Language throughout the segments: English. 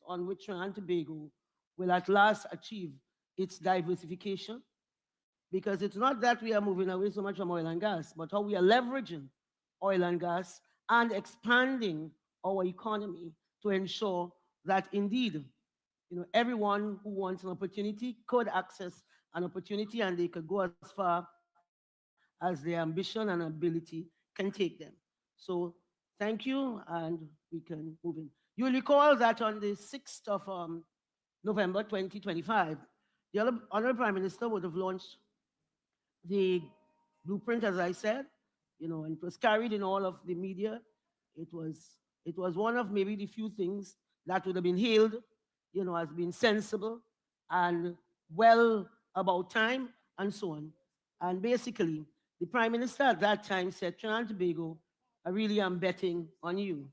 on which Trinidad and Tobago will at last achieve its diversification, because it's not that we are moving away so much from oil and gas, but how we are leveraging oil and gas and expanding our economy to ensure that indeed, everyone who wants an opportunity could access an opportunity and they could go as far as their ambition and ability can take them. So thank you, and we can move in. You'll recall that on the 6th of November 2025, the Honorable Prime Minister would have launched the blueprint, as I said, and it was carried in all of the media. It was one of maybe the few things that would have been hailed, as being sensible and well about time and so on. And basically, the Prime Minister at that time said, Trinidad and Tobago, I really am betting on you.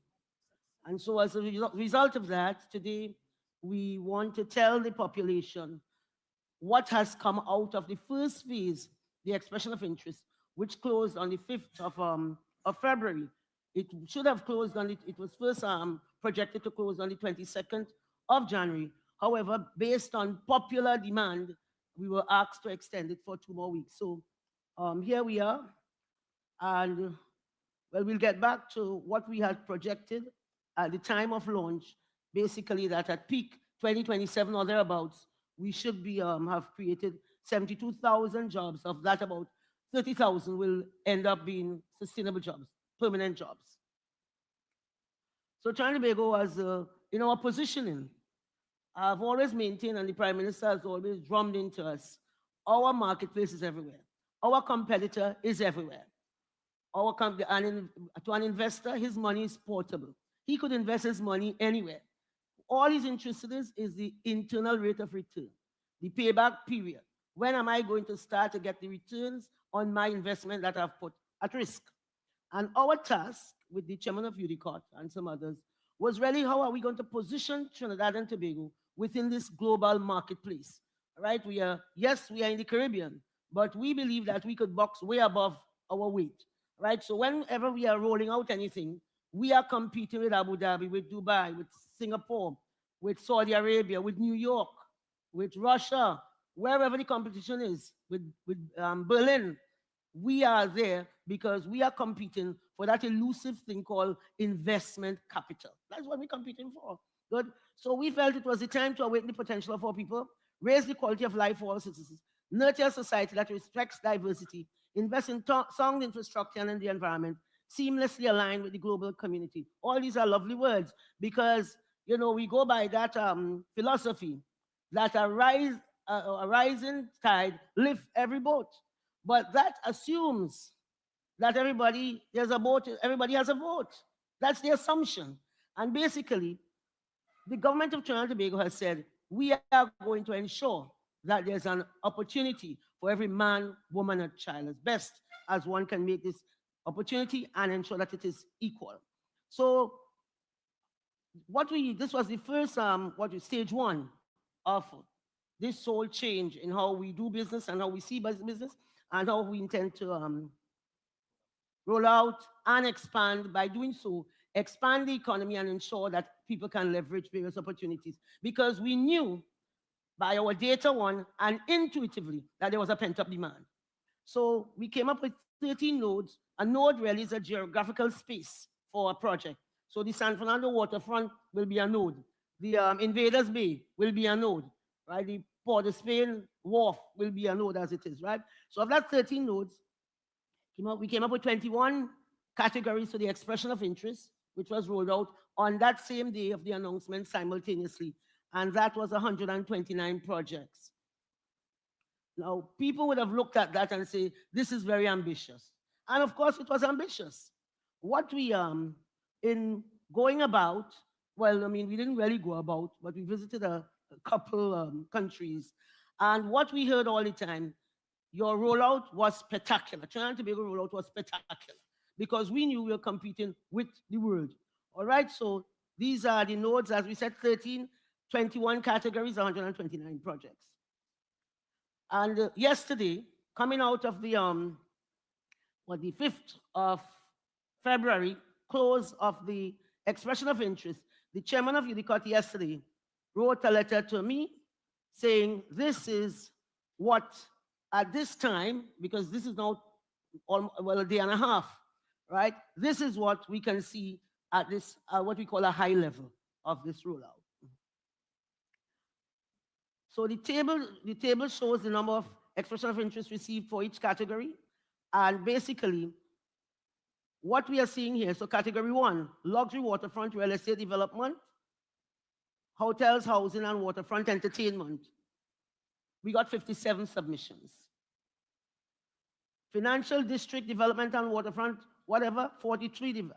And so, as a result of that, today we want to tell the population what has come out of the first phase, the expression of interest, which closed on the 5th of February. It should have closed on it was first projected to close on the 22nd of January. However, based on popular demand, we were asked to extend it for 2 more weeks. So here we are. And well, we'll get back to what we had projected at the time of launch, basically that at peak 2027 or thereabouts, we should be have created 72,000 jobs. Of that, about 30,000 will end up being sustainable jobs, permanent jobs. So Trinidad and Tobago was in our positioning. I've always maintained, and the Prime Minister has always drummed into us, our marketplace is everywhere. Our competitor is everywhere. To an investor, his money is portable. He could invest his money anywhere. All he's interested in is the internal rate of return, the payback period. When am I going to start to get the returns on my investment that I've put at risk? And our task with the chairman of UDCOT and some others was really how are we going to position Trinidad and Tobago within this global marketplace. Right? Yes, we are in the Caribbean, but we believe that we could box way above our weight. Right? So whenever we are rolling out anything, we are competing with Abu Dhabi, with Dubai, with Singapore, with Saudi Arabia, with New York, with Russia, wherever the competition is, with Berlin. We are there because we are competing for that elusive thing called investment capital. That's what we're competing for. Good. So we felt it was the time to awaken the potential of our people, raise the quality of life for our citizens, nurture a society that respects diversity, invest in sound infrastructure and in the environment, seamlessly aligned with the global community. All these are lovely words because, we go by that philosophy that a rising tide lifts every boat. But that assumes that everybody has a vote. That's the assumption. And basically, the government of Trinidad and Tobago has said, we are going to ensure that there's an opportunity for every man, woman, and child as best as one can make this opportunity and ensure that it is equal. So this was the first, stage one of this whole change in how we do business and how we see business and how we intend to roll out and expand. By doing so, expand the economy and ensure that people can leverage various opportunities. Because we knew by our data one and intuitively that there was a pent-up demand. So we came up with 13 nodes. A node really is a geographical space for a project. So the San Fernando waterfront will be a node. The Invaders Bay will be a node, right? The Port of Spain wharf will be a node as it is, right? So of that 13 nodes, we came up with 21 categories for the expression of interest, which was rolled out on that same day of the announcement simultaneously. And that was 129 projects. Now, people would have looked at that and say, this is very ambitious. And of course, it was ambitious. What we, in going about, well, we didn't really go about, but we visited a couple countries. And what we heard all the time, your rollout was spectacular. Trinidad and Tobago rollout was spectacular because we knew we were competing with the world. All right, so these are the nodes, as we said, 13, 21 categories, 129 projects. And yesterday, coming out of the 5th of February, close of the expression of interest, the chairman of UDCOT yesterday wrote a letter to me saying this is what at this time, because this is now well a day and a half, right? This is what we can see at this what we call a high level of this rollout. So the table shows the number of expression of interest received for each category, and basically what we are seeing here. So category one, luxury waterfront real estate development, hotels, housing, and waterfront entertainment. We got 57 submissions. Financial district development and waterfront, whatever, 43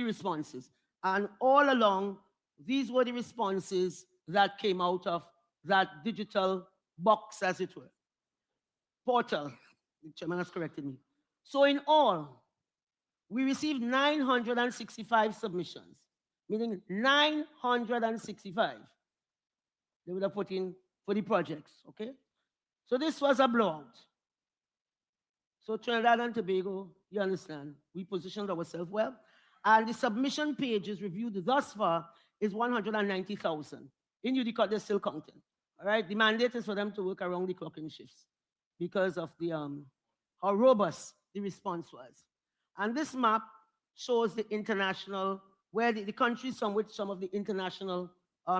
responses. And all along, these were the responses that came out of that digital box, as it were. Portal, the chairman has corrected me. So in all, we received 965 submissions, meaning 965. They would have put in for the projects, okay? So this was a blowout. So Trinidad and Tobago, you understand, we positioned ourselves well. And the submission pages reviewed thus far is 190,000. In Unicode, they're still counting. All right, the mandate is for them to work around the clocking shifts because of the how robust the response was. And this map shows the international, where the countries from which some of the international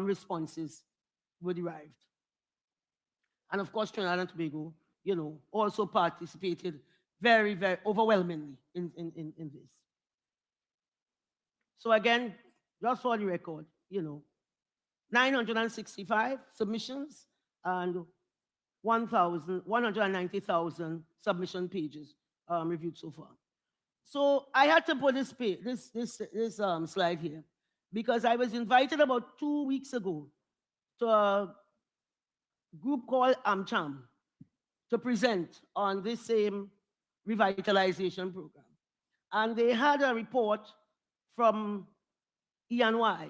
responses were derived. And of course, Trinidad and Tobago, also participated very, very overwhelmingly in this. So again, just for the record, 965 submissions and 190,000 submission pages reviewed so far. So I had to put this slide here because I was invited about 2 weeks ago to a group called AmCham to present on this same revitalization program. And they had a report from E&Y,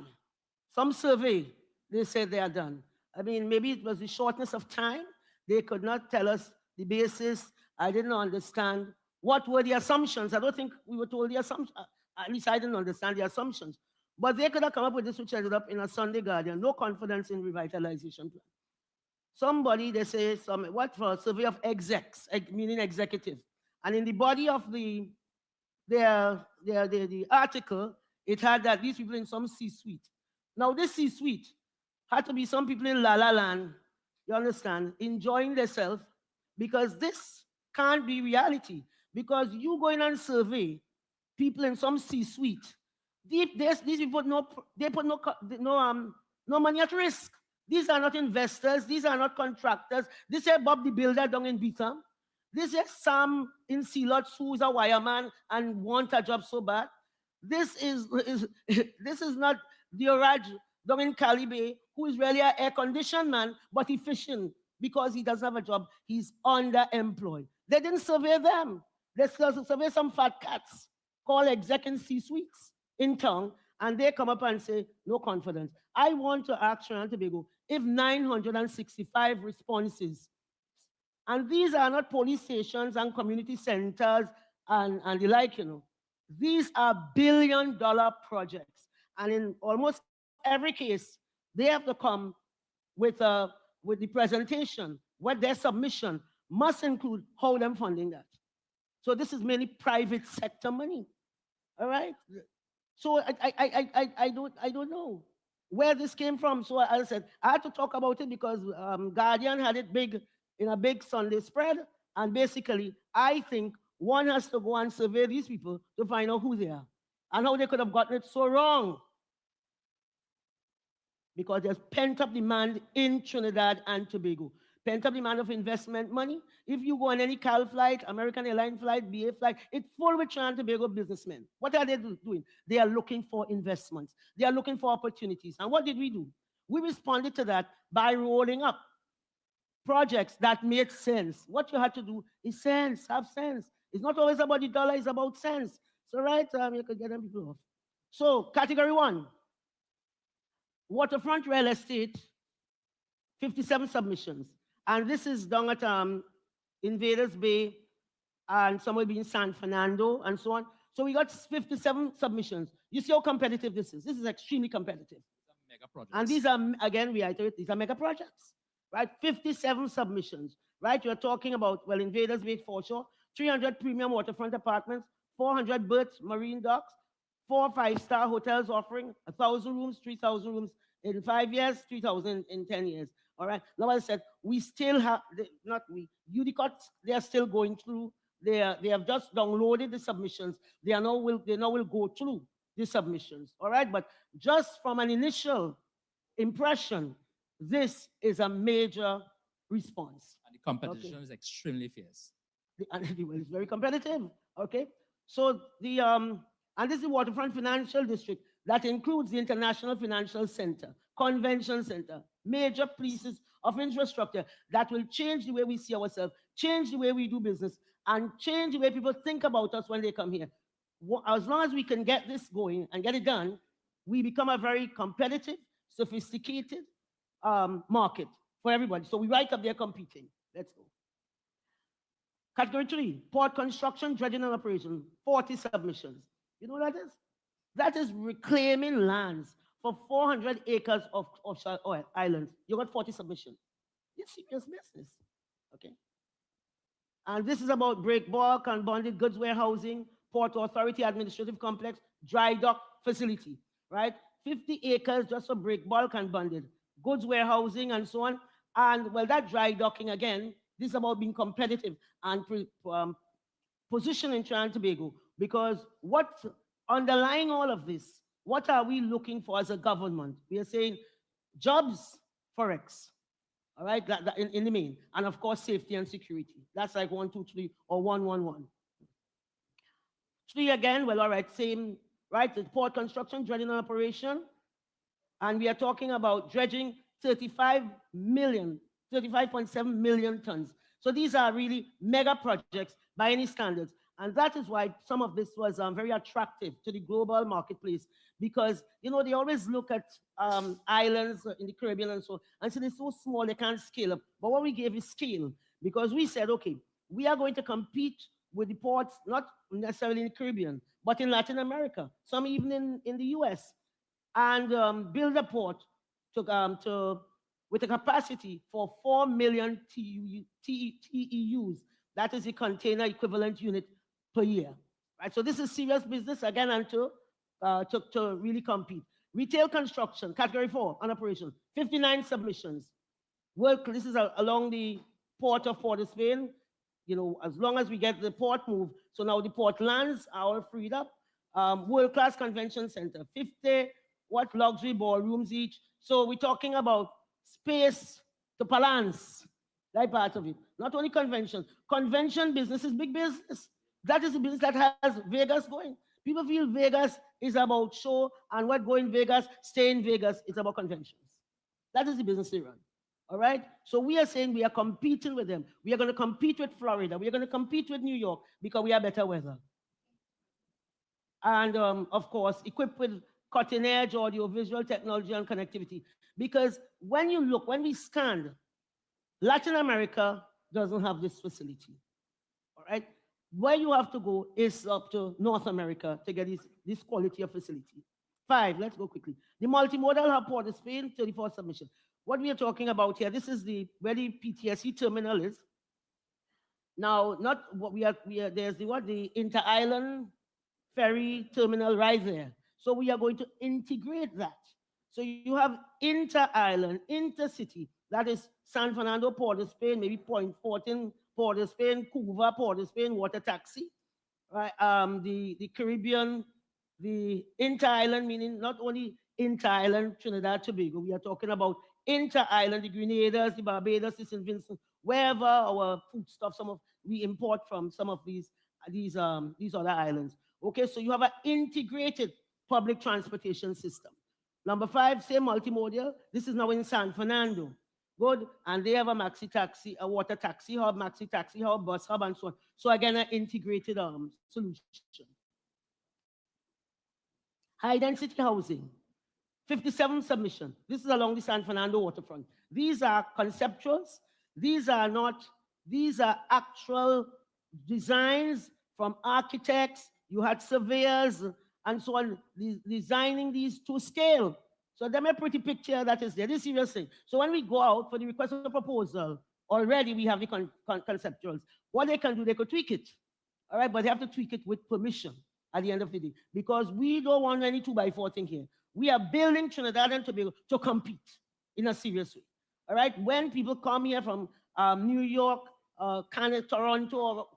some survey they said they are done. I mean, maybe it was the shortness of time. They could not tell us the basis. I didn't understand what were the assumptions. I don't think we were told the assumptions. At least I didn't understand the assumptions. But they could have come up with this, which ended up in a Sunday Guardian. No confidence in revitalization plan. Somebody, they say, what for a survey of execs, meaning executive. And in the body of the article, it had that these people in some C-suite. Now, this C-suite had to be some people in La La Land, you understand, enjoying themselves, because this can't be reality. Because you go in and survey people in some C-suite, these people put no money at risk. These are not investors. These are not contractors. This is Bob the Builder down in Betham. This is Sam in Sealots who is a wireman and want a job so bad. This is not Dioraj down in Calibre, who is really an air-conditioned man, but he's fishing because he doesn't have a job. He's underemployed. They didn't survey them. They survey some fat cats called exec and C-suites in town, and they come up and say, no confidence. I want to ask Trinidad and Tobago, if 965 responses, and these are not police stations and community centers and the like, these are billion-dollar projects. And in almost every case, they have to come with the presentation, what their submission must include how them funding that. So this is mainly private sector money. All right? So I don't know where this came from. So as I said, I had to talk about it because Guardian had it big in a big Sunday spread. And basically, I think one has to go and survey these people to find out who they are and how they could have gotten it so wrong. Because there's pent-up demand in Trinidad and Tobago. Pent-up demand of investment money. If you go on any CAL flight, American Airlines flight, BA flight, it's full with Trinidad and Tobago businessmen. What are they doing? They are looking for investments. They are looking for opportunities. And what did we do? We responded to that by rolling up projects that made sense. What you had to do is sense, have sense. It's not always about the dollar, it's about sense. So right, you could get them people off. So category one, waterfront real estate, 57 submissions. And this is down at Invaders Bay and somewhere in San Fernando and so on. So we got 57 submissions. You see how competitive this is. This is extremely competitive. Mega And projects. these are, again, reiterate, these are mega projects, right? 57 submissions, right? You're talking about, well, Invaders Bay foreshore, 300 premium waterfront apartments, 400 berths, marine docks, four five-star hotels offering 1,000 rooms, 3,000 rooms in 5 years, 3,000 in 10 years. All right. Now, I said, we still have, not we, UDCOT, they are still going through. They have just downloaded the submissions. They now will go through the submissions. All right. But just from an initial impression, this is a major response. And the Okay. competition is extremely fierce. Well, it's very competitive. Okay. So and this is the Waterfront Financial District that includes the International Financial Center, Convention Center, major pieces of infrastructure that will change the way we see ourselves, change the way we do business, and change the way people think about us when they come here. As long as we can get this going and get it done, we become a very competitive, sophisticated market for everybody. So we right up there competing. Let's go. Category 3, port construction, dredging and operation, 40 submissions. You know what that is? That is reclaiming lands for 400 acres of offshore oil islands. You got 40 submissions. It's serious business. Okay. And this is about break bulk and bonded goods warehousing, port authority administrative complex, dry dock facility, right? 50 acres just for break bulk and bonded goods warehousing and so on. And well, that dry docking again, this is about being competitive and positioning Trinidad and Tobago, because what underlying all of this, what are we looking for as a government? We are saying jobs, forex, all right, that in the main, and of course safety and security. That's like 1, 2, 3, or 1, 1, 1. 3 again, well, all right, same, right? The port construction, dredging operation, and we are talking about dredging 35 million, 35.7 million tons. So these are really mega projects by any standards. And that is why some of this was very attractive to the global marketplace, because, they always look at islands in the Caribbean and so on, and say they're so small, they can't scale up. But what we gave is scale, because we said, okay, we are going to compete with the ports, not necessarily in the Caribbean, but in Latin America, some even in the US, and build a port with a capacity for 4 million TEUs. That is the container equivalent unit per year. Right? So this is serious business again, and to really compete. Retail construction, category 4, on operation, 59 submissions. This is along the port of Port of Spain. As long as we get the port moved, so now the port lands are all freed up. World-class convention center, 50 luxury ballrooms each. So we're talking about space to balance that part of it. Not only convention. Convention business is big business. That is the business that has Vegas going. People feel Vegas is about show, and what go in Vegas, stay in Vegas. It's about conventions. That is the business they run. All right? So we are saying we are competing with them. We are going to compete with Florida. We are going to compete with New York because we have better weather. And of course, equipped with cutting edge audio, visual technology, and connectivity. Because when we scan, Latin America doesn't have this facility. All right? Where you have to go is up to North America to get this quality of facility. 5, let's go quickly. The multimodal hub port of Spain, 34 submission. What we are talking about here, this is where the PTSC terminal is. Now, not what there's the inter-island ferry terminal right there. So we are going to integrate that. So you have inter-island, intercity, that is San Fernando, Port of Spain, maybe Point Fortin, Port of Spain, Cuba, Port of Spain, water taxi, right? The Caribbean, the inter-island, meaning not only inter-island Trinidad, Tobago, we are talking about inter-island, the Grenadiers, the Barbados, the St. Vincent, wherever our foodstuff, we import from some of these other islands. Okay, so you have an integrated public transportation system. Number 5, same multimodal. This is now in San Fernando. Good. And they have a maxi taxi, a water taxi hub, maxi taxi hub, bus hub, and so on. So again, an integrated solution. High density housing, 57 submission. This is along the San Fernando waterfront. These are conceptuals. These are actual designs from architects. You had surveyors and so on, designing these to scale. So them a pretty picture that is there. This is serious thing. So when we go out for the request for proposal, already we have the conceptuals. What they can do, they could tweak it. All right, but they have to tweak it with permission at the end of the day. Because we don't want any 2x4 thing here. We are building Trinidad and Tobago to compete in a serious way. All right, when people come here from New York, Canada, Toronto,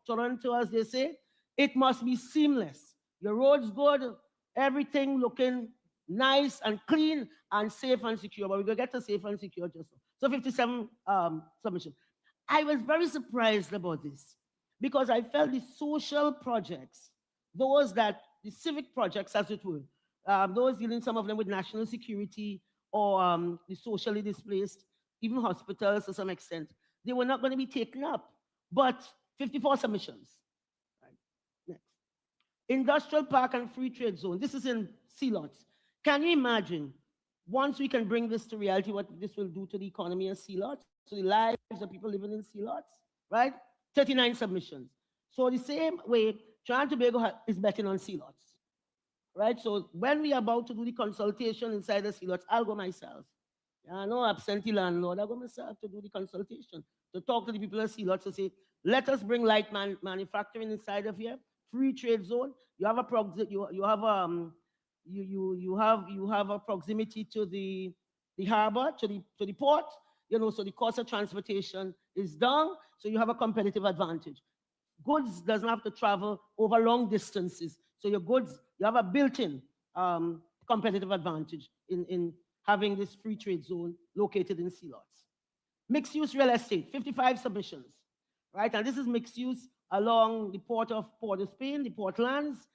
as they say, it must be seamless. Your roads good, everything looking nice and clean and safe and secure. But we're going to get to safe and secure just so. So 57 submissions. I was very surprised about this because I felt the social projects, the civic projects, as it were, those dealing some of them with national security or the socially displaced, even hospitals to some extent, they were not going to be taken up. But 54 submissions. Right. Next. Industrial park and free trade zone. This is in C-lots. Can you imagine, once we can bring this to reality, what this will do to the economy of C-lots, to the lives of people living in C-lots, right? 39 submissions. So the same way, Trinidad and Tobago is betting on C-lots, right? So when we are about to do the consultation inside the C-lots, I'll go myself. I know absentee landlord, I'll go myself to do the consultation, to talk to the people of C-lots to say, let us bring light manufacturing inside of here, free trade zone. You have a proximity to the harbor, to the port, so the cost of transportation is down, so you have a competitive advantage. Goods doesn't have to travel over long distances, so your goods, you have a built-in competitive advantage in having this free trade zone located in C-lots. Mixed-use real estate, 55 submissions, right? And this is mixed use along the port of Port of Spain, the Portlands.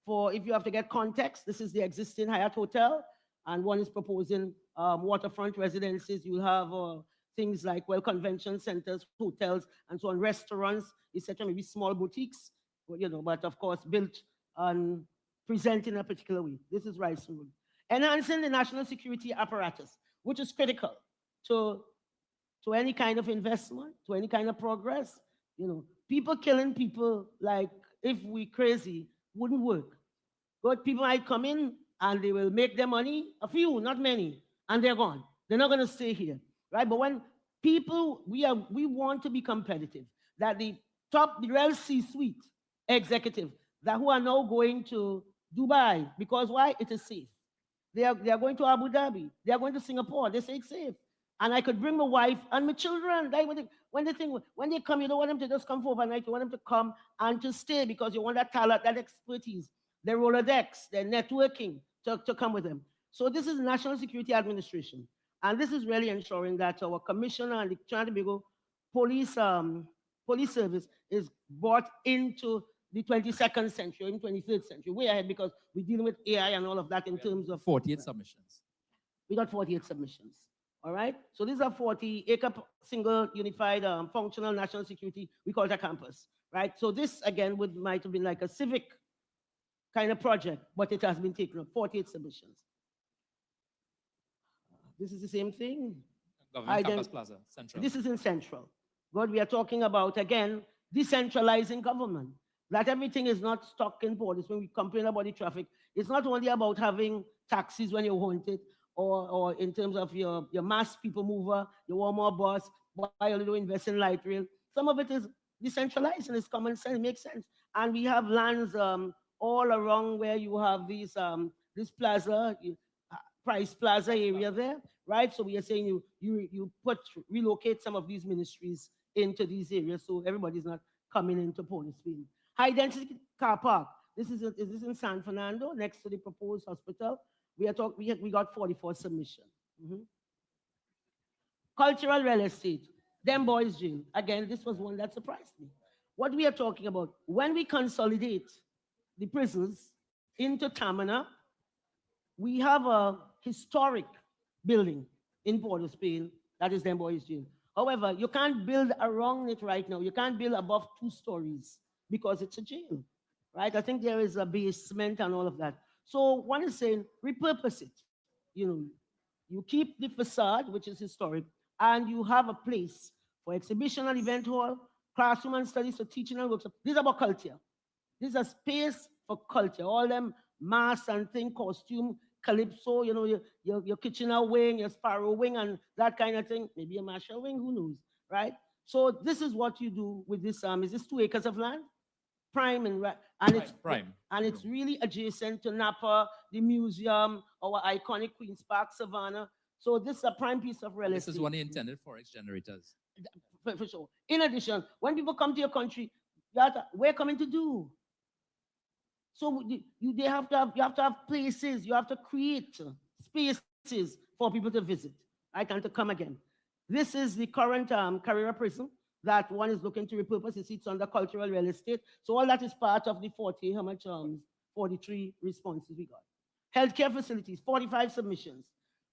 For if you have to get context, this is the existing Hyatt Hotel, and one is proposing waterfront residences. You'll have things like, well, convention centers, hotels, and so on, restaurants, etc., maybe small boutiques, but of course built and present in a particular way. This is Rice Road. Enhancing the national security apparatus, which is critical to any kind of investment, to any kind of progress. People killing people like if we crazy wouldn't work. But people might come in and they will make their money, a few, not many, and they're gone. They're not going to stay here, right? But when people, we want to be competitive, that the real C-suite executive, that who are now going to Dubai, because why? It is safe. They are going to Abu Dhabi. They are going to Singapore. They say it's safe. And I could bring my wife and my children. When they come, you don't want them to just come for overnight. You want them to come and to stay because you want that talent, that expertise, their Rolodex, their networking to come with them. So this is National Security Administration. And this is really ensuring that our commissioner and the Trinidad and Tobago police service is brought into the 22nd century, in 23rd century, way ahead, because we're dealing with AI and all of that in terms of 48 submissions. We got 48 submissions. All right. So these are 40-acre single unified functional national security. We call it a campus, right? So this again might have been like a civic kind of project, but it has been taken up. 48 submissions. This is the same thing. Government Campus Plaza, Central. This is in Central. But we are talking about, again, decentralizing government. That everything is not stuck in borders. When we complain about the traffic, it's not only about having taxis when you want it, or in terms of your mass people mover, your Walmart bus, why you do invest in light rail. Some of it is decentralized and it's common sense, it makes sense. And we have lands all around where you have these this plaza, Price Plaza area there, right? So we are saying you relocate some of these ministries into these areas so everybody's not coming into Port of Spain. High density car park. This is in San Fernando, next to the proposed hospital. We got 44 submissions. Cultural real estate. Them boys jail. Again, this was one that surprised me. What we are talking about, when we consolidate the prisons into Tamana, we have a historic building in Port of Spain, that is them boys jail. However, you can't build around it right now. You can't build above 2 stories because it's a jail, right? I think there is a basement and all of that. So one is saying, repurpose it. You keep the facade, which is historic, and you have a place for exhibition and event hall, classroom and studies for teaching and workshops. This is about culture. This is a space for culture. All them masks and thing, costume, calypso, your Kitchener wing, your Sparrow wing, and that kind of thing. Maybe a Marshall wing, who knows, right? So this is what you do with this. Is this 2 acres of land? Prime and it's Prime. and it's really adjacent to Napa, the museum, our iconic Queens Park, Savannah. So this is a prime piece of real This estate. is one of the intended forex generators. For sure. In addition, when people come to your country, we're coming to do. So you have to have places, you have to create spaces for people to visit, right, and to come again. This is the current Carrera prison that one is looking to repurpose. It sits under cultural real estate. So all that is part of the 40, how much 43 responses we got. Healthcare facilities, 45 submissions.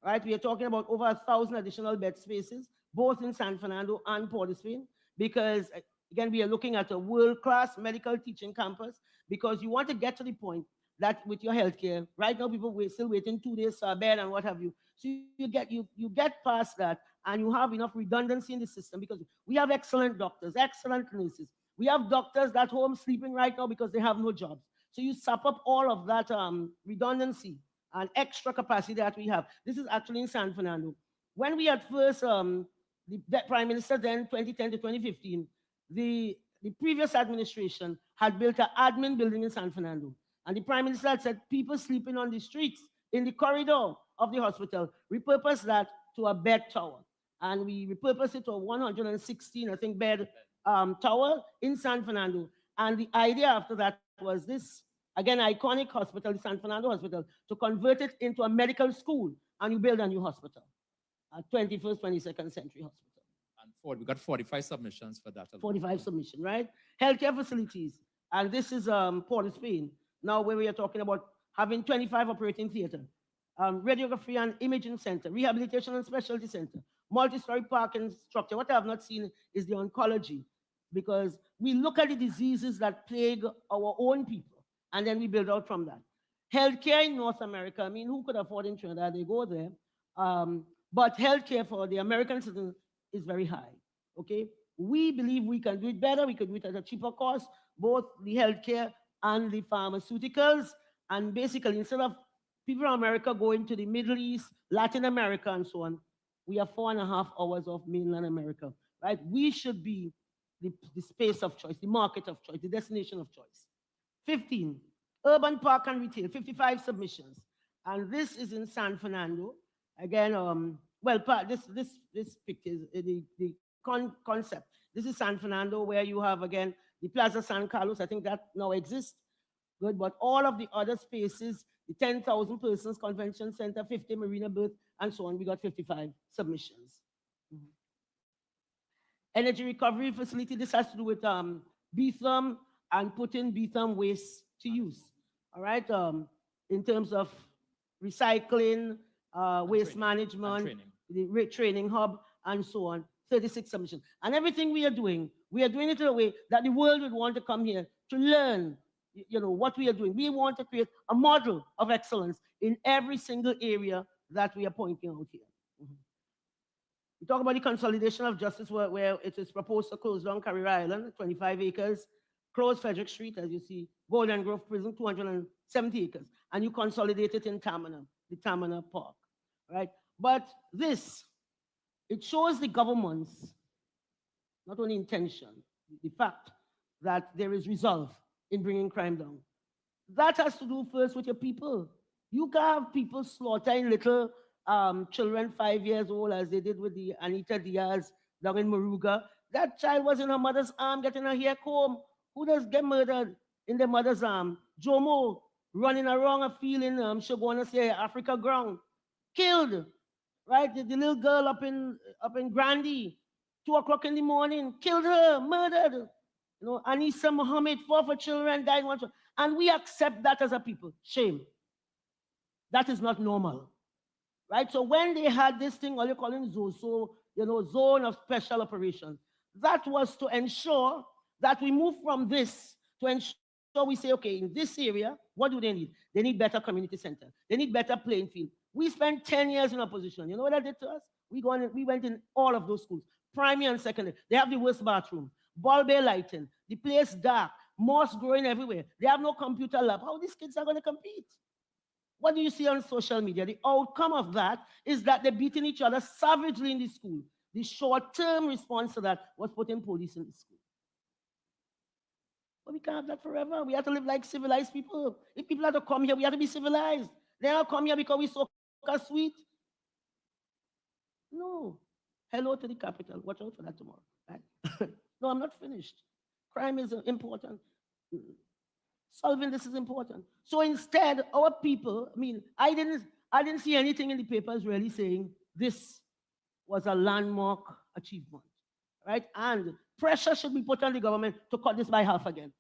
Right? We are talking about over 1,000 additional bed spaces, both in San Fernando and Port of Spain, because again, we are looking at a world-class medical teaching campus because you want to get to the point that with your healthcare, right now people still waiting 2 days for a bed and what have you. So you get past that and you have enough redundancy in the system because we have excellent doctors, excellent nurses. We have doctors that home sleeping right now because they have no jobs. So you sap up all of that redundancy and extra capacity that we have. This is actually in San Fernando. When we had first, the Prime Minister then, 2010 to 2015, the previous administration had built an admin building in San Fernando. And the Prime Minister had said, people sleeping on the streets, in the corridor of the hospital, repurpose that to a bed tower. And we repurposed it to a 116, I think, bed tower in San Fernando. And the idea after that was this, again, iconic hospital, the San Fernando Hospital, to convert it into a medical school, and you build a new hospital, a 21st, 22nd century hospital. And we got 45 submissions for that. 45 submission, right? Healthcare facilities, and this is Port of Spain. Now, where we are talking about having 25 operating theater, radiography and imaging center, rehabilitation and specialty center, multi-story parking structure. What I have not seen is the oncology, because we look at the diseases that plague our own people, and then we build out from that. Healthcare in North America, I mean, who could afford in Trinidad? They go there. But healthcare for the American citizen is very high, okay? We believe we can do it better. We could do it at a cheaper cost, both the healthcare and the pharmaceuticals. And basically, instead of people from America going to the Middle East, Latin America, and so on, we have 4.5 hours of mainland America, right? We should be the space of choice, the market of choice, the destination of choice. 15, urban park and retail, 55 submissions. And this is in San Fernando. Again, this picture is the concept. This is San Fernando, where you have, again, the Plaza San Carlos. I think that now exists. Good, but all of the other spaces, the 10,000 persons convention center, 50 marina berth, and so on, we got 55 submissions. Mm-hmm. Energy recovery facility, this has to do with BTHM and putting BTHM waste to use, all right? In terms of recycling, waste management, the training hub, and so on, 36 submissions. And everything we are doing it in a way that the world would want to come here to learn, what we are doing. We want to create a model of excellence in every single area that we are pointing out here. Mm-hmm. We talk about the consolidation of justice where it is proposed to close down Carrera Island, 25 acres, close Frederick Street, as you see, Golden Grove Prison, 270 acres, and you consolidate it in Tamana, the Tamana Park, right? But it shows the government's not only intention, the fact that there is resolve in bringing crime down. That has to do first with your people. You can have people slaughtering little children 5 years old, as they did with the Anita Diaz down in Moruga. That child was in her mother's arm getting her hair combed. Who does get murdered in their mother's arm? Jomo running around a field in she wanna say Africa ground, killed. Right, the little girl up in Grandy, 2 o'clock in the morning, killed her, murdered. Anissa Mohammed, 4 children died, 1 child. And we accept that as a people. Shame. That is not normal. Right? So when they had this thing, all you call it ZOSO, zone of special operations, that was to ensure that we move from this to ensure we say, okay, in this area, what do they need? They need better community center. They need better playing field. We spent 10 years in opposition. You know what that did to us? We went in all of those schools, primary and secondary. They have the worst bathroom, ball bay lighting, the place dark, moss growing everywhere. They have no computer lab. How these kids are going to compete? What do you see on social media? The outcome of that is that they're beating each other savagely in the school. The short-term response to that was putting police in the school. But we can't have that forever. We have to live like civilized people. If people have to come here, we have to be civilized. They don't come here because we so sweet. No. Hello to the capital. Watch out for that tomorrow. Right? No, I'm not finished. Crime is important. Solving this is important. So instead, our people, I didn't see anything in the papers really saying this was a landmark achievement. Right? And pressure should be put on the government to cut this by half again.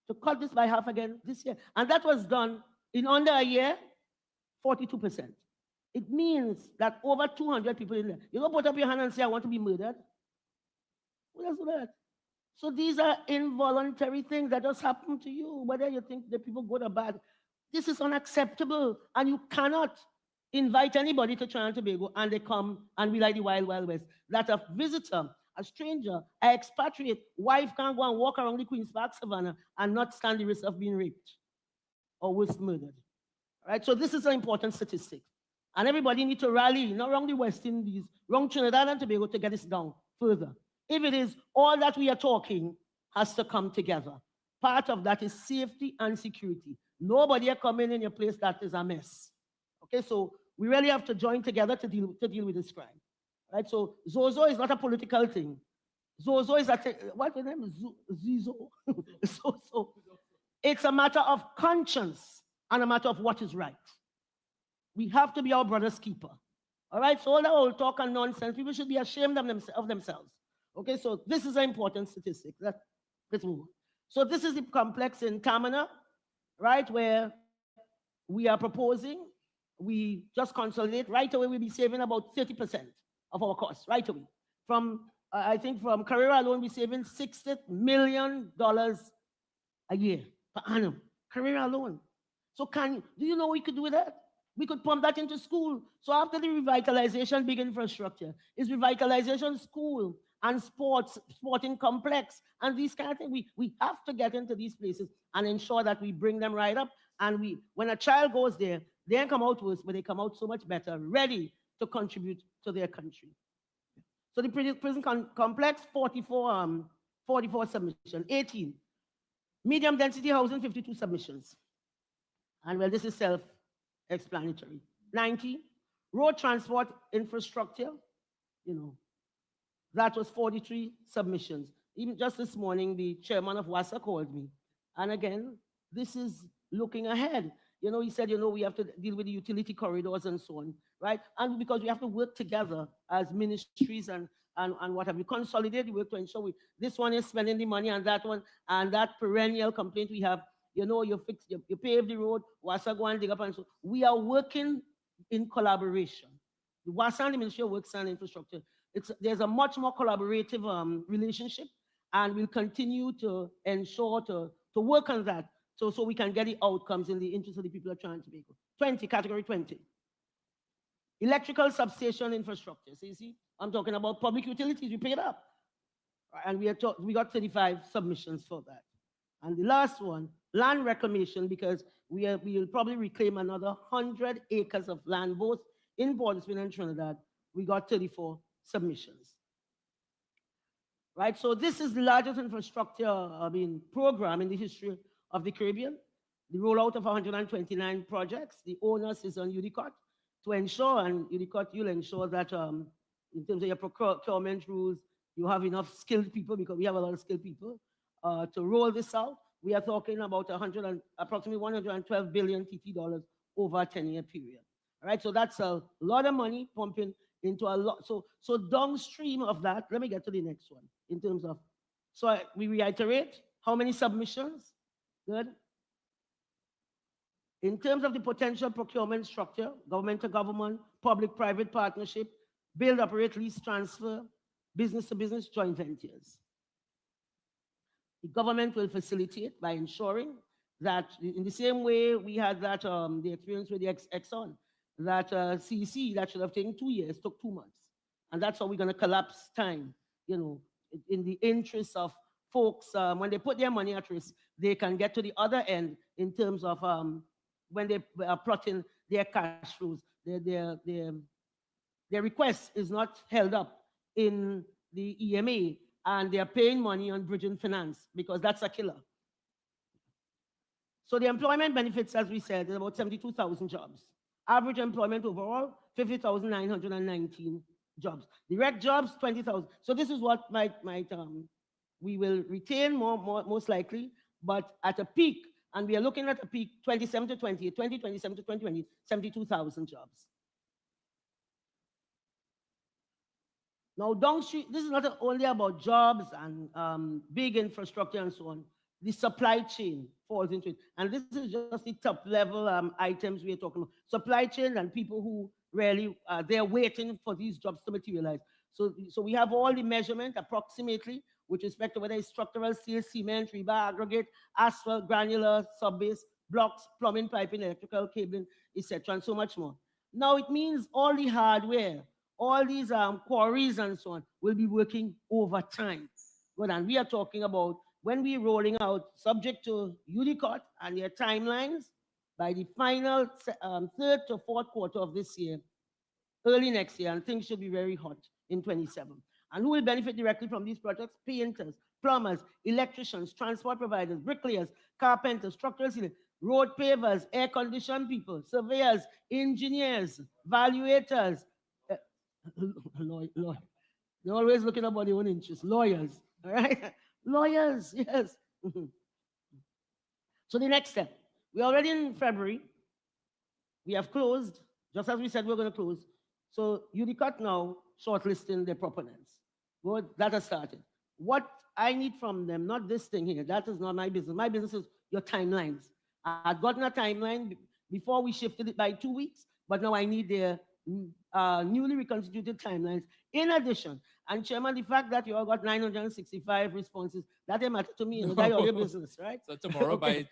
To cut this by half again this year. And that was done in under a year, 42%. It means that over 200 people in there. You don't put up your hand and say, I want to be murdered. Who does that? So these are involuntary things that just happen to you, whether you think the people good or bad. This is unacceptable, and you cannot invite anybody to Trinidad and Tobago and they come and be like the Wild Wild West. That a visitor, a stranger, an expatriate, wife can't go and walk around the Queen's Park Savannah and not stand the risk of being raped or worse, murdered. Right? So this is an important statistic. And everybody needs to rally, not around the West Indies, around Trinidad and Tobago to get this down further. If it is all that we are talking has to come together. Part of that is safety and security. Nobody are coming in your place that is a mess. Okay, so we really have to join together to deal with this crime. Right? So Zozo is not a political thing. Zozo is what's the name? Zizo. So it's a matter of conscience and a matter of what is right. We have to be our brother's keeper. All right, so all that old talk and nonsense, people should be ashamed of themselves. Okay, so this is an important statistic. Let's move on. So this is the complex in Tamina, right, where we are proposing, we just consolidate. Right away, we'll be saving about 30% of our costs, right away. I think from Carrera alone, we're saving $60 million a year per annum. Carrera alone. So do you know what we could do with that? We could pump that into school. So after the revitalization, big infrastructure, is revitalization school and sporting complex, and these kind of things. We have to get into these places and ensure that we bring them right up. And when a child goes there, they don't come out worse, but they come out so much better, ready to contribute to their country. So the prison complex, 44 submissions, 18. Medium density housing, 52 submissions. And well, this is self-explanatory. 90. Road transport infrastructure, that was 43 submissions. Even just this morning, the chairman of WASA called me. And again, this is looking ahead. He said, we have to deal with the utility corridors and so on, right? And because we have to work together as ministries and what have you, consolidate the work to ensure this one is spending the money and that one, and that perennial complaint we have, you pave the road, WASA go and dig up, and so we are working in collaboration. The WASA and the Ministry of Works and Infrastructure, there's a much more collaborative relationship, and we'll continue to ensure to work on that so we can get the outcomes in the interest of the people of Trinidad and Tobago. 20, category 20. Electrical substation infrastructure. So you see, I'm talking about public utilities, we pick it up. And we got 35 submissions for that. And the last one, land reclamation, because we will probably reclaim another 100 acres of land, both in Port of Spain and Trinidad. We got 34 submissions. Right, so this is the largest infrastructure, program in the history of the Caribbean. The rollout of 129 projects. The onus is on UDCOT to ensure, and UDCOT, you'll ensure that in terms of your procurement rules, you have enough skilled people, because we have a lot of skilled people, to roll this out. We are talking about approximately 112 billion TT dollars over a 10-year period. All right, so that's a lot of money pumping into a lot. So downstream of that, let me get to the next one in terms of, we reiterate how many submissions? Good. In terms of the potential procurement structure, government to government, public-private partnership, build, operate, lease, transfer, business-to-business joint ventures. The government will facilitate by ensuring that in the same way we had that, the experience with the Exxon, that CEC that should have taken 2 years, took 2 months. And that's how we're going to collapse time, in the interest of folks, when they put their money at risk, they can get to the other end in terms of when they are plotting their cash flows. Their request is not held up in the EMA, and they are paying money on bridging finance because that's a killer. So the employment benefits, as we said, is about 72,000 jobs. Average employment overall, 50,919 jobs. Direct jobs, 20,000. So this is what we will retain most likely, but at a peak, and we are looking at a peak 27 to 28, 2027 to 2020, 72,000 jobs. Now, downstream, this is not only about jobs and big infrastructure and so on. The supply chain falls into it. And this is just the top level items we are talking about. Supply chain and people who really, they're waiting for these jobs to materialize. So we have all the measurement approximately with respect to whether it's structural steel, cement, rebar, aggregate, asphalt, granular, sub-base, blocks, plumbing, piping, electrical cabling, etc., and so much more. Now it means all the hardware, all these quarries and so on will be working overtime. Good, and we are talking about when we're rolling out, subject to UDCOT and their timelines, by the final third to fourth quarter of this year, early next year, and things should be very hot in 27. And who will benefit directly from these projects? Painters, plumbers, electricians, transport providers, bricklayers, carpenters, structural sealers, road pavers, air conditioned people, surveyors, engineers, valuators, uh, they're always looking about their own interests, lawyers, all right? Lawyers, yes. So the next step, we're already in February. We have closed, just as we said we're going to close. So UDCOT now shortlisting their proponents. Good, that has started. What I need from them, not this thing here, that is not my business. My business is your timelines. I had gotten a timeline before we shifted it by 2 weeks, but now I need their newly reconstituted timelines. In addition, and Chairman, the fact that you all got 965 responses, that didn't matter to me. You know, that's all your business, right? So tomorrow Okay.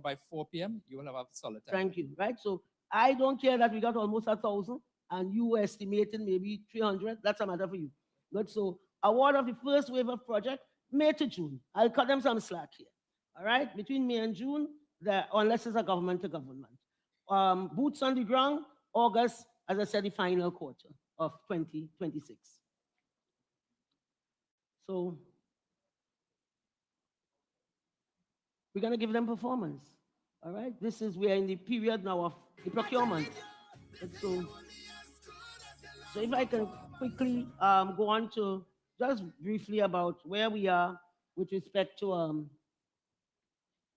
by 4 p.m. you will have a solid time. Thank you. Right. So I don't care that we got almost 1,000 and you were estimating maybe 300. That's a matter for you. Good. So award of the first wave of project, May to June. I'll cut them some slack here. All right. Between May and June, unless it's a government to government. Boots on the ground, August, as I said, the final quarter of 2026. So we're going to give them performance. All right. We're in the period now of the procurement. So if I can quickly go on to just briefly about where we are with respect to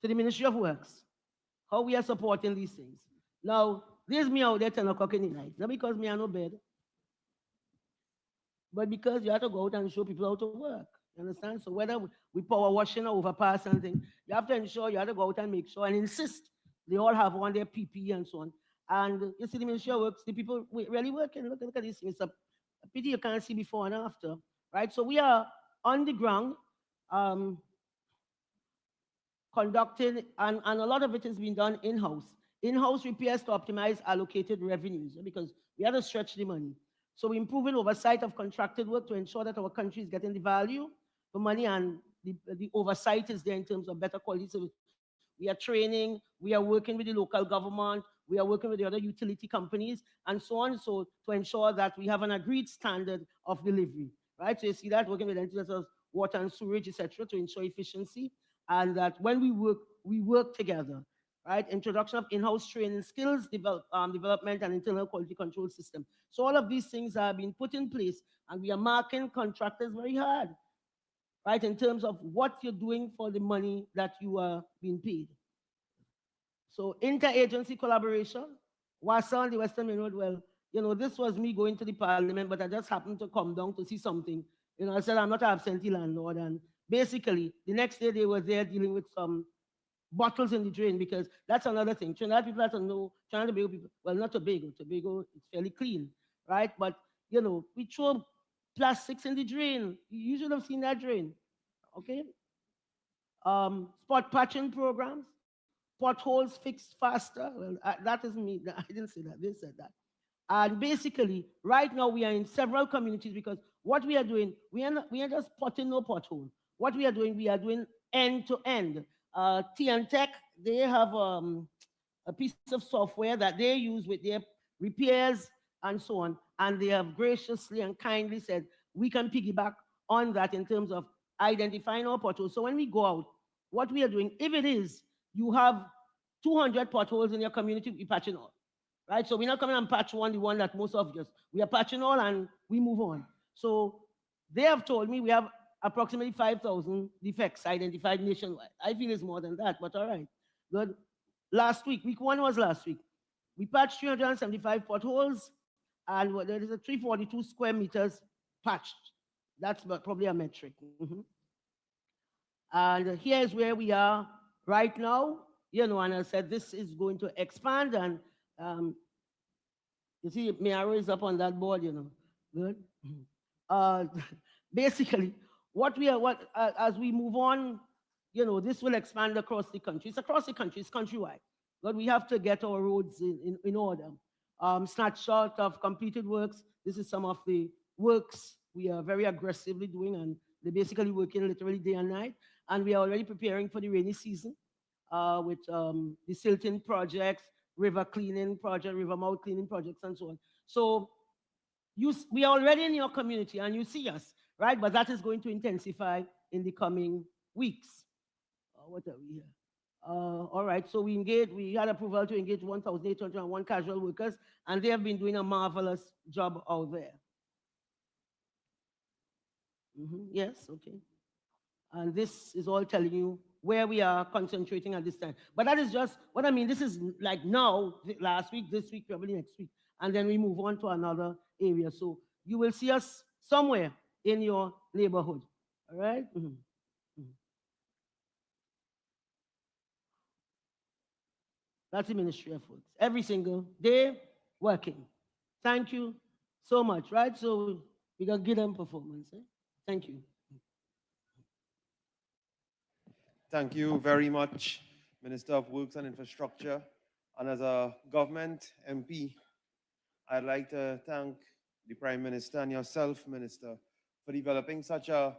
the Ministry of Works, how we are supporting these things. Now, there's me out there 10 o'clock in the night, not because me are no bed, but because you have to go out and show people how to work. You understand? So whether we power washing or overpass and things, you have to ensure you have to go out and make sure and insist they all have on their PPE and so on. And you see the Ministry of Works, the people really working. Look at this. It's a pity you can't see before and after, right? So we are on the ground um, conducting, and a lot of it has been done in-house. In-house repairs to optimize allocated revenues because we have to stretch the money. So we're improving oversight of contracted work to ensure that our country is getting the value for money, and the oversight is there in terms of better quality service. We are training, we are working with the local government, we are working with the other utility companies, and so on, so to ensure that we have an agreed standard of delivery, right? So you see that working with entities of water and sewage, etc., to ensure efficiency, and that when we work together, right? Introduction of in-house training skills, development, and internal quality control system. So all of these things are being put in place, and we are marking contractors very hard, right, in terms of what you're doing for the money that you are being paid. So interagency collaboration, WASA on the Western Main Road, well, this was me going to the parliament, but I just happened to come down to see something. I said, I'm not an absentee landlord. And basically, the next day they were there dealing with some bottles in the drain, because that's another thing. Trinidad people have to know, Trinidad Tobago people, well, not Tobago is fairly clean, right? But, we throw plastics in the drain. You should have seen that drain, okay? Spot patching programs, potholes fixed faster. Well, that is me. I didn't say that. They said that. And basically, right now we are in several communities because what we are doing, we are just potting no pothole. What we are doing end to end. TN Tech, they have a piece of software that they use with their repairs and so on. And they have graciously and kindly said, we can piggyback on that in terms of identifying our potholes. So when we go out, what we are doing, if it is you have 200 potholes in your community, we patching all, right? So we're not coming and patch one, the one that most obvious. We are patching all and we move on. So they have told me we have approximately 5,000 defects identified nationwide. I feel it's more than that, but all right. Good. Last week, week one was last week. We patched 375 potholes, and there is a 342 square meters patched. That's probably a metric. And here is where we are right now. And I said this is going to expand, and um, you see, my arrow is up on that board. Good. Uh, basically, as we move on, this will expand across the country. It's across the country. It's countrywide. But we have to get our roads in order. Snapshot of completed works. This is some of the works we are very aggressively doing, and they're basically working literally day and night. And we are already preparing for the rainy season with the silting projects, river cleaning project, river mouth cleaning projects, and so on. So we are already in your community and you see us, right? But that is going to intensify in the coming weeks. What are we here? All right, so we had approval to engage 1,801 casual workers, and they have been doing a marvelous job out there. Yes, okay. And this is all telling you where we are concentrating at this time. But that is just what I mean. This is like now, last week, this week, probably next week. And then we move on to another area. So you will see us somewhere in your neighborhood. All right? That's the Ministry of Works. Every single day working. Thank you so much, right? So we got to give them performance. Thank you. Thank you very much, Minister of Works and Infrastructure. And as a government MP, I'd like to thank the Prime Minister and yourself, Minister, for developing such a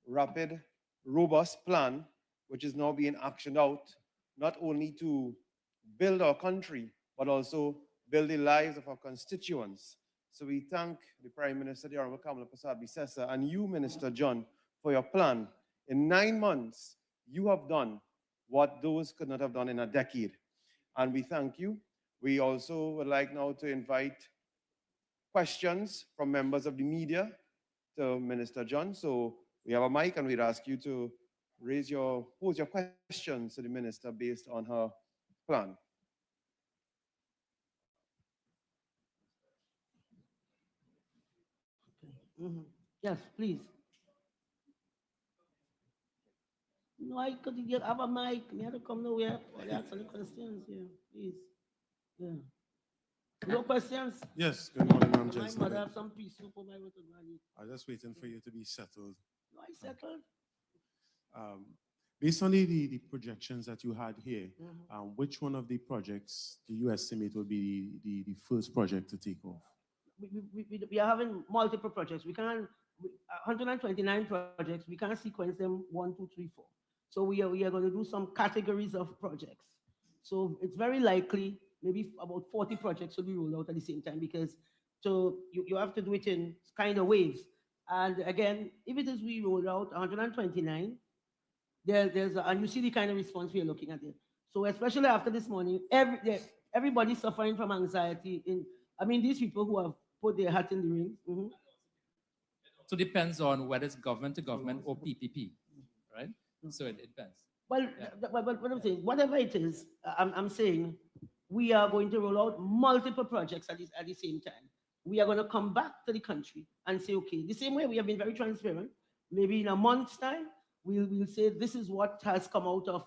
rapid, robust plan, which is now being actioned out, not only to build our country, but also build the lives of our constituents. So we thank the Prime Minister, the Honorable Kamala Prasad Bisesa, and you, Minister John, for your plan. In 9 months, you have done what those could not have done in a decade. And we thank you. We also would like now to invite questions from members of the media to Minister John. So we have a mic and we'd ask you to pose your questions to the minister based on her plan. Yes, please. No, I could get have a mic. Me had to come nowhere. Or ask any questions. Yeah, please. Yeah. No questions? Yes, good morning, My Jason. mother have some pea soup for my water. I'm just waiting for you to be settled. No, I settled. Um, Based on the projections that you had here, which one of the projects do you estimate will be the first project to take off? We are having multiple projects. 129 projects. We can't sequence them 1, 2, 3, 4. So we are going to do some categories of projects. So it's very likely maybe about 40 projects will be rolled out at the same time because you have to do it in kind of waves. And again, if it is we roll out 129, and you see the kind of response we are looking at there. So especially after this morning, everybody's suffering from anxiety. These people who have put their hat in the ring. So it depends on whether it's government to government or PPP, right? So it depends. Well, Yeah. but what I'm saying, whatever it is, I'm saying we are going to roll out multiple projects at the same time. We are going to come back to the country and say, okay, the same way we have been very transparent. Maybe in a month's time, we'll say this is what has come out of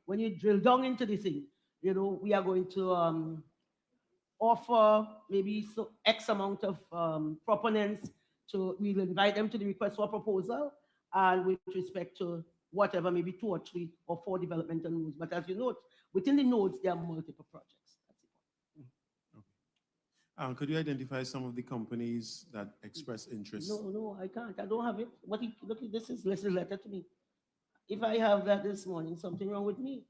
when you drill down into the thing. We are going to offer maybe X amount of proponents. We'll invite them to the request for proposal, and with respect to whatever, maybe 2 or 3 or 4 developmental nodes. But as you note, within the nodes, there are multiple projects. That's it. Okay. Could you identify some of the companies that express interest? No, I can't. I don't have it. Look, this is letter to me. If I have that this morning, something wrong with me.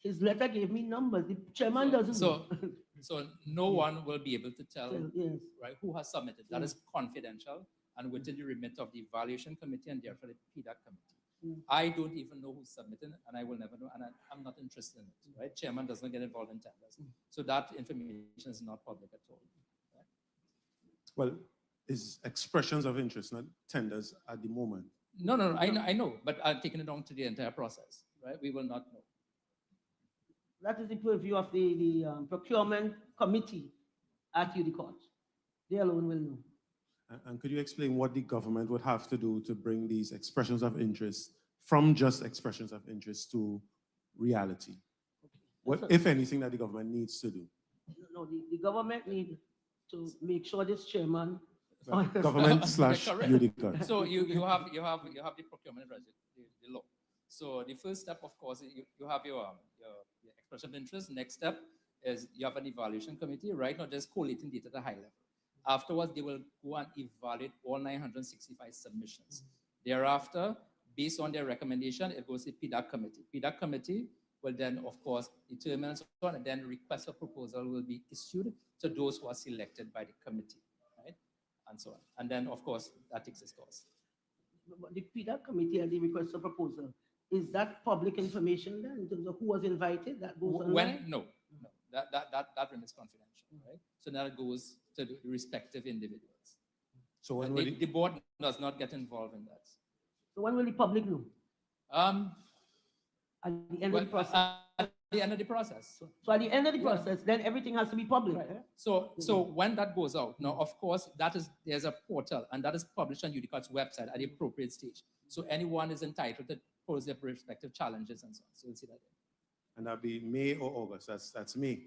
His letter gave me numbers. The chairman doesn't So, know. so no one will be able to tell, Well, yes. right, who has submitted. That is confidential and within the remit of the evaluation committee and therefore the PDAC committee. Mm. I don't even know who's submitting it, and I will never know, and I'm not interested in it, right? Chairman does not get involved in tenders. So that information is not public at all. Right? Well, is expressions of interest, not tenders at the moment. No, I know, but I'm taking it on to the entire process, right? We will not know. That is the purview of the procurement committee at UDCOT. They alone will know. And could you explain what the government would have to do to bring these expressions of interest from just expressions of interest to reality? What, if anything, that the government needs to do? No, the government need to make sure this chairman. Government slash Correct. UDCOT. So you have the procurement the law. So the first step, of course, you have your expression of interest. Next step is you have an evaluation committee. Right now, just collating data at a high level. Afterwards, they will go and evaluate all 965 submissions. Thereafter, based on their recommendation, it goes to the PDAC committee. PDAC committee will then, of course, determine and so on, and then request for proposal will be issued to those who are selected by the committee, right? And so on. And then, of course, that takes its course. But the PDAC committee and the request for proposal, is that public information then in terms of who was invited? That goes online? No. That remains confidential, right? So that goes to the respective individuals. So when the board does not get involved in that. So when will the public know? At the end of the process. At the end of the process. So at the end of the process, then everything has to be public. Right. Eh? So when that goes out, now of course there's a portal and that is published on UDCOT's website at the appropriate stage. So anyone is entitled to pose their respective challenges and so on. So you'll see that there. And that'll be May or August. That's May.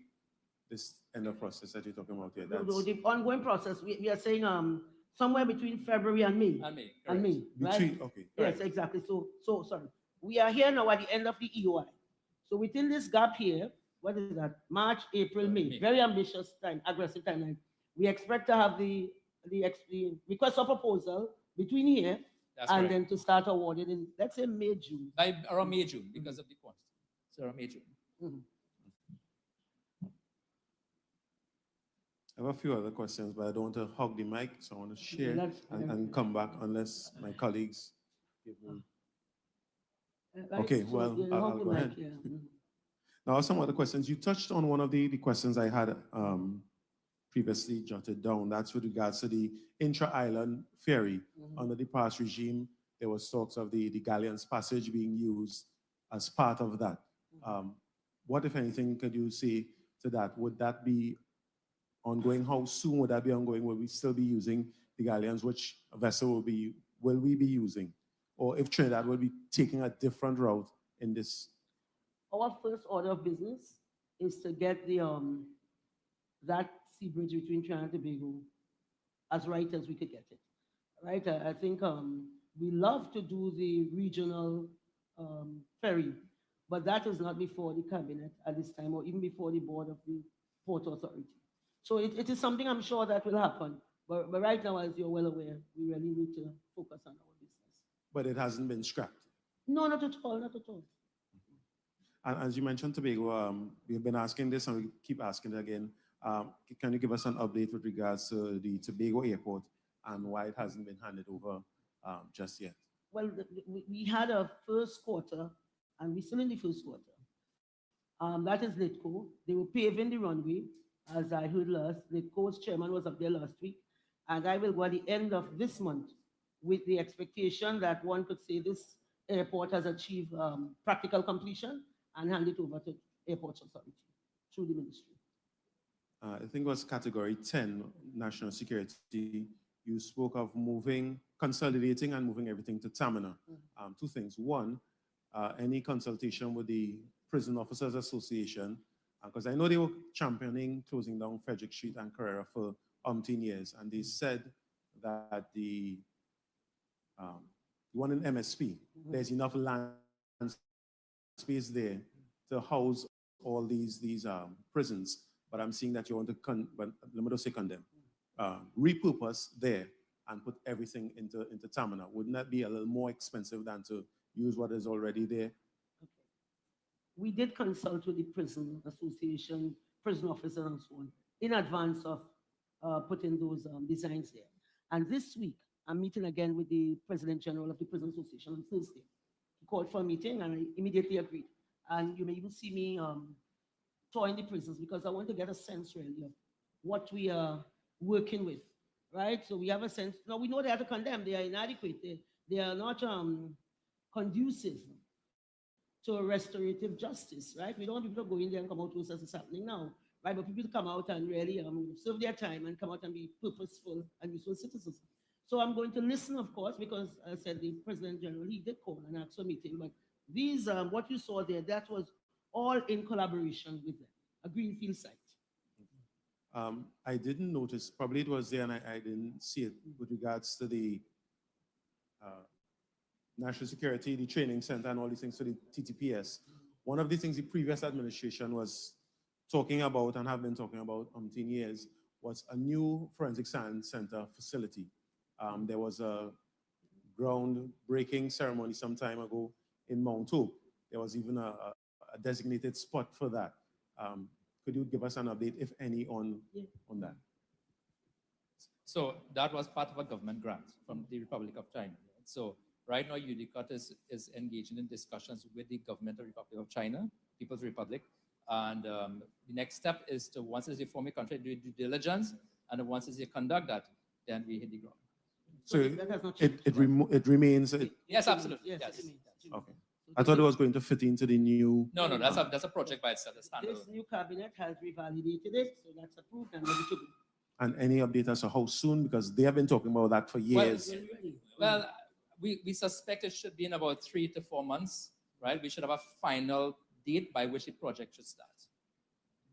This end of process that you're talking about here. That's The ongoing process, we are saying somewhere between February and May. And May, right? between, okay. Yes, Right. exactly. So sorry. We are here now at the end of the EOI. So within this gap here, what is that? March, April, May. Very ambitious time, aggressive timeline. We expect to have the request for proposal between here That's and correct. then to start awarding in, let's say, May, June. By around May, June, because of the quantity. So around May, June. Mhm. I have a few other questions, but I don't want to hog the mic, so I want to share Let's- and come back unless my colleagues give me. Right? Okay, So, well, you I'll have the go mic, ahead. yeah. Mhm. Now, some other questions. You touched on one of the questions I had previously jotted down. That's with regards to the intra-island ferry. Under the past regime, there was talks of the Galleon's Passage being used as part of that. What, if anything, could you say to that? Would that be ongoing? How soon would that be ongoing? Will we still be using the Galleons? Which vessel will we be using? Or if Trinidad will be taking a different route in this? Our first order of business is to get the that sea bridge between Trinidad and Tobago as right as we could get it. Right? I think we love to do the regional ferry, but that is not before the cabinet at this time, or even before the board of the Port Authority. So it is something I'm sure that will happen. But right now, as you're well aware, we really need to focus on our business. But it hasn't been scrapped. No, not at all, not at all. And as you mentioned Tobago, we've been asking this and we keep asking it again. Can you give us an update with regards to the Tobago airport and why it hasn't been handed over just yet? Well, we had a first quarter, and we're still in the first quarter. That is LITCO. They were paving the runway, as I heard last. LITCO's chairman was up there last week, and I will go at the end of this month with the expectation that one could say this airport has achieved practical completion and hand it over to Airports Authority through the ministry. I think it was category 10, national security. You spoke of consolidating and moving everything to Tamina. Two things. One, any consultation with the Prison Officers Association, because I know they were championing closing down Frederick Street and Carrera for umpteen years, and they said that the one in MSP, there's enough land space there to house all these prisons. But I'm seeing that you want to, but let me just say condemn, repurpose there and put everything into Tamina. Wouldn't that be a little more expensive than to use what is already there? we did consult with the prison association, prison officers and so on, in advance of putting those designs there. And this week, I'm meeting again with the President General of the Prison Association on Thursday. He called for a meeting and I immediately agreed. And you may even see me touring the prisons because I want to get a sense really of what we are working with, right? So we have a sense. Now we know they have to condemn. They are inadequate. They are not conducive to restorative justice, right? We don't want people to go in there and come out to us as it's happening now, right? But people to come out and really serve their time and come out and be purposeful and useful citizens. So I'm going to listen, of course, because I said the President General, he did call and ask for a meeting, but these, what you saw there, that was all in collaboration with them, a greenfield site. I didn't notice, probably it was there and I didn't see it with regards to the uh, national security, the training center and all these things, so the TTPS. One of the things the previous administration was talking about and have been talking about 10 years was a new forensic science center facility. There was a groundbreaking ceremony some time ago in Mount Hope. There was even a designated spot for that. Could you give us an update, if any, on that? So that was part of a government grant from the Republic of China. So right now, UDCOT is engaging in discussions with the government of the Republic of China, People's Republic. And the next step is to, once it's a form a country, do due diligence. And once it's a conduct that, then we hit the ground. So that has not changed. it remains. Yes, absolutely. Yes, Yes. it remains. Okay. I thought it was going to fit into the new. No, that's a project by itself. It's This standalone. new cabinet has revalidated it, so that's approved and ready to go. And any update as to how soon? Because they have been talking about that for years. Well, we suspect it should be in about 3 to 4 months, right? We should have a final date by which the project should start.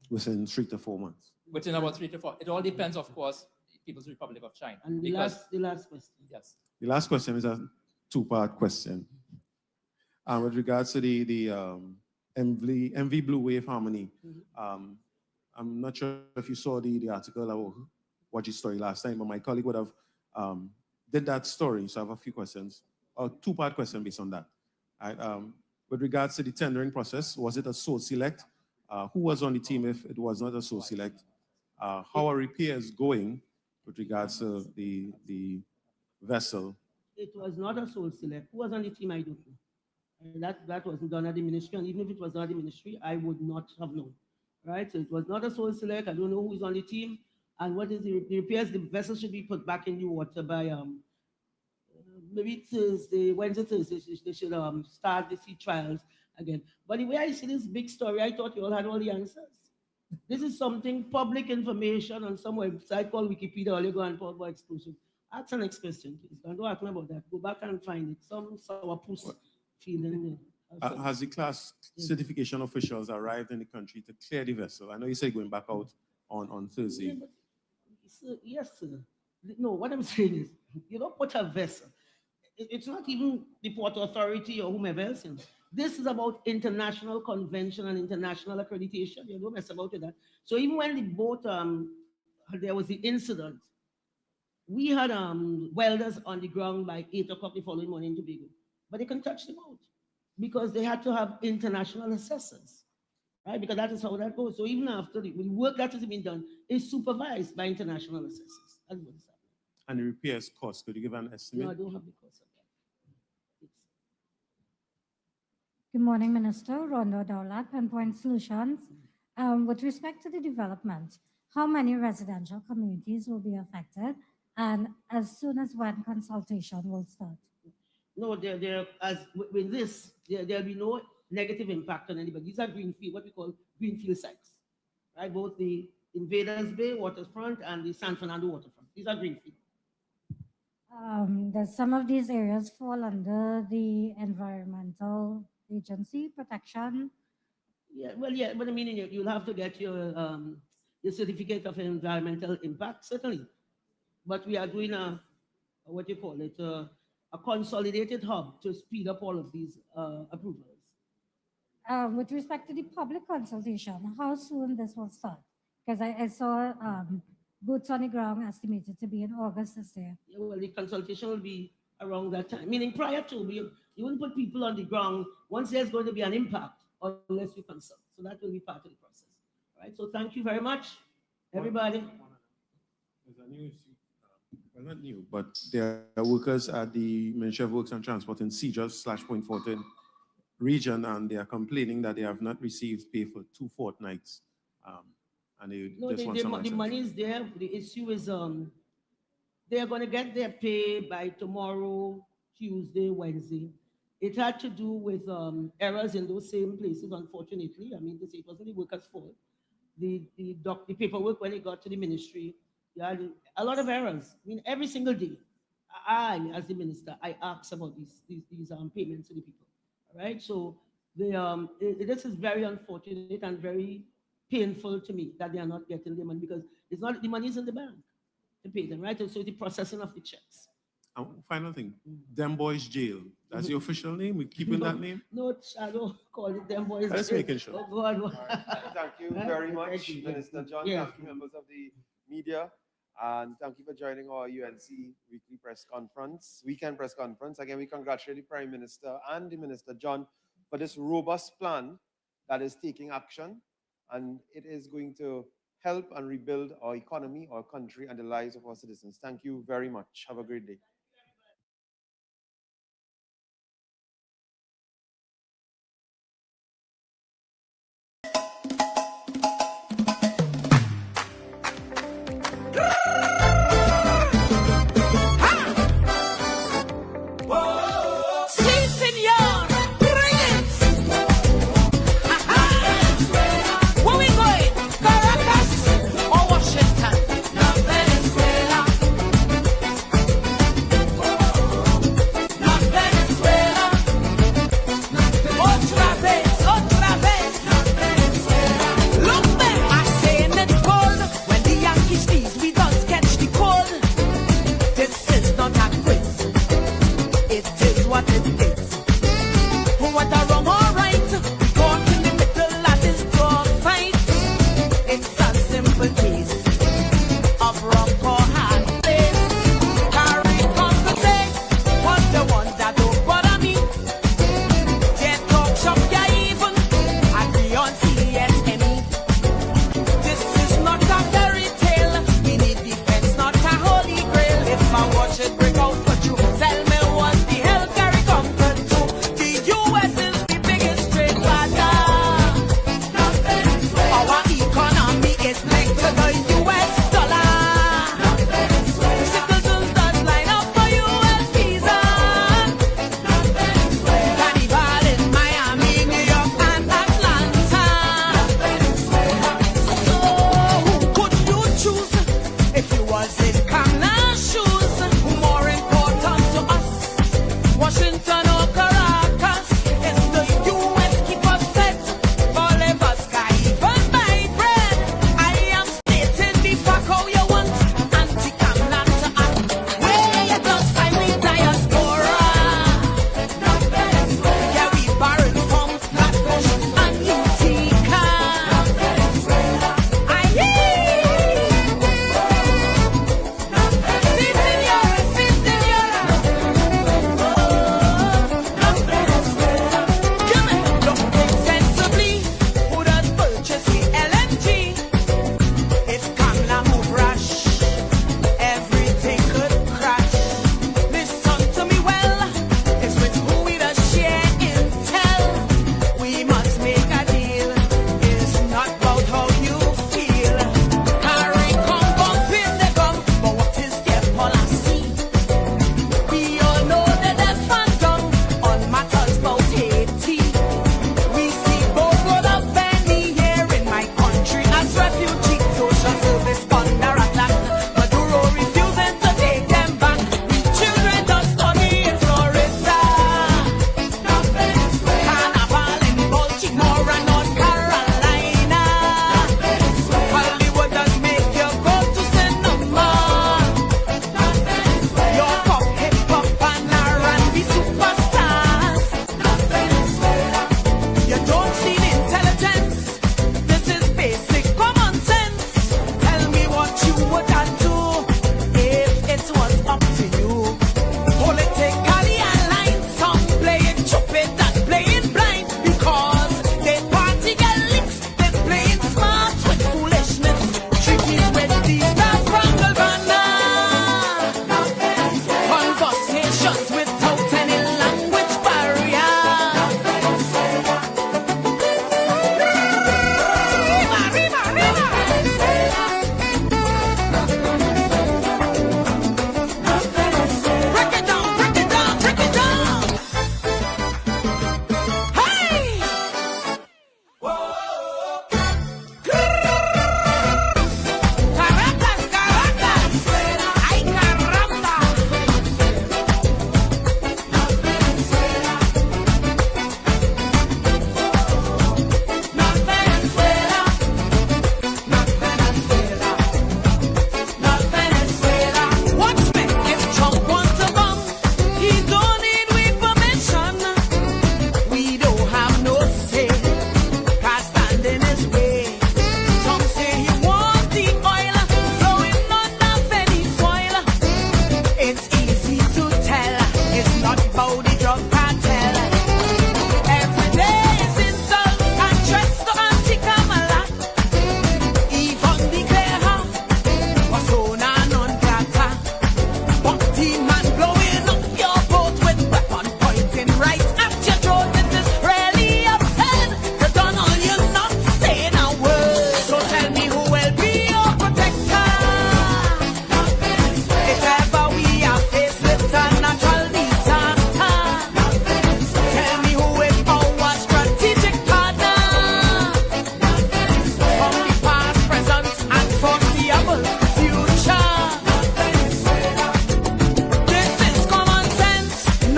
Within 3 to 4 months. Within about 3 to 4. It all depends, of course, the People's Republic of China. And the last question. Yes. The last question is a two-part question. With regards to the MV Blue Wave Harmony, I'm not sure if you saw the article or watched the story last time, but my colleague would have did that story. So I have a few questions, a two-part question based on that. With regards to the tendering process, was it a sole select? Who was on the team if it was not a sole select? How are repairs going with regards to the vessel? It was not a sole select. Who was on the team? I don't know. And that wasn't done at the ministry. And even if it was not at the ministry, I would not have known. Right? So it was not a sole select. I don't know who's on the team. And what is the repairs? The vessel should be put back in the water by maybe Thursday, Wednesday, Thursday. They should start the sea trials again. But the way I see this big story, I thought you all had all the answers. This is something public information on some website called Wikipedia. All you go and talk about explosion. Ask the next question, please. Don't ask me about that. Go back and find it. Some sourpuss feeling. Has the class certification officials arrived in the country to clear the vessel? I know you said going back out on Thursday. Yeah, but, sir, yes, sir. No, what I'm saying is, you don't put a vessel. It's not even the Port Authority or whomever else. This is about international convention and international accreditation. You don't mess about with that. So even when the boat, there was the incident, we had welders on the ground by 8 o'clock the following morning in Tobago, but they couldn't touch the boat because they had to have international assessors, right? Because that is how that goes. So even after the work that is being done is supervised by international assessors. That's what is happening. And the repairs cost, could you give an estimate? No, I don't have the cost of that. Good morning, Minister. Rondo Daulat, Pinpoint Solutions. With respect to the development, how many residential communities will be affected? And as soon as when consultation will start? No, as with this, there'll be no negative impact on anybody. These are greenfield, what we call greenfield sites, right? Both the Invaders Bay waterfront and the San Fernando waterfront. These are greenfield. Does some of these areas fall under the environmental agency protection? Yeah, well, yeah, but I mean, you'll have to get your certificate of environmental impact, certainly. But we are doing what you call it, a consolidated hub to speed up all of these approvals. With respect to the public consultation, how soon this will start? Because I saw boots on the ground estimated to be in August this year. Yeah, well, the consultation will be around that time, meaning prior to, you wouldn't put people on the ground once there's going to be an impact. unless we consult. So that will be part of the process. All right. So thank you very much, everybody. There's a new, well, not new, but there are workers at the Ministry of Works and Transport in Cedars/Point Fortin region, and they are complaining that they have not received pay for 2 fortnights. And they No, just want some the answers. money is there. The issue is they are going to get their pay by tomorrow, Tuesday, Wednesday. It had to do with errors in those same places, unfortunately. I mean, they say it wasn't the workers' fault. The paperwork, when it got to the ministry, you had a lot of errors. I mean, every single day, I, as the minister, I ask about these payments to the people. All right, so this is very unfortunate and very painful to me that they are not getting the money because it's not the money is in the bank to pay them, right? And so the processing of the checks. Final thing, Them Boys Jail. That's your official name? We're keeping that name? No, I don't call it them boys. Just making sure. Oh, God. Thank you Right? very Thank much, you. Minister John. Yes. Thank you, members of the media. And thank you for joining our UNC weekly press conference, weekend press conference. Again, we congratulate the Prime Minister and the Minister John for this robust plan that is taking action. And it is going to help and rebuild our economy, our country, and the lives of our citizens. Thank you very much. Have a great day.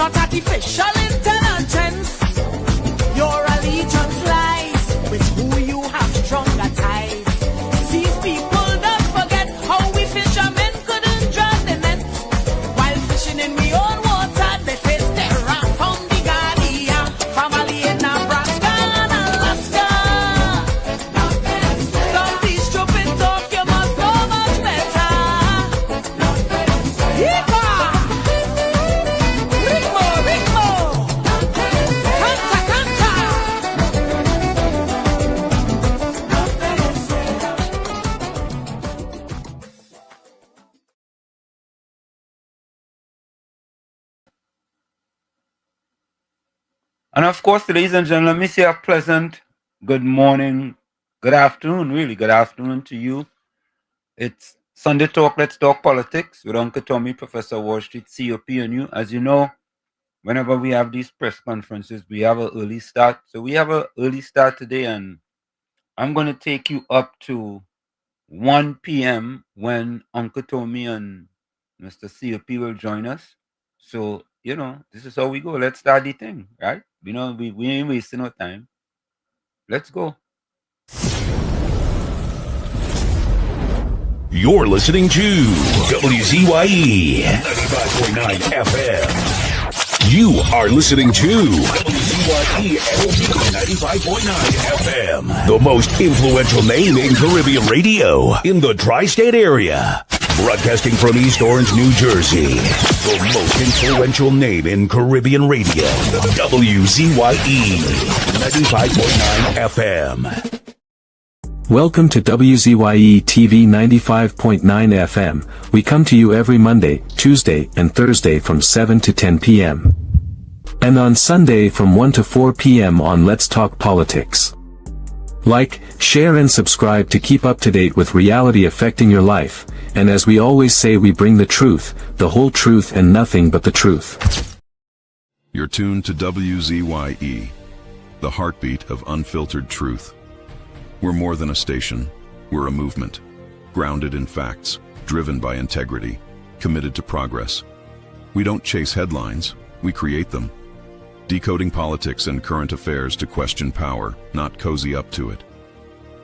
But artificial intelligence, your allegiance lies with who you have stronger ties. These people don't forget how we fishermen couldn't drag the net. While fishing in we own water, they face terror from the Guardian family in Nebraska and Alaska. Stop this stupid talk, you must know much better. Yeehaw! Ritmo, ritmo! Canta, canta! And of course, ladies and gentlemen, let me say a pleasant good morning, good afternoon, really, good afternoon to you. It's Sunday Talk, Let's Talk Politics with Uncle Tommy, Professor Wall Street, COP, and you. As you know, whenever we have these press conferences, we have an early start. So we have an early start today, and I'm going to take you up to 1 p.m. when Uncle Tommy and Mr. COP will join us. So, you know, this is how we go. Let's start the thing, right? We ain't wasting no time. Let's go. You're listening to WZYE 95.9 FM. You are listening to WZYE 95.9 FM, the most influential name in Caribbean radio in the tri-state area. Broadcasting from East Orange, New Jersey, the most influential name in Caribbean radio, WZYE 95.9 FM. Welcome to WZYE TV 95.9 FM. We come to you every Monday, Tuesday, and Thursday from 7 to 10 p.m. And on Sunday from 1 to 4 p.m. on Let's Talk Politics. Like, share and subscribe to keep up to date with reality affecting your life. And as we always say, we bring the truth, the whole truth, and nothing but the truth. You're tuned to WZYE, the heartbeat of unfiltered truth. We're more than a station, we're a movement, grounded in facts, driven by integrity, committed to progress. We don't chase headlines, we create them. Decoding politics and current affairs to question power, not cozy up to it.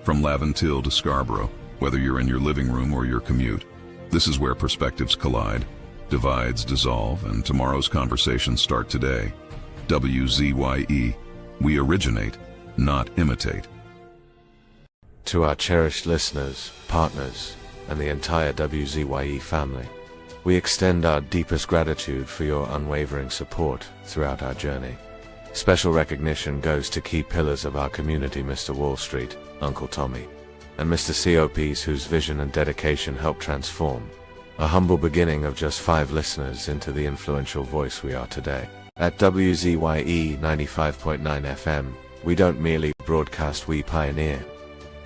From Laventille to Scarborough, whether you're in your living room or your commute, this is where perspectives collide, divides dissolve, and tomorrow's conversations start today. WZYE, we originate, not imitate. To our cherished listeners, partners, and the entire WZYE family, we extend our deepest gratitude for your unwavering support throughout our journey. Special recognition goes to key pillars of our community, Mr. Wall Street, Uncle Tommy, and Mr. COPs whose vision and dedication helped transform a humble beginning of just 5 listeners into the influential voice we are today. At WZYE 95.9 FM, we don't merely broadcast, we pioneer.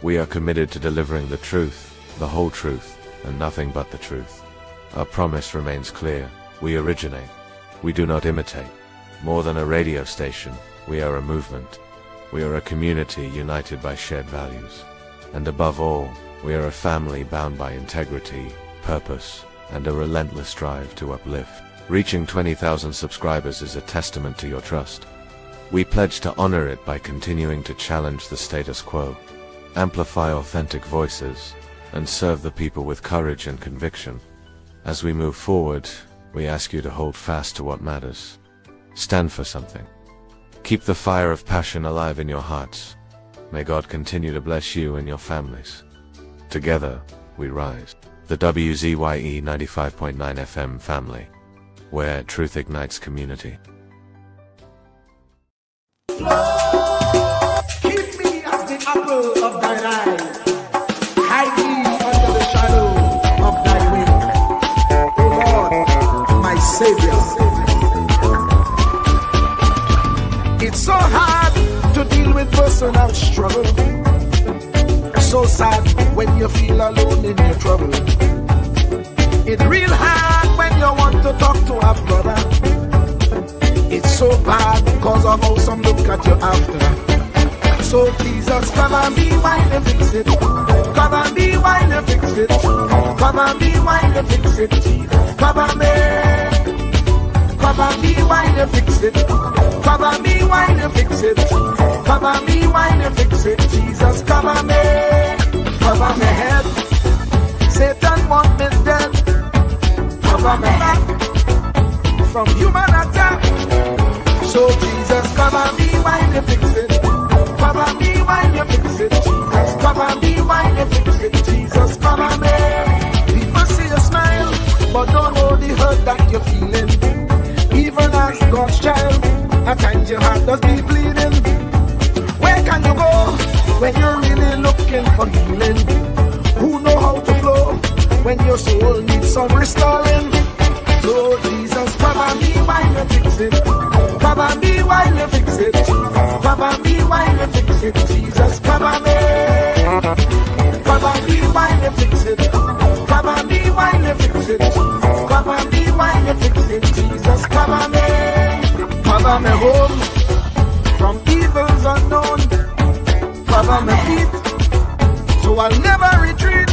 We are committed to delivering the truth, the whole truth, and nothing but the truth. Our promise remains clear. We originate. We do not imitate. More than a radio station, we are a movement. We are a community united by shared values. And above all, we are a family bound by integrity, purpose, and a relentless drive to uplift. Reaching 20,000 subscribers is a testament to your trust. We pledge to honor it by continuing to challenge the status quo, amplify authentic voices, and serve the people with courage and conviction. As we move forward, we ask you to hold fast to what matters. Stand for something. Keep the fire of passion alive in your hearts. May God continue to bless you and your families. Together, we rise. The WZYE 95.9 FM family, where truth ignites community. Keep me as the apple of thine eye. Hide me under the shadow of thy wing. O Lord, my Savior. It's so hard to deal with personal struggle. So sad when you feel alone in your trouble. It's real hard when you want to talk to a brother. It's so bad because of how some look at you after. So Jesus, cover me while you fix it. Cover me while you fix it. Cover me while you fix it. Jesus, cover me. Cover me while you fix it. Cover me while you fix it. Cover me while you fix it. Jesus, cover me. Cover my head. Satan want me dead. Cover my back from human attack. So Jesus, cover me while you fix it. Cover me while you fix it. Jesus, cover me while you fix it. Jesus, cover me. People see you smile, but don't know the hurt that you're feeling. Even as God's child, at times your heart does be bleeding. Where can you go when you're really looking for healing? Who know how to flow when your soul needs some restoring? So Jesus, cover me while you fix it. Cover me while you fix it. Cover me while you fix it. Jesus, cover me. Cover me while you fix it. Cover me while you fix it. Cover me while you fix it. Jesus, cover me. Cover me home from evils unknown. Cover my feet so I'll never retreat.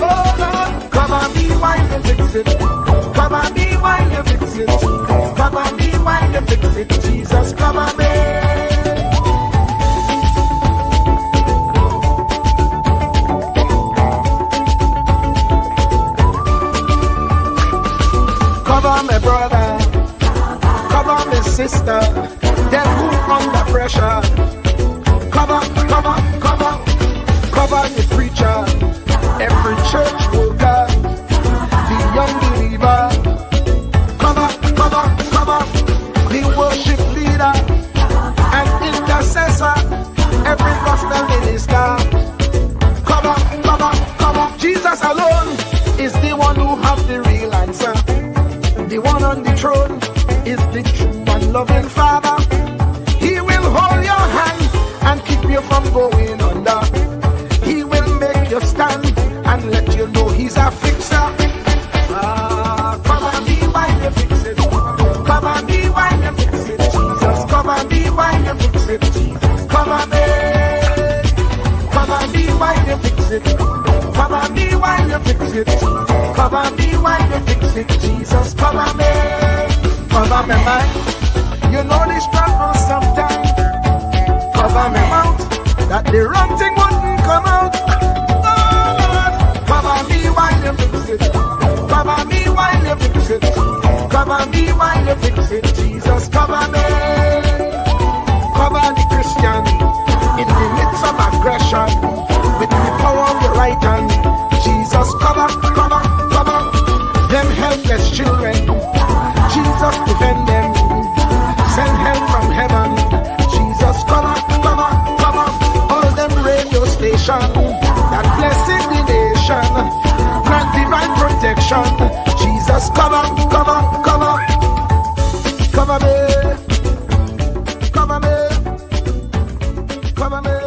Oh Lord, cover me while you fix it. Cover me while you fix it. Cover me while you fix it. Jesus, cover me. Cover my brother, cover my sister, them who under pressure. Cover, cover, cover, cover the preacher, every church worker, the young believer. Cover, cover, cover, the worship leader and intercessor, every gospel minister. Cover, cover, cover. Jesus alone is the one who have the real answer. The one on the throne is the true and loving Father. He will hold your hand and keep you from going under. He will make you stand and let you know he's a fixer. Cover me while you fix it. Cover me while you fix it. Jesus, cover me while you fix it. Jesus, cover me. Cover me while you fix it. Cover me while you fix it. Cover me while you fix it. Jesus, cover me. Cover me mind. You know the struggle sometimes. Cover me mouth, that the wrong thing wouldn't come out. Oh Lord, cover me while you fix it. Cover me while you fix it. Cover me while you fix it. Jesus, cover me. Cover the Christian in the midst of aggression with the power of your right hand. Jesus, cover, cover, cover them helpless children. Jesus, defend them. Send help from heaven. Jesus, cover, cover, cover all them radio stations that blessing the nation. Grant divine protection. Jesus, cover, cover, cover, cover me, cover me, cover me.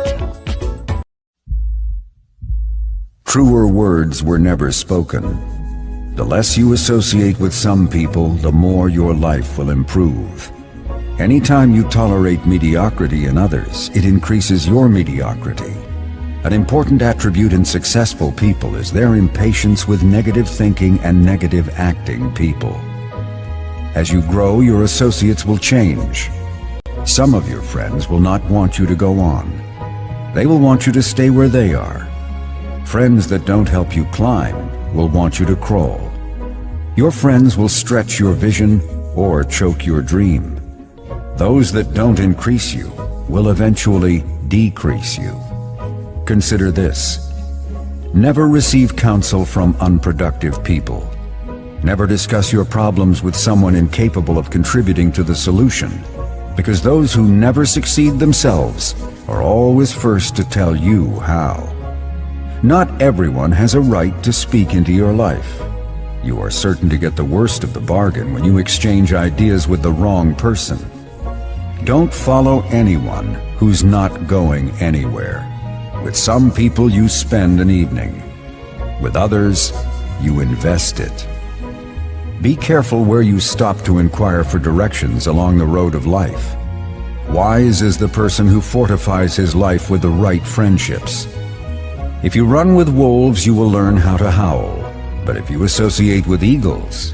Truer words were never spoken. The less you associate with some people, the more your life will improve. Anytime you tolerate mediocrity in others, it increases your mediocrity. An important attribute in successful people is their impatience with negative thinking and negative acting people. As you grow, your associates will change. Some of your friends will not want you to go on. They will want you to stay where they are. Friends that don't help you climb will want you to crawl. Your friends will stretch your vision or choke your dream. Those that don't increase you will eventually decrease you. Consider this. Never receive counsel from unproductive people. Never discuss your problems with someone incapable of contributing to the solution, because those who never succeed themselves are always first to tell you how. Not everyone has a right to speak into your life. You are certain to get the worst of the bargain when you exchange ideas with the wrong person. Don't follow anyone who's not going anywhere. With some people you spend an evening. With others, you invest it. Be careful where you stop to inquire for directions along the road of life. Wise is the person who fortifies his life with the right friendships. If you run with wolves, you will learn how to howl. But if you associate with eagles,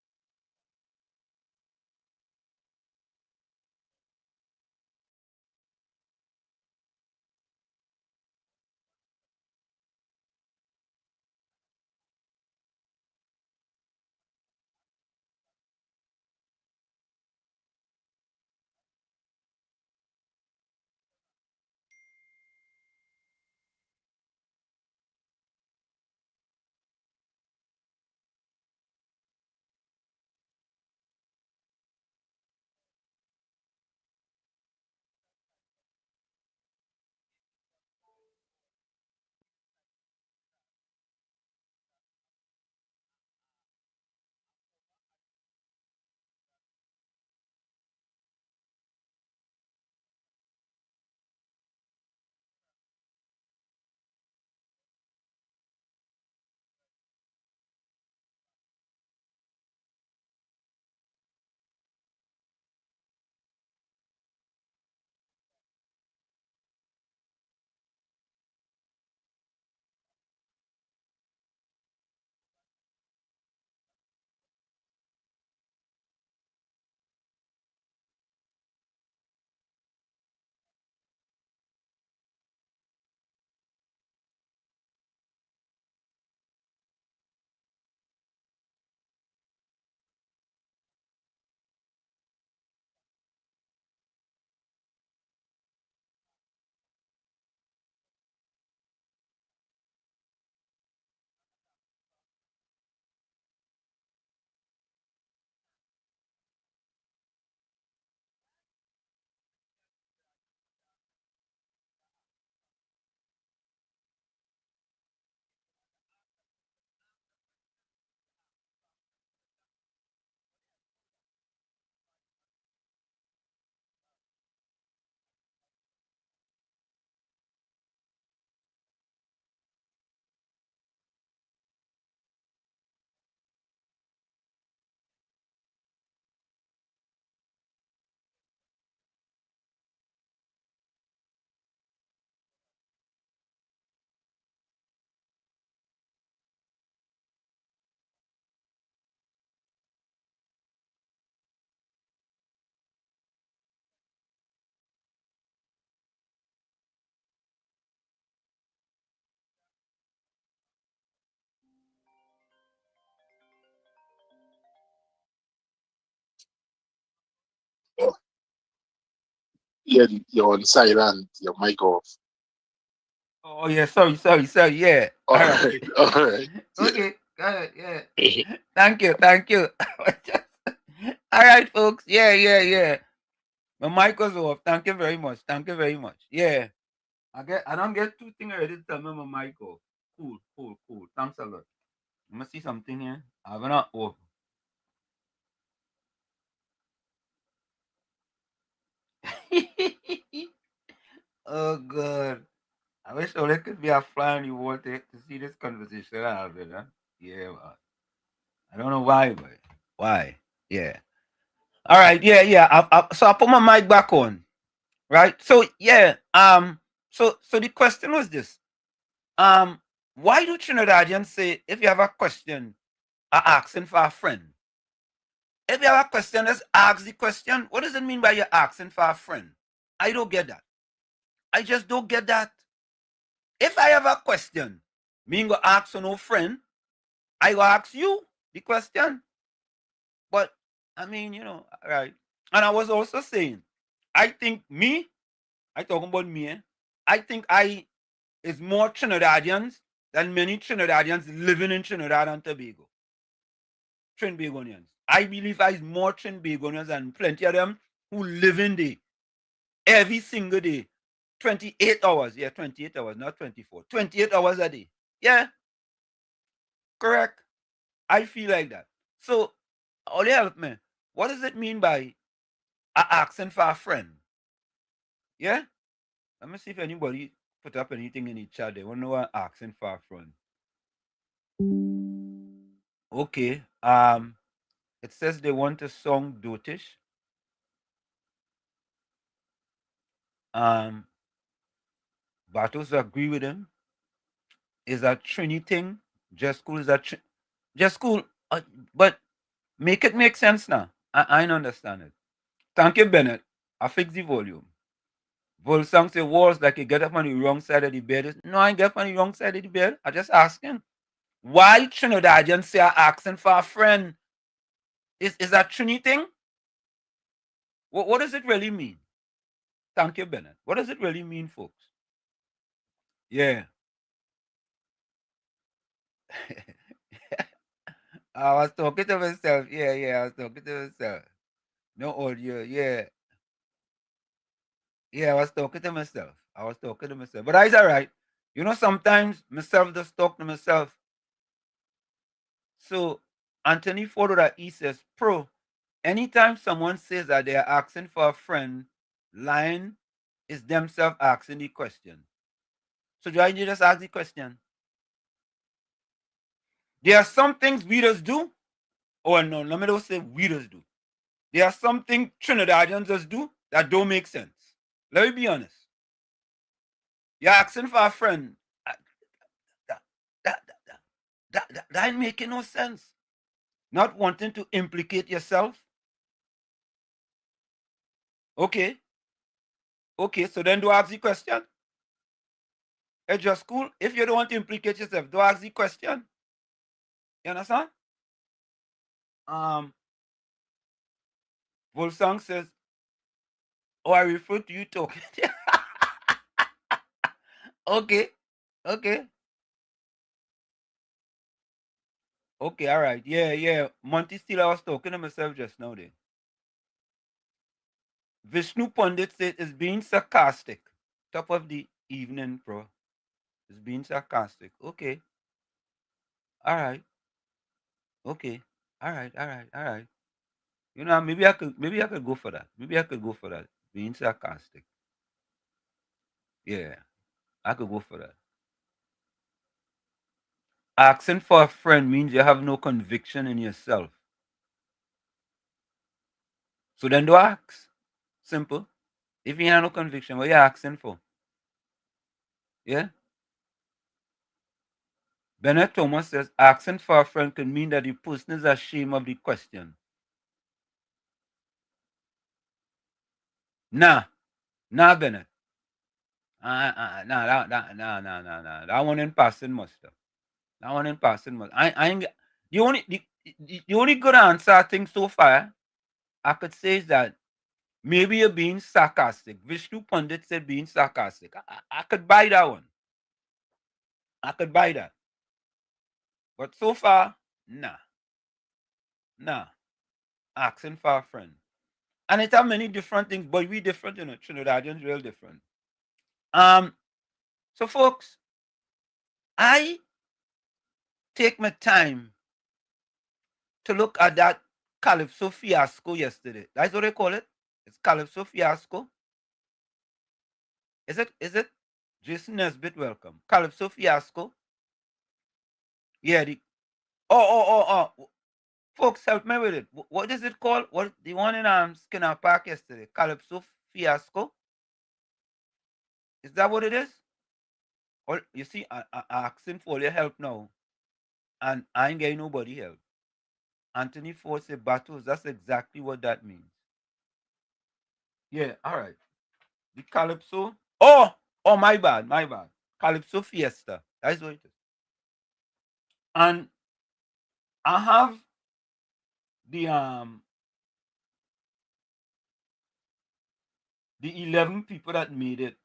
You're on silent. Your mic off. Oh yeah, sorry, yeah. All All right. right. All right. Okay, got it, yeah. Thank you. All right, folks. Yeah. My mic was off. Thank you very much. Yeah. I don't get two things ready to tell me my mic off. Cool. Thanks a lot. Let me see something here. I'm not off. Oh god. I wish all it could be a fly on the wall to see this conversation I have, huh? Yeah, man. I don't know why, but why? Yeah. All right. Yeah. So I put my mic back on. Right. So yeah. So the question was this. Why do Trinidadians say if you have a question, are asking for a friend? If you have a question, just ask the question. What does it mean by you're asking for a friend? I don't get that. I just don't get that. If I have a question, me go ask for no friend, I go ask you the question. But I mean, right. And I was also saying, I think I talking about me, I think I is more Trinidadians than many Trinidadians living in Trinidad and Tobago. Trinbagonians. I believe I is more Trinbagonians than plenty of them who live in there every single day. 28 hours. Yeah, 28 hours, not 24. 28 hours a day. Yeah. Correct. I feel like that. So, all you help me. What does it mean by asking for a friend? Yeah? Let me see if anybody put up anything in the chat. They want to know what asking for a friend. Okay. It says they want a song dotish. Battles agree with him. Is a Trini thing. Just cool is just cool. But make it make sense now. I don't understand it. Thank you, Bennett. I fix the volume. Volsang say walls like you get up on the wrong side of the bed. No, I ain't get up on the wrong side of the bed. I just asking. Why Trinidadians say are asking for a friend? Is that Trini thing? What does it really mean? Thank you, Bennett. What does it really mean, folks? Yeah. I was talking to myself. Yeah, I was talking to myself. No audio. Yeah. Yeah, I was talking to myself. But that's all right. Sometimes myself just talk to myself. So Anthony Ford that he says, Pro, anytime someone says that they are asking for a friend, lying is themselves asking the question. So do I just ask the question? There are some things we just do. Oh no, let me just say we just do. There are some things Trinidadians just do that don't make sense. Let me be honest. You're asking for a friend. That ain't making no sense. Not wanting to implicate yourself. Okay, so then do ask the question. It's just cool. If you don't want to implicate yourself, do ask the question. You understand? Volsang says, oh, I refer to you talking. Okay. Okay, all right. Yeah. Monty still I was talking to myself just now then. Vishnu Pandit said it's being sarcastic. Top of the evening, bro. It's being sarcastic. Okay. All right. Okay. All right. Maybe I could go for that. Being sarcastic. Yeah. I could go for that. Asking for a friend means you have no conviction in yourself. So then do ask. Simple. If you have no conviction, what you asking for? Yeah? Bennett Thomas says asking for a friend can mean that the person is ashamed of the question. Nah, Bennett. Nah, that one in passing muster. I ain't the only good answer I think so far I could say is that Maybe you're being sarcastic. Vishnu Pandit said being sarcastic. I could buy that one. I could buy that. But so far, nah. Nah. Asking for a friend. And it have many different things, but we different, you know, Trinidadians real different. So folks, I take my time to look at that Calypso fiasco yesterday. That's what they call it. It's Calypso fiasco. Is it? Jason Nesbitt, welcome. Calypso fiasco. Yeah, oh. Folks, help me with it. What is it called? What the one in Skinner Park yesterday? Calypso fiasco. Is that what it is? Well, you see, I asking for your help now, and I ain't getting nobody help. Anthony Ford said battles. That's exactly what that means. Yeah, all right. The Calypso. Oh, my bad. Calypso Fiesta. That's what it is. And I have the 11 people that made it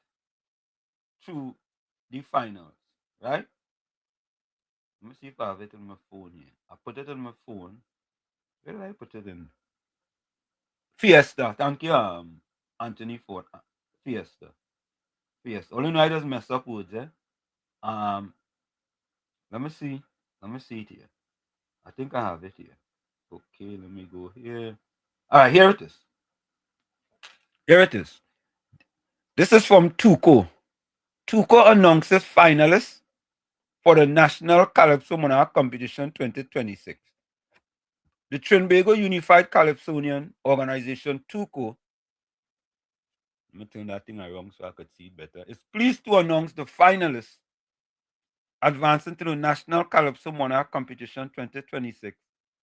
to the finals, right? Let me see if I have it on my phone here. I put it on my phone. Where did I put it in? Fiesta. Thank you, Anthony Ford. Fiesta. Only know I just mess up words, eh? Let me see. Let me see it here. I think I have it here. Okay, let me go here. All right, here it is. This is from Tuco. Tuco announces finalists for the National Calypso Monarch Competition 2026. The Trinbago Unified Calypsonian Organization, Tuco, let me turn that thing around so I could see it better, is pleased to announce the finalists advancing to the National Calypso Monarch Competition 2026,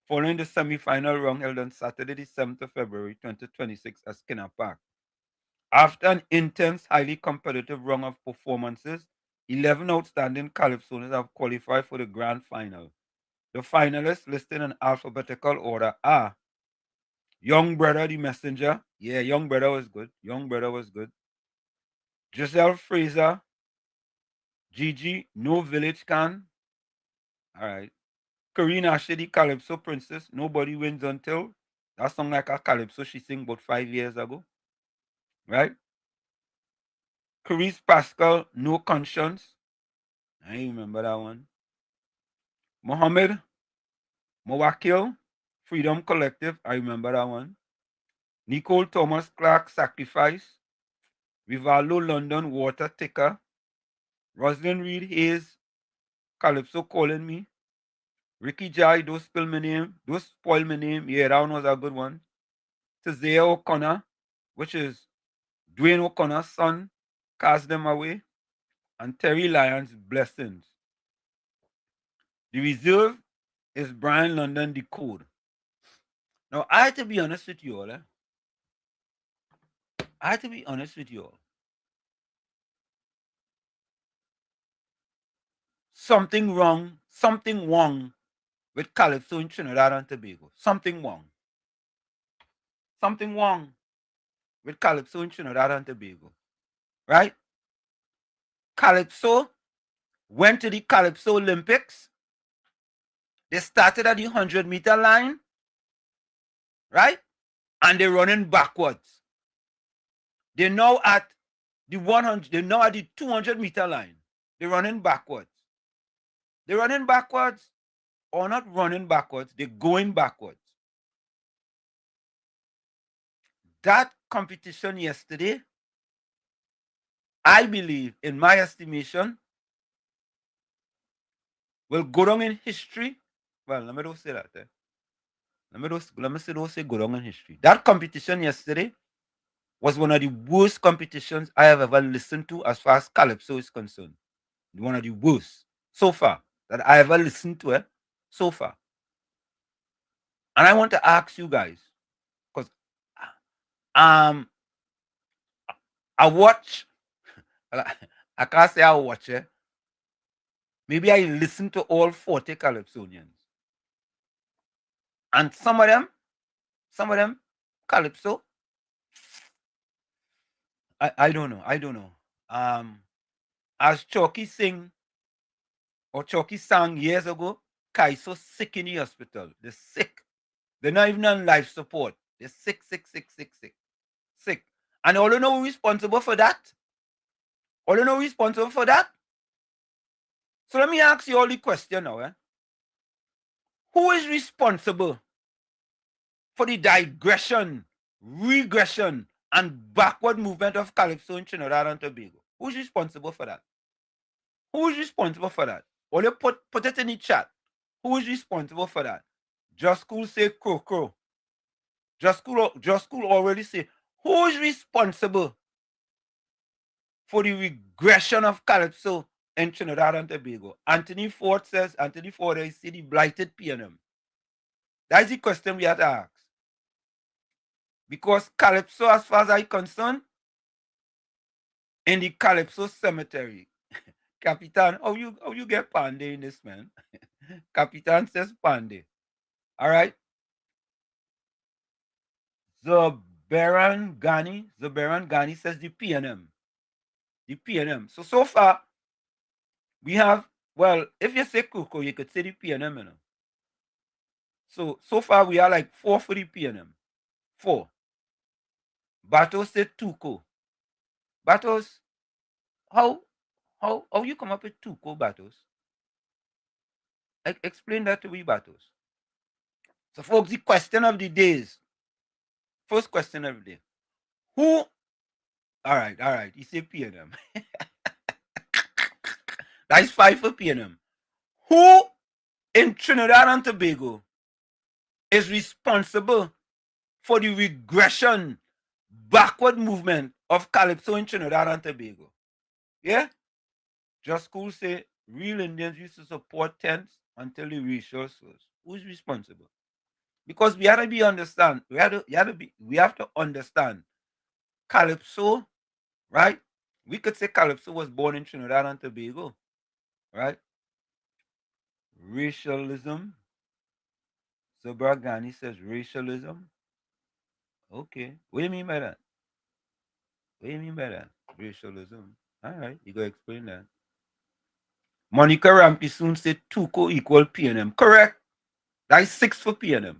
following the semi-final round held on Saturday, the 7th of February 2026 at Skinner Park. After an intense, highly competitive round of performances, 11 outstanding calypsonians have qualified for the grand final. The finalists listed in alphabetical order are Young Brother the Messenger. Yeah, Young Brother was good. Giselle Fraser. Gigi, No Village Can. All right. Karina Ashe, the Calypso Princess. Nobody Wins Until. That song like a Calypso she sang about 5 years ago. Right? Carice Pascal, No Conscience. I remember that one. Mohammed Mawakil, Freedom Collective. I remember that one. Nicole Thomas Clark, Sacrifice. Rivaldo London, Water Ticker. Rosalind Reed Hayes, Calypso Calling Me. Ricky Jai, Don't Spill My Name. Don't Spoil My Name. Yeah, that one was a good one. Tazea O'Connor, which is Dwayne O'Connor's son, Cast Them Away. And Terry Lyons, Blessings. The reserve is Brian London, The Code. Now, I have to be honest with you all. Something wrong with Calypso in Trinidad and Tobago. Something wrong with Calypso in Trinidad and Tobago. Right? Calypso went to the Calypso Olympics. They started at the 100-meter line. Right? And they're running backwards. They're now at the 100, they're now at the 200-meter line. They're running backwards. They're running backwards, or not running backwards, they're going backwards. That competition yesterday, I believe, in my estimation, will go down in history. Well, let me don't say that. Let me don't say go down in history. That competition yesterday was one of the worst competitions I have ever listened to as far as Calypso is concerned. One of the worst so far that I ever listened to so far. And I want to ask you guys, because I watch, I can't say I watch it. Maybe I listen to all 40 Calypsonians. And some of them, Calypso, I don't know. I don't know. As Chalky sing or Chalky sang years ago, Kai so sick in the hospital. They're sick. They're not even on life support. They're sick. Sick. And all you know who's responsible for that? All you know who's responsible for that? So let me ask you all the question now. Who is responsible for the digression, regression, and backward movement of Calypso in Trinidad and Tobago? Who's responsible for that? Who is responsible for that? Or you put it in the chat. Who is responsible for that? Just School say crow. Just School already say, who is responsible for the regression of Calypso in Trinidad and Tobago? Anthony Ford says, I see the blighted PNM. That's the question we have to ask. Because Calypso, as far as I'm concerned, in the Calypso cemetery, Capitan, how you get Pandey in this, man? Capitan says Pandey. All right. Zaberan Ghani says the PNM. The PNM. So far, we have, well, if you say Kuko, you could say the PNM, you know. So far, we are like 4 for the PNM. 4. Batos said Tuko. Batos, how you come up with Tuko, Batos? Explain that to me, Batos. So, folks, the question of the day is, first question of the day. Who? All right. You say PNM. That's 5 for PNM. Who in Trinidad and Tobago is responsible for the regression, backward movement of Calypso in Trinidad and Tobago? Yeah? Just School say real Indians used to support tents until the racial source. Who's responsible? Because we have to understand Calypso, right? We could say Calypso was born in Trinidad and Tobago, right? Racialism. Sobragani says racialism. Okay. What do you mean by that? Racialism. All right. You go explain that. Monica Rampisoon said Tuco equal PNM. Correct. That's 6 for PNM.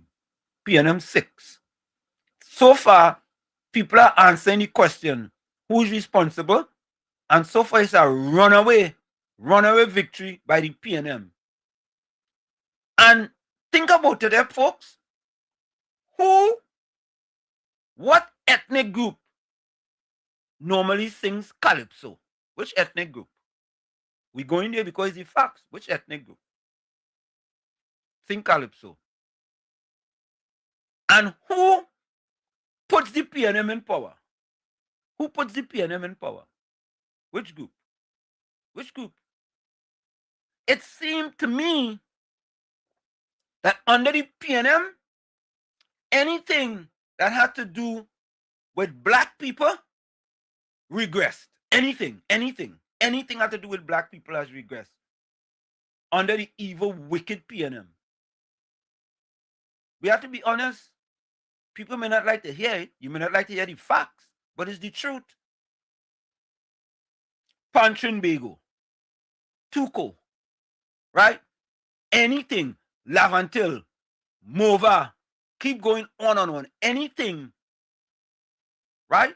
PNM 6. So far, people are answering the question, who's responsible? And so far, it's a runaway victory by the PNM. And think about it, folks. What ethnic group normally sings Calypso? Which ethnic group? We go in there because it's the facts. Which ethnic group sing Calypso? And who puts the PNM in power? Who puts the PNM in power? Which group? It seemed to me that under the PNM, anything that had to do with black people regressed. Anything had to do with black people has regressed under the evil, wicked PNM. We have to be honest. People may not like to hear it. You may not like to hear the facts, but it's the truth. Trinbago, Tuco, right? Anything, Lavantil, Mova, keep going on. Anything, right?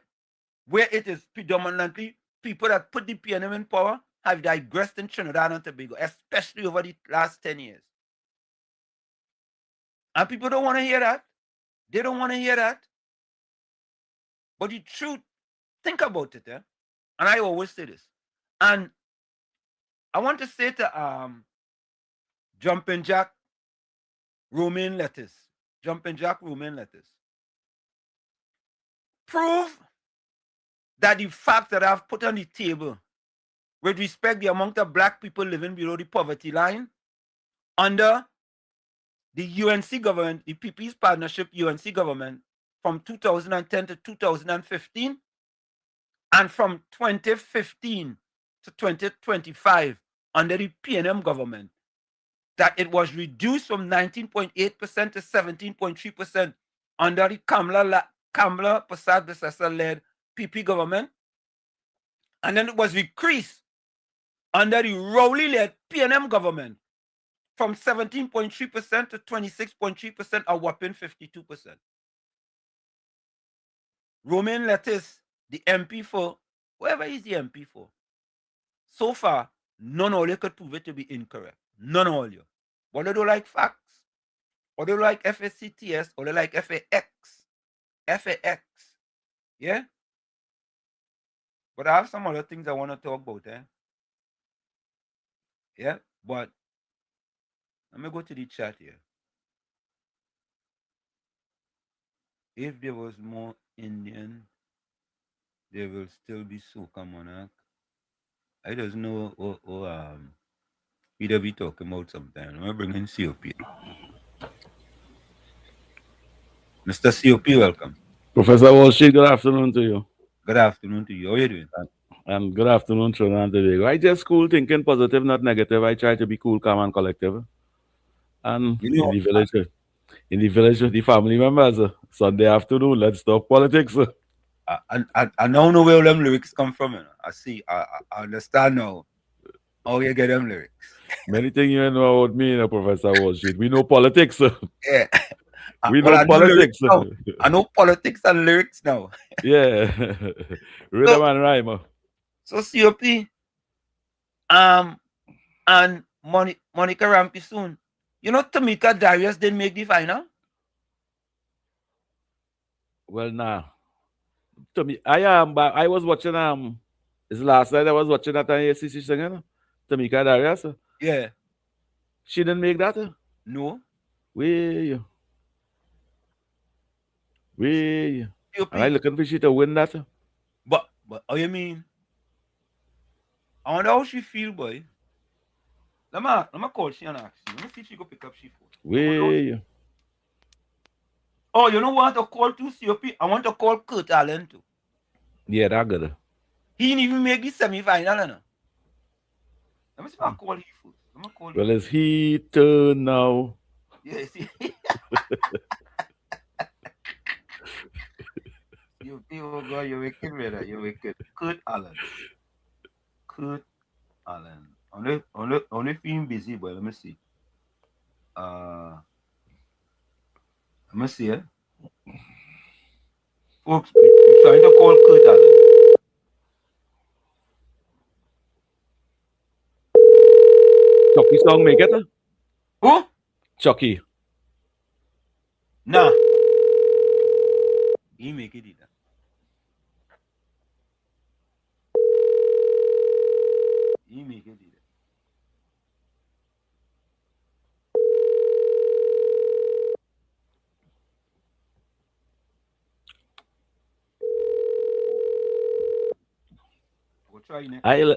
Where it is predominantly people that put the PNM in power have digressed in Trinidad and Tobago, especially over the last 10 years. And people don't want to hear that. They don't want to hear that. But the truth, think about it, and I always say this. And I want to say to Jumping Jack Romaine Lettuce. Prove that the fact that I've put on the table with respect to the amount of black people living below the poverty line under the UNC government, the PP's partnership UNC government from 2010 to 2015 and from 2015 to 2025 under the PNM government, that it was reduced from 19.8% to 17.3% under the Kamla Prasad Besesa led PP government, And then it was increased under the Rowley-led PNM government from 17.3% to 26.3%, a whopping 52%. Romain Lettuce, the MP for, whoever is the MP for, so far, none of you could prove it to be incorrect. None of you. But they don't like facts. Or they like FACTS, or they like FAX. FAX. Yeah? But I have some other things I want to talk about, eh? Yeah? But let me go to the chat here. If there was more Indian, there will still be Soca monarch. I just know we'll be talking about sometime. I'm bringing COP. Mr. COP, welcome. Professor Walsh, good afternoon to you. Good afternoon to you. How are you doing? And good afternoon, Trinidad and Tobago. I just cool, thinking positive, not negative. I try to be cool, calm, and collective. And You know, in the village with the family members, Sunday afternoon, let's talk politics. I now know where all them lyrics come from. You know? I see. I understand now how you get them lyrics. Many things you know about me, Professor Walsh. We know politics. Yeah. We know politics. I know politics and lyrics now. Yeah. Rhythm and rhyme. So COP, and Monica Rampi soon. You know, Tamika Darius didn't make the final. Well, nah. To me, I was watching this last night I was watching that ACC singing. Tamika Darius. Yeah. She didn't make that. No. We COP. and I looking for she to win that. But how you mean? I wonder how she feel, boy. Let me call she and ask you. Let me see if she go pick up she phone. Oh, you know what to call too, COP? I want to call Kurt Allen too. Yeah, that good. He didn't even make the semi-final, no. Let me see if I call you first. Let me call you. Well, it's he turn now. Yeah, see. Oh God, you're wicked, brother. You're wicked. Kurt Allen. Kurt Allen. Only being busy, boy. Let me see. Let me see, eh? Folks, we're trying to call Kurt Allen. Chucky song make it? Who? Chucky. Nah. He make it either. He make it either.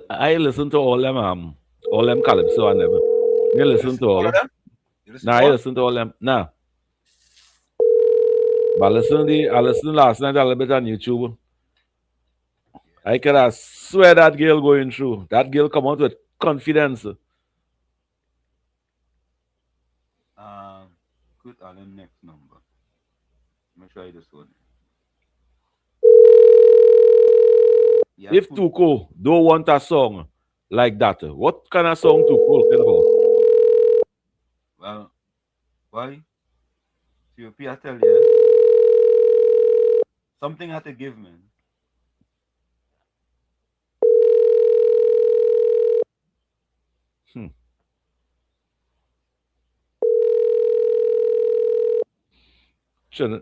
I listen to all them calypso and them. You listen to all them? Nah, I listen to all them. Nah. But I listened last night a little bit on YouTube. I could swear that girl going through. That girl come out with confidence. Kurt Allen next number. Let me try this one. Yeah, If Tuko don't want a song like that, what kind of song Tuko looking for? Well, why? COP, I tell you, something had to give, man.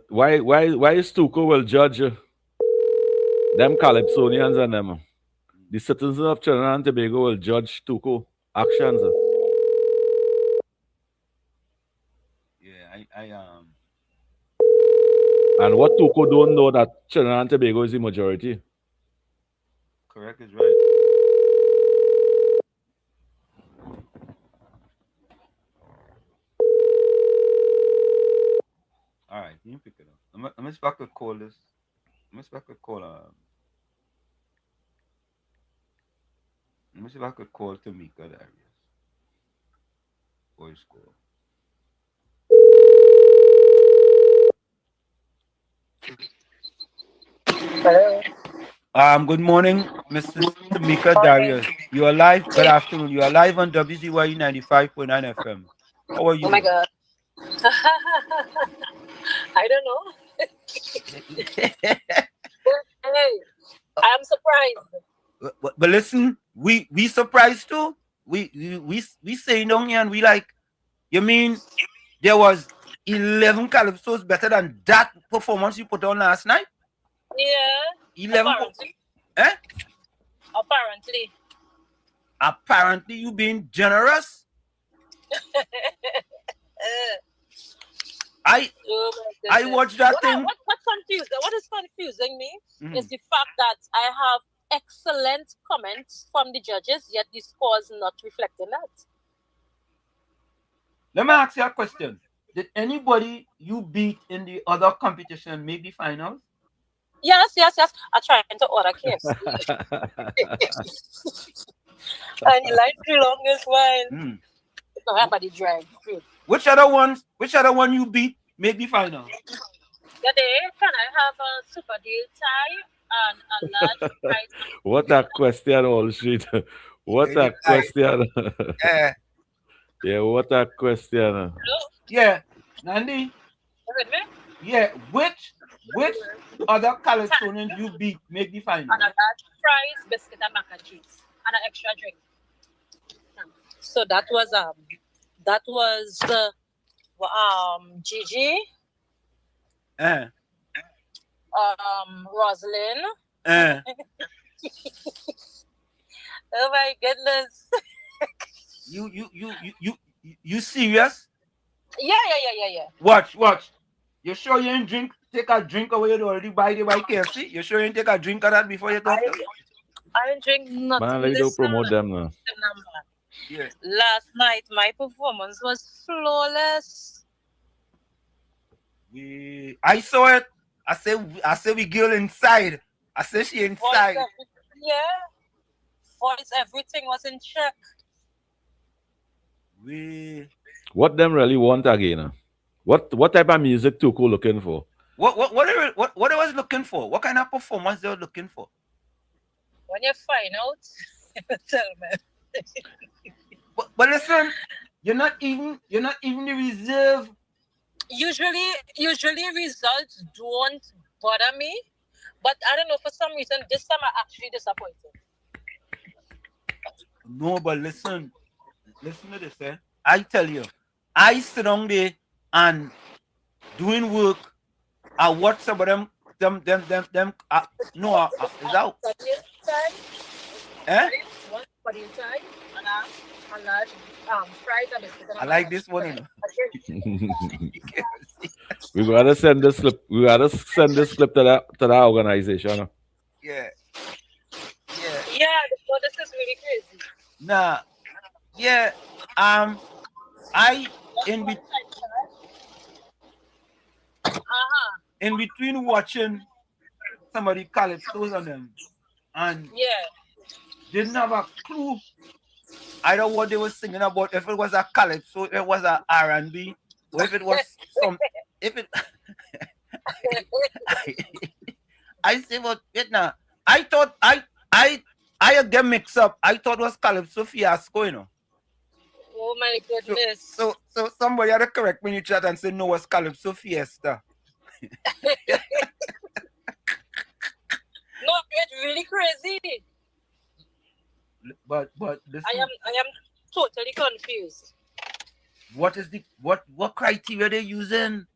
Why is Tuko will judge them Calypsonians and them? The citizens of Trinidad and Tobago will judge Tuko actions. Yeah, And what Tuko don't know that Trinidad and Tobago is the majority. Correct is right. All right, you pick it up. Let me see if I could call this. Let me see if I could call let me see if I could call Tamika Darius. Voice call. Hello. Good morning, Mrs. Tamika Darius. You are live. Good afternoon. You are live on WZYE 95.9 FM. How are you? Oh my God. I don't know. Hey, I'm surprised. But listen, we surprised too. We say down here and we like. You mean there was 11 calypsos better than that performance you put on last night? Yeah. 11. Apparently. Eh? Apparently. Apparently, you being generous. I watched that thing. What is confusing me is the fact that I have excellent comments from the judges, yet the scores not reflecting that. Let me ask you a question. Did anybody you beat in the other competition make the finals? Yes. I'm trying to order KFC. And the line too long as well. So how about the drive through? Which other one you beat make the final? Today, can I have a super deal tie and a large price? What a question, all shit. What a question. Yeah, what a question. Hello? Yeah, Nandi. You with me? Yeah, which other Calypsonians you beat make the final? And a large fries, biscuit, and mac and cheese, and an extra drink. So that was Gigi, Rosalind. Oh my goodness. You serious? Yeah. Watch. You sure you didn't take a drink away you already buy the by KFC? You sure you didn't take a drink of that before you talk to me? I didn't drink nothing. Man, let you promote them now. Yeah. Last night my performance was flawless. I saw it. I said we girl inside. I said she inside. Voice, everything was in check. What them really want again? What type of music Tuko looking for? What I was looking for? What kind of performance they were looking for? When you find out, tell me. But listen, you're not even the reserve. Usually results don't bother me, but I don't know, for some reason this time I'm actually disappointed. No, but listen to this, eh? I tell you, I sit down there and doing work. I watch some of them. Is that? Eh? I like this one. You know. We gotta send this clip. We gotta send this clip to that organization. Yeah. Yeah, this is really crazy. Nah. Yeah. In between watching somebody calypsos on them and didn't have a clue either what they were singing about, if it was a calypso, if it was a R&B, or if it was some I say what it now. I thought I get mixed up. I thought it was Calypso Fiasco, you know. Oh my goodness. So somebody had to correct me in the chat and say no, it's Calypso Fiesta. No, it's really crazy. But listen, I am totally confused. What is what criteria they using?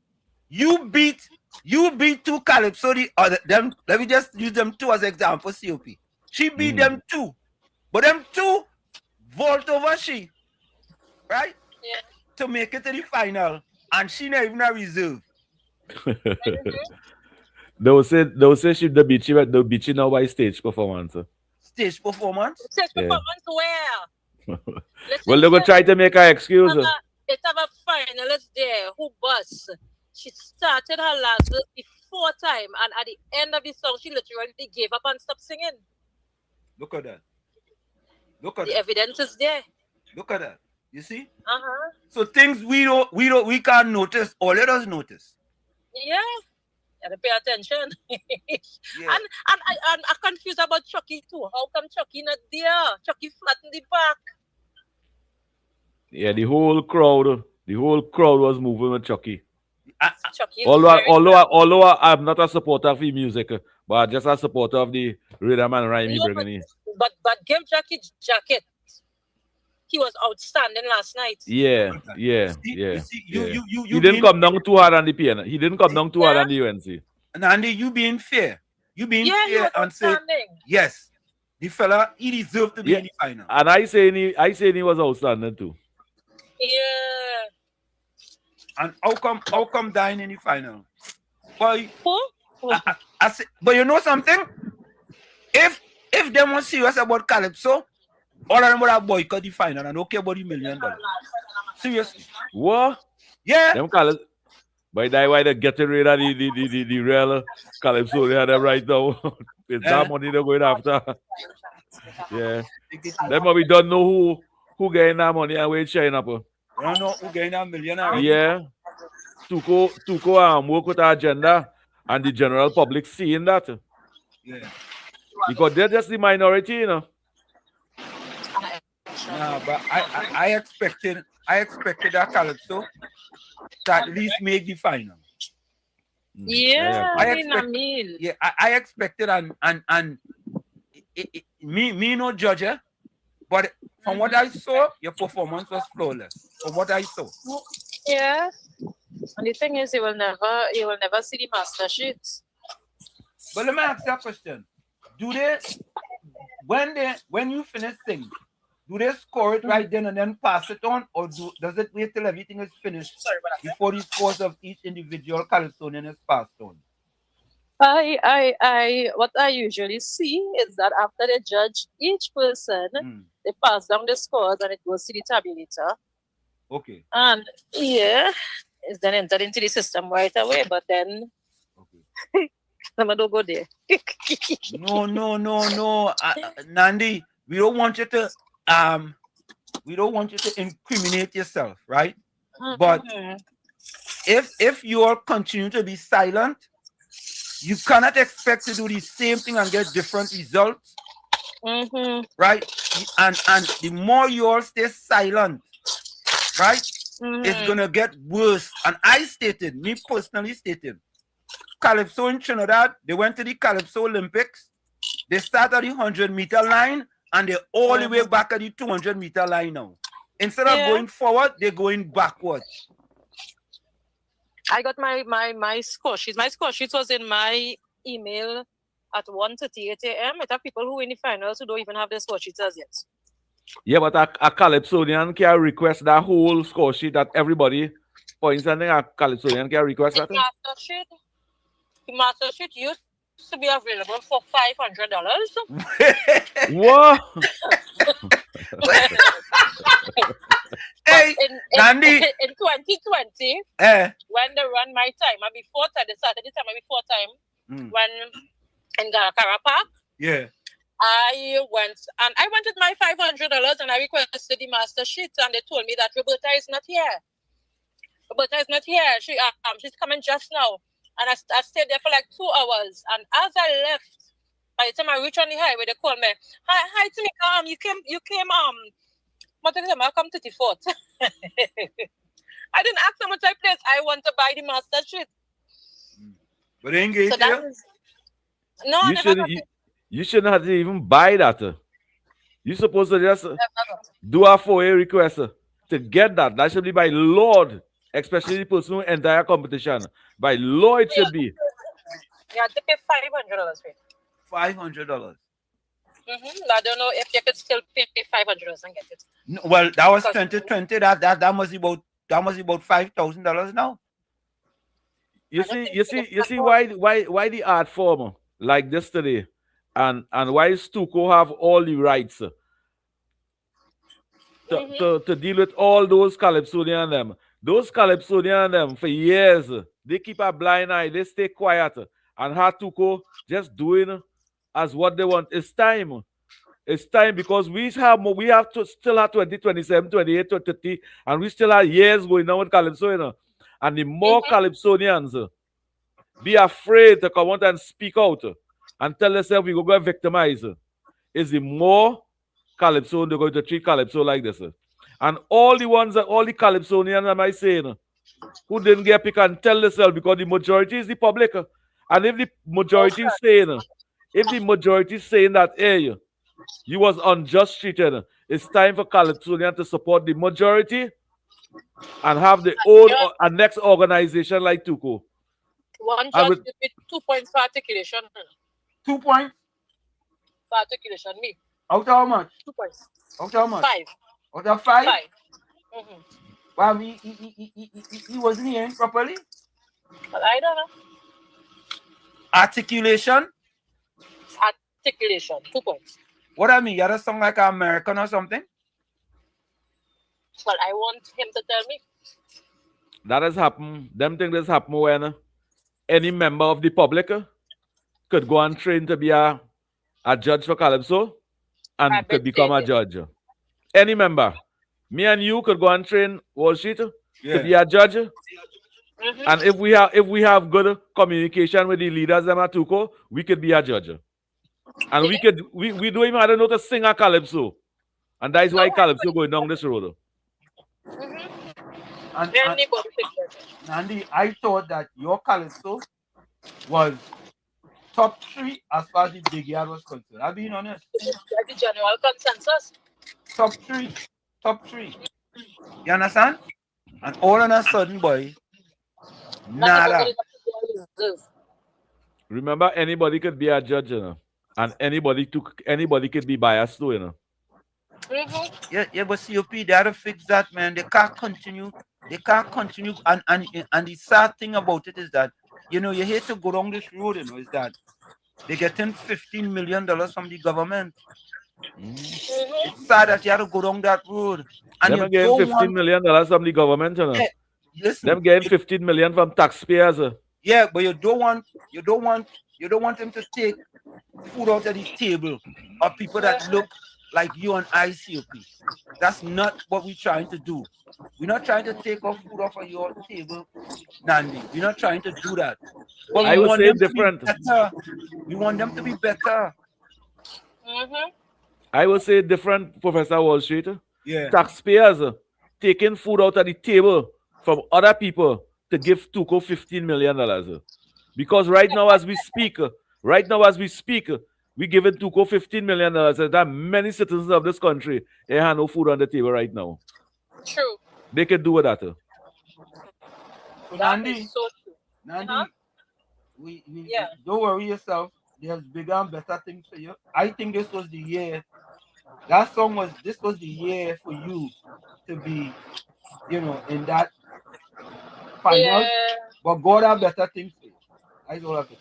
You beat two Calypso, the other them. Let me just use them two as example. COP. She beat them two, but them two vault over she, right? Yeah. To make it to the final, and she not even a reserve. They'll say she the beachy now by stage performance. Stage performance? Stage performance where? Well, they're gonna try to make her excuse. It's have a finalist there who bust. She started her last verse before time, and at the end of the song, she literally gave up and stopped singing. Look at that. The evidence is there. Look at that. You see? Uh-huh. So things we can't notice, all let us notice. Yeah. You have to pay attention. And I'm confused about Chucky too. How come Chucky not there? Chucky flat in the back. Yeah, the whole crowd was moving with Chucky. Chucky is Although I'm not a supporter of his music, but just a supporter of the rhythm and rhyme he bringing in. But give Jackie jacket. He was outstanding last night. Yeah. He didn't come down too hard on the piano. He didn't come down too hard on the UNC. Andy, you being fair. You being fair and say, yes, the fella, he deserved to be in the final. And I saying he was outstanding too. Yeah. And how come dying in the final? Boy, who? I say, but you know something? If they were serious about Calypso, all of them would have boycott the final and don't care about the $1 million. Seriously. What? Yeah. Them Calypso. By that why they getting rid of the real Calypso they had them right now. It's that money they're going after. Yeah. Them we don't know who getting that money and where shine up. You don't know who getting that $1 million already? Yeah. Tuko work with our agenda and the general public seeing that. Yeah. Because they're just the minority, you know. Nah, but I expected that Calypso to at least make the final. Yeah, I expected and me no judge, but from what I saw, your performance was flawless. From what I saw. Yeah. And the thing is, you will never see the master sheet. But let me ask you a question. Do they, when you finish things, do they score it right then and then pass it on, or does it wait till everything is finished before the scores of each individual Calypsonian is passed on? What I usually see is that after they judge each person, they pass down the scores and it goes to the tabulator. Okay. And it's then entered into the system right away. But then, I'm don't go there. No, Nandi, we don't want you to incriminate yourself, right? But if you all continue to be silent, you cannot expect to do the same thing and get different results, right? And the more you all stay silent, right, it's gonna get worse. And me personally stated, Calypso in Trinidad, they went to the Calypso Olympics. They started at the 100-meter line and they're all the way back at the 200-meter line now. Instead of going forward, they're going backwards. I got my score sheet. My score sheet was in my email at 1:38 a.m. It have people who in the finals who don't even have their score sheets as yet. Yeah, but a Calypsonian can request that whole score sheet that everybody points and a Calypsonian can request that. The master sheet used to be available for $500. What? Hey, Nandi. In 2020, when they run my time, before time, they started the time before time, when in Garakara Park. Yeah. I went with my $500 and I requested the master sheet and they told me that Roberta is not here. She's coming just now. And I stayed there for like 2 hours. And as I left, by the time I reached on the highway, they called me. Hi, Timika. You came I come to the fort. I didn't ask how much I placed. I want to buy the master sheet. But they engaged you shouldn't have to even buy that. You're supposed to just do a FOIA request to get that. That should be by law, especially the person who entire competition. By law, it should be. You have to pay $500 for it. $500. I don't know if you could still pay $500 and get it. No, well, that was 2020. That must be about $5,000 now. You see why the art form like this today, and why Stuco have all the rights to deal with all those Calypsonian them. Those Calypsonian them for years, they keep a blind eye, they stay quiet, and Hatuko just doing as what they want. It's time. It's time because we have to still have 2027, 28, 30, and we still have years going on with Calypso, you know. And the more Calypsonians be afraid to come out and speak out and tell themselves we go get victimized, is the more Calypso, they're going to treat Calypso like this. And all the ones, all the Calypsonians, am I saying, who didn't get picked and tell themselves, because the majority is the public. And if the majority is saying, that, hey, you was unjust treated, it's time for Calypsonians to support the majority and have the own a next organization like Tuco. One judge with 2 points for articulation. 2 points? For articulation, me. Out of how much? 2 points. Out of how much? 5. Out of 5? 5. Mm-hmm. Well, he wasn't hearing properly? But I don't know. Articulation? Articulation, 2 points. What I mean? You had a song like American or something? Well, I want him to tell me. That has happened. Them things has happened when any member of the public could go and train to be a judge for Calypso and could become a judge. Any member. Me and you could go and train Wall Street to be a judge. Mm-hmm. And if we have good communication with the leaders them at Tuco, we could be a judge. And we don't even have to know to sing a Calypso. And that is why Calypso going down this road. Mm-hmm. Nandi, I thought that your Calypso was top 3 as far as the big yard was concerned. I'm being honest. That's the general consensus. Top 3. Top 3. You understand? And all of a sudden, boy, nada. Remember, anybody could be a judge, you know? And anybody could be biased too, you know? Mm-hmm. Yeah, but COP, they have to fix that, man. They can't continue. And the sad thing about it is that, you know, you hate to go down this road, you know, is that they're getting $15 million from the government. Mm-hmm. It's sad that you have to go down that road. And them getting $15 million from the government, you know? Yeah, listen, them getting $15 million from taxpayers. Yeah, but you don't want them to take food out of the table of people that look like you and I, COP. That's not what we're trying to do. We're not trying to take off food off of your table, Nandi. We're not trying to do that. But I would say different. We want them to be better. Mm-hmm. I would say different, Professor Wall Street. Yeah. Taxpayers taking food out of the table from other people to give Tuco $15 million. Because right now as we speak, we giving Tuco $15 million. There are many citizens of this country they have no food on the table right now. True. They can do with that. So Nandi, so true. Nandi, don't worry yourself. There's bigger and better things for you. I think this was the year. This was the year for you to be, you know, in that final. Yeah. But God have better things for you. That's all I think.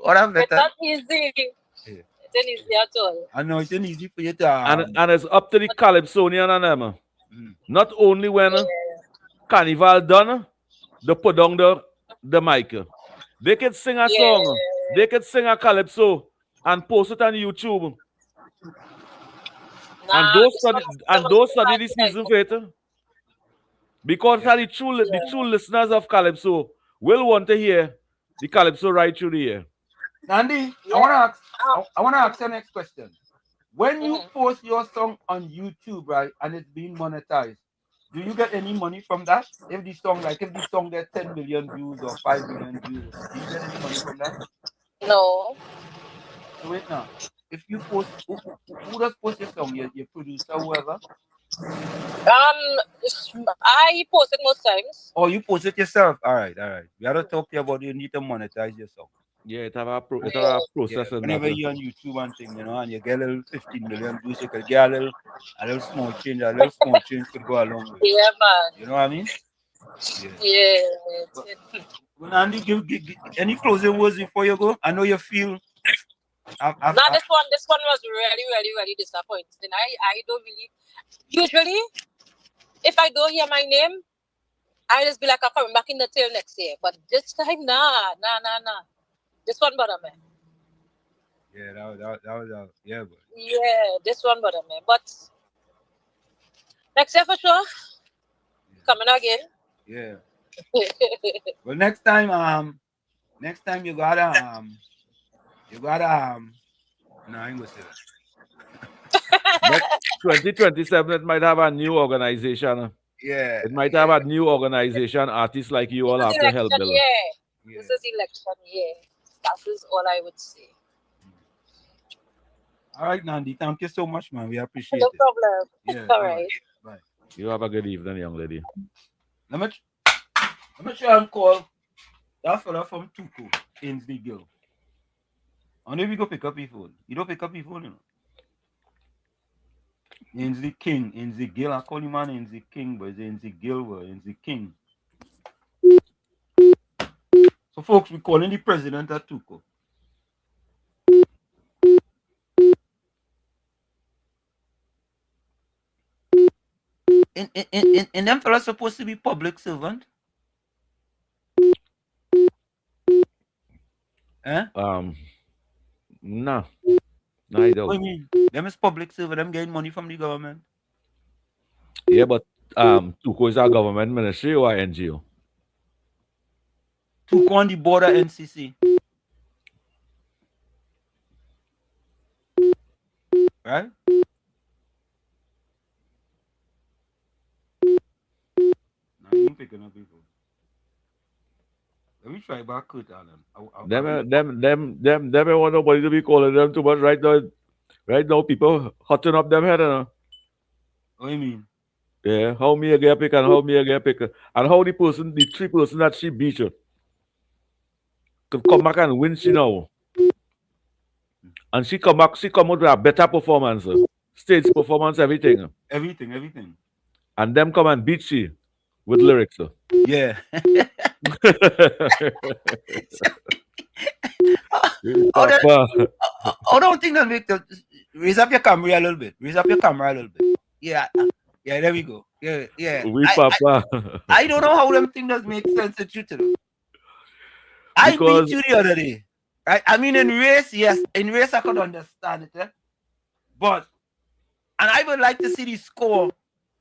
God have better. It's not easy. Yeah. It's not easy at all. I know it's not easy for you to. And it's up to the Calypsonian and them. Not only when Carnival done, they put down the mic. They could sing a song. They could sing a Calypso and post it on YouTube. And those study the season for it. Because the true listeners of Calypso will want to hear the Calypso right through the year. Nandi, I wanna ask the next question. When you post your song on YouTube, right, and it's being monetized, do you get any money from that? If the song gets 10 million views or 5 million views, do you get any money from that? No. So wait now. If you post, who does post your song? Your producer, whoever? I post it most times. Oh, you post it yourself? All right. We have to talk to you about you need to monetize your song. Yeah, it have a process. Yeah. Whenever you're on YouTube and thing, you know, and you get a little 15 million views, you could get a little small change. A little small change could go a long way. Yeah, man. You know what I mean? Yeah. Nandi, give any closing words before you go? I know you feel. This one was really, really, really disappointing. I don't really. Usually, if I don't hear my name, I just be like, I'm coming back in the tail next year. But this time, nah. This one bother me. Yeah, that was but. Yeah, this one bother me. But next year for sure, coming again. Yeah. Well, next time you gotta no, I ain't gonna say that. Next 2027, it might have a new organization. Yeah. It might have a new organization, artists like you all have to help Election build. year. This is election year. That is all I would say. All right, Nandi. Thank you so much, man. We appreciate No it. problem. Yeah. All right. Bye. You have a good evening, young lady. Let me try and call that fella from Tuco, Ainsley Gill. And then we go pick up his phone. You don't pick up his phone, you know. Ainsley King, Ainsley Gill. I call him man Ainsley King, but it's Ainsley Gill, Ainsley King. So, folks, we're calling the president at Tuco. And them fellas supposed to be public servant? Eh? No. No, I don't. What do you mean? Them is public servant, them getting money from the government. Yeah, but Tuco is a government ministry or NGO? Tuco on the border NCC. Right? Now you picking up people. Let me try back Kurt Allen. Them don't want nobody to be calling them too much right now. Right now, people hotting up them head, you know. What do you mean? Yeah, how me a get pick and how me a get pick. And how the three person that she beat you could come back and win she now. And she come out with a better performance. Stage performance, everything. Everything. And them come and beat she with lyrics. Yeah. I don't think that make the raise up your camera a little bit. Yeah, there we go. Yeah. I don't know how them things does make sense to you today. I beat you the other day. Right? I mean, in race, yes. In race, I could understand it. Eh? But, and I would like to see the score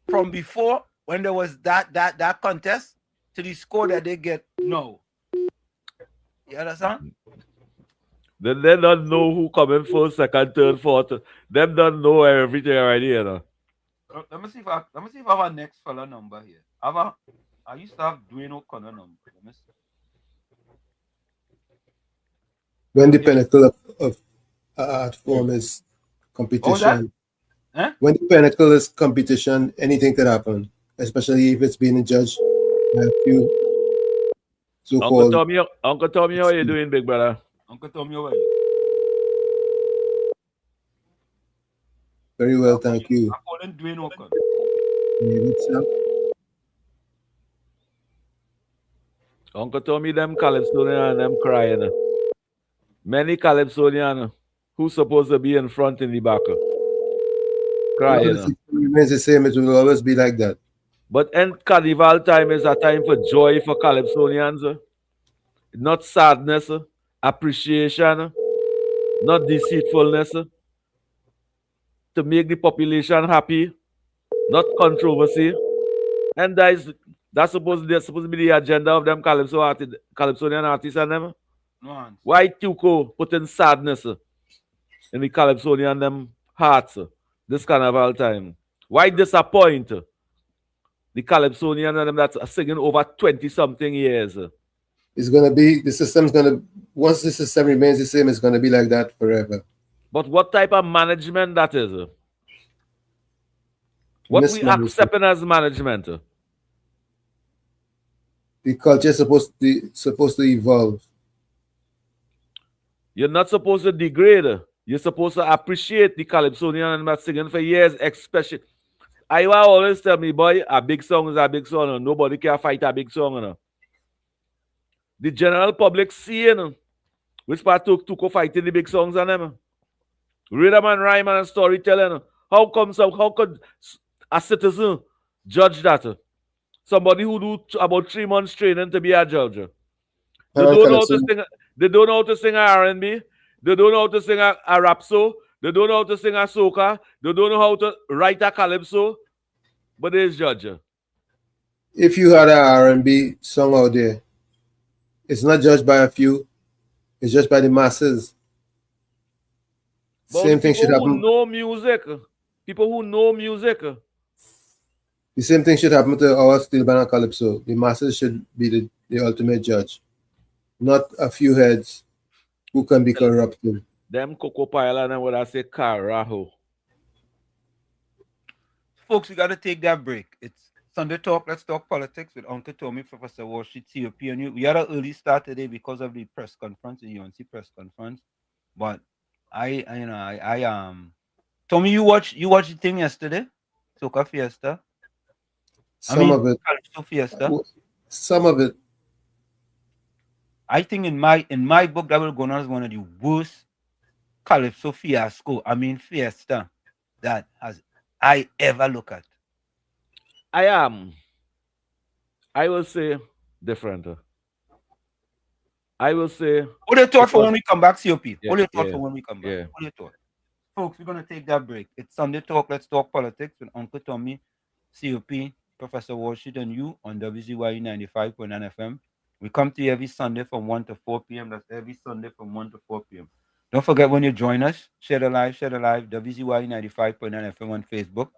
from before when there was that contest to the score that they get now. You understand? They don't know who coming first, second, third, fourth. Them don't know everything already, you know. Let me see if I have a next fella number here. I used to have Dwayne O'Connor number. Let me see. When the pinnacle of art form is competition, when the pinnacle is competition, anything could happen, especially if it's being judged by a few so-called. Uncle Tommy, how are you doing, big brother? Uncle Tommy, how are you? Very well, thank you. I'm calling Dwayne O'Connor. Uncle Tommy, them Calypsonian and them crying. Many Calypsonian who supposed to be in front in the back. Crying. It remains the same, it will always be like that. But end carnival time is a time for joy for Calypsonians. Not sadness, appreciation, not deceitfulness. To make the population happy, not controversy. And that's supposed to be the agenda of them Calypsonian artists and them. No. Why Tuco putting sadness in the Calypsonian them hearts this carnival time? Why disappoint the Calypsonian and them that's singing over 20-something years? It's gonna be the system's gonna once the system remains the same, it's gonna be like that forever. But what type of management that is? What we accepting as management? The culture is supposed to evolve. You're not supposed to degrade. You're supposed to appreciate the Calypsonian and that's singing for years, especially. I always tell me, boy, a big song is a big song. Nobody can fight a big song. The general public seeing which part took fighting the big songs on them. Rhythm and rhyme and storytelling. How could a citizen judge that? Somebody who do about 3 months training to be a judge. They don't know how to sing. They don't know how to sing R&B. They don't know how to sing a rap so. They don't know how to sing a soca. They don't know how to write a calypso. But they is judge. if you had an R&B song out there, it's not judged by a few, it's judged by the masses. But Same thing should people who happen. know music, people who know music. The same thing should happen to our steel band and calypso. The masses should be the ultimate judge, not a few heads who can be corrupted. Them Coco Pile and what I say, carajo. Folks, we got to take that break. It's Sunday Talk. Let's talk politics with Uncle Tommy, Professor Wall Street, COP, and you. We had an early start today because of the press conference, the UNC press conference. But Tommy, you watched the thing yesterday, Soca Fiesta. Some of it. Fiesta. Some of it. I think in my book that will go on as one of the worst Calypso Fiesta that I ever look at. I will say different. I will say. What you thought for when we come back, COP? Yeah, What you thought for when we come back? Yeah. What you thought? Folks, we're going to take that break. It's Sunday Talk. Let's talk politics with Uncle Tommy, COP, Professor Wall Street, and you on WZYE 95.9 FM. We come to you every Sunday from 1 to 4 p.m. That's every Sunday from 1 to 4 p.m. Don't forget when you join us, share the live, WZYE 95.9 FM on Facebook.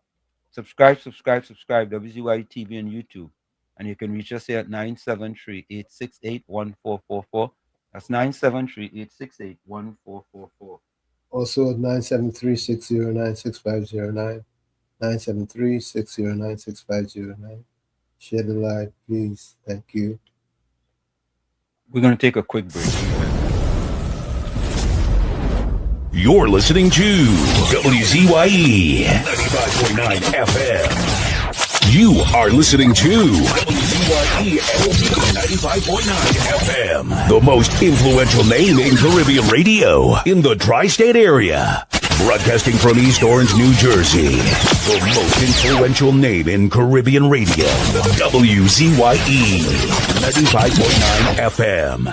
Subscribe, WZYE TV and YouTube. And you can reach us here at 973-868-1444. That's 973-868-1444. Also 973-609-6509. 973-609-6509. Share the live, please. Thank you. We're going to take a quick break. You're listening to WZYE 95.9 FM. You are listening to WZYE 95.9 FM, the most influential name in Caribbean radio in the tri-state area. Broadcasting from East Orange, New Jersey, the most influential name in Caribbean radio, WZYE 95.9 FM.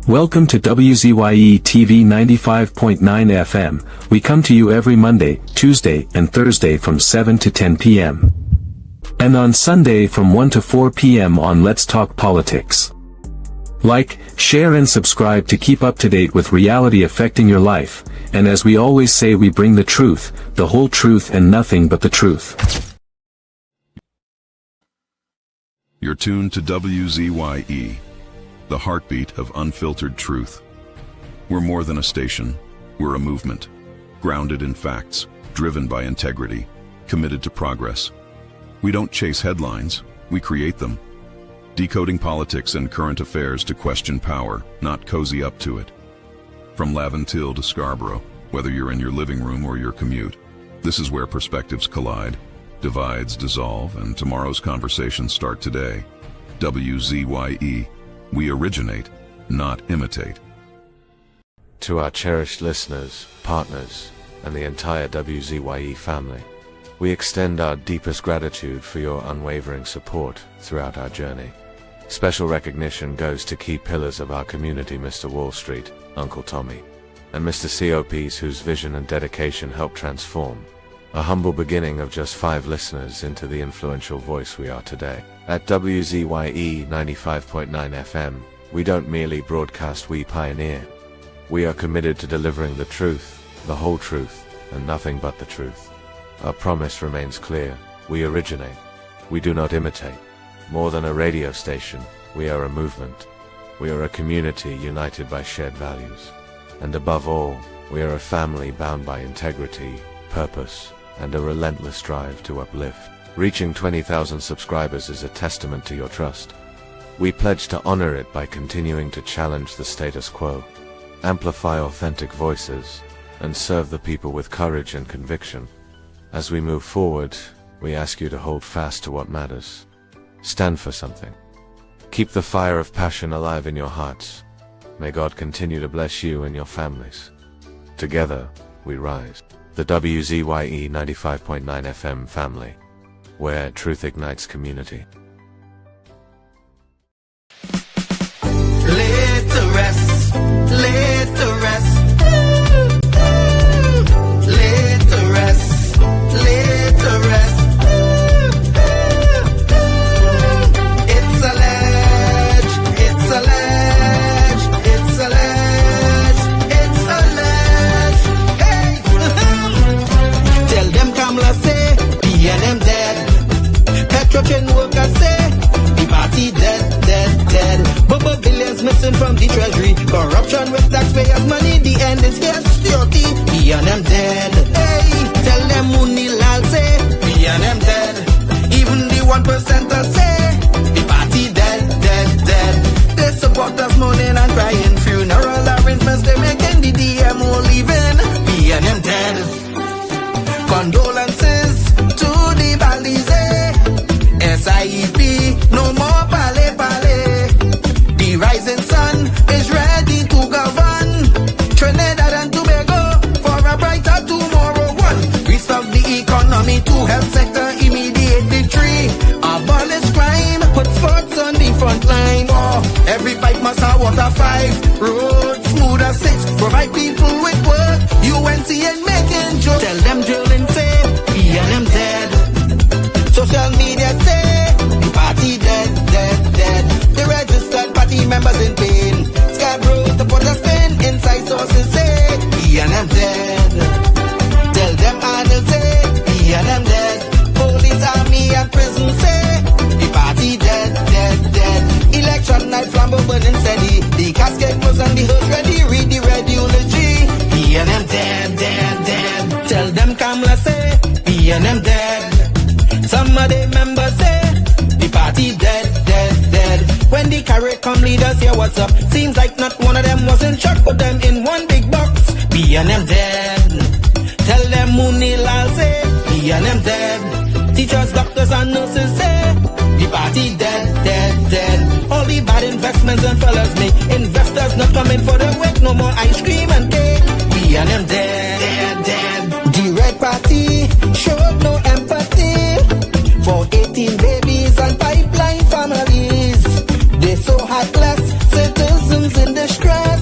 Welcome to WZYE TV 95.9 FM. We come to you every Monday, Tuesday, and Thursday from 7 to 10 p.m. And on Sunday from 1 to 4 p.m. on Let's Talk Politics. Like, share and subscribe to keep up to date with reality affecting your life. And as we always say, we bring the truth, the whole truth, and nothing but the truth. You're tuned to WZYE, the heartbeat of unfiltered truth. We're more than a station, we're a movement, grounded in facts, driven by integrity, committed to progress. We don't chase headlines, we create them. Decoding politics and current affairs to question power, not cozy up to it. From Laventille to Scarborough, whether you're in your living room or your commute, this is where perspectives collide, divides dissolve, and tomorrow's conversations start today. WZYE. We originate, not imitate. To our cherished listeners, partners, and the entire WZYE family, we extend our deepest gratitude for your unwavering support throughout our journey. Special recognition goes to key pillars of our community, Mr. Wall Street, Uncle Tommy, and Mr. COPs whose vision and dedication helped transform a humble beginning of just 5 listeners into the influential voice we are today. At WZYE 95.9 FM, we don't merely broadcast, we pioneer. We are committed to delivering the truth, the whole truth, and nothing but the truth. Our promise remains clear. We originate. We do not imitate. More than a radio station, we are a movement. We are a community united by shared values. And above all, we are a family bound by integrity, purpose, and a relentless drive to uplift. Reaching 20,000 subscribers is a testament to your trust. We pledge to honor it by continuing to challenge the status quo, amplify authentic voices, and serve the people with courage and conviction. As we move forward, we ask you to hold fast to what matters. Stand for something. Keep the fire of passion alive in your hearts. May God continue to bless you and your families. Together, we rise. The WZYE 95.9 FM family, where truth ignites community. Laid to rest, laid to rest, laid to rest, laid to rest. it's security. We and them dead. Hey, tell them Munilal say, we and them dead. Even the 1% say, the party dead, dead, dead. They support us mourning and crying. Funeral arrangements they making, the DMO leaving. We and them dead. Condolences to the Balize. SIEP, no more pale pale. The rising sun is ready to govern Trinidad and Tobago for a brighter tomorrow. One, restart the economy, two, health sector immediately. Three, abolish crime, put sports on the front line. Four, every pipe must have water. Five, roads smoother. Six, provide people with work. UNC and making jokes. Tell them drilling say, we and them dead. Social media say, the party dead, dead, dead. The registered party members in pain. Scarborough to put a spin. Inside sources say, we and them dead. Tell them Arnold say, we and them dead. Police, army and prison say, the party dead, dead, dead. Election night flambeau burning steady. The casket was on the hood ready. Read the red eulogy. We and them dead, dead, dead. Tell them Kamla say, we and them dead. Some of the members say, the party dead, dead, dead. When the carrot come leaders hear what's up. Seems like not one of them was in shock. Put them in one big box. We and them dead. Tell them Munilal say, we and them dead. Teachers, doctors and nurses say, the party dead, dead, dead. All the bad investments and fellas make. Investors not coming for the work. No more ice cream and cake. We and them dead, dead, dead. The red party showed no empathy for 18 babies and pipeline families. They so heartless, citizens in distress.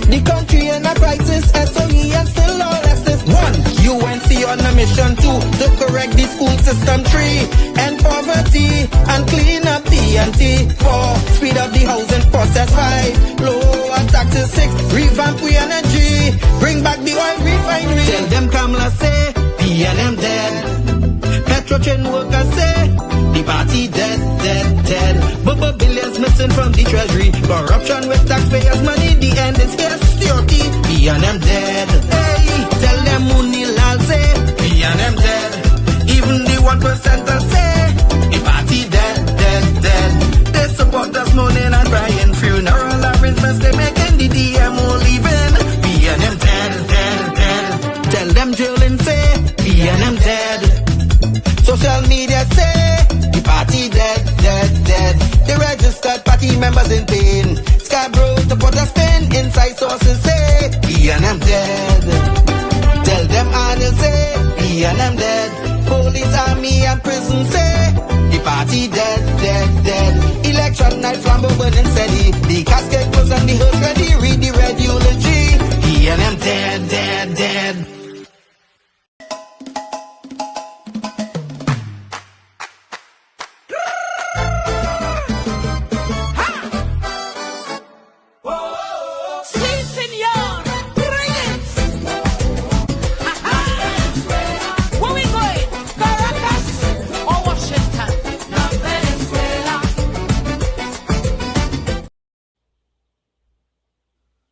The country in a crisis, SOE and still all this. One, UNC on a mission. Two, to correct the school system. Three, end poverty and clean up TNT. Four, speed up the housing process. Five, lower taxes. Six, revamp we energy. Bring back the oil refinery. Tell them Kamla say, we and them dead. Petrotrain workers say, the party dead, dead, dead. Bubba billions missing from the treasury. Corruption with taxpayers' money, the end is here, security. We and them dead. Hey, tell them Munilal say, we and them dead. Even the 1% say, the party dead, dead, dead. They support us mourning and crying. Funeral arrangements they making, the DMO leaving. We and them dead, dead, dead. Tell them drilling say, we and them dead. Social media say, the party dead, dead, dead. The registered party members in pain. Scarborough to put a spin. Inside sources say, we and them dead. Tell them Arnold say, we and them dead. Police, army and prison say, the party dead, dead, dead. Election night flambeau burning steady. The casket was on the hood ready. Read the red eulogy. We and them dead, dead, dead.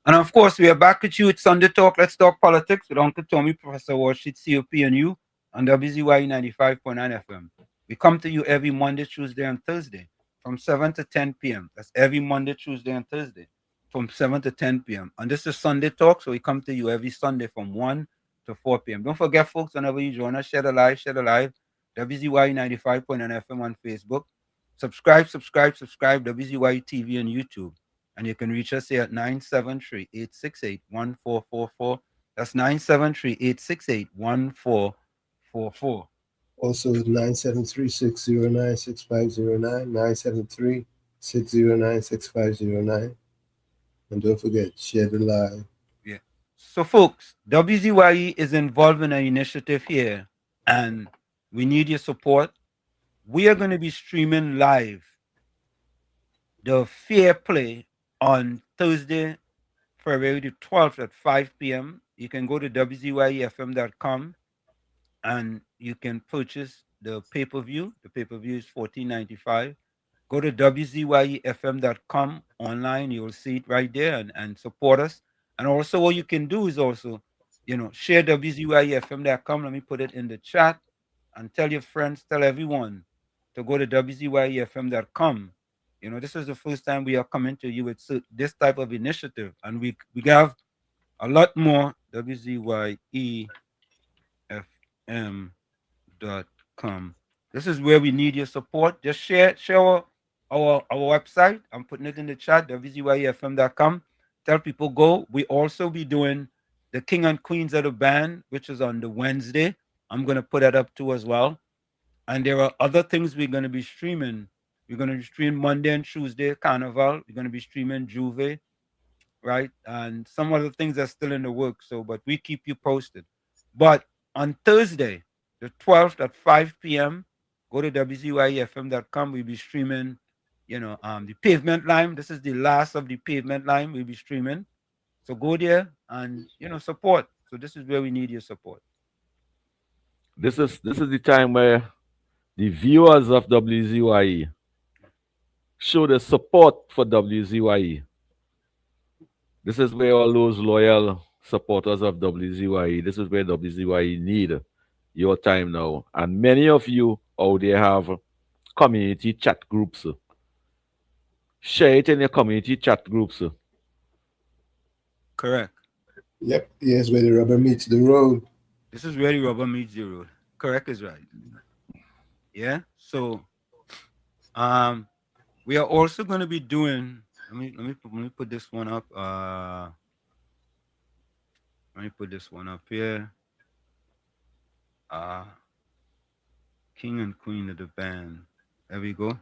And of course, we are back with you. It's Sunday Talk. Let's talk politics with Uncle Tommy, Professor Washit, COP, and you on WZYE 95.9 FM. We come to you every Monday, Tuesday, and Thursday from 7 to 10 p.m. That's every Monday, Tuesday, and Thursday from 7 to 10 p.m. And this is Sunday Talk, so we come to you every Sunday from 1 to 4 p.m. Don't forget, folks, whenever you join us, share the live, WZYE 95.9 FM on Facebook. Subscribe, WZYE TV on YouTube. And you can reach us here at 973-868-1444. That's 973-868-1444. Also 973-609-6509, 973-609-6509. And don't forget, share the live. Yeah. So folks, WZYE is involved in an initiative here and we need your support. We are going to be streaming live the Fair Play on Thursday, February the 12th at 5 p.m. You can go to WZYEFM.com and you can purchase the pay-per-view. The pay-per-view is $14.95. Go to WZYEFM.com online. You will see it right there and support us. And also what you can do is also, share WZYEFM.com. Let me put it in the chat and tell your friends, tell everyone to go to WZYEFM.com. This is the first time we are coming to you with this type of initiative. And we have a lot more. WZYEFM.com. This is where we need your support. Just share our website. I'm putting it in the chat, WZYEFM.com. Tell people go. We also be doing the King and Queens of the Band, which is on the Wednesday. I'm gonna put that up too as well. And there are other things we're gonna be streaming. We're gonna stream Monday and Tuesday Carnival. We're gonna be streaming Juve, right? And some other things are still in the works. So, but we keep you posted. But on Thursday, the 12th at 5 p.m., go to WZYFM.com. We'll be streaming, the Pavement Line. This is the last of the Pavement Line we'll be streaming. So go there and, support. So this is where we need your support. This is the time where the viewers of WZYE show the support for WZYE. This is where all those loyal supporters of WZYE, this is where WZYE need your time now. And many of you out there have community chat groups. Share it in your community chat groups. Correct. Yep. Yes, where the rubber meets the road. This is where the rubber meets the road. Correct is right. Yeah. So we are also going to be doing, let me put this one up. Let me put this one up here. King and Queen of the Band. There we go.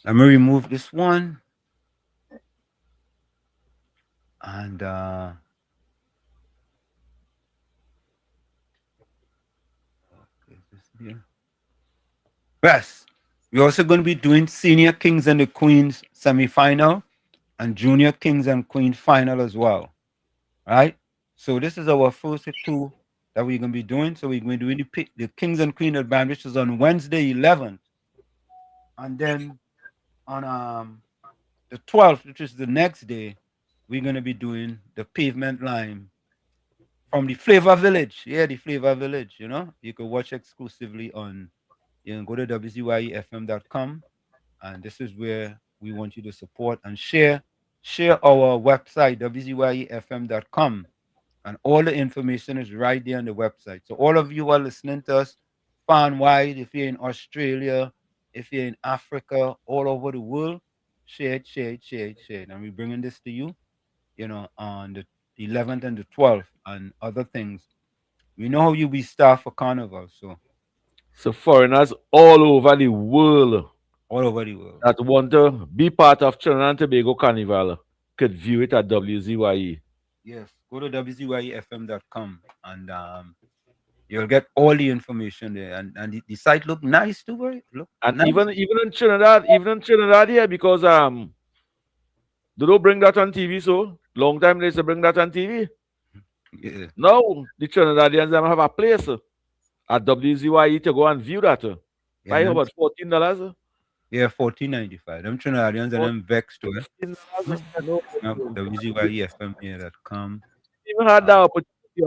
Let me remove this one. And okay, this here. Yes. We're also going to be doing Senior Kings and the Queens semi-final and Junior Kings and Queens final as well. Right? So this is our first two that we're going to be doing. So we're going to do the Kings and Queens of the Band, which is on Wednesday 11th. And then on the 12th, which is the next day, we're going to be doing the Pavement Line from the Flavor Village. Yeah, the Flavor Village, You can watch exclusively on, go to WZYEFM.com. And this is where we want you to support and share our website, WZYEFM.com. And all the information is right there on the website. So all of you who are listening to us fan-wide, if you're in Australia, if you're in Africa, all over the world, share it. And we're bringing this to you, on the 11th and the 12th and other things. We know how you be staffed for Carnival, So foreigners all over the world. All over the world. That want to be part of Trinidad and Tobago Carnival could view it at WZYE. Yes, go to WZYEFM.com and you'll get all the information there. And the site look nice too, right? Look and nice. even in Trinidad here, because they don't bring that on TV, so long time they say bring that on TV. Yeah. Now the Trinidadians them have a place at WZYE to go and view that. Buy about $14. Yeah, $14.95. Them Trinidadians and them vexed to it. WZYEFM.com. Even had that opportunity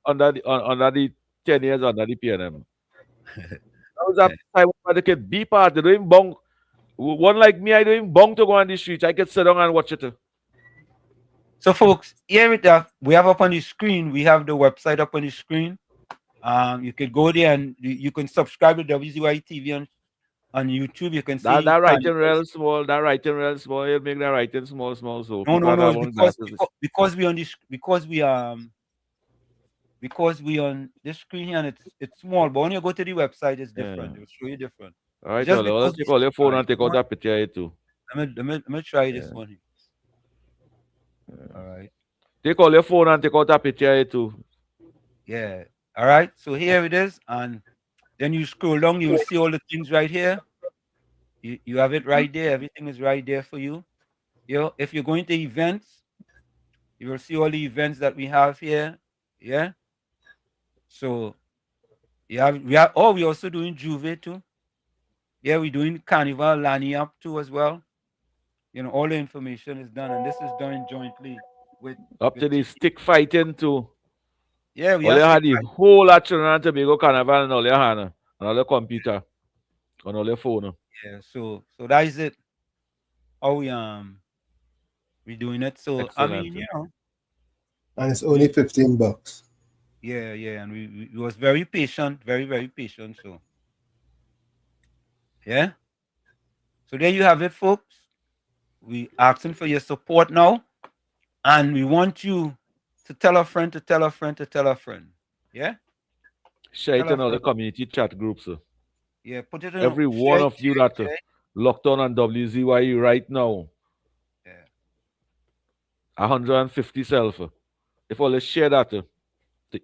under the 10 years under the PNM. That was that time when they could be part. They don't even bong. One like me, I don't even bong to go on the street. I could sit down and watch it. So, folks, here we have up on the screen. We have the website up on the screen. You can go there and you can subscribe to WZYE TV on YouTube. You can see that writing real small. That writing real small. You make that writing small. So no. Because we on this screen here and it's small. But when you go to the website, it's different. It'll show you different. All right, let's take all your phone and take out that picture here too. Let me try this one here. All right. Take all your phone and take out that picture here too. Yeah. All right. So here it is, and then you scroll down, you'll see all the things right here. You have it right there. Everything is right there for you. If you're going to events, you will see all the events that we have here. Yeah. So we're also doing Juve too. Yeah, we're doing Carnival, Lani up too as well. All the information is done, and this is done jointly Up to the stick fighting too. Yeah, we all are you had stick the fight. whole of Trinidad and Tobago carnival and all your hand, and all your computer, and all your phone. Yeah, so that is it. How we doing it. So I Excellent. mean, you know. And it's only $15. Yeah, and we was very patient, very, very patient. So yeah. So there you have it, folks. We asking for your support now. And we want you to tell a friend to tell a friend to tell a friend. Yeah? Share it in all the community chat groups. Yeah, put it in every one of you that locked on WZYE right now. Yeah. 150 self. If all share that to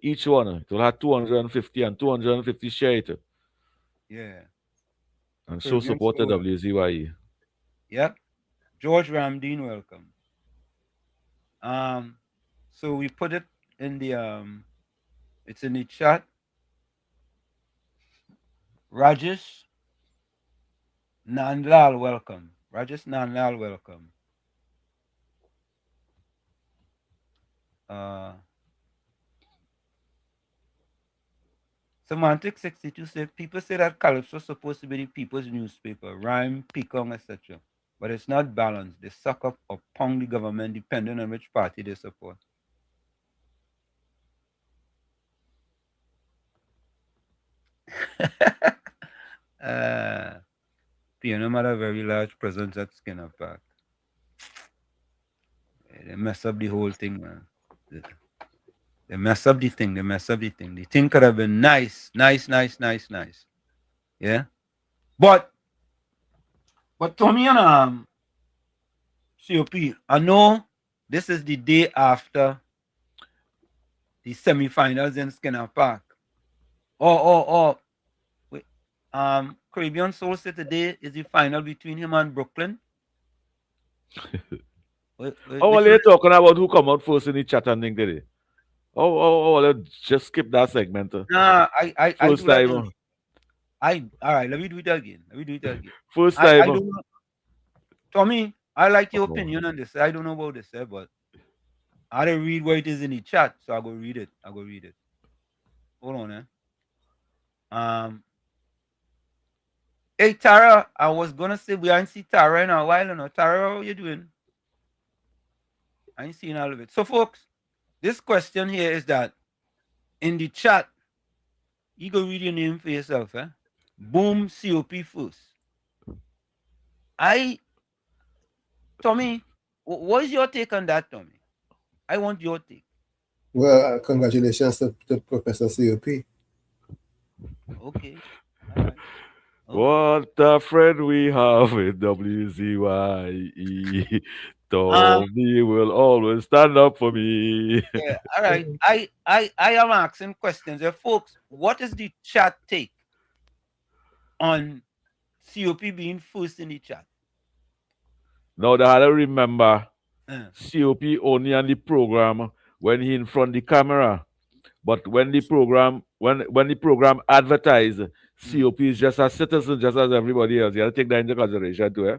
each one, it will have 250 and 250 share it. Yeah. And show support to WZYE. Yep. George Ramdeen, welcome. So we put it in the it's in the chat. Rajesh Nandlal, welcome. Rajesh Nandlal, welcome. Semantic 62 said people say that Calypso is supposed to be the people's newspaper, rhyme, picong, etc. But it's not balanced. They suck up or pound the government depending on which party they support. Piano had a very large presence at Skinner Park. They mess up the whole thing, man. They mess up the thing. The thing could have been nice. Yeah. But Tommy and COP, I know this is the day after the semi-finals in Skinner Park. Wait, Caribbean Soul said today is the final between him and Brooklyn. Are you talking about who come out first in the chat and thing today? Let's just skip that segment. Nah, I first do that time. All right, let me do it again. First time. I don't know. Tommy, I like your opinion on this. I don't know about this, but I didn't read what it is in the chat, so I'll go read it. Hold on, Hey Tara, I was gonna say we haven't seen Tara in a while, you know. Tara, how you doing? I ain't seen all of it. So folks, this question here is that in the chat, you go read your name for yourself, eh? Boom COP first. Tommy, what is your take on that, Tommy? I want your take. Well, congratulations to Professor COP. Okay. What a friend we have in WZYE. Tommy will always stand up for me. Yeah, all right. I am asking questions. Folks, what is the chat take on COP being first in the chat? Now that I remember, COP only on the program when he in front of the camera. But when the program advertise, COP is just a citizen, just as everybody else. You have to take that into consideration too, eh?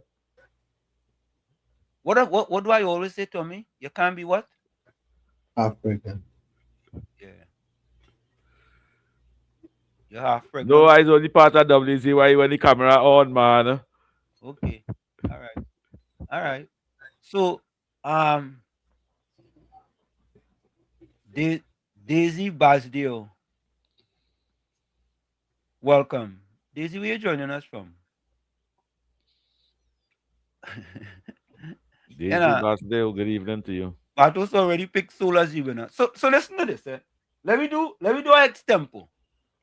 What do I always say, Tommy? You can't be what? Half pregnant. Yeah. You're half pregnant. No, I only part of WZY when the camera on, man. Okay. All right. So, Daisy Basdeo, welcome. Daisy, where are you joining us from? Daisy Basdeo, good evening to you. Batos already picked Soul as the winner. So listen to this. Let me do an extempo.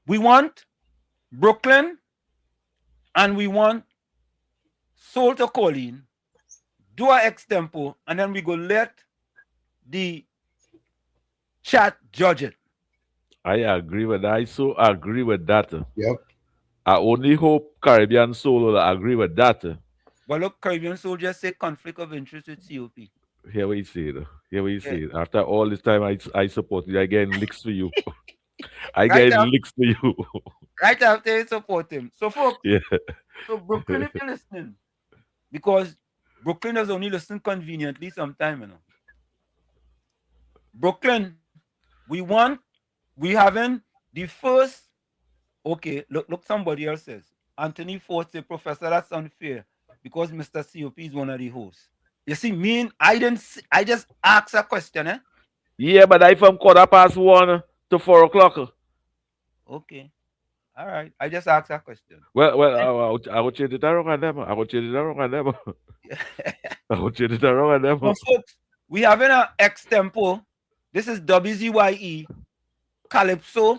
We want Brooklyn and we want Soul to Colleen. Do an extempo, and then we go let the chat judge it. I agree with that. I so agree with that. Yep. I only hope Caribbean Soul will agree with that. But look, Caribbean Soul just say conflict of interest with COP. Here we see it. After all this time, I support you. I get licks for you. Licks for you. Right after you support him. So folks, yeah. So Brooklyn, if you're listening, because Brooklyn is only listening conveniently sometime, you know. Brooklyn, we having the first, okay, look, somebody else says. Anthony Ford said, Professor, that's unfair because Mr. COP is one of the hosts. You see, I just asked a question, eh? Yeah, but I from 1:15 to 4 o'clock. Okay. All right. I just asked a question. Well, I will change it around and them. I will change it around and them. I will change it around and them. Well, folks, we having an extempo. This is WZYE Calypso,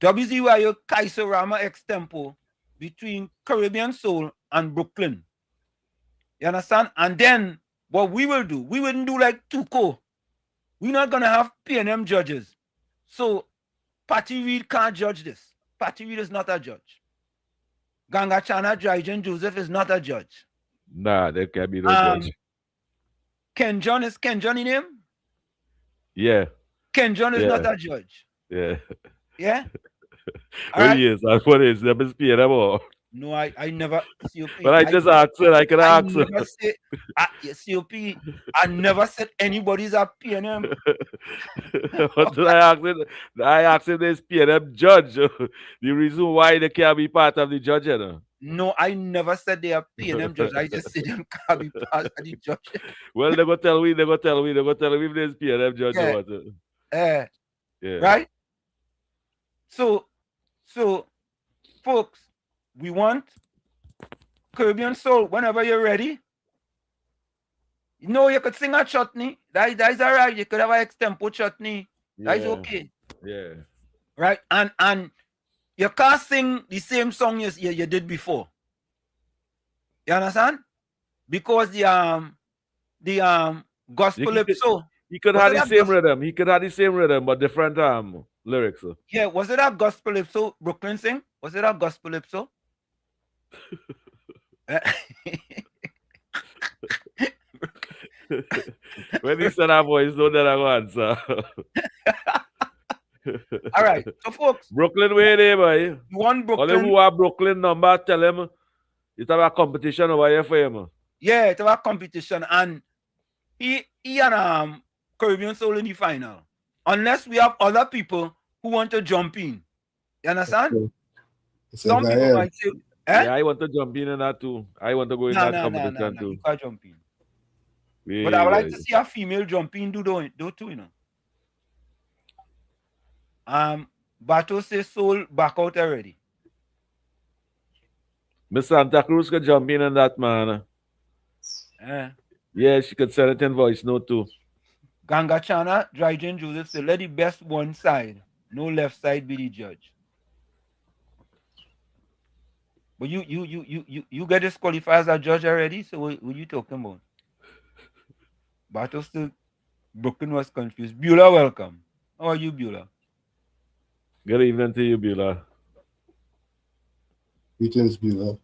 WZYE Kaiserama extempo between Caribbean Soul and Brooklyn. You understand? And then what we will do, we wouldn't do like Tuco. We're not gonna have PNM judges. So Patty Reed can't judge this. Patty Reed is not a judge. Gangachana Dryden Joseph is not a judge. Nah, there can't be no judge. Ken John is Ken John in him? Yeah. Ken John is not a judge. Yeah. Yeah? What is? What is? That is PNM or? No, I never. COP, but I just asked it. I can ask it. COP, I never said anybody's a PNM. What did I ask it? I asked it this PNM judge. The reason why they can't be part of the judge, you know? No, I never said they are PNM judge. I just said them can't be part of the judge. Well, they go tell me if there's PNM judge or what. Yeah. Right? So, folks, we want Caribbean Soul whenever you're ready. You know, you could sing a chutney. That is all right. You could have an extempo chutney. That is okay. Yeah. Right? And you can't sing the same song you did before. You understand? Because the gospel episode. He could have the same rhythm. He could have the same rhythm, but different lyrics. Yeah, was it a gospel episode Brooklyn sing? Was it a gospel episode? When he said that voice, no that I go answer. All right, so folks, Brooklyn way there, boy. You want Brooklyn? All who have Brooklyn number, tell him it's have a competition over here for him. Yeah, it's a competition, and he and Caribbean Soul in the final. Unless we have other people who want to jump in. You understand? Okay. Some people might say, yeah, I want to jump in that too. I want to go in that competition too. You can't jump in. But I would like to see a female jump in, do too, you know. Bato says Soul back out already. Miss Santa Cruz could jump in on that, man. Yeah, she could send it in voice note too. Gangachana, Dryden Joseph said, let the best one side, no left side be the judge. But you get disqualified as a judge already, so what you talking about? Bato still, Brooklyn was confused. Beulah, welcome. How are you, Beulah? Good evening to you, Beulah. Greetings, Beulah.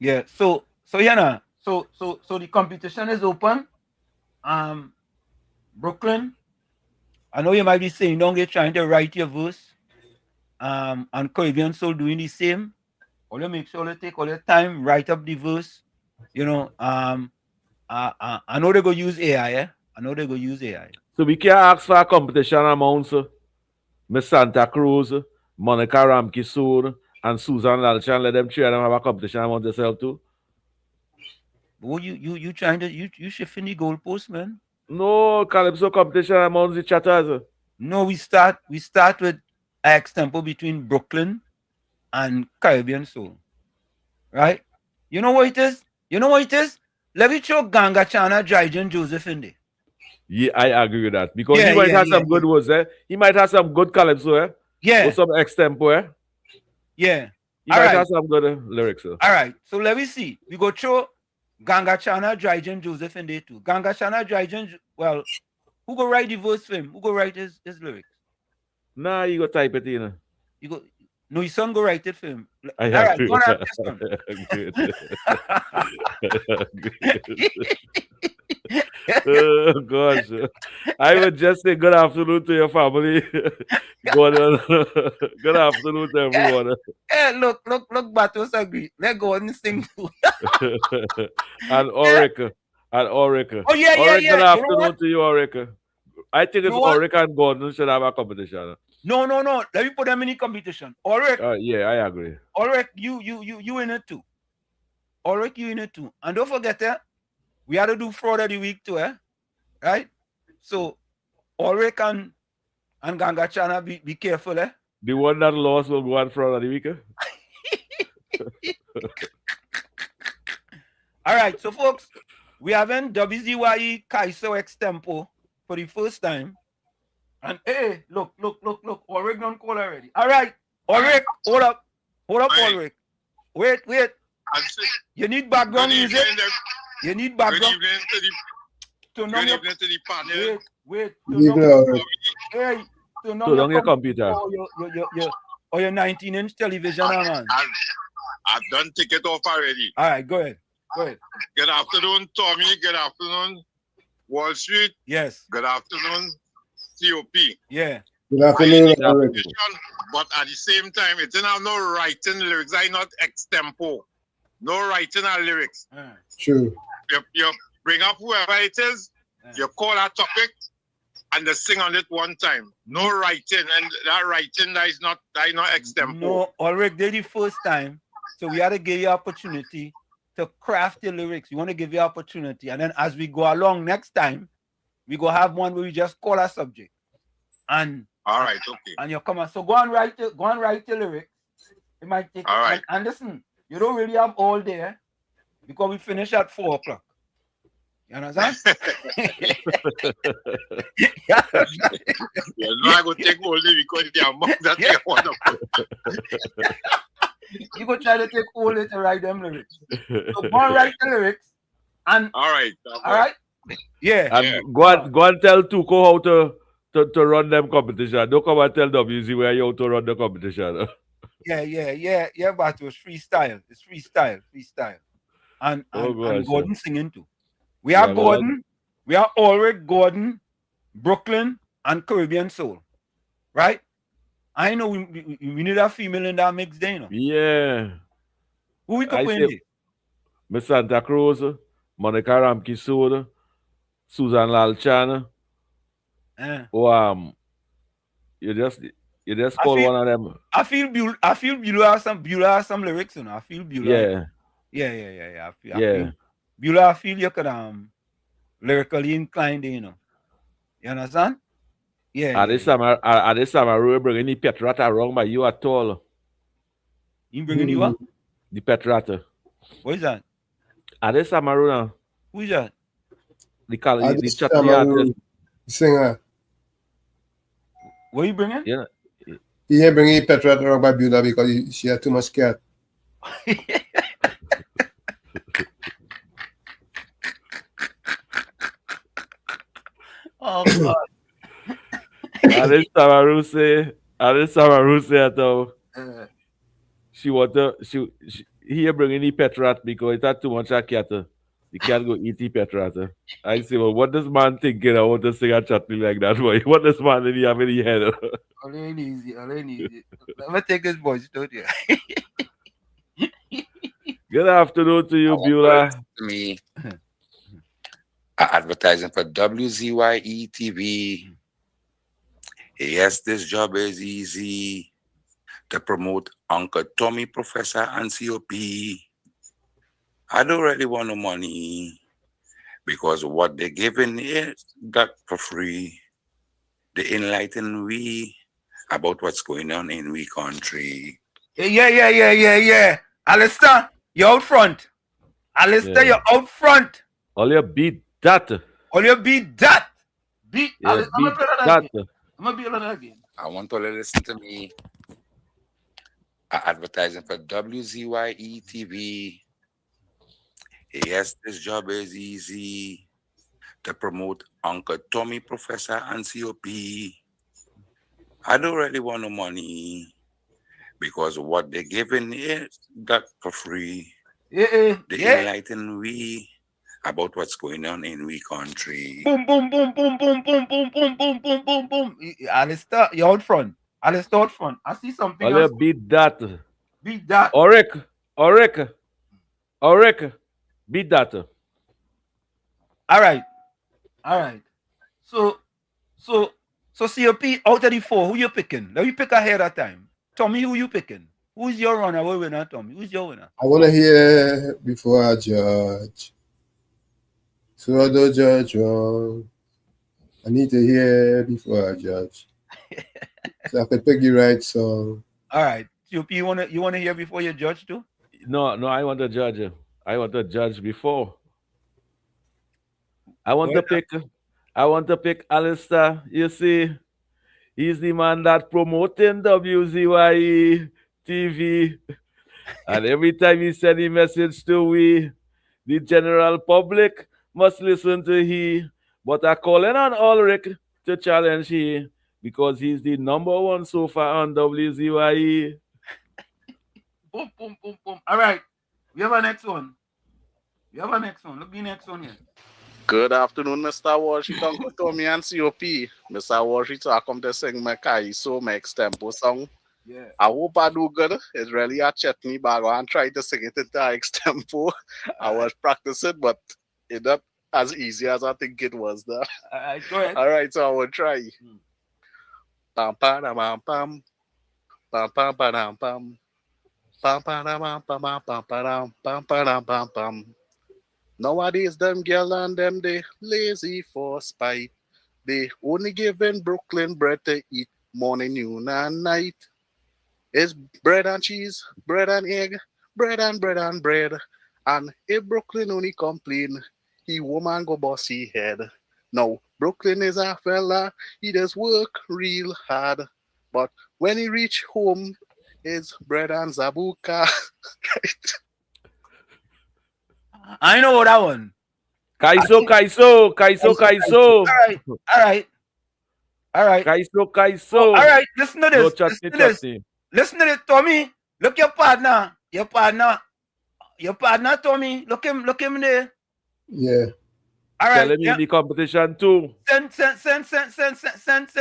Yeah, so yeah, so the competition is open. Brooklyn, I know you might be saying, don't get trying to write your verse. And Caribbean Soul doing the same. All you make sure you take all your time, write up the verse. You know, I know they go use AI, eh? I know they go use AI. So we can ask for a competition amounts. Miss Santa Cruz, Monica Ramkisur, and Susan Lalchan, let them try and have a competition among themselves too. Well, you trying to you shifting the goalpost, man. No, Calypso competition among the chatters. No, we start with an example between Brooklyn and Caribbean Soul. Right? You know what it is? Let me throw Gangachana Dryden Joseph in there. Yeah, I agree with that. Because he might have some good words, eh? He might have some good calypso, eh? Yeah. Or some extempo, eh? Yeah. He might have some good lyrics. All right. So let me see. We go throw Gangachana Dryden Joseph in there too. Gangachana Dryden, well, who go write the verse for him? Who go write his lyrics? Nah, you go type it in. You go. No, his son go write it for him. All right, go have this one. Oh gosh. I would just say good afternoon to your family. Good afternoon to everyone. Look, Batos agree. Let's go and sing too. And Orica. Oh, yeah. Good afternoon to you, Orica. I think it's You want- Ulrich and Gordon should have a competition. No. Let me put them in the competition. Ulrich, Yeah, I agree. Ulrich, you in it too. Ulrich, you in it too. And don't forget, we had to do fraud of the week too, right? So Ulrich and Ganga Chana, be careful, The one that lost will go on front of the week. All right, so folks, we have in WZYE Kaiso Extempo for the first time. And hey, look, Ulrich don't call already. All right, Ulrich, hold up, Ulrich. Wait. You need background music. You need background. Good evening to the panel. Wait. Hey, turn on your computer. Or your 19-inch television, man. I've done ticket off already. All right, go ahead. Good afternoon, Tommy. Good afternoon, Wall Street. Yes. Good afternoon, COP. Yeah. Good afternoon, Ulrich. But at the same time, it didn't have no writing lyrics. I not extempo. No writing or lyrics. True. You bring up whoever it is, you call a topic, and they sing on it one time. No writing, and that writing that is not extempo. No, Ulrich, did the first time, so we had to give you opportunity to craft the lyrics. We want to give you opportunity, and then as we go along next time, we go have one where we just call a subject. And all right, okay. And you come on. So go and write the lyrics. It might take. All right. And listen, you don't really have all day because we finish at 4 o'clock. You understand? Yeah. You're not going to take all day because the amount that you want to put. You go try to take all day to write them lyrics. So go and write the lyrics. And all right. Yeah. And go and tell Tuko how to run them competition. Don't come and tell WZ how to run the competition. Yeah, but it was freestyle. It's freestyle. And Gordon singing too. We have Gordon, we have Ulrich, Gordon, Brooklyn, and Caribbean Soul. Right? I know we need a female in that mix there, you know. Yeah. Who we could win? Miss Santa Cruz, Monica Ramki Soda, Susan Lalchan. You just call one of them. I feel Beulah has some lyrics, you know. I feel Beulah. Yeah. I feel Beulah, I feel you could lyrically inclined, you know. You understand? Yeah. At this time I really bringing the Petrata wrong by you at all. You bringing you what? The Petrata. What is that? At this time I who is that? The Chatty artist. Singer. What are you bringing? Yeah. He ain't bringing Petra wrong by Beulah because she had too much cat. Oh God. Alice Samaru say he bringing the Petrat because it had too much a cat. You can't go eat the Petrat. I say, well, what does man thinking? I want to sing a chatty like that, boy. What does man really have in the head? All ain't easy. Let me take his voice, don't you? Good afternoon to you, Beulah. Me. Advertising for WZYE TV. Yes, this job is easy to promote Uncle Tommy, Professor, and COP. I don't really want no money because what they're giving is that for free. They enlighten we about what's going on in we country. Yeah. Alistair, you're out front. You're out front. All you beat that. Beat. Yeah, I'm gonna play that again. I'm gonna be that again. I want to listen to me. Advertising for WZYE TV. Yes, this job is easy to promote Uncle Tommy, Professor, and COP. I don't really want no money because what they're giving is that for free. They enlighten we about what's going on in we country. Boom. Alistair, you're out front. Alistair out front. I see something All else. you beat that. Ulrich. Beat that. All right. So So COP, out of the four, who you picking? Let me pick ahead of time. Tommy, who you picking? Who's your runner? What winner, Tommy? Who's your winner? I want to hear before I judge. So I don't judge wrong. I need to hear before I judge. So I can pick the right song. All right. COP, you wanna hear before you judge too? No, I want to judge. I want to judge before. I want to pick Alistair. You see, he's the man that promoting WZYE TV. And every time he send a message to we, the general public must listen to he. But I calling on Ulrich to challenge he because he's the number one so far on WZYE. Boom, boom, boom, boom. All right. We have a next one. Look at the next one here. Good afternoon, Mr. Washington, Tommy and COP. Mr. Washington, I come to sing my Kaiso, my extempo song. Yeah. I hope I do good. It's really a chutney bag and try to sing it into extempo. I was practicing, but it's not as easy as I think it was. There. Go ahead. All right, so I will try. Pam pam pam pam pam pam pam pam pam pam pam pam pam pam pam pam pam. Nowadays, them girl and them they lazy for spite. They only giving Brooklyn bread to eat morning, noon, and night. It's bread and cheese, bread and egg, bread and bread and bread. And if Brooklyn only complain, he woman go bossy head. Now, Brooklyn is a fella, he does work real hard. But when he reach home, it's bread and zabuka. Right? I know that one. Kaiso. All right. Kaiso. Oh, all right, listen to this. No Listen to this. Listen to this, Tommy. Look your partner. Tommy. Look him there. Yeah. All right. Telling me the competition too. Send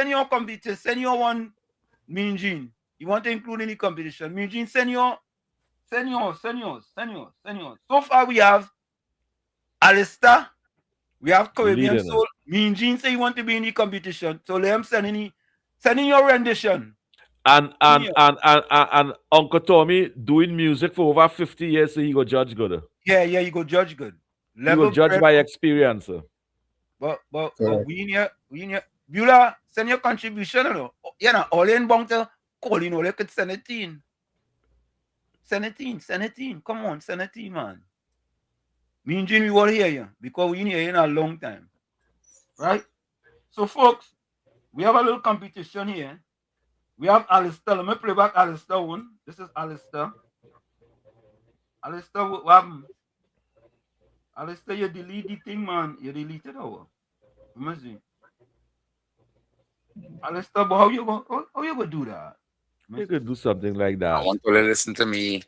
your competition. Send your one, Mean Gene. You want to include in the competition? Mean Gene, send yours. So far we have Alistair. We have Caribbean Leading. Soul. Mean Gene say you want to be in the competition. So let him send in your rendition. And Uncle Tommy doing music for over 50 years, so he go judge good. Yeah, you go judge good. He go judge by experience. But we in here. Beulah, send your contribution, you know. You know, all in bound to call, you know, they could send it in. Send it in. Come on, send it in, man. Me and Jim, we will hear you because we in here in a long time. Right? So, folks, we have a little competition here. We have Alistair. Let me play back Alistair one. This is Alistair. Alistair, what happened? Alistair, you delete the thing, man. You deleted our. Let me see. Alistair, but how you gonna do that? You could do something like that. I want you to listen to me.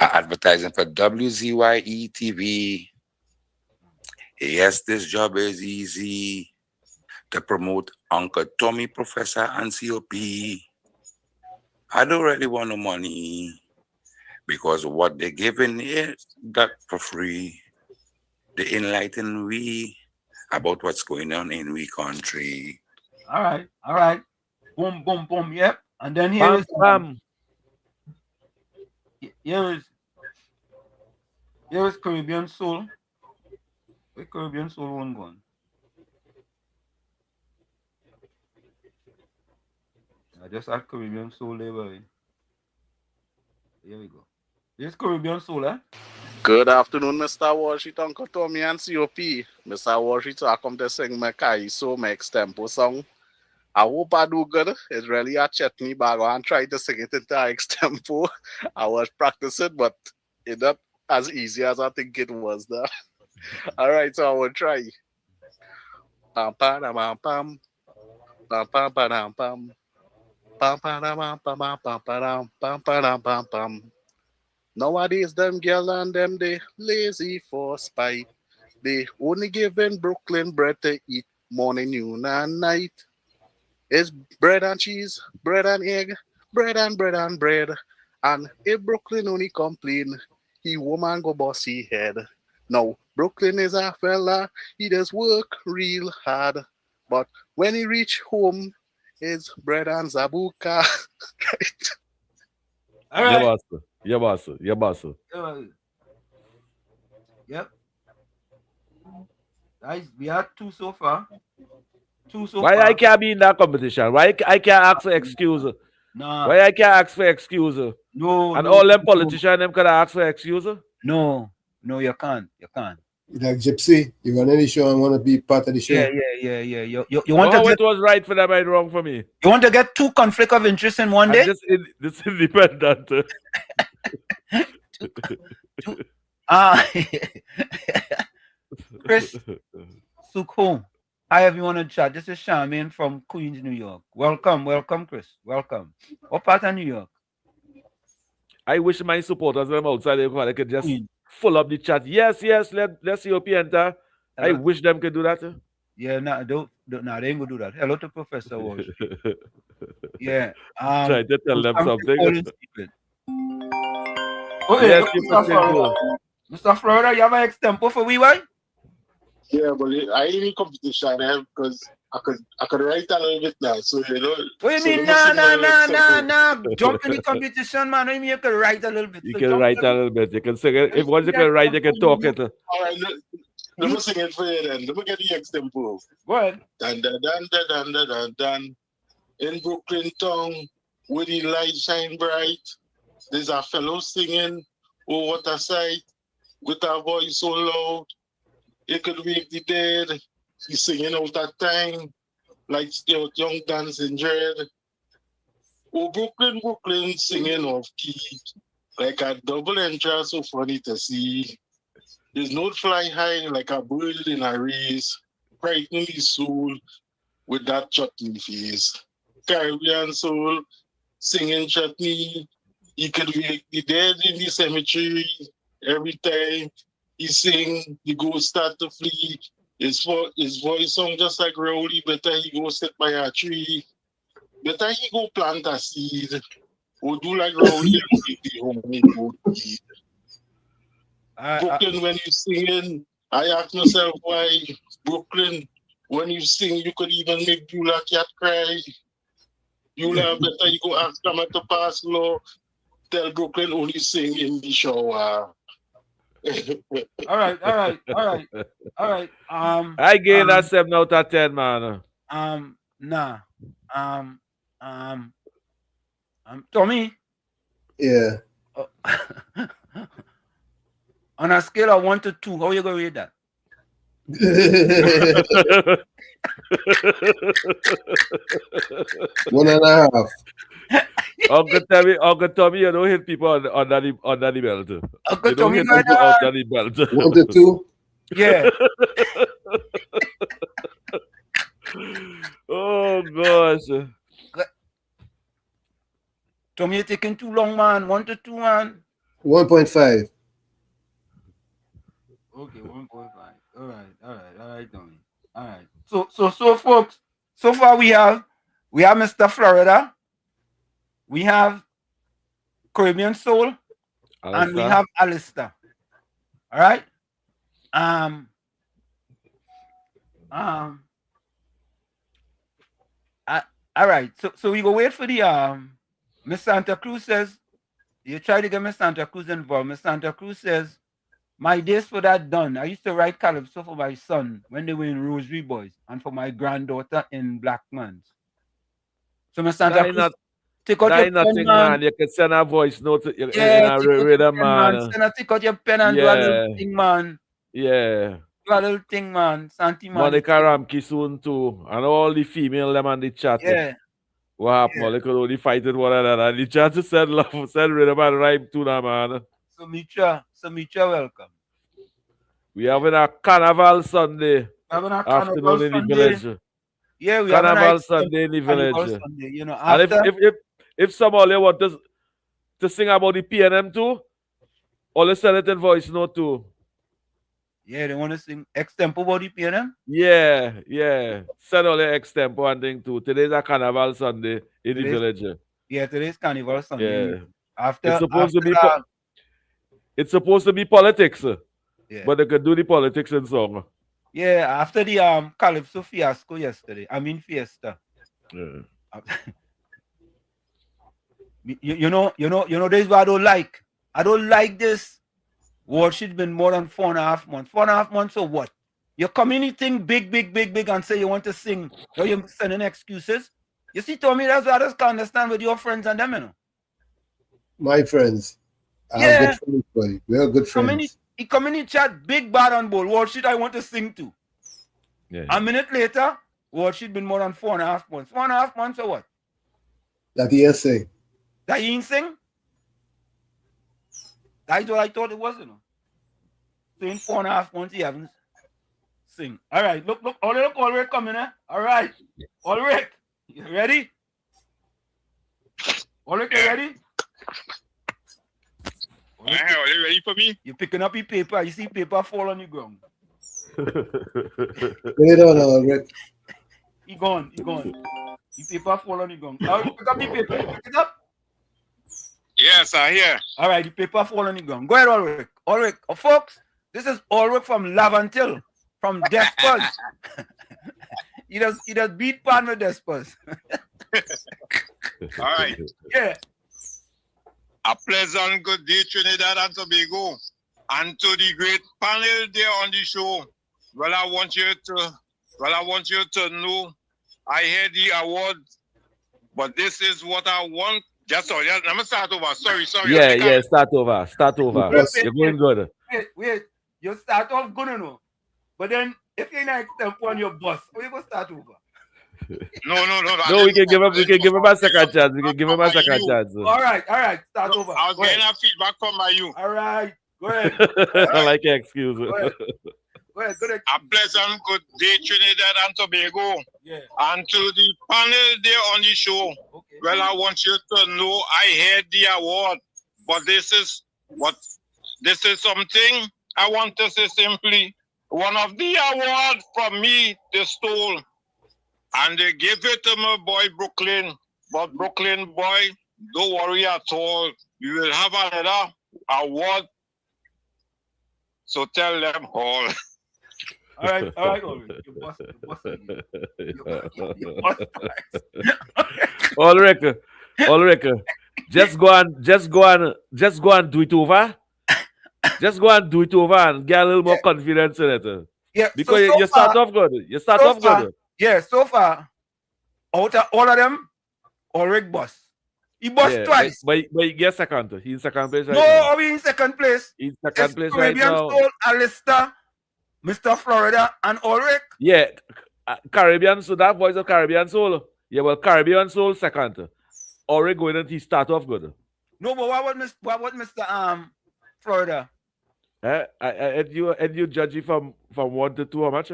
Advertising for WZYE TV. Yes, this job is easy to promote Uncle Tommy, Professor, and COP. I don't really want no money because what they're giving is that for free. They enlighten we about what's going on in we country. All right. Boom, boom, boom. Yep. And then here is Caribbean Soul. Where Caribbean Soul one gone? I just had Caribbean Soul there. Here we go. Here's Caribbean Soul, eh? Good afternoon, Mr. Washington, Uncle Tommy and COP. Mr. Washington, I come to sing my Kaiso, my extempo song. I hope I do good. It's really a chutney bag and try to sing it into extempo. I was practicing, but it's not as easy as I think it was there. All right, so I will try. Pam pam pam pam pam pam pam pam pam pam pam pam pam pam. Nowadays, them girl and them they lazy for spite. They only giving Brooklyn bread to eat morning, noon, and night. It's bread and cheese, bread and egg, bread and bread and bread. And if Brooklyn only complain, he woman go bossy head. Now, Brooklyn is a fella, he does work real hard. But when he reach home, it's bread and zabuka. All right. Yeah, boss. Yep. Guys, we are two so far. Why I can't be in that competition? Why I can't ask for excuse? Nah. Why I can't ask for excuse? No. And no, all them no. politicians them can ask for excuse? No, you can't. Like Gypsy, you run any show and want to be part of the show. Yeah. You want to No, get, it was right for them and wrong for me. you want to get two conflict of interest in one day? This independent. Chris Sukho, hi everyone in chat. This is Charmaine from Queens, New York. Welcome, Chris. Welcome. What part of New York? I wish my supporters them outside they could just full up the chat. Yes, let's see OP enter. I wish them could do that. Yeah, they ain't gonna do that. Hello to Professor Walsh. Yeah. Try to tell them something. Yes, Mr. Florida, you have an extempo for WY? Yeah, but I ain't in competition because I could write a little bit now. So you know. What do you mean? No. Jump in the competition, man. What do you mean you can write a little bit? You can write a little bit. You can sing it. If once you can write, you can talk it. All right, let me sing it for you then. Let me get the extempo. Go ahead. Dun. In Brooklyn town, where the light shine bright, there's a fellow singing, oh what a sight, with a voice so loud, it could wake the dead. He's singing out that time, like still young dancing dread. Oh Brooklyn, singing off key, like a double entrance, so funny to see. There's no fly high like a bird in a race, brightening the soul with that chutney face. Caribbean soul, singing chutney. He could wake the dead in the cemetery. Every time he sing, the ghosts start to flee. His voice sound just like Rowley. Better he go sit by a tree. Better he go plant a seed. Or do like Rowley and take the home and go eat. Brooklyn, when you singing, I ask myself why. Brooklyn, when you sing, you could even make Beulah cat cry. Beulah, better you go ask them to pass law. Tell Brooklyn only sing in the shower. All right. I gain that 7 out of 10, man. Tommy. Yeah. On a scale of 1 to 2, how you gonna rate that? 1.5. Uncle Tommy, you don't hit people under the belt. Uncle you don't Tommy, hit people under the belt. 1 to 2. Yeah. Oh gosh. Tommy, you're taking too long, man. 1 to 2, man. 1.5. Okay, 1.5. All right, Tommy. All right. So folks, so far we have Mr. Florida, we have Caribbean Soul, and we have Alistair. All right. All right. So we go wait for the Miss Santa Cruz says, you try to get Miss Santa Cruz involved. Miss Santa Cruz says, my days for that done. I used to write calypso for my son when they were in Rosary Boys and for my granddaughter in Black Man's. So Miss Santa Cruz, take out your pen, man. You can send a voice note in Yeah, a take out your rhythm, pen, man. Take out your pen and do a little thing, man. Yeah. Do a little thing, man. Santi, man. Monica Ramke soon too. And all the female them on the chat. Yeah. What happened? Yeah. They could only fight with one another. And the chat just said love, said rhythm and rhyme too now, man. So Mitra, welcome. We having a Carnival Sunday. Afternoon in the village. Yeah, we Carnival Sunday in the village. Sunday, you know, after... And if somebody want to sing about the PNM too, or send it in voice note too. Yeah, they want to sing extempo about the PNM? Yeah. Send all the extempo and thing too. Today's a Carnival Sunday in the village. Yeah, today's Carnival Sunday. Yeah. It's supposed to be politics. Yeah. But they could do the politics in song. Yeah, after the Calypso fiasco yesterday. I mean fiesta. Yeah. You know, this is what I don't like. I don't like this. Worship's been more than 4.5 months. 4.5 months or what? You're communicating big, and say you want to sing. Now you're sending excuses. You see, Tommy, that's what I just can't understand with your friends and them, you know. My friends. I have Yeah. good friends, buddy. We are good friends. He community chat big bad on board. Worship I want to sing to. Yeah. A minute later, worship been more than 4.5 months. 4.5 months or what? That he is saying. That he ain't sing? That's what I thought it was, you know. So in 4.5 months, he haven't sing. All right, look, Ulrich coming, eh? All right. Ulrich, you ready? Ulrich, you ready? Are you ready for me? You're picking up your paper. You see paper fall on the ground. Wait on, Ulrich. He gone. Your paper fall on the ground. All right, pick up the paper. You pick it up? Yes, I hear. All right, the paper fall on the ground. Go ahead, Ulrich. Ulrich, folks, this is Ulrich from Lavantil, from Despers. he does beat pan with Despers. All right. Yeah. A pleasant good day, Trinidad and Tobago, and to the great panel there on the show. Well, I want you to know I had the award, but this is what I want. Let me start over. Sorry. Yeah, start over. You're going good. Wait. You start off good, you know. But then, if you're not tempo on your bus, how you going to start over? No, we can give him a second chance. All right. Start over. I was getting a feedback from you. All right. Go ahead. I like your excuse. Go ahead. A pleasant good day, Trinidad and Tobago. Yeah. And to the panel there on the show. Okay. Well, I want you to know I had the award, but this is something I want to say simply. One of the awards from me, they stole. And they gave it to my boy Brooklyn. But Brooklyn boy, don't worry at all. You will have another award. So tell them all. All right. Ulrich, just go and do it over. Just go and do it over and get a little more confidence in it. Yeah, because you start off good. Good. Yeah, so far, out of all of them, Ulrich boss. He bossed twice. But he gets second. He's in second place right now. No, are we in second place? He's second place right now. Caribbean Soul, Alistair, Mr. Florida, and Ulrich. Yeah, Caribbean Soul, that voice of Caribbean Soul. Yeah, well, Caribbean Soul second. Ulrich going and he start off good. No, but what was Mr. Florida? And you judge it from 1 to 2, how much?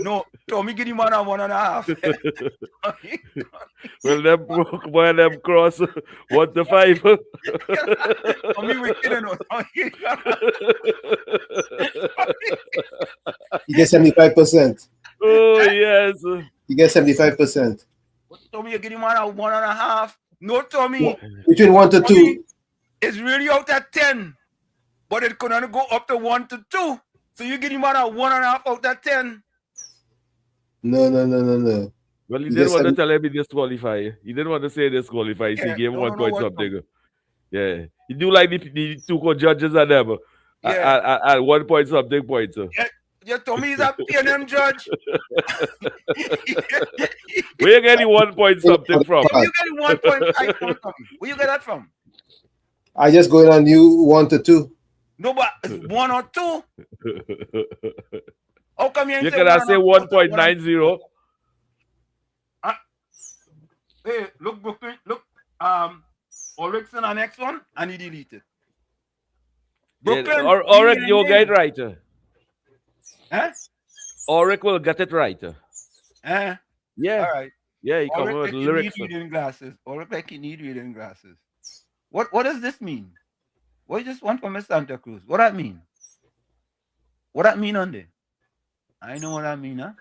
No. Tommy give him 1.5. Well, them broke boy, them cross 1 to 5. Tommy wicked enough. You get 75%. Oh yes. You get 75%. Tommy, you give him 1.5. No, Tommy. Between 1 to 2. It's really out at 10, but it could only go up to 1 to 2. So you give him 1.5 out at 10. No. Well, he didn't want to tell him he disqualify. He didn't want to say disqualify. So he gave him 1 point something. Yeah. He do like the 2 judges and them at 1 point something points. Yeah, Tommy is a PNM judge. Where you getting 1 point something from? Where you getting 1.5 from, Tommy? Where you get that from? I just going on you 1 to 2. No, but it's 1 or 2. How come you can say 1.90? Hey, look, Brooklyn, look. Ulrich's on the next one, and he deleted. Brooklyn, Ulrich, you'll get it right. Huh? Ulrich will get it right. Yeah. All right. Yeah, he come with lyrics. Ulrich like he need reading glasses. What does this mean? What you just want from Miss Santa Cruz? What that mean? What that mean on there? I know what I mean, huh?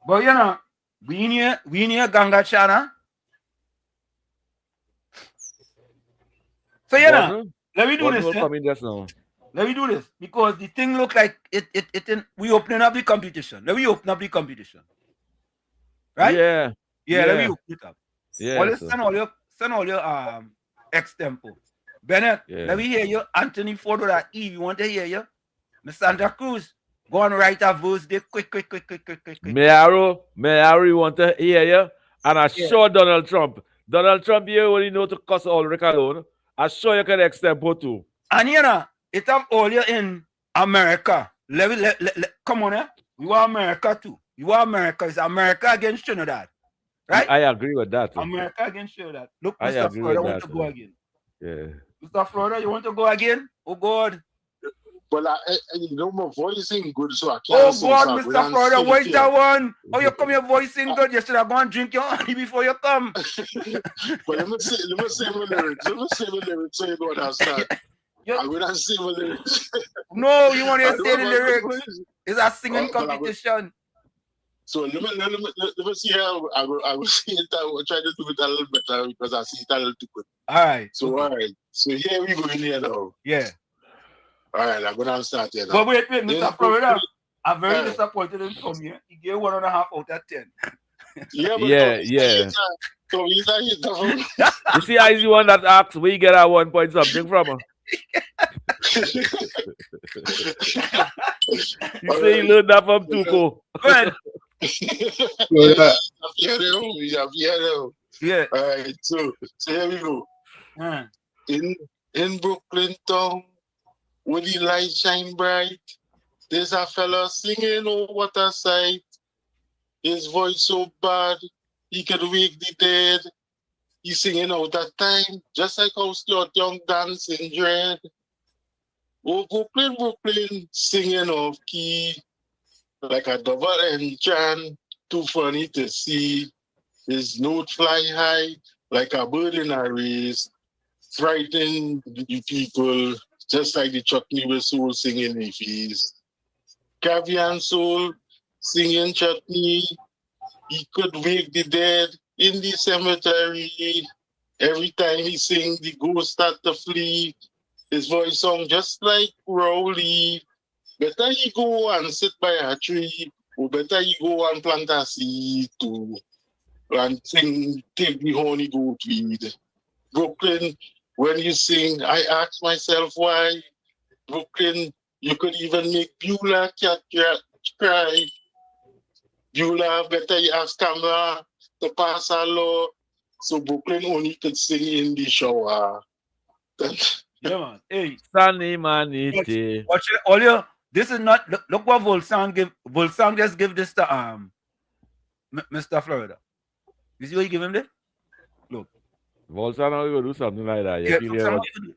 But you know, we in here Ganga Chana. So you know, Let me do What this. will Eh? come in just now? Let me do this because the thing look like we opening up the competition. Let me open up the competition. Right? Yeah. Yeah, let me open it up. Yes. Send all your extempo. Bennett, Yeah. let me hear you. Anthony Ford or Eve, you want to hear you? Miss Sandra Cruz, go and write a verse there quick. Mayaro, you want to hear you? And I sure Donald Trump. Donald Trump, you only know to cuss all Rick alone. I sure you can extempo too. And you know, it have all you in America. Come on, eh? You are America too. You are America. It's America against Trinidad. Right? I agree with that. America against Trinidad. Look, I Mr. agree Florida with want that. to go again. Yeah. Mr. Florida, you want to go again? Oh God. Well, you know, my voice ain't good, so I can't Oh sing. God, So Mr. Florida, where's that one? Oh, you come your voice in good. You should have gone drink your honey before you come. But let me say my lyrics. Let me say my lyrics so you don't understand. I'm gonna say my lyrics. No, you want I to don't say the have lyrics. voice. It's a singing But competition. So let me see how I will see it. I will try to do it a little better because I see it a little too good. All right. So okay. all right. So here we go in here now. Yeah. All right, I'm gonna start here now. But wait, Mr. Florida, I'm very disappointed in Tommy. He gave 1.5 out of 10. Yeah, but yeah. So he's not here. You see, I the one that asks where you get that 1 point something from. You say you learned that from Tuco. Go ahead. Yeah. All right. So here we go. In Brooklyn town, where the light shine bright, there's a fella singing, oh what a sight. His voice so bad, he could wake the dead. He's singing out of time, just like how Stuart Young dancing dread. Oh, Brooklyn, singing off key, like a double-end chant, too funny to see. His note fly high, like a bird in a race, frighten the people, just like the Chutney with soul singing if he's. Caviar and soul, singing Chutney, he could wake the dead in the cemetery. Every time he sing, the ghosts start to flee. His voice sound just like Rowley. Better he go and sit by a tree, or better he go and plant a seed too, and sing, take the honey goat weed. Brooklyn, when you sing, I ask myself why. Brooklyn, you could even make Beulah cat cry. Beulah, better you ask camera to pass a law, so Brooklyn only could sing in the shower. Yeah, man. Hey. Sunny manity. Watch it. All you, this is not, look what Volsang give. Volsang just give this to Mr. Florida. You see what you give him there? Look. Volsang, how you going to do something like that? Yeah,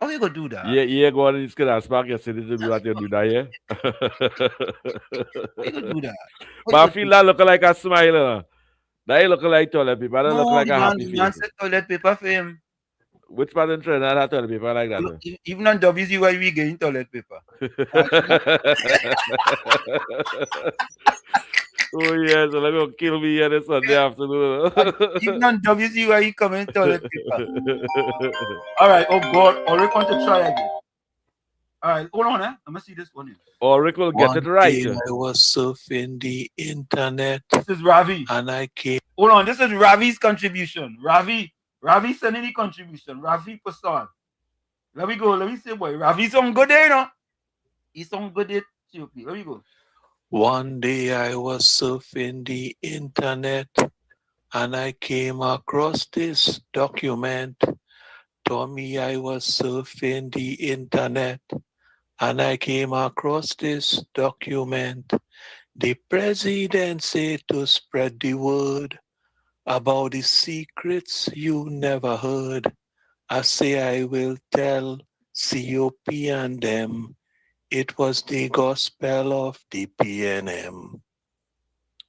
how you going to do that? Yeah, go on and just get spark your city to be what you do that, yeah? How you going to do that? But I feel that look like a smile. That look like toilet paper. That look like a happy face. Man said toilet paper for him. Which part in Trinidad had toilet paper like that? Look, even on WZY, we getting toilet paper. Oh, yeah, so they're going to kill me here this Sunday afternoon. Even on WZY, he coming toilet paper. All right, oh God, Ulrich want to try again. All right, hold on, I'm going to see this one here. Ulrich will get it right. Day I was surfing the internet. This is Ravi. And I came. Hold on, this is Ravi's contribution. Ravi sending the contribution. Ravi Passan. Let me go. Let me say, boy. Ravi sound good there, you know. He sound good there. Let me go. One day I was surfing the internet and I came across this document. Tommy, I was surfing the internet and I came across this document. The president said to spread the word about the secrets you never heard. I say I will tell COP and them. It was the gospel of the PNM.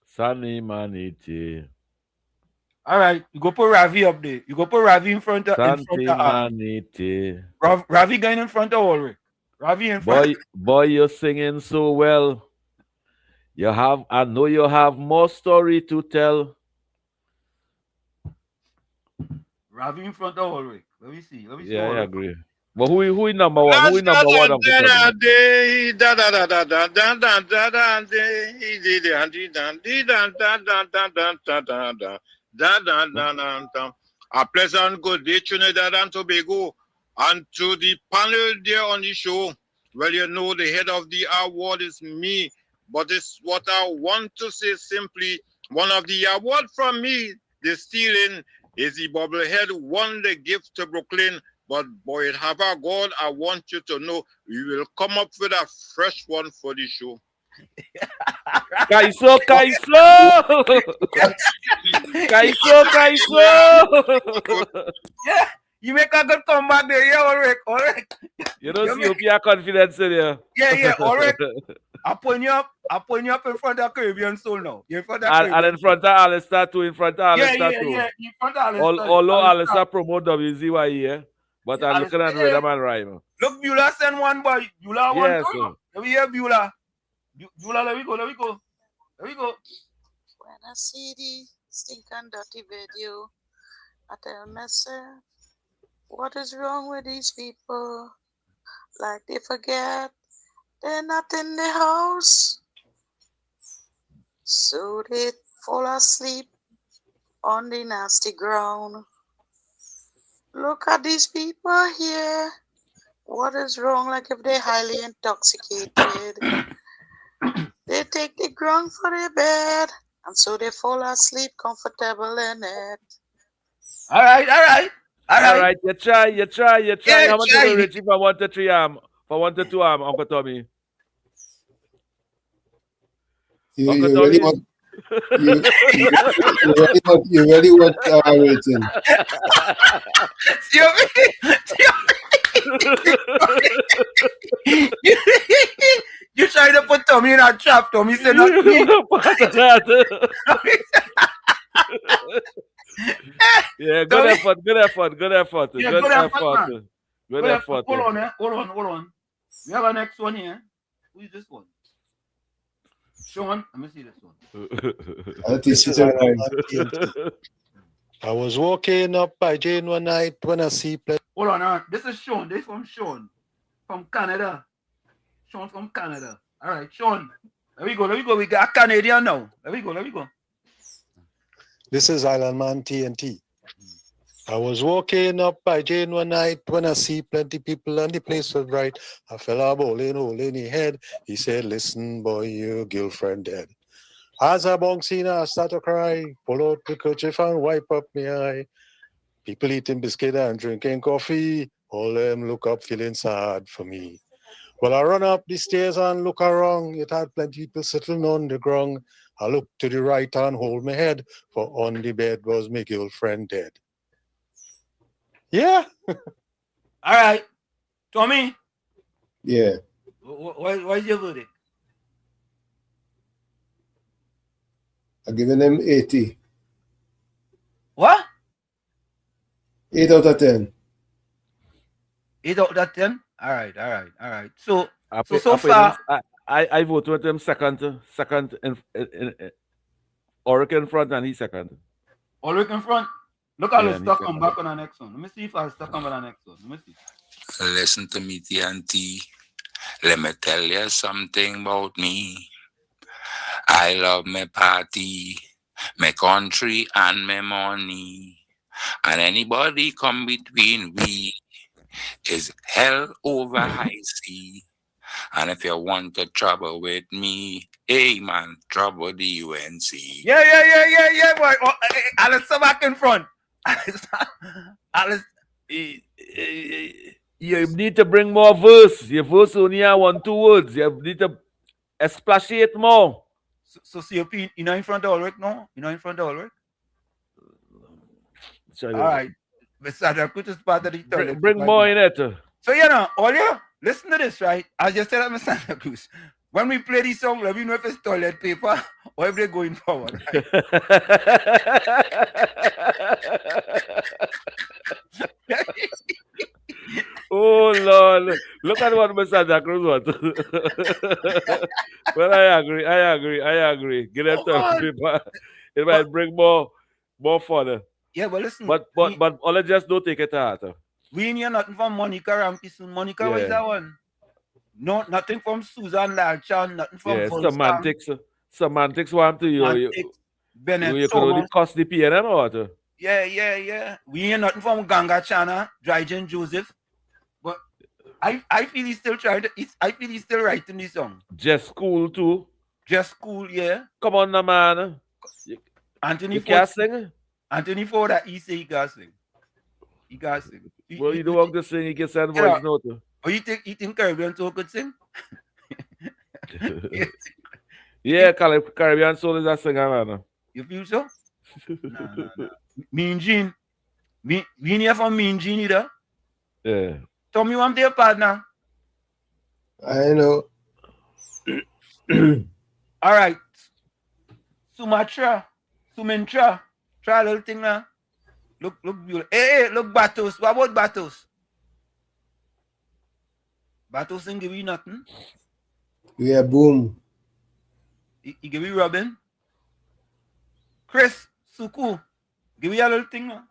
Sunny manity. All right, you go put Ravi up there. You go put Ravi in front of manity. Ravi going in front of Ulrich. Ravi in front. Boy, you're singing so well. I know you have more story to tell. Ravi in front of Ulrich. Let me see. Yeah, I agree. But who is number one? Who is number one, Uncle Tommy? A pleasant good day, Trinidad and Tobago, and to the panel there on the show. Well, you know, the head of the award is me, but it's what I want to say simply. One of the award from me, the stealing, is the bobblehead won the gift to Brooklyn. But boy, have a God, I want you to know we will come up with a fresh one for the show. Kaiso! Yeah, you make a good comeback there, yeah, Ulrich. You don't see your confidence in there. Yeah, Ulrich. I'm putting you up in front of Caribbean Soul now. You're in front of And in front of Alistair too, in front of Alistair too. Yeah, in front of Alistair. Although Alistair promote WZYE, yeah? But I'm looking at rhythm and rhyme. Look, Beulah send one boy. Beulah one. Yes, let me hear Beulah. Beulah, let me go. When I see the stinking dirty video, I tell myself, what is wrong with these people? Like they forget they're not in the house. So they fall asleep on the nasty ground. Look at these people here. What is wrong? Like if they're highly intoxicated, they take the ground for their bed, and so they fall asleep comfortable in it. All right. You try. Yeah, How much is Richie for 1 to 3 for 1 to 2 Uncle Tommy? You really want rating. You trying to put Tommy in a trap, Tommy said not me. Yeah, good effort. Good effort. Hold on. We have a next one here. Who is this one? Sean, let me see this one. I was walking up by Jane one night when I see play. Hold on. This is Sean. This is from Sean. From Canada. Sean from Canada. All right, Sean. There we go. We got a Canadian now. There we go. This is Island Man TNT. I was walking up by Jane one night when I see plenty people and the place was bright. A fella bowling hole in his head. He said, listen, boy, your girlfriend dead. As I bounce in, I start to cry. Pull out the kerchief and wipe up my eye. People eating biscuit and drinking coffee. All them look up feeling sad for me. Well, I run up the stairs and look around. It had plenty people sitting on the ground. I look to the right and hold my head, for on the bed was my girlfriend dead. Yeah. All right. Tommy. Yeah. What is your verdict? I'm giving them 80. What? 8 out of 10. 8 out of 10? All right. So far, I vote with him second in Ulrich in front and he second. Ulrich in front? Look at Alistair come back on the next one. Let me see if Alistair come on the next one. Let me see. Listen to me, TNT. Let me tell you something about me. I love my party, my country, and my money. And anybody come between we is hell over high sea. And if you want to trouble with me, hey man, trouble the UNC. Yeah, boy. Oh, Alistair back in front. Alistair. You need to bring more verse. Your verse only have 1-2 words. You need to expatiate more. So COP, you know in front of Ulrich now? You know in front of Ulrich? All right. Mr. Cruz is part of the toilet. Bring more in it. So, you know, Olia, listen to this, right? I just said that Mr. Cruz. When we play this song, let me know if it's toilet paper or if they're going forward. Right? Oh Lord, look at what Mr. Cruz wants. Well, I agree. Get them toilet paper. It might bring more further. Yeah, but listen. But Ola just don't take it to heart. We ain't hear nothing from Monica Ramkison. Monica, what is Yeah. that one? No, nothing from Susan Lalchan, nothing from Yeah, Volsang. semantics want to you Bennett can only Thomas. cost the PNM or what? Yeah. We ain't nothing from Ganga Chana, Dryden Joseph. But I feel he's still trying to. I feel he's still writing this song. Just cool too. Just cool, yeah. Come on, now, man. Anthony you Ford can't sing. Anthony Ford, he say he can sing. He can sing. Well, you don't want to sing. He can send Yeah. voice note. Oh, you think Caribbean Soul could sing? Yeah, Caribbean Soul is a singer, man. You feel so? Nah. Mean Gene. We ain't here from Mean Gene either. Yeah. Tommy, I'm their partner. I know. All right. Sumintra. Try a little thing now. Look beautiful. Hey, look, Batos. What about Batos? Batos ain't give you nothing. Yeah, boom. He give you Robin. Chris, Suku, give me a little thing now.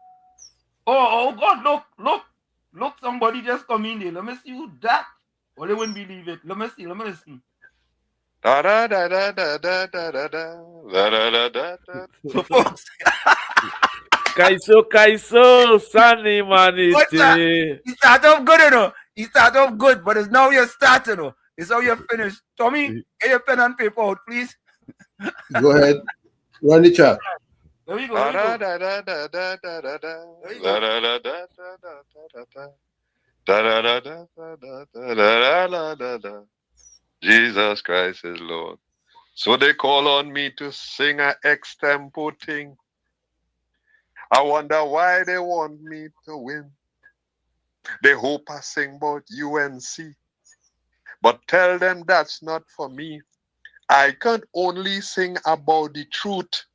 Oh God, look, somebody just come in there. Let me see who that. Or they wouldn't believe it. Let me listen. Da da da da da da da da da da. So folks. Kaiso, Sunny Manity. He started off good, you know. He started off good, but it's now you're starting, you know. It's how you're finished. Tommy, get your pen and paper out, please. Go ahead. Run the track. There we go. Da da da da da da da da da da da da da da da. Jesus Christ is Lord. So they call on me to sing a extempo thing. I wonder why they want me to win. They hope I sing about UNC. But tell them that's not for me. I can't only sing about the truth,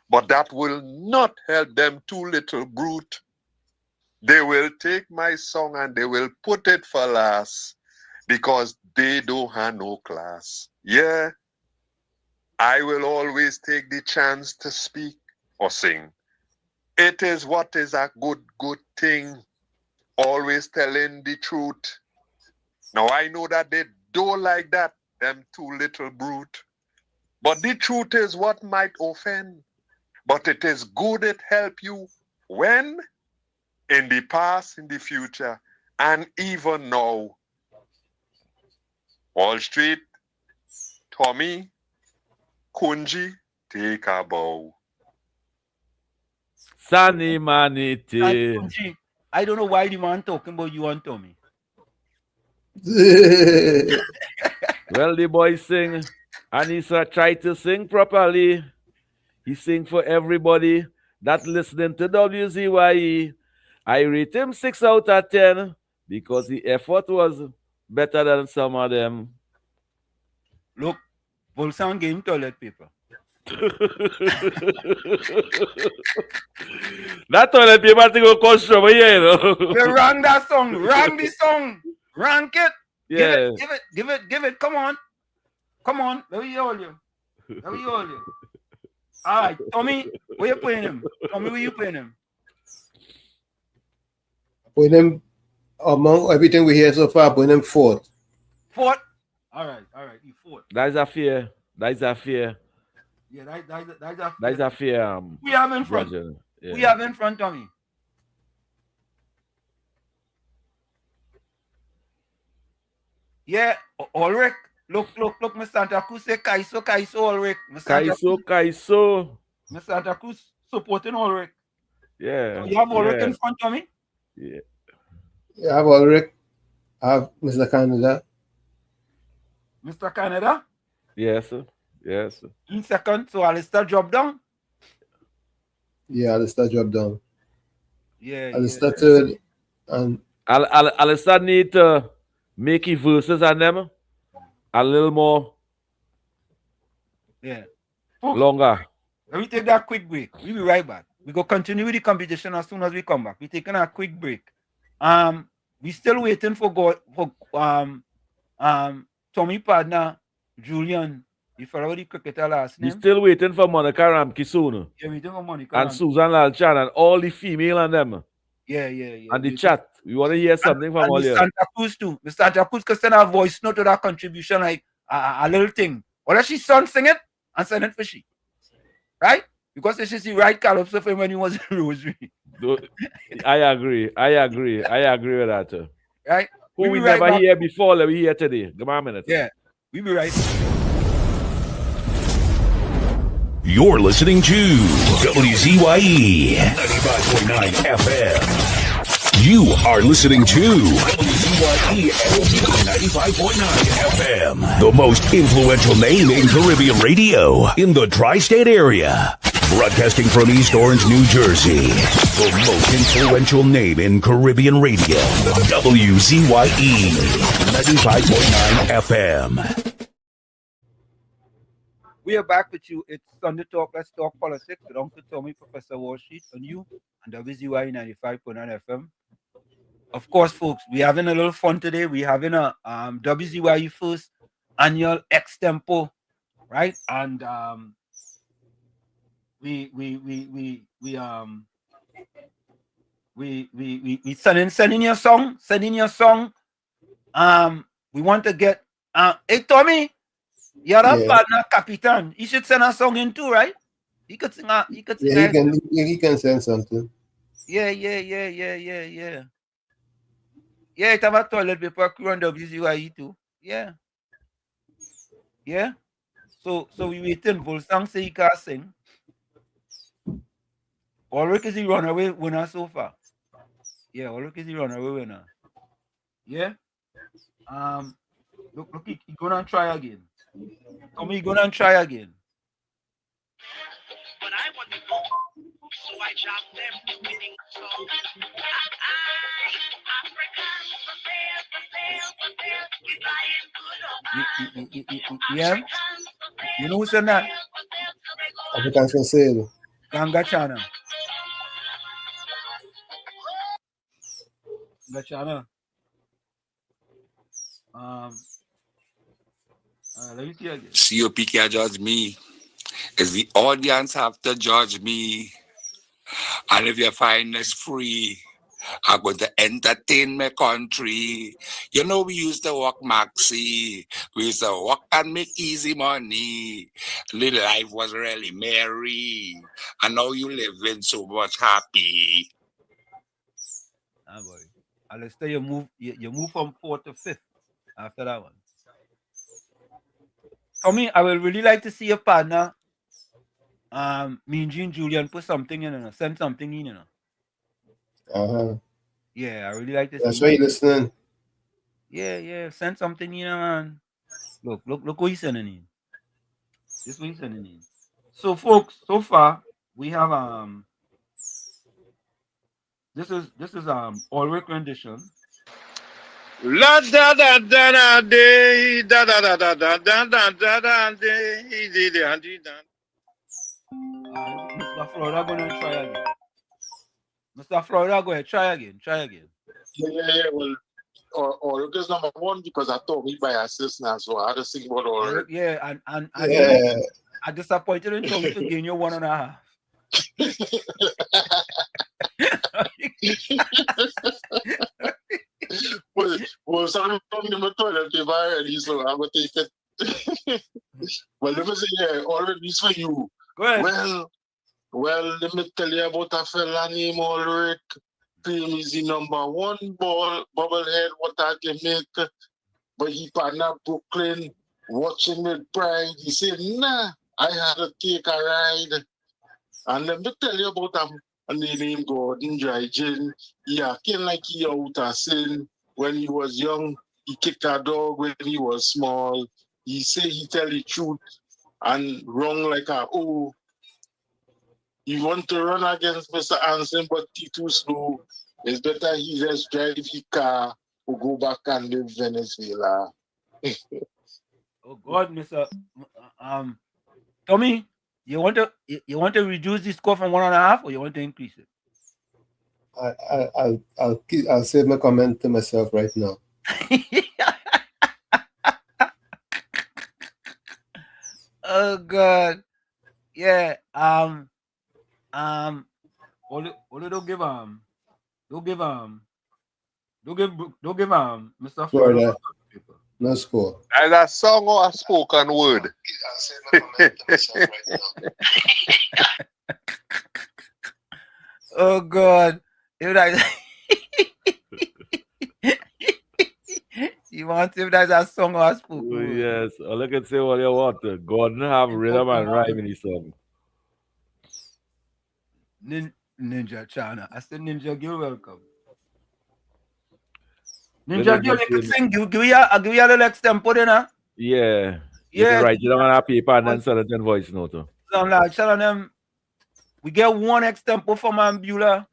but that will not help them too little brute. They will take my song and they will put it for last because they don't have no class. Yeah, I will always take the chance to speak or sing. It is what is a good thing, always telling the truth. Now I know that they don't like that, them too little brute. But the truth is what might offend. But it is good it help you when? In the past, in the future, and even now. Wall Street, Tommy, Kunji, take a bow. Sunny Manity. I don't know why the man talking about you and Tommy. Well, the boy sing, and he try to sing properly. He sing for everybody that listening to WZYE. I rate him 6 out of 10 because the effort was better than some of them. Look, Volsang game toilet paper. That toilet paper thing will cost over here, you know. They rang that song. Rang the song. Rank it. Yeah. Give it. Come on. Let me hold you. All right, Tommy, where you putting him? Tommy, where you putting him? Put him among everything we hear so far. Put him fourth. Fourth. All right. He fourth. That's a fear. Yeah, that's a fear. That's a fear. We have in front. Yeah. We have in front, Tommy. Yeah, Ulrich. Look, Mr. Santa Cruz say Kaiso, Ulrich. Kaiso. Mr. Santa Cruz supporting Ulrich. Yeah. So you have Ulrich in front, Tommy? Yeah. You have Ulrich. I have Mr. Canada. Mr. Canada? Yes, sir. In second, so Alistair drop down? Yeah, Alistair drop down. Yeah. Alistair third. And Alistair need to make his verses on them a little more longer. Let me take that quick break. We'll be right back. We go continue with the competition as soon as we come back. We're taking a quick break. We still waiting for Tommy partner Julian. You follow the cricketer last name? We still waiting for Monica Ramkison. Yeah, we waiting for Monica and Susan Lalchan and all the female and them. Yeah. And the chat. We want to hear something from all and you. Santa Cruz too. Mr. Santa Cruz can send a voice note to that contribution, like a little thing. Or let she son sing it and send it for she. Right? Because this is the right calypso for him when he was in Rosary. I agree with that. Right? Who we be right never back. hear before, let we hear today. Give me a minute. Yeah. We be right back. You're listening to WZYE 95.9 FM. You are listening to WZYE 95.9 FM, the most influential name in Caribbean radio in the tri-state area. Broadcasting from East Orange, New Jersey, the most influential name in Caribbean radio, WZYE 95.9 FM. We are back with you. It's Sunday Talk. Let's talk politics with Uncle Tommy, Professor Wall Street, on you, and WZYE 95.9 FM. Of course, folks, we're having a little fun today. We're having a WZYE first annual extempo, right? And we sending your song. We want to get hey Tommy. You're a partner, Capitan. He should send a song in too, right? He could sing. He can send something. Yeah. Yeah, it have a toilet paper crew on WZYE too. Yeah. So we waiting. Volsang say he can't sing. Ulrich is the runaway winner so far. Yeah, Ulrich is the runaway winner. Yeah. Look, he gonna try again. Tommy gonna try again. But I want to go, so I drop them winning song. Yeah. You know who's in that? African Sensei. Gangachana. Gachana. Let me see again. COP can't judge me. It's the audience have to judge me. And if you find this free, I'm going to entertain my country. You know, we used to work maxi. We used to work and make easy money. Little life was really merry. And now you living so much happy. Boy. Let's say you move from 4th to 5th after that one. Tommy, I would really like to see your partner, me and Jean Julian, put something in, send something in, Yeah, I really like to see. That's why you're listening. Yeah, send something in, man. Look what he's sending in. This is what he's sending in. So, folks, so far we have this is Ulrich rendition. La da da da da day, da da da da da da da da da day, Mr. Florida gonna try again. Mr. Florida, go ahead, try again. Yeah. Well, Ulrich is number one because I thought me by assist now, so I had to sing about Ulrich. Yeah, and you know, I disappointed in Tommy to gain you 1.5. Well, some from the toilet paper already, so I'm gonna take it. Well, let me say, yeah, already for you. Go ahead. Well, let me tell you about a fella named Ulrich. Him is the number one bubblehead what I can make. But he partner Brooklyn, watching with pride. He said, nah, I had to take a ride. And let me tell you about a name Gordon Dry Gin. He acting like he out of sin. When he was young, he kicked a dog when he was small. He say he tell the truth and wrong like a oh. He want to run against Mr. Anson, but he too slow. It's better he just drive his car or go back and live Venezuela. Oh God, Mr. Tommy, you want to reduce the score from 1.5, or you want to increase it? I'll save my comment to myself right now. Oh God, yeah. Only don't give Don't give Mr. Florida. No score. As a song or a spoken word? Oh God. If that you want if that's a song or a spoken Oh, word? yes. All I can say what you want. God have rhythm and rhyme in his song. Ninja China. I said Ninja, you're welcome. Good Ninja, you can sing. Give me a little extempo then, huh? Yeah. You can write it down on a paper and then send it in voice note. I'm like telling them, we get one extempo from Ambula.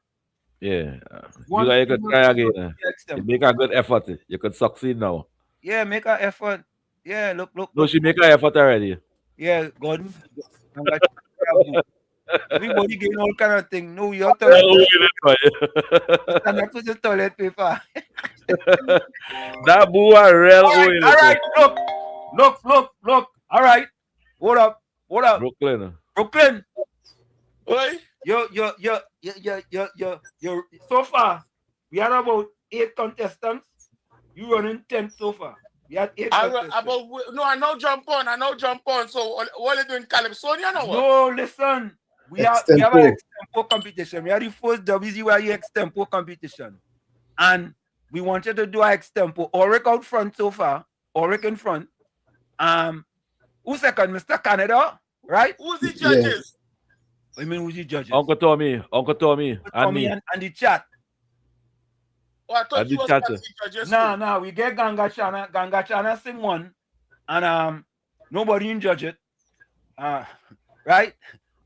Yeah. One You could try again. extempo. You make a good effort. You could succeed now. Yeah, make an effort. Yeah, look. No, she make an effort already. Yeah, God. Everybody getting all kind of thing. No, your toilet. And that was the toilet paper. That boo are real. All right, look. All right. Hold up. Brooklyn. Oi. Yo. So far, we had about 8 contestants. You running 10 so far. We had 8 contestants. I know jump on. So what are you doing, Calypsonia or what? No, listen. We have an extempo competition. We are the first WZYE extempo competition. And we wanted to do an extempo. Ulrich out front so far. Ulrich in front. Who's second? Mr. Canada, right? Who's the judges? I mean, who's the judges? Uncle Tommy, and me. And the chat. Oh, I thought you was the judges. No, we get Ganga Chana sing one. And nobody in judge it. Right?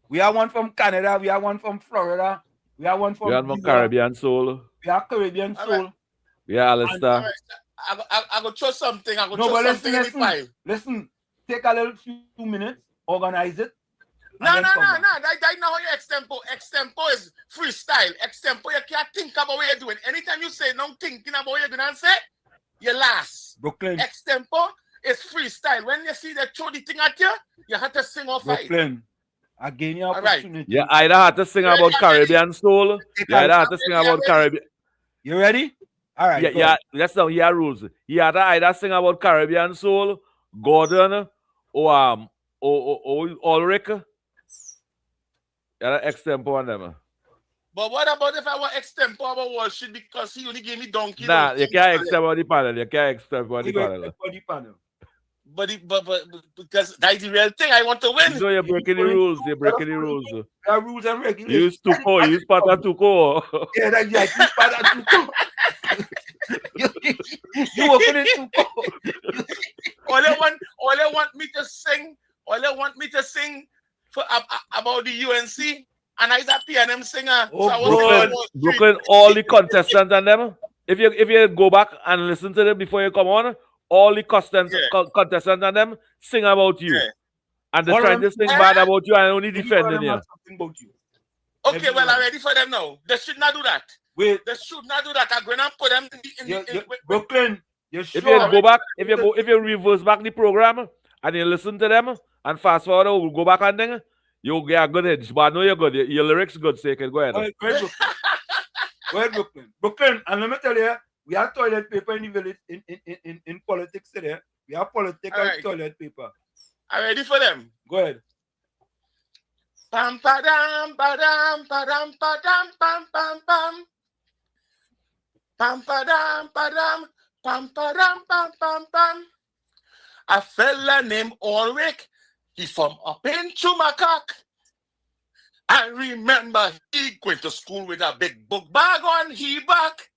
We have one from Canada. We have one from Florida. We have one from Caribbean Soul. We have Caribbean Soul. Right. We have Alistair. I go throw something. I go throw something in the file. Listen. Take a little few minutes. Organize it. No. That's not how you extempo is freestyle. Extempo, you can't think about what you're doing. Anytime you say no thinking about what you're going to say, you last. Brooklyn. Extempo is freestyle. When you see they throw the thing at you, you have to sing off it. Brooklyn. Again, your opportunity. You either have to sing about Caribbean Soul. You either have to sing about Caribbean. You ready? All right. Yeah. That's not your rules. You have to either sing about Caribbean Soul, Gordon, or Ulrich. You have to extempo on them. But what about if I want extempo about worship because he only gave me donkey? Nah, you can't extempo on the panel. You can't extempo on the panel. But because that's the real thing. I want to win. No, you're breaking the rules. There are rules and regulations. Use Tuco. Use Pata Tuco. Yeah, that's right. Use Pata Tuco. You open it Tuco. All they want me to sing for about the UNC, and I a PNM singer. Brooklyn, all the contestants and them. If you go back and listen to them before you come on, all the contestants and them sing about you. Yeah. And they're trying to sing bad about you and only defending you. Okay, well, I'm ready for them now. They should not do that. They should not do that. I'm going to put them in Brooklyn, if you go back, if you reverse back the program and you listen to them and fast forward, we'll go back and then you'll get a good hit. But I know you're good. Your lyrics good, so you can go ahead. Go ahead, Brooklyn. And let me tell you, we have toilet paper in the village in politics today. We have politics and toilet paper. Are you ready for them? Go ahead. Pam padam padam padam padam pam pam pam. Pam padam padam pam padam pam pam pam. A fella named Ulrich, he from up in Chumakak. I remember he went to school with a big book bag on his back.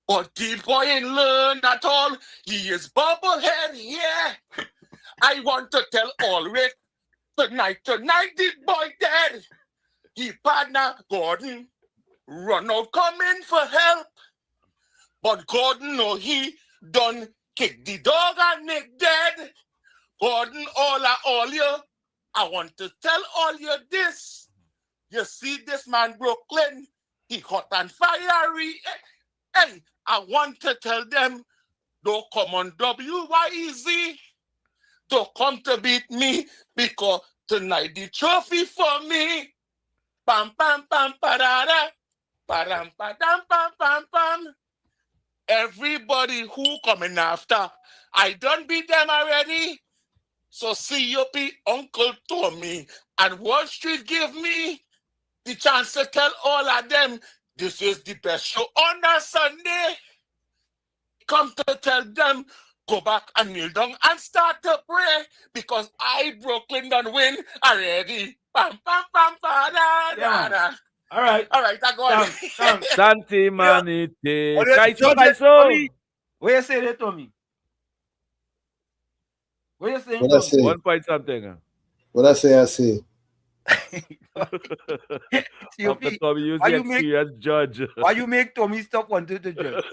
But the boy ain't learned at all. He is bubblehead, yeah. I want to tell Ulrich, tonight the boy dead. He partner Gordon run out coming for help. But Gordon know he done kick the dog and Nick dead. Gordon, all you, I want to tell all you this. You see this man Brooklyn, he hot and fiery. Hey, I want to tell them, don't come on WYEZ. Don't come to beat me because tonight the trophy for me. Pam pam pam parada. Padam, padam, pam, pam, pam. Everybody who coming after, I done beat them already. So COP, Uncle Tommy, and Wall Street give me the chance to tell all of them this is the best show on a Sunday. Come to tell them, go back and kneel down and start to pray because I Brooklyn done win already. Pam, pam, pam, pam, da, da, da. All right. All right, I got it. Santi Manite. Kaiso, Kaiso. What you say there, Tommy? What you saying, What I Tommy? say? 1 point something. What I say, I say. Uncle Tommy, use the experienced judge. Why you make Tommy stop wanting to judge?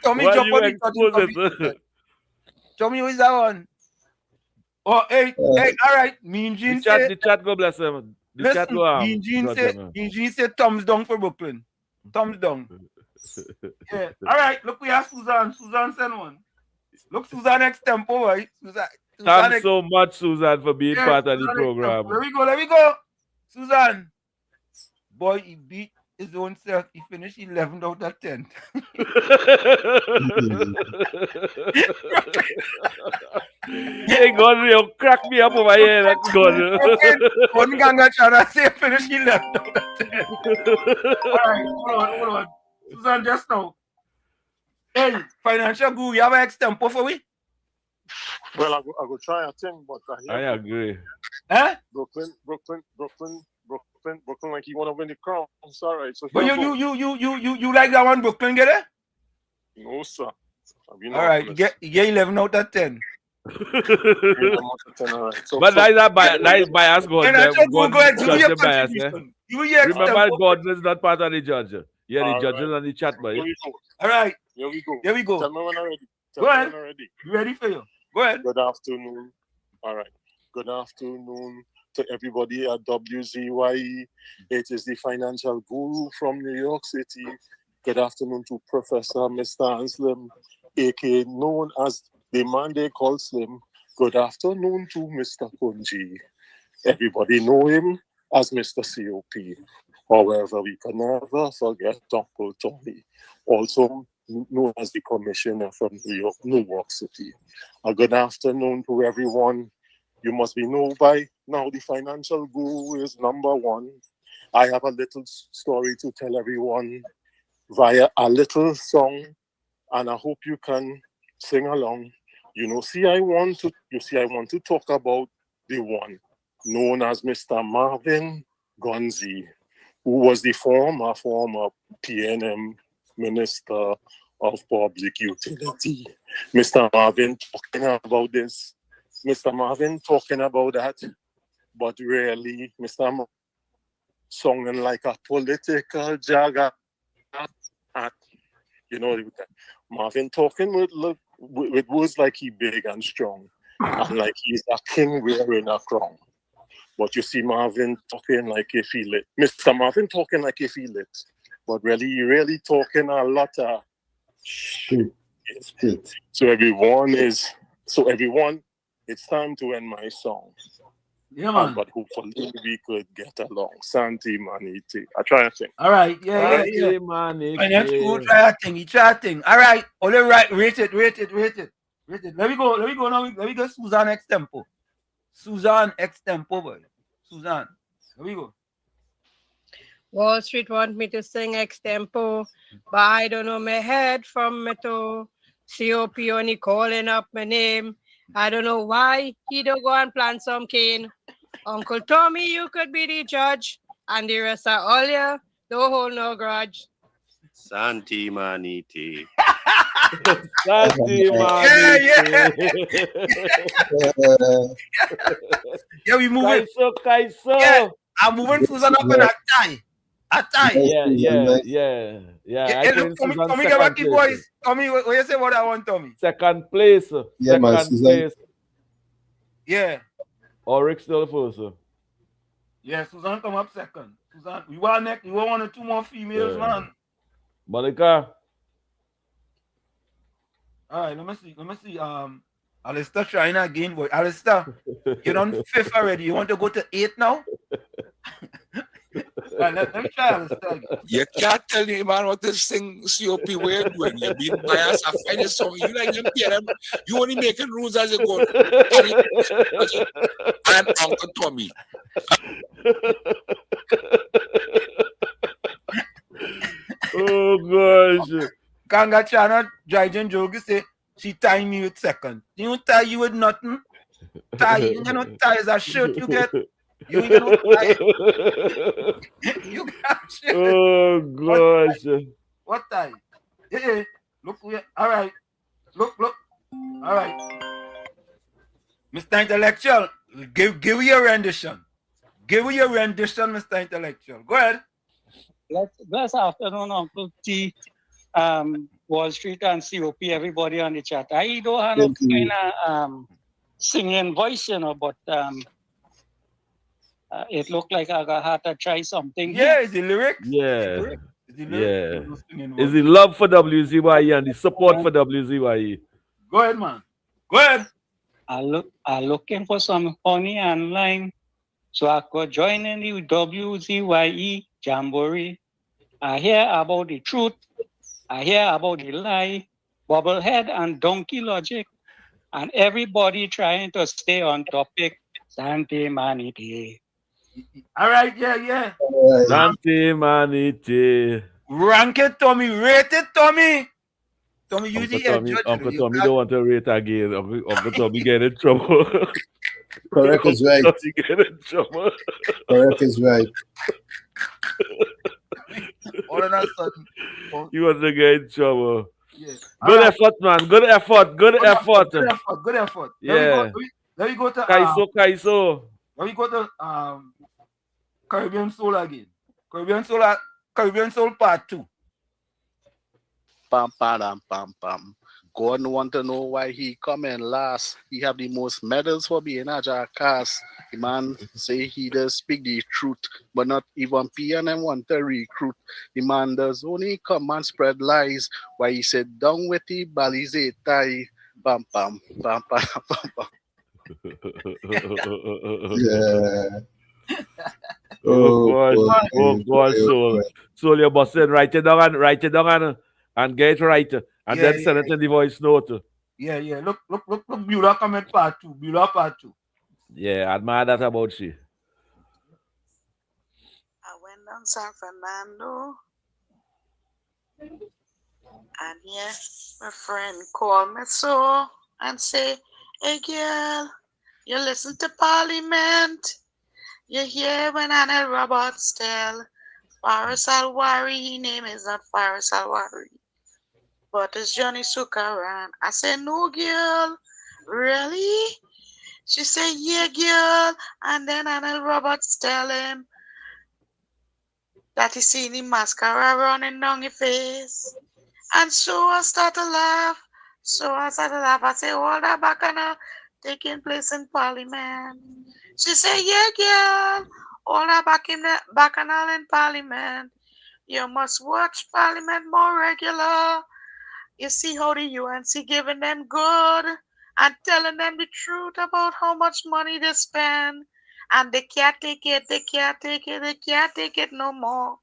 Tommy, Why jump you on expose the it? Tommy, who is that one? Oh, hey, all right. Mean Gene say, The chat go bless him. The chat listen, go Mean Gene judge say thumbs down for Brooklyn. Thumbs down. Yeah. All right, look, we have Suzanne. Suzanne send one. Look, Suzanne extempo, boy. Thanks so much, Susan, for being part of the program. Let me go. Suzanne. Boy, he beat his own self. He finished 11 out of 10. Hey, God, you crack me up over here. That's good. One ganga chana say finish 11 out of 10. All right, hold on. Suzanne, just now. Hey, financial guru, you have an extempo for me? Well, I go try a thing, but I agree. Huh? Brooklyn, like you want to win the crown. It's all right. So But you like that one, Brooklyn, get it? No, sir. All right, you get 11 out of 10. So But that is bias, God. Financial guru, go ahead, Judge give the bias, me eh? your Remember, extempo. God is not part of the judge. Yeah, the All judges right. on the chat, boy. Here we go. All right. Here we go. Here we go. Tell me when I'm ready. Go ahead. Ready for you. Go ahead. Good afternoon. All right. Good afternoon to everybody at WZYE. It is the financial guru from New York City. Good afternoon to Professor Mr. Anslim, aka known as the man they call Slim. Good afternoon to Mr. Kunji. Everybody know him as Mr. COP. However, we can never forget Uncle Tommy, also known as the commissioner from New York City. A good afternoon to everyone. You must be known by now the financial guru is number one. I have a little story to tell everyone via a little song, and I hope you can sing along. I want to talk about the one known as Mr. Marvin Gonzi, who was the former PNM Minister of Public Utility. Mr. Marvin talking about this, Mr. Marvin talking about that, but really, Mr. Marvin sounding like a political jagger. Marvin talking with words like he big and strong, and like he's a king wearing a crown. But you see Marvin talking like if he lit. Mr. Marvin talking like if he lit. But really talking a lot of shit. So everyone, it's time to end my song. Yeah, man. But hopefully we could get along. Santi Maniti. I try to sing. All right, yeah. Financial guru, try a thing. All right, rate it. Let me go now. Let me go Suzanne extempo. Suzanne extempo, boy. Suzanne, here we go. Wall Street want me to sing extempo, but I don't know my head from my toe. COP only calling up my name. I don't know why he don't go and plant some cane. Uncle Tommy, you could be the judge, and the rest are all you. Don't hold no grudge. Santi Maniti. Santi Maniti. Yeah, we moving. Kaiso. Yeah, I'm moving Susan up in a tie. Yeah. Hey, look, Tommy, get back the voice. Tommy, what you say what I want, Tommy? Second place. Yeah, man, Second place. Yeah. Or Rick still first. Yeah, Susan come up second. Susan, we want next. You want one or two more females, man. Monica. All right, let me see. Alistair trying again, boy. Alistair, you're on 5th already. You want to go to 8 now? Let me try Alistair again. You can't tell the man what this thing COP we're doing. You're being biased. I find it song. You like them pay them. You only making rules as you go. I'm Uncle Tommy. Oh gosh. Kanga Chana Jajan Jogi say she tie me with second. You don't tie you with nothing. Tie, you know, tie is a shirt you get. You ain't gonna tie. You got shirt. Oh gosh. What tie? Yeah, look here. All right. Look. All right. Mr. Intellectual, give your rendition. Give your rendition, Mr. Intellectual. Go ahead. Bless afternoon, Uncle T, Wall Street and COP, everybody on the chat. I don't have no kind of singing voice, you know, but it looked like I had to try something. Yeah, is the lyrics? Yeah. Yeah. Is the love for WZYE and the support for WZYE. Go ahead, man. Go ahead. I'm looking for some honey and lime so I could join in the WZYE Jamboree. I hear about the truth. I hear about the lie, bobblehead and donkey logic, and everybody trying to stay on topic. Sante Manite. All right, yeah. Sante Manite. Rank it, Tommy. Rate it, Tommy. Tommy, you the judge. Uncle Tommy don't want to rate again. Uncle Tommy get in trouble. Correct is right. Get in trouble. Correct is right. All of a sudden. You want to get in trouble. Yeah. Good effort, man. Good effort. Good effort. Good effort. Yeah. Let me go to Kaiso. Let me go to Caribbean Soul again. Caribbean Soul Part 2. Pam, pam, pam, pam. God want to know why he come in last. He have the most medals for being a jackass. The man say he does speak the truth, but not even PNM want to recruit. The man does only come and spread lies. Why he said down with the balize tie. Pam, pam, pam, pam, pam, pam. Yeah. Oh God, Soul, you're busting. Write it down and get it right. And then send it in the voice note. Yeah. Look, Beulah comment Part 2. Beulah Part 2. Yeah, I admire that about she. I went down San Fernando, and yeah, my friend called me so and say, "Hey girl, you listen to Parliament? You hear when Anel Roberts tell Faris Alwari, his name is not Faris Alwari, but it's Johnny Sukaran." I said, "No, girl, really?" She said, "Yeah, girl." And then Anel Roberts tell him that he seen the mascara running down his face. And so I start to laugh. I say, all that bacchanal taking place in Parliament. She said, "Yeah, girl, all that bacchanal in Parliament. You must watch Parliament more regular. You see how the UNC giving them good and telling them the truth about how much money they spend. And they can't take it, they can't take it no more."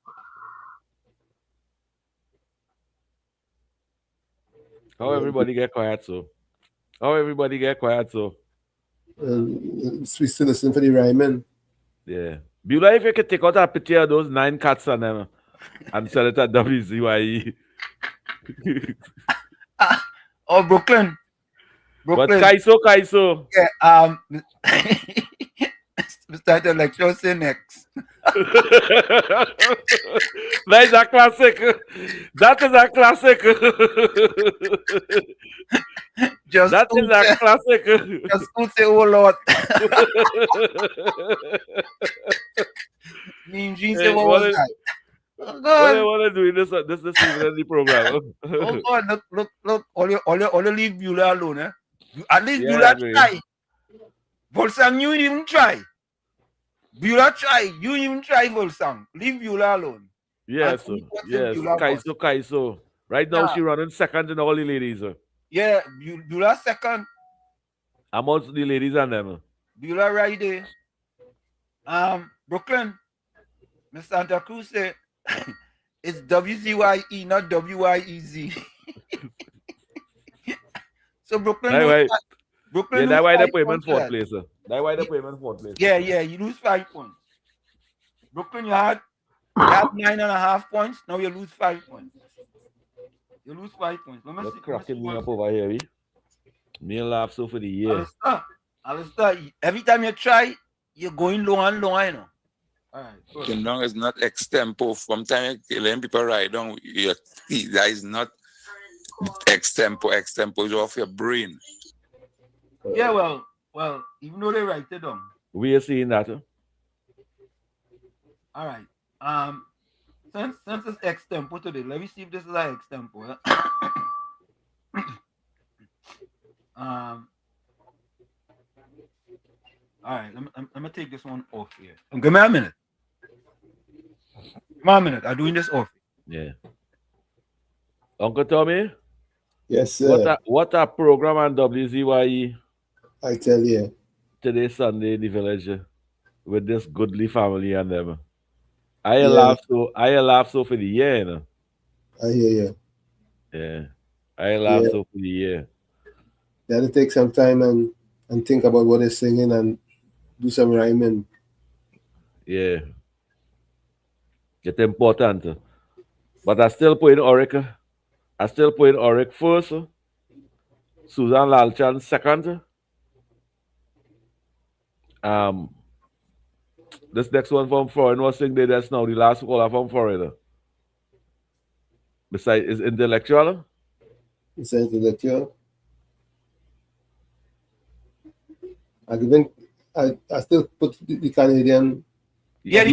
How everybody get quiet so? We still listen for the rhyming. Yeah. Beulah, if you could take out a picture of those 9 cats on them and sell it at WZYE. Oh, Brooklyn. But Kaiso. Yeah, Mr. Intellectual say next. That is a classic. That is a classic. Just say, "Oh Lord." Mean Gene say, "What was that?" Oh, God. What do you want to do in this evening in the program? Oh God, look. All you leave Beulah alone, eh? At least Beulah try. Volsang, you didn't even try. Beulah try. You didn't even try Volsang. Leave Beulah alone. Yes. Kaiso. Right now, she running second in all the ladies. Yeah, Beulah second. Amongst the ladies and them. Beulah right there. Brooklyn, Miss Santa Cruz say it's WZYE, not WYEZ. So Brooklyn That's why, Brooklyn that's why they put him in points for fourth that. place. That's why they put him in fourth place. Yeah, you lose 5 points. Brooklyn, you had 9.5 points. Now you lose 5 points. You lose 5 points. Let me You're see. cracking me up over here. Me laugh so for the year. Alistair, every time you try, you're going low and low, you know. All right. Looking down is not extempo. From time you let people write down, that is not extempo. Extempo is off your brain. Yeah, well, even though they write it down. We are seeing that. All right. Since it's extempo today, let me see if this is like extempo. All right, I'm gonna take this one off here. Give me a minute. I'm doing this off. Yeah. Uncle Tommy? Yes, sir. What a program on WZYE. I tell you. Today, Sunday, in the village, with this goodly family and them. I laugh so for the year, you know. I hear you. Yeah. I laugh so for the year. You have to take some time and think about what they're singing and do some rhyming. Yeah. It's important. But I still put in Oric. First. Susan Lalchan second. This next one from foreign was sing that's now the last caller from foreign. Besides, is intellectual. It's intellectual. I still put the Canadian. Yeah, the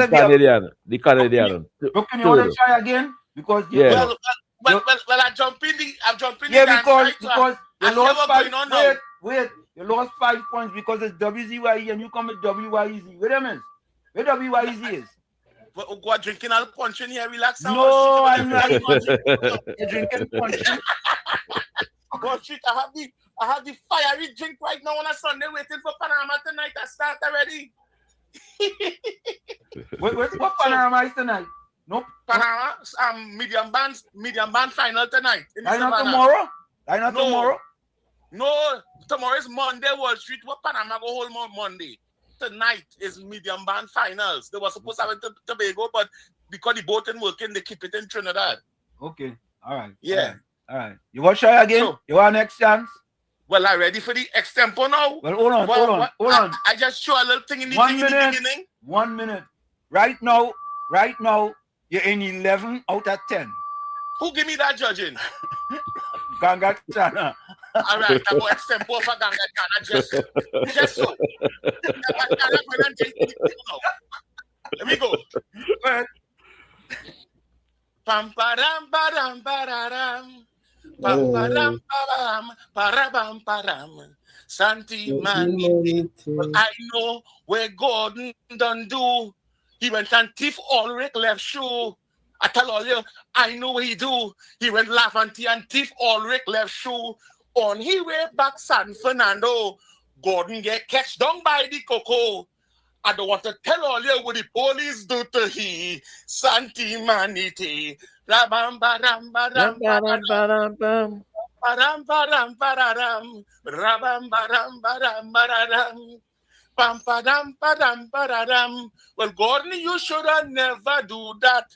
Canadian. Can you want to try again? Because Well, I jump in the dance, because I you hear lost what's 5. going on now. Wait, you lost 5 points because it's WZYE and you come with WYEZ. Wait a minute, where WYEZ is? Well, go drinking all punch in here, relax. No, I'm not. You're drinking punch. Go street. I have the fiery drink right now on a Sunday, waiting for Panama tonight. I start already. What Panama is tonight? Nope. Panama, medium band final tonight. Not tomorrow? Not tomorrow? No, tomorrow is Monday, Wall Street. What Panama go hold more Monday? Tonight is medium band finals. They were supposed to have it in Tobago, but because the boat ain't working, they keep it in Trinidad. Okay. All right. Yeah. All right. You want to try again? So, you want next chance? Well, I'm ready for the extempo now. Well, hold on. I just show a little thing in the beginning. 1 minute. Right now, you're in 11 out of 10. Who give me that judging? Ganga Chana. All right, I'm going extempo for Ganga Chana. Just so. Let me go. Pam param param pararam. Pam param param parabam param. Santi Mani. Well, I know where Gordon done do. He went and thief Ulrich left shoe. I tell all you, I know what he do. He went Lavanti and thief Ulrich left shoe. On his way back San Fernando, Gordon get catched down by the cocoa. I don't want to tell all you what the police do to he. Santi Maniti. Rabam baram baram baram baram baram baram rabam baram baram baram pam padam padam paradam. Well, Gordon, you should have never do that.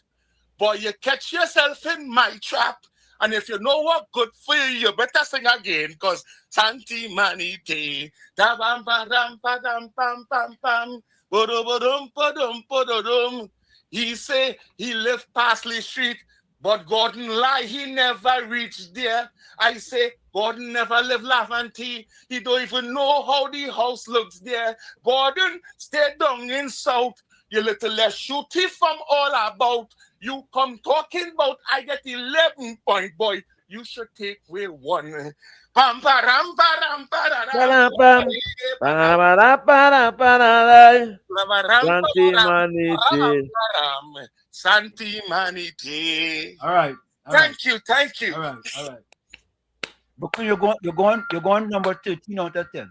Boy, you catch yourself in my trap. And if you know what good for you, you better sing again, because Santi Maniti. Da bam padam padam pam pam pam. Bodum podum podum. He say he lived Parsley Street, but Gordon lie, he never reached there. I say Gordon never lived Lavanti. He don't even know how the house looks there. Gordon stay down in South. You little less shooty from all about. You come talking about I get 11 point, boy. You should take way 1. Pam param param pararam. Santi Maniti. Santi Maniti. All right. Thank you. All right. Brooklyn, you're going number 13 out of 10.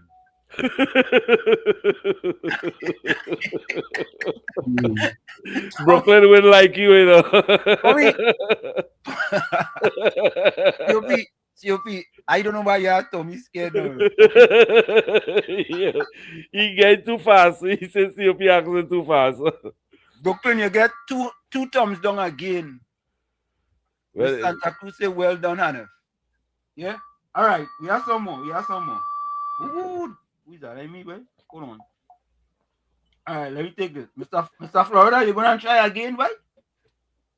Brooklyn wouldn't like you, you know. COP, I don't know why you are Tommy scared now. Yeah. He get too fast. He says COP accent too fast. Brooklyn, you get two thumbs down again. Well, Santa Cruz say well done, Hannah. Yeah? All right, we have some more. Ooh, who is that? Me, boy? Hold on. All right, let me take this. Mr. Florida, you going to try again, right?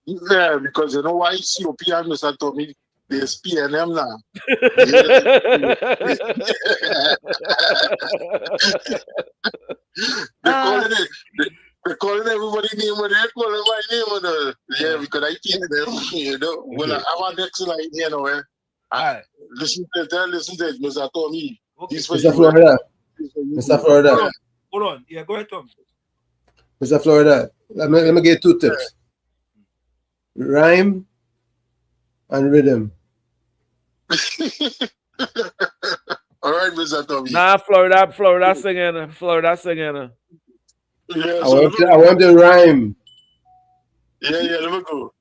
Yeah, because you know why COP and Mr. Tommy, there's PNM now. They're calling everybody name, but they're calling my name. Yeah, because I can't them, you know. Well, I'm on next line, you know. All right. Listen to it, Mr. Tommy. Okay. Mr. Florida. Mr. Florida. Hold on. Yeah, go ahead, Tom. Mr. Florida, let me get 2 tips. Rhyme and rhythm. All right, Mr. Tommy. Nah, Florida singing. Yeah, I want the rhyme. Yeah, let me go.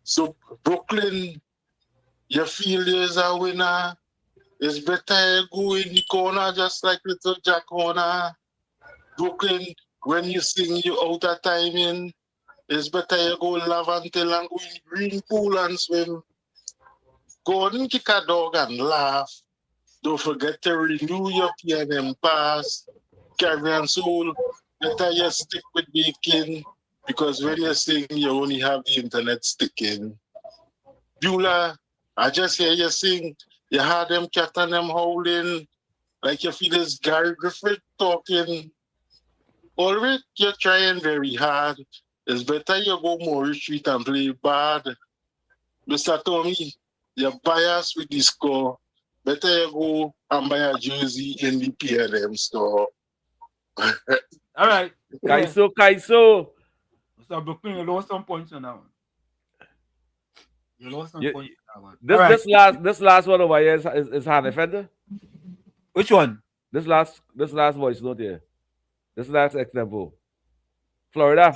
So, Brooklyn, you feel there's a winner. It's better you go in the corner just like little Jack Horner. Brooklyn, when you sing, you out of timing. It's better you go Lavantel and go in the green pool and swim. Go and kick a dog and laugh. Don't forget to renew your PNM pass. Caribbean soul, better you stick with baking because when you sing, you only have the internet sticking. Beulah, I just hear you sing. You had them cat and them howling like you feel this Gary Griffith talking. Alright, you're trying very hard. It's better you go more retreat and play bad. Mr. Tommy, you're biased with the score. Better you go and buy a jersey in the PNM store. All right. Kaiso. Mr. Brooklyn, you lost some points on that one. You lost some points on that one. This last one over here is Hannah Fender. Which one? This last voice note here. This last example. Florida.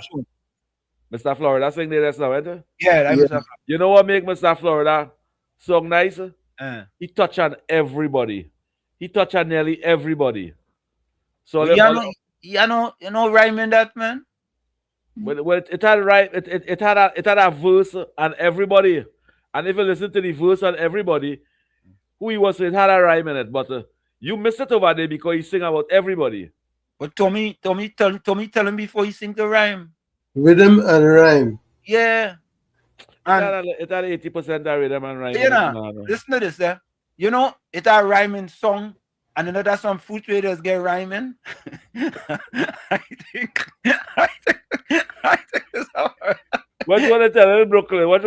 Mr. Florida sing the rest now, right? Yeah, Mr. You know what make Mr. Florida song nice? He touch on everybody. He touch on nearly everybody. So you know rhyming that, man. Well, it had right. It had a verse on everybody, and if you listen to the verse on everybody, who he was, it had a rhyme in it. But you missed it over there because he sing about everybody. But Tommy, tell him before he sing the rhyme. Rhythm and rhyme. Yeah. It had 80% of rhythm and rhyme. You know, listen to this, you know, it a rhyming song, and another some food traders get rhyming. I think it's hard. What you want to tell in Brooklyn? Well,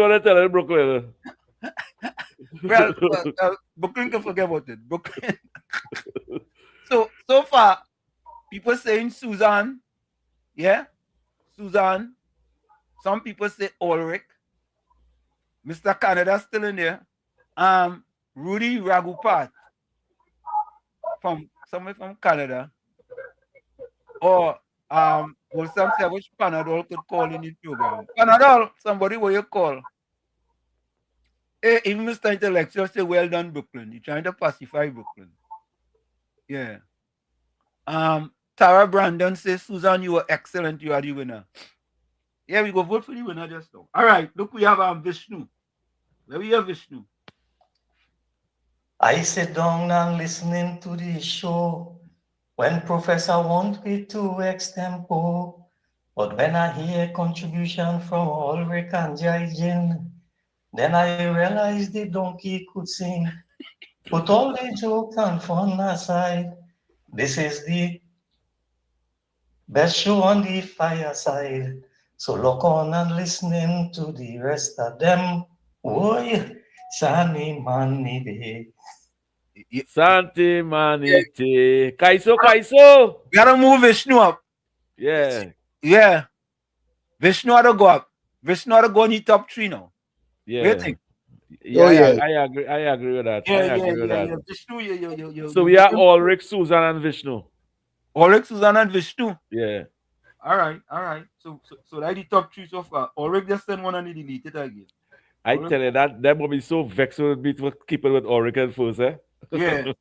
Brooklyn can forget about it. Brooklyn. So far, people saying Susan. Yeah? Susan. Some people say Ulrich. Mr. Canada still in there. Rudy Ragupat from somewhere from Canada. Or well, some say which Panadol could call in the program. Panadol, somebody what you call. Hey, even Mr. Intellectual say well done, Brooklyn. You're trying to pacify Brooklyn. Yeah. Tara Brandon says, Susan, you were excellent. You are the winner. Yeah, we go vote for the winner just now. All right, look, we have Vishnu. Where we have Vishnu? I sit down and listening to the show when Professor want me to extempo. But when I hear contribution from Ulrich and Jaijin, then I realize the donkey could sing. Put all the joke and fun aside. This is the best show on the fireside. So look on and listening to the rest of them. Boy, Sunny Money Day. Santi Manite. Kaiso. Gotta move Vishnu up. Yeah. Vishnu ought to go up. Vishnu ought to go in the top 3 now. Yeah. What do you think? Yeah, Oh, yeah. I agree. I agree with that. Yeah, I agree with that. Vishnu, So we are Ulrich, Susan, and Vishnu. Ulrich, Susan, and Vishnu. Yeah. All right. So that's the top three so far. Ulrich just send one and he delete it again. I tell you that will be so vexed with me to keep it with Ulrich and first, eh? Yeah.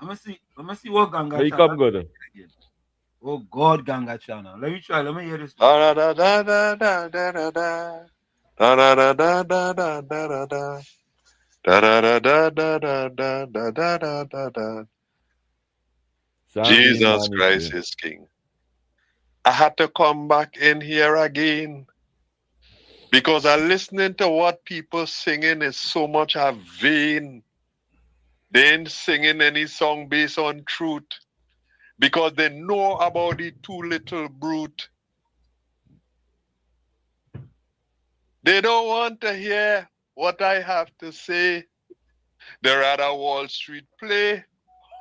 Let me see what Ganga They come good. Oh God, Ganga channel. Let me try. Let me hear this. Da da da da da da da da. Da da da da da da da da. Da da da da da da da da da da da. Jesus Christ is King. I had to come back in here again because I'm listening to what people singing is so much a vain. They ain't singing any song based on truth because they know about the too little brute. They don't want to hear what I have to say. They rather Wall Street play,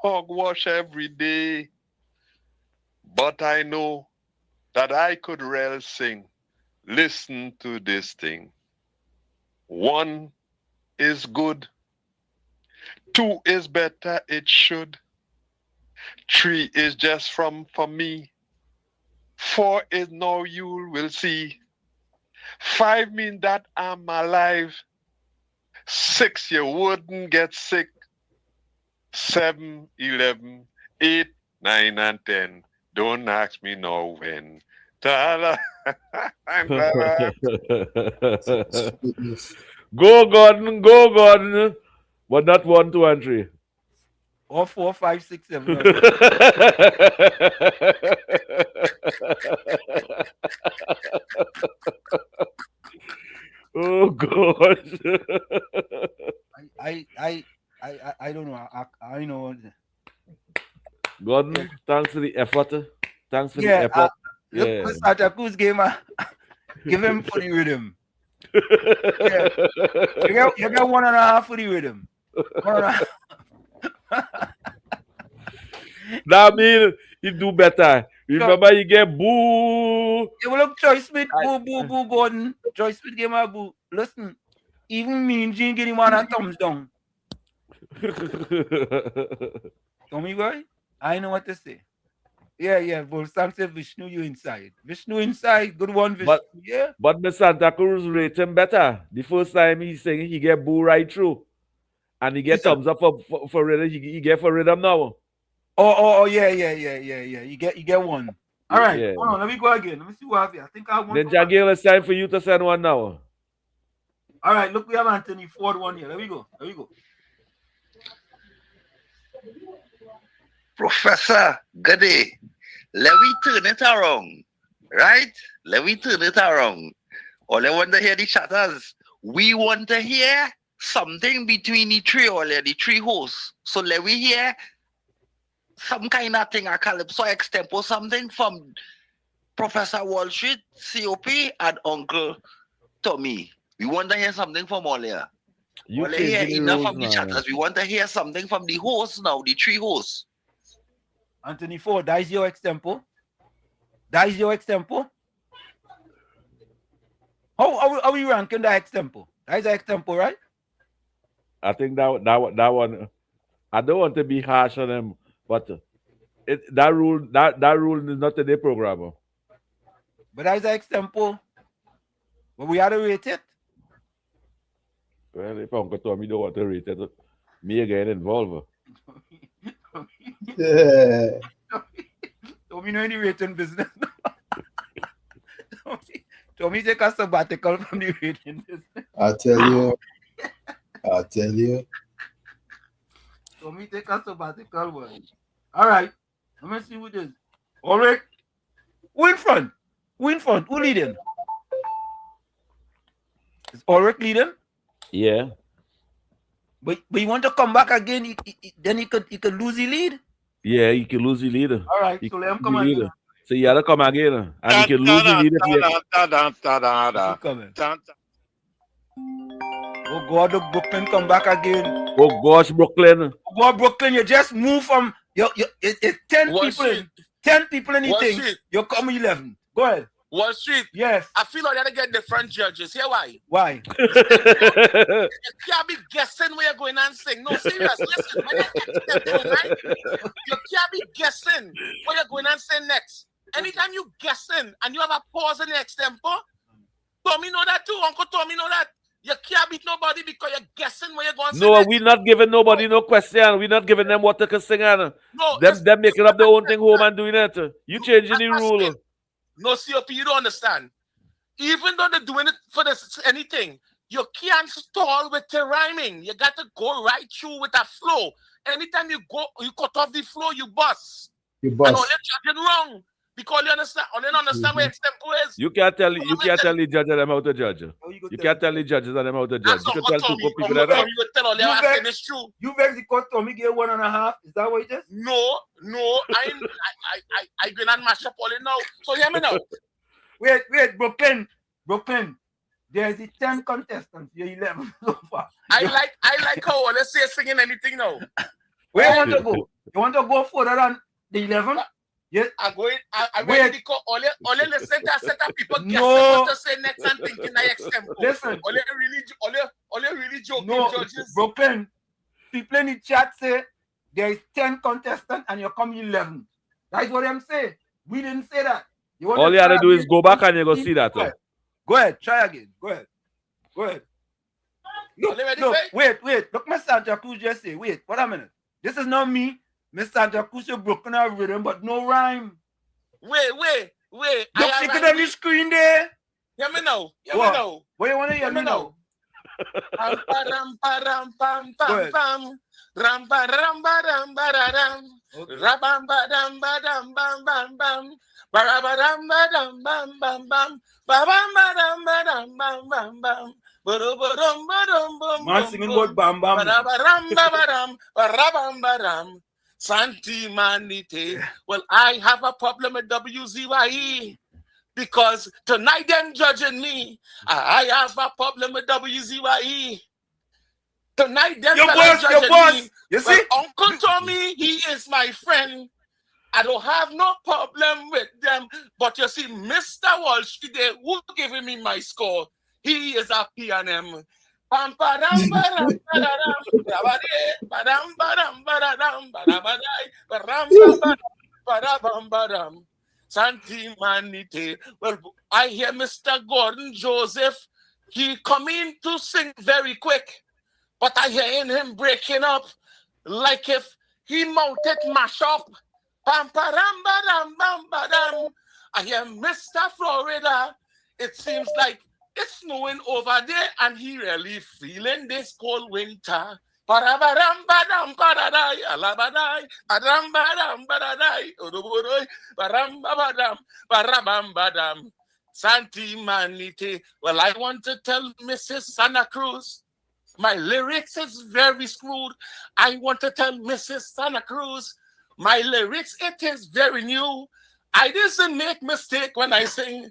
hogwash every day. But I know that I could well sing. Listen to this thing. 1 is good. 2 is better, it should. 3 is just for me. 4 is now you will see. 5 means that I'm alive. 6, you wouldn't get sick. 7, 11, 8, 9, and 10. Don't ask me now when. Ta-da. Go Gordon. But not 1, 2, and 3. Or 4, 5, 6, 7. Oh God. I don't know. I know. Gordon, thanks for the effort. Thanks for the effort. Look, Santa Cruz game. Give him for the rhythm. You get 1.5 for the rhythm. 1.5. That means he do better. Remember, you get boo. You will look Joyce Smith, boo, Gordon. Joyce Smith gave my boo. Listen, even me and Jean get him on a thumbs down. Tommy boy, I know what to say. Yeah, but Sam said Vishnu, you inside. Vishnu inside, good one, Vishnu. But Miss Santa Cruz rate him better. The first time he sing, he get boo right through. And he get thumbs up for rhythm. He get for rhythm now. Oh, yeah. You get one. All right, hold on. Let me go again. Let me see what I have here. I think I have one. Then Jagale, it's time for you to send one now. All right, look, we have Anthony Ford one here. Let me go. Professor, good day. Let me turn it around, right? Let me turn it around. All I want to hear the chatters. We want to hear something between the three, the three hosts. So let me hear some kind of thing, a calypso extempo, something from Professor Wall Street, COP, and Uncle Tommy. We want to hear something from all here. You can't hear enough from the chatters. We want to hear something from the hosts now, the three hosts. Anthony Ford, that is your extempo. How are we ranking the extempo? That is the extempo, right? I think that one. I don't want to be harsh on them, but that rule is not in the program. But that is the extempo. But we had to rate it. Well, if Uncle Tommy don't want to rate it, me again involved. Yeah. Tommy know any rating business. Tommy take a sabbatical from the rating business. I tell you. Tommy take a sabbatical one. All right. Let me see who this. All right. Who in front? Who leading? Is Ulrich leading? Yeah. But you want to come back again? Then he could lose the lead. Yeah, he can lose the lead. All right, so let him come again. So you gotta come again, and he can lose the lead if Oh God, look, Brooklyn come back again. Oh gosh, Brooklyn. Oh God, Brooklyn, you just move from it's 10 people in. 10 people in the thing. You come 11. Go ahead. Wall Street. Yes. I feel like I gotta get different judges. Here why? Why? You can't be guessing where you're going and sing. No, serious. Listen, when you extempo, man, you can't be guessing where you're going and sing next. Anytime you guessing and you have a pause in the extempo, Tommy know that too. Uncle Tommy know that. You can't beat nobody because you're guessing where you're going to sing No, next. we're not giving nobody no question. We're not giving them what to sing. No, them making up their own thing home and doing it. You changing the rule. No, COP, you don't understand. Even though they're doing it for this anything, you can't stall with the rhyming. You got to go right through with a flow. Anytime you cut off the flow, you bust. You And bust. all you're judging wrong. Because you don't understand where extempo is. You can't tell the judge them how to judge. You can't tell the judges them how to judge. You can tell two people that. You vex the court Tommy get 1.5. Is that what it is? No. I going and mash up all it now. So hear me now. Wait, Brooklyn. There's the 10 contestants. You're 11 so far. I like how let's say singing anything now. Where you want to go? You want to go further than the 11? Yes. I'm ready to call all the set of people guessing No. what to say next and thinking I extempo. Listen. All really joking No, judges. Brooklyn. People in the chat say there is 10 contestants and you come 11. That's what I'm saying. We didn't say that. All you have to do is go back and you go see that. Go ahead. Try again. Go ahead. Look, wait. Look, Mr. Santa Cruz just say, wait, what a minute. This is not me. Mr. Santa Cruz, you're broken out rhythm, but no rhyme. Wait. Look, she could have the screen there. Hear me now. What you want to hear me now? Ram pam pam pam. Ram ba ram ba ram ba ram. Rabam ba dam ba dam bam bam bam. Barabadam ba dam bam bam bam. Babam ba dam ba dam bam bam bam. Badum badum bum. Man singing about bam bam. Barabaram babadam. Barabam badam. Santi Manite. Well, I have a problem with WZYE because tonight them judging me. I have a problem with WZYE. Tonight them judging me. You see? Well, Uncle Tommy, he is my friend. I don't have no problem with them. But you see, Mr. Walsh today, who giving me my score? He is a P&M. Pam padam badam badam badam badam badam badam badam badam. Santi Manite. Well, I hear Mr. Gordon Joseph. He coming to sing very quick, but I hear him breaking up like if he mounted mash up. Pam padam badam bam badam. I hear Mr. Florida. It seems like it's snowing over there, and he really feeling this cold winter. Parabaram badam paradai, alabadai, adam badam badai, odoboroi, baram badam, barabam badam. Santi Manite. Well, I want to tell Mrs. Santa Cruz, my lyrics is very screwed. I want to tell Mrs. Santa Cruz, my lyrics, it is very new. I didn't make mistake when I sing.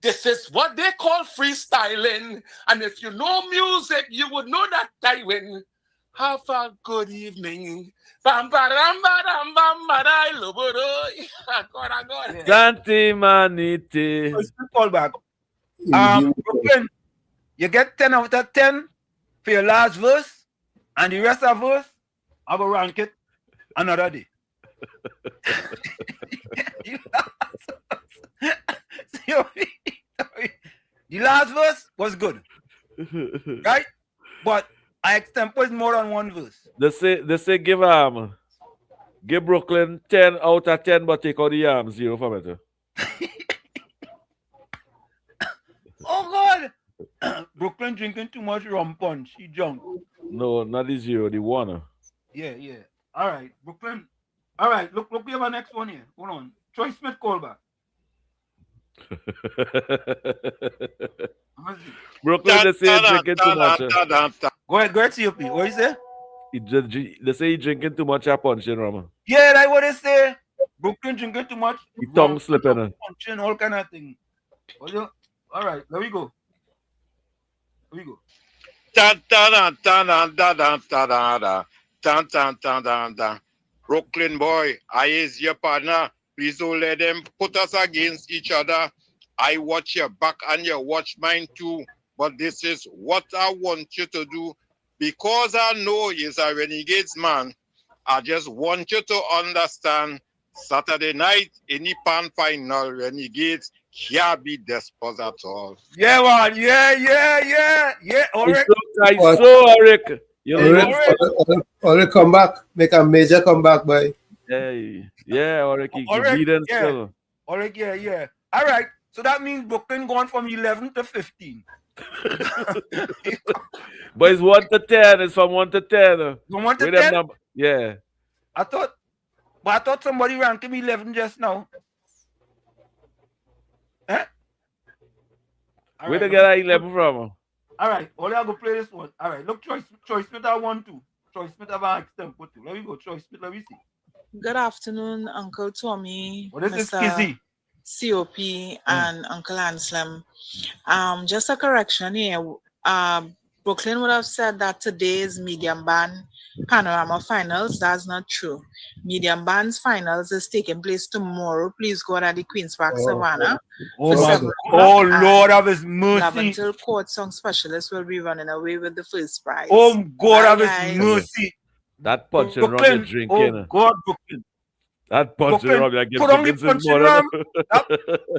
This is what they call freestyling. And if you know music, you would know that I win. Have a good evening. Bam badam badam bam badai loboroi. God. Santi Manite. Call back. Brooklyn, you get 10 out of 10 for your last verse, and the rest of verse, I will rank it another day. The last verse was good, right? But I extempo more than one verse. They say give Brooklyn 10 out of 10, but take out the 0 from it. Oh God! Brooklyn drinking too much rum punch. He drunk. No, not the 0, the 1. Yeah. All right, Brooklyn. All right, look, we have our next one here. Hold on. Troy Smith call back. Brooklyn, they say he's drinking too much. Go ahead, COP. What is it? They say he's drinking too much punching rum. Yeah, that's what they say. Brooklyn drinking too much. His tongue slipping. Punching, all kind of thing. All right, there we go. Brooklyn boy, I is your partner. Please don't let them put us against each other. I watch your back and you watch mine too. But this is what I want you to do. Because I know you're a Renegades man, I just want you to understand Saturday night in the pan final, Renegades can't be despots at all. Yeah, man. Yeah. All right. I saw Eric. Alright, come back. Make a major comeback, boy. Yeah, Eric. Alright, Leading yeah. still. Alright, yeah. All right. So that means Brooklyn gone from 11 to 15. But it's 1 to 10. It's from 1 to 10. From 1 to With them 10? number- Yeah. I thought somebody ranked him 11 just now. All Where right, they get that 11 from? All right, only I go play this one. All right, look, Troy Smith, I want to. Troy Smith, I want extempo too. Let me go, Troy Smith, let me see. Good afternoon, Uncle Tommy, Well, this is Mr. Kizzy. COP, and Uncle Anselm. Just a correction here. Brooklyn would have said that today's medium band panorama finals. That's not true. Medium band's finals is taking place tomorrow. Please go at the Queen's Park Savannah. Lord have his mercy. Laventille Court Song Specialist will be running away with the first prize. Oh, God have his guys. mercy. That punching rum you're Brooklyn, drinking. oh, God, Brooklyn. That punching Brooklyn, rum you're getting put on the Dickinson punching more rum. than-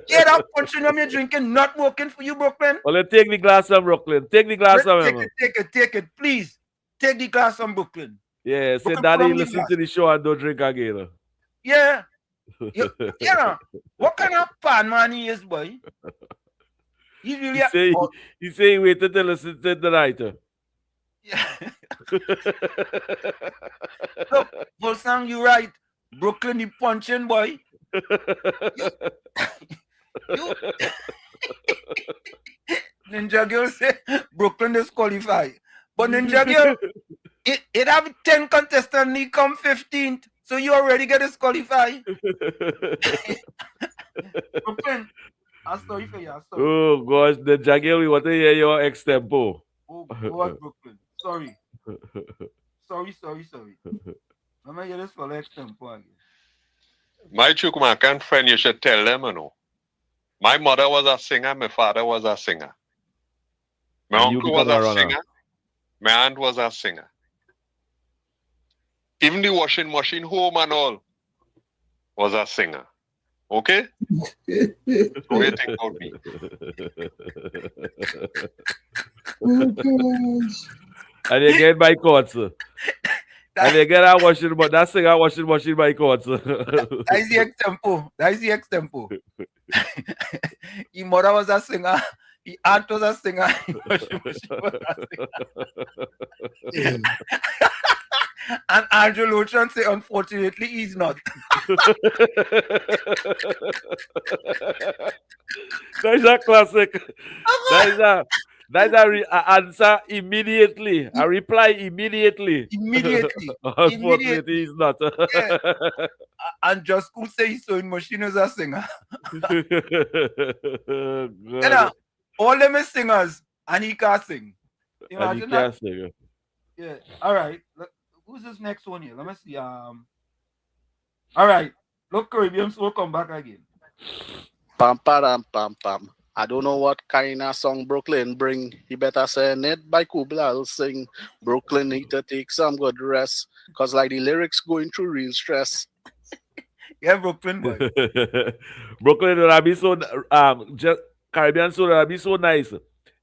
That punching rum you're drinking not working for you, Brooklyn. Well, then take the glass of Brooklyn. Take the glass of him. Take it, please. Take the glass from Brooklyn. Yeah, say Brooklyn, daddy put on the listen glass. to the show and don't drink again. Yeah. You know, what kind of pan man he is, boy? He really He say he waited to listen to the night. Look, Volsang, you right. Brooklyn, the punching boy. You Ninja Girl say Brooklyn disqualified. But Ninja Girl, it have 10 contestants, he come 15th. So you already get disqualified. Brooklyn, I'm sorry for you. I'm sorry. Oh gosh, the Jagger, we want to hear your extempo. Oh God, Brooklyn. Sorry. Let me hear this for next tempo again. My Chukwuemeka friend, you should tell them, you know. My mother was a singer, my father was a singer. My And you uncle was become a a runner. singer, my aunt was a singer. Even the washing machine home and all was a singer. Okay? What do you think about me? Oh, gosh. And you get my courts. And you get a washing machine. That singer washing machine by courts. That is the extempo. His mother was a singer. His aunt was a singer. And Andrew Lotran say, unfortunately, he's not. That's a classic. That's a answer immediately. A reply immediately. Unfortunately, he's not. Yeah. And just could say he's sewing machine as a singer. You know, all them is singers and he can't sing. And he Imagine can't that. sing. Yeah. All right. Who's this next one here? Let me see. All right. Look, Caribbean Soul come back again. Pam, pam, pam, pam. I don't know what kind of song Brooklyn bring. He better say Ned by Kubla will sing. Brooklyn need to take some good rest. Cause like the lyrics going through real stress. Yeah, Brooklyn boy. Brooklyn would be so just Caribbean Soul would be so nice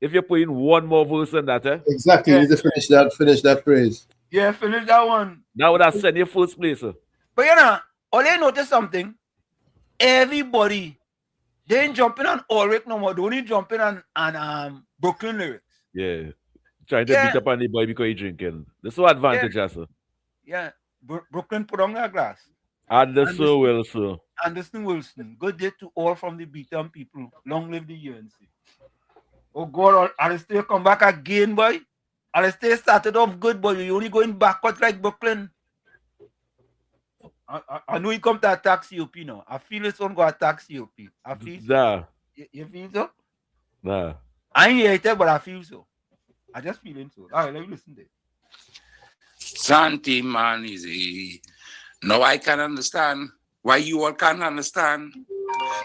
if you put in one more verse than that, eh? Exactly. You need to finish that phrase. Yeah, finish that one. That would have sent you first place. But you know, all you notice something. Everybody, they ain't jumping on Ulrich no more. They only jumping on Brooklyn lyrics. Yeah. Trying to beat up on the boy because he drinking. That's so advantage, sir. Yeah. Brooklyn put on their glass. Anderson Wilson. Anderson Wilson. Good day to all from the beaten people. Long live the UNC. Oh God, Alistair come back again, boy. Alistair started off good, but you're only going backwards like Brooklyn. I know he come to attack COP now. I feel it's going to attack COP. I feel so. Nah. You feel so? Nah. I ain't hear it, but I feel so. I just feeling so. All right, let me listen to it. Santi man is now I can understand why you all can't understand.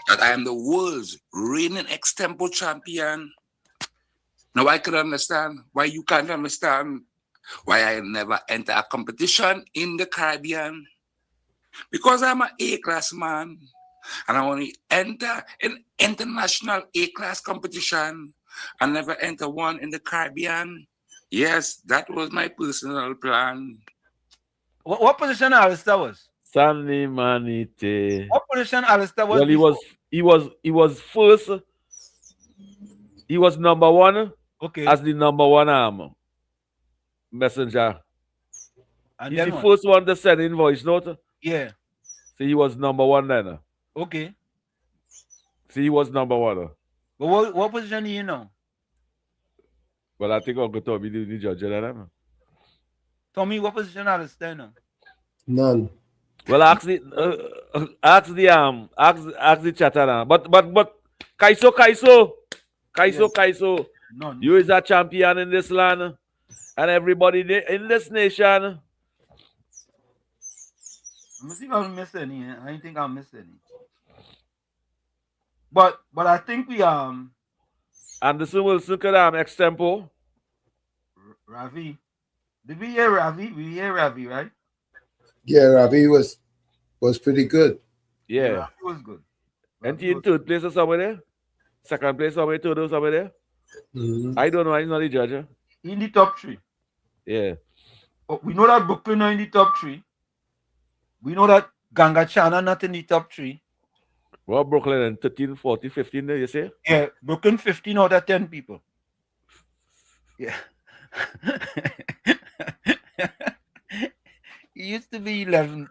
that I am the world's reigning extempo champion. Now I can understand why you can't understand why I never enter a competition in the Caribbean. Because I'm an A-class man, and I only enter an international A-class competition. I never enter one in the Caribbean. Yes, that was my personal plan. What position Alistair was? Sunny Manite. What position Alistair was? Well, he was first. He was number one. Okay. As the number one messenger. And He's then the what? first one to send invoice note. Yeah. So he was number one then. Okay. So he was number one. But what position do you know? Well, I think Uncle Tommy the judge of that. Tommy, what position Alistair now? None. Well, ask the chatter now. But Kaiso. None. You is a champion in this land, and everybody in this nation. Let me see if I missed any. I don't think I missed any. But I think we Anderson Wilson could extempo. Ravi. Did we hear Ravi? We hear Ravi, right? Yeah, Ravi was pretty good. Yeah. Ravi was good. And he in third place or somewhere there? Second place somewhere, third or somewhere there? Mm-hmm. I don't know. I'm not the judge. In the top 3. Yeah. But we know that Brooklyn are in the top 3. We know that Gangachana not in the top 3. Well, Brooklyn and 13, 14, 15 there, you say? Yeah, Brooklyn 15 out of 10 people. Yeah. He used to be 11.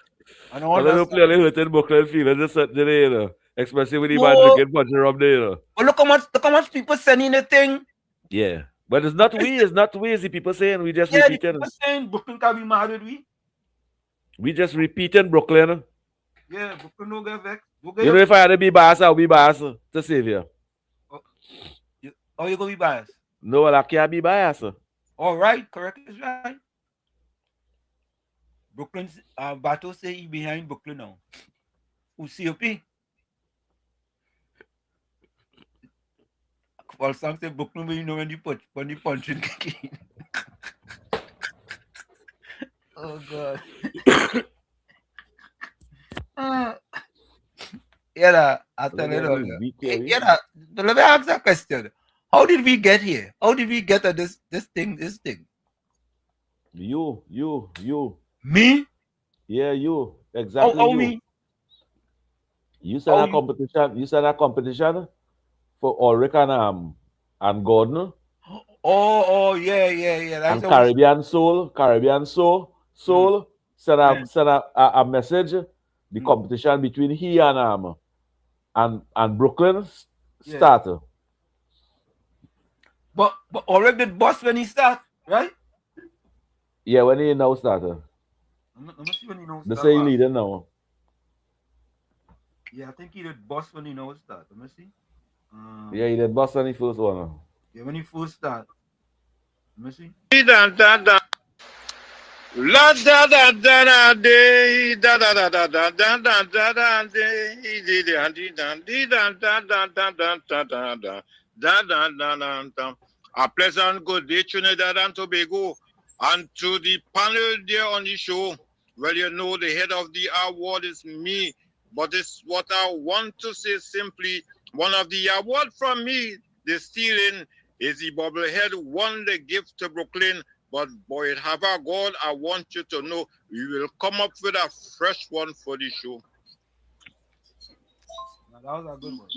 And all that play a little hurting Brooklyn feelings today, you know. Especially when he man drinking punch rum there, you know. But look how much people sending the thing. Yeah. But it's not we, the people saying, we just repeating. People saying Brooklyn can be mad with we. We just repeating Brooklyn. Yeah, Brooklyn no get vexed. You know, if I had to be biased, I'll be biased to save you. Oh, you gonna be biased? No, I can't be biased. All right, correct is right. Brooklyn's Bato say he behind Brooklyn now. Who COP? Well, some say Brooklyn, but you know when you punching kicking. Oh God. I tell you. Let me ask that question. How did we get here? How did we get to this thing? You. Me? Yeah, you. Exactly. How me? You said a competition for Ulrich and Gordon. Oh, yeah. That's and Caribbean Soul sent a message. The competition between he and Brooklyn started. But Ulrich did boss when he start, right? Yeah, when he now started. Let me see when he now they start. say he leading now. Yeah, I think he did boss when he now start. Let me see. Yeah, he did boss when he first one. Yeah, when he first start. Let me see. La da da da da day da da da da da da da da da day da da da da da. A pleasant good day, Trinidad and Tobago, and to the panel there on the show. Well, you know the head of the award is me, but it's what I want to say simply. One of the award from me, the stealing, is the bobblehead won the gift to Brooklyn. But boy, have a God, I want you to know we will come up with a fresh one for the show. That was a good one.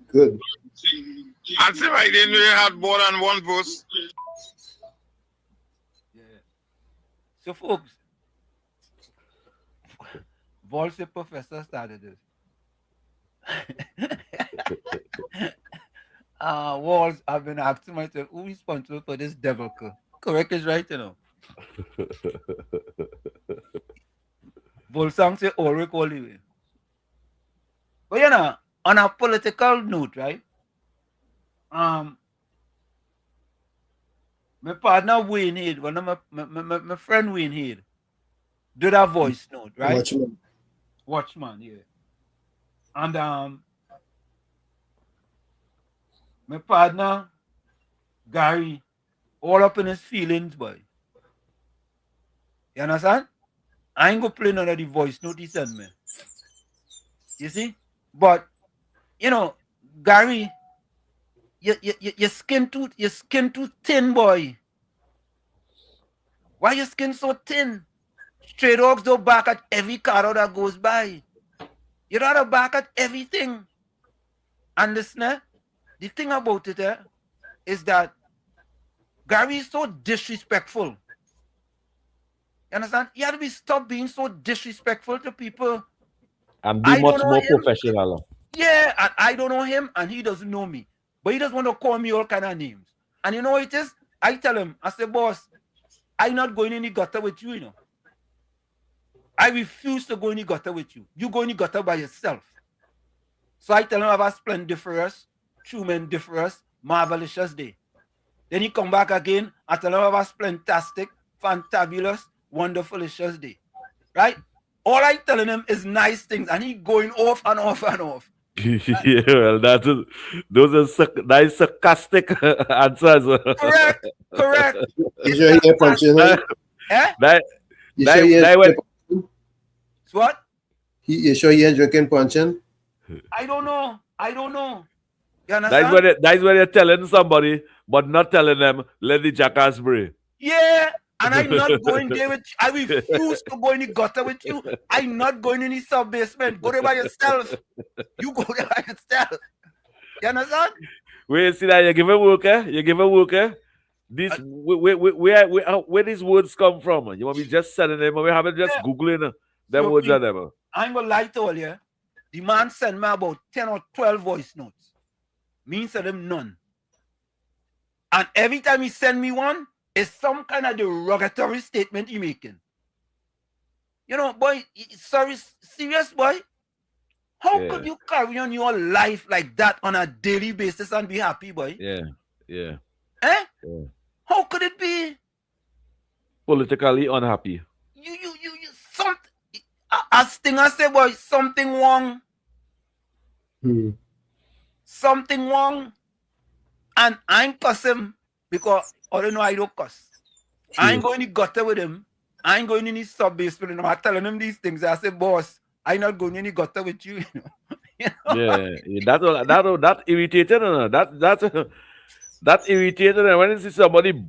Good. And see, I didn't know you had more than one voice. Yeah. So, folks, Volse Professor started this. Walls, I've been asking myself, who is responsible for this debacle? Correct is right, you know. Volsang say Ulrich all the way. But you know, on a political note, right? My partner Wayne Head, one of my friend Wayne Head, did a voice note, right? Watchman. Watchman, yeah. And my partner, Gary, all up in his feelings, boy. You understand? I ain't gonna play none of the voice note he sent me. You see? But, you know, Gary, your skin too thin, boy. Why your skin so thin? Stray dogs don't bark at every car that goes by. You gotta bark at everything. And listen, the thing about it is that Gary is so disrespectful. You understand? You have to stop being so disrespectful to people. And be I don't much know more him. professional. Yeah, and I don't know him, and he doesn't know me. But he just want to call me all kind of names. And you know what it is? I tell him, I say, boss, I'm not going in the gutter with you, you know. I refuse to go in the gutter with you. You go in the gutter by yourself. So I tell him I have a splendiferous, tremendous, marvelous day. Then he come back again. I tell him I have a splentastic, fantabulous, wonderfulicious day. Right? All I telling him is nice things, and he going off and off and off. Yeah, well, those are nice sarcastic answers. Correct. You sure he ain't punching him? You sure he ain't punching? What? You sure he ain't drinking punching? I don't know. You understand? That's when you're telling somebody, but not telling them, let the jackass spray. Yeah, and I'm not going there with you. I refuse to go in the gutter with you. I'm not going in the sub basement. Go there by yourself. You go there by yourself. You understand? Wait, see that you give a work, eh? You give a work, eh? This where these words come from? You want me just sending them? We haven't just googling them So, words of them. I'm gonna lie to all you. The man sent me about 10 or 12 voice notes. Me send him none. And every time he send me one, it's some kind of derogatory statement he making. You know, boy, sorry, serious boy. How could you carry on your life like that on a daily basis and be happy, boy? Yeah. Eh? Yeah. How could it be? Politically unhappy. You something. As Stinger say, boy, something wrong. Something wrong. And I ain't cuss him because I don't know I don't cuss. I ain't going to gutter with him. I ain't going in his sub basement. I'm telling him these things. I say, boss, I'm not going in the gutter with you. You know? Yeah, that irritated. That irritated. And when you see somebody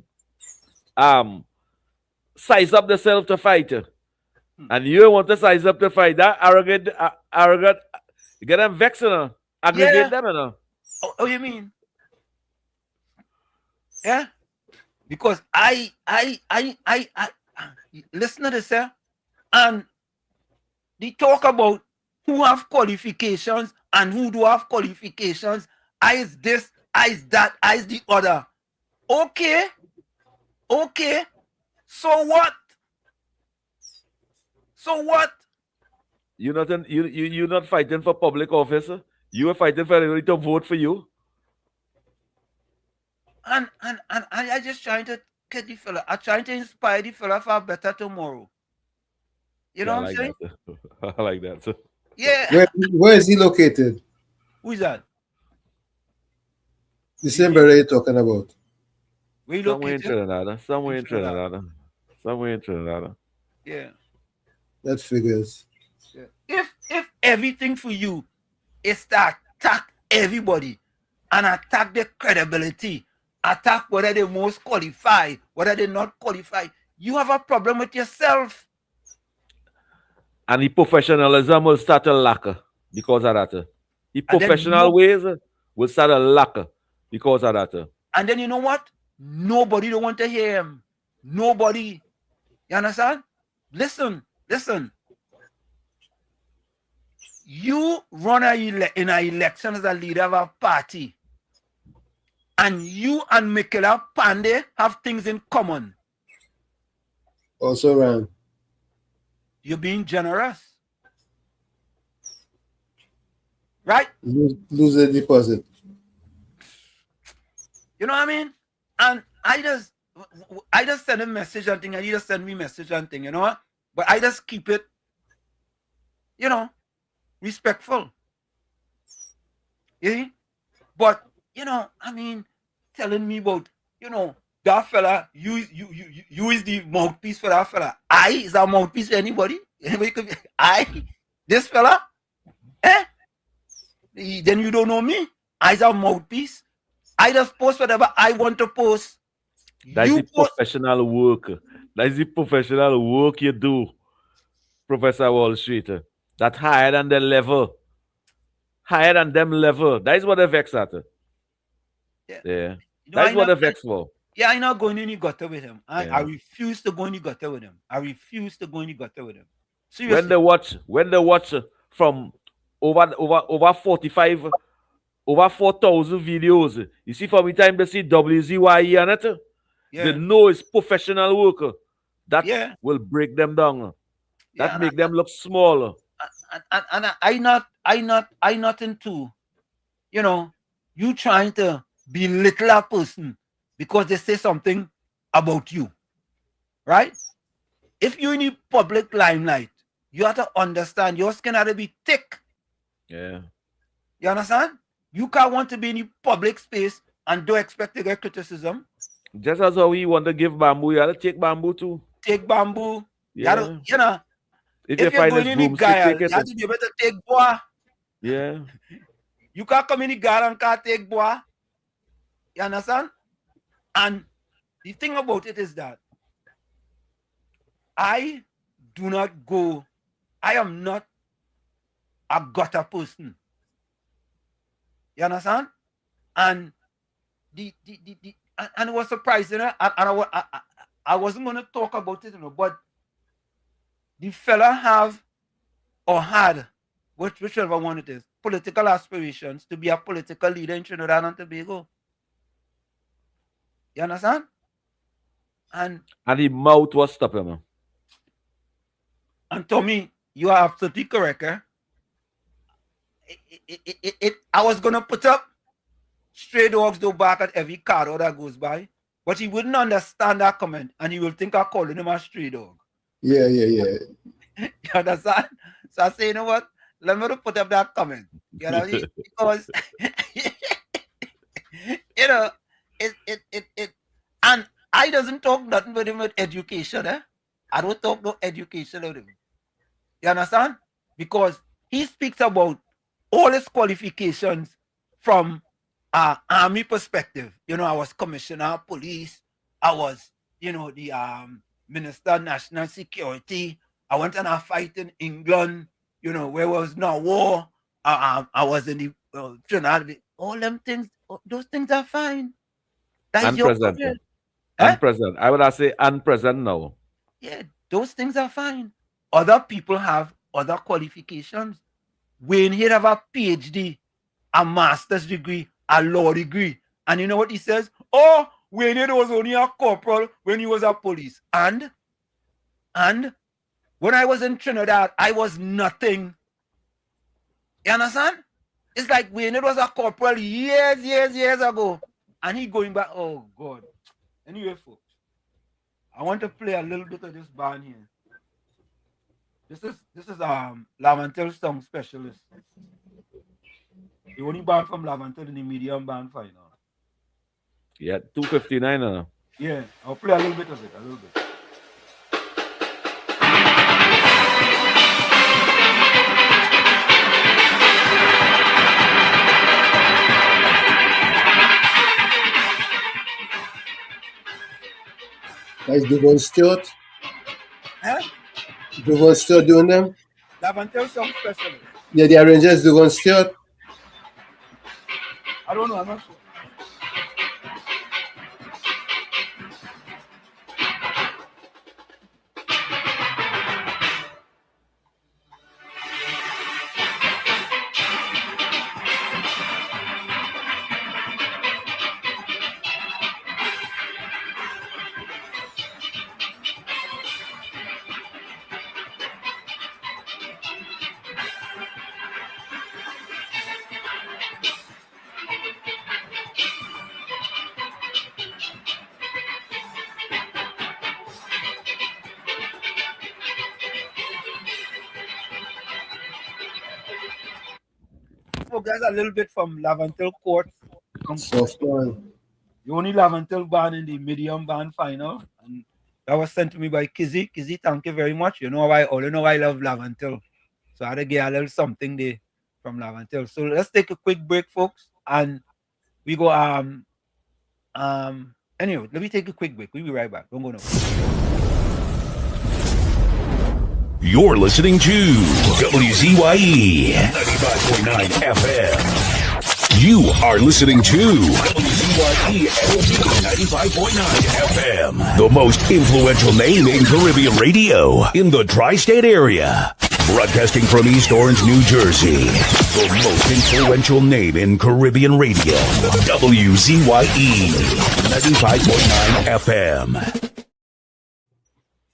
size up themselves to fight, and you want to size up to fight, that arrogant, you get them vexing, aggravate them, you know. Oh, you mean? Yeah, because I listen to this, and they talk about who have qualifications and who do have qualifications. I is this, I is that, I is the other. Okay. So what? You're not fighting for public office. You are fighting for everybody to vote for you. And I just trying to get the fella. I'm trying to inspire the fella for a better tomorrow. You know what I'm saying? I like that. Yeah. Where is he located? Who is that? The same brother you're talking about. Somewhere in Trinidad. Yeah. That figures. Yeah. If everything for you is to attack everybody and attack their credibility, attack whether they're most qualified, whether they're not qualified, you have a problem with yourself. And the professionalism will start to lack because of that. The professional ways will start to lack because of that. And then you know what? Nobody don't want to hear him. Nobody. You understand? Listen. You run in an election as a leader of a party. And you and Michaela Pandey have things in common. Also ran. You're being generous. Right? Lose the deposit. You know what I mean? And I just send a message and thing, and you just send me message and thing, you know what? But I just keep it, respectful. You see? But I mean, telling me about, that fella, you is the mouthpiece for that fella. I is a mouthpiece for anybody. Anybody could be, this fella, eh? Then you don't know me. I is a mouthpiece. I just post whatever I want to post. That's the post. professional work. That's the professional work you do, Professor Wall Street. That higher than the level. Higher than them level. That is what they vex at. Yeah. That's what they vex for. Yeah, I'm not going in the gutter with him. I Yeah. refuse to go in the gutter with him. I refuse to go in the gutter with him. When Seriously. they watch from over 45, over 4,000 videos, you see from the time they see WZYE on it, they know it's professional work. That will break them down. That make them look smaller. And I not into, you trying to belittle a person because they say something about you, right? If you're in the public limelight, you have to understand your skin has to be thick. Yeah. You understand? You can't want to be in the public space and don't expect to get criticism. Just as how we want to give bamboo, you have to take bamboo too. Take bamboo. Yeah. If you're find going this in the broomstick, guile, take it. you have to be able to take boy. Yeah. You can't come in the guile and can't take boy. You understand? And the thing about it is that I do not go, I am not a gutter person. You understand? And and it was surprising, and I wasn't going to talk about it, but the fella have or had, whichever one it is, political aspirations to be a political leader in Trinidad and Tobago. You understand? And the mouth was stopping him. And Tommy, you are absolutely correct. I was gonna put up stray dogs do back at every car that goes by, but he wouldn't understand that comment, and he will think I'm calling him a stray dog. Yeah. You understand? So I say, you know what? Let me put up that comment. You know, because it and I doesn't talk nothing with him with education. I don't talk no education with him. You understand? Because he speaks about all his qualifications from army perspective. I was commissioner of police. I was, the minister of national security. I went on a fight in England, where was no war. I was in the Trinidad. All them things, those things are fine. That is your career. Unpresent. I would say unpresent now. Yeah, those things are fine. Other people have other qualifications. Wayne here have a PhD, a master's degree, a law degree. And you know what he says? Oh, Wayne here was only a corporal when he was a police. And when I was in Trinidad, I was nothing. You understand? It's like Wayne was a corporal years ago. And he going back, oh God. Anyway, folks, I want to play a little bit of this band here. This is Lavantel Song Specialist. The only band from Lavantel in the medium band final. Yeah, 259. Yeah, I'll play a little bit of it, a little bit. Guys, Devon Stewart. Huh? Devon Stewart doing them? Lavantel Song Specialist. Yeah, the arrangers Devon Stewart. I don't know, I'm not sure. Guys, a little bit from Lavantel Court. Soft one. You only Laventil band in the medium band final. And that was sent to me by Kizzy. Kizzy, thank you very much. You know why I love Laventil. So I had to get a little something there from Laventil. So let's take a quick break, folks. And we go anyway, let me take a quick break. We'll be right back. Don't go nowhere. You're listening to WZYE 95.9 FM. You are listening to WZYE 95.9 FM, the most influential name in Caribbean radio in the tri-state area. Broadcasting from East Orange, New Jersey, the most influential name in Caribbean radio, WZYE 95.9 FM.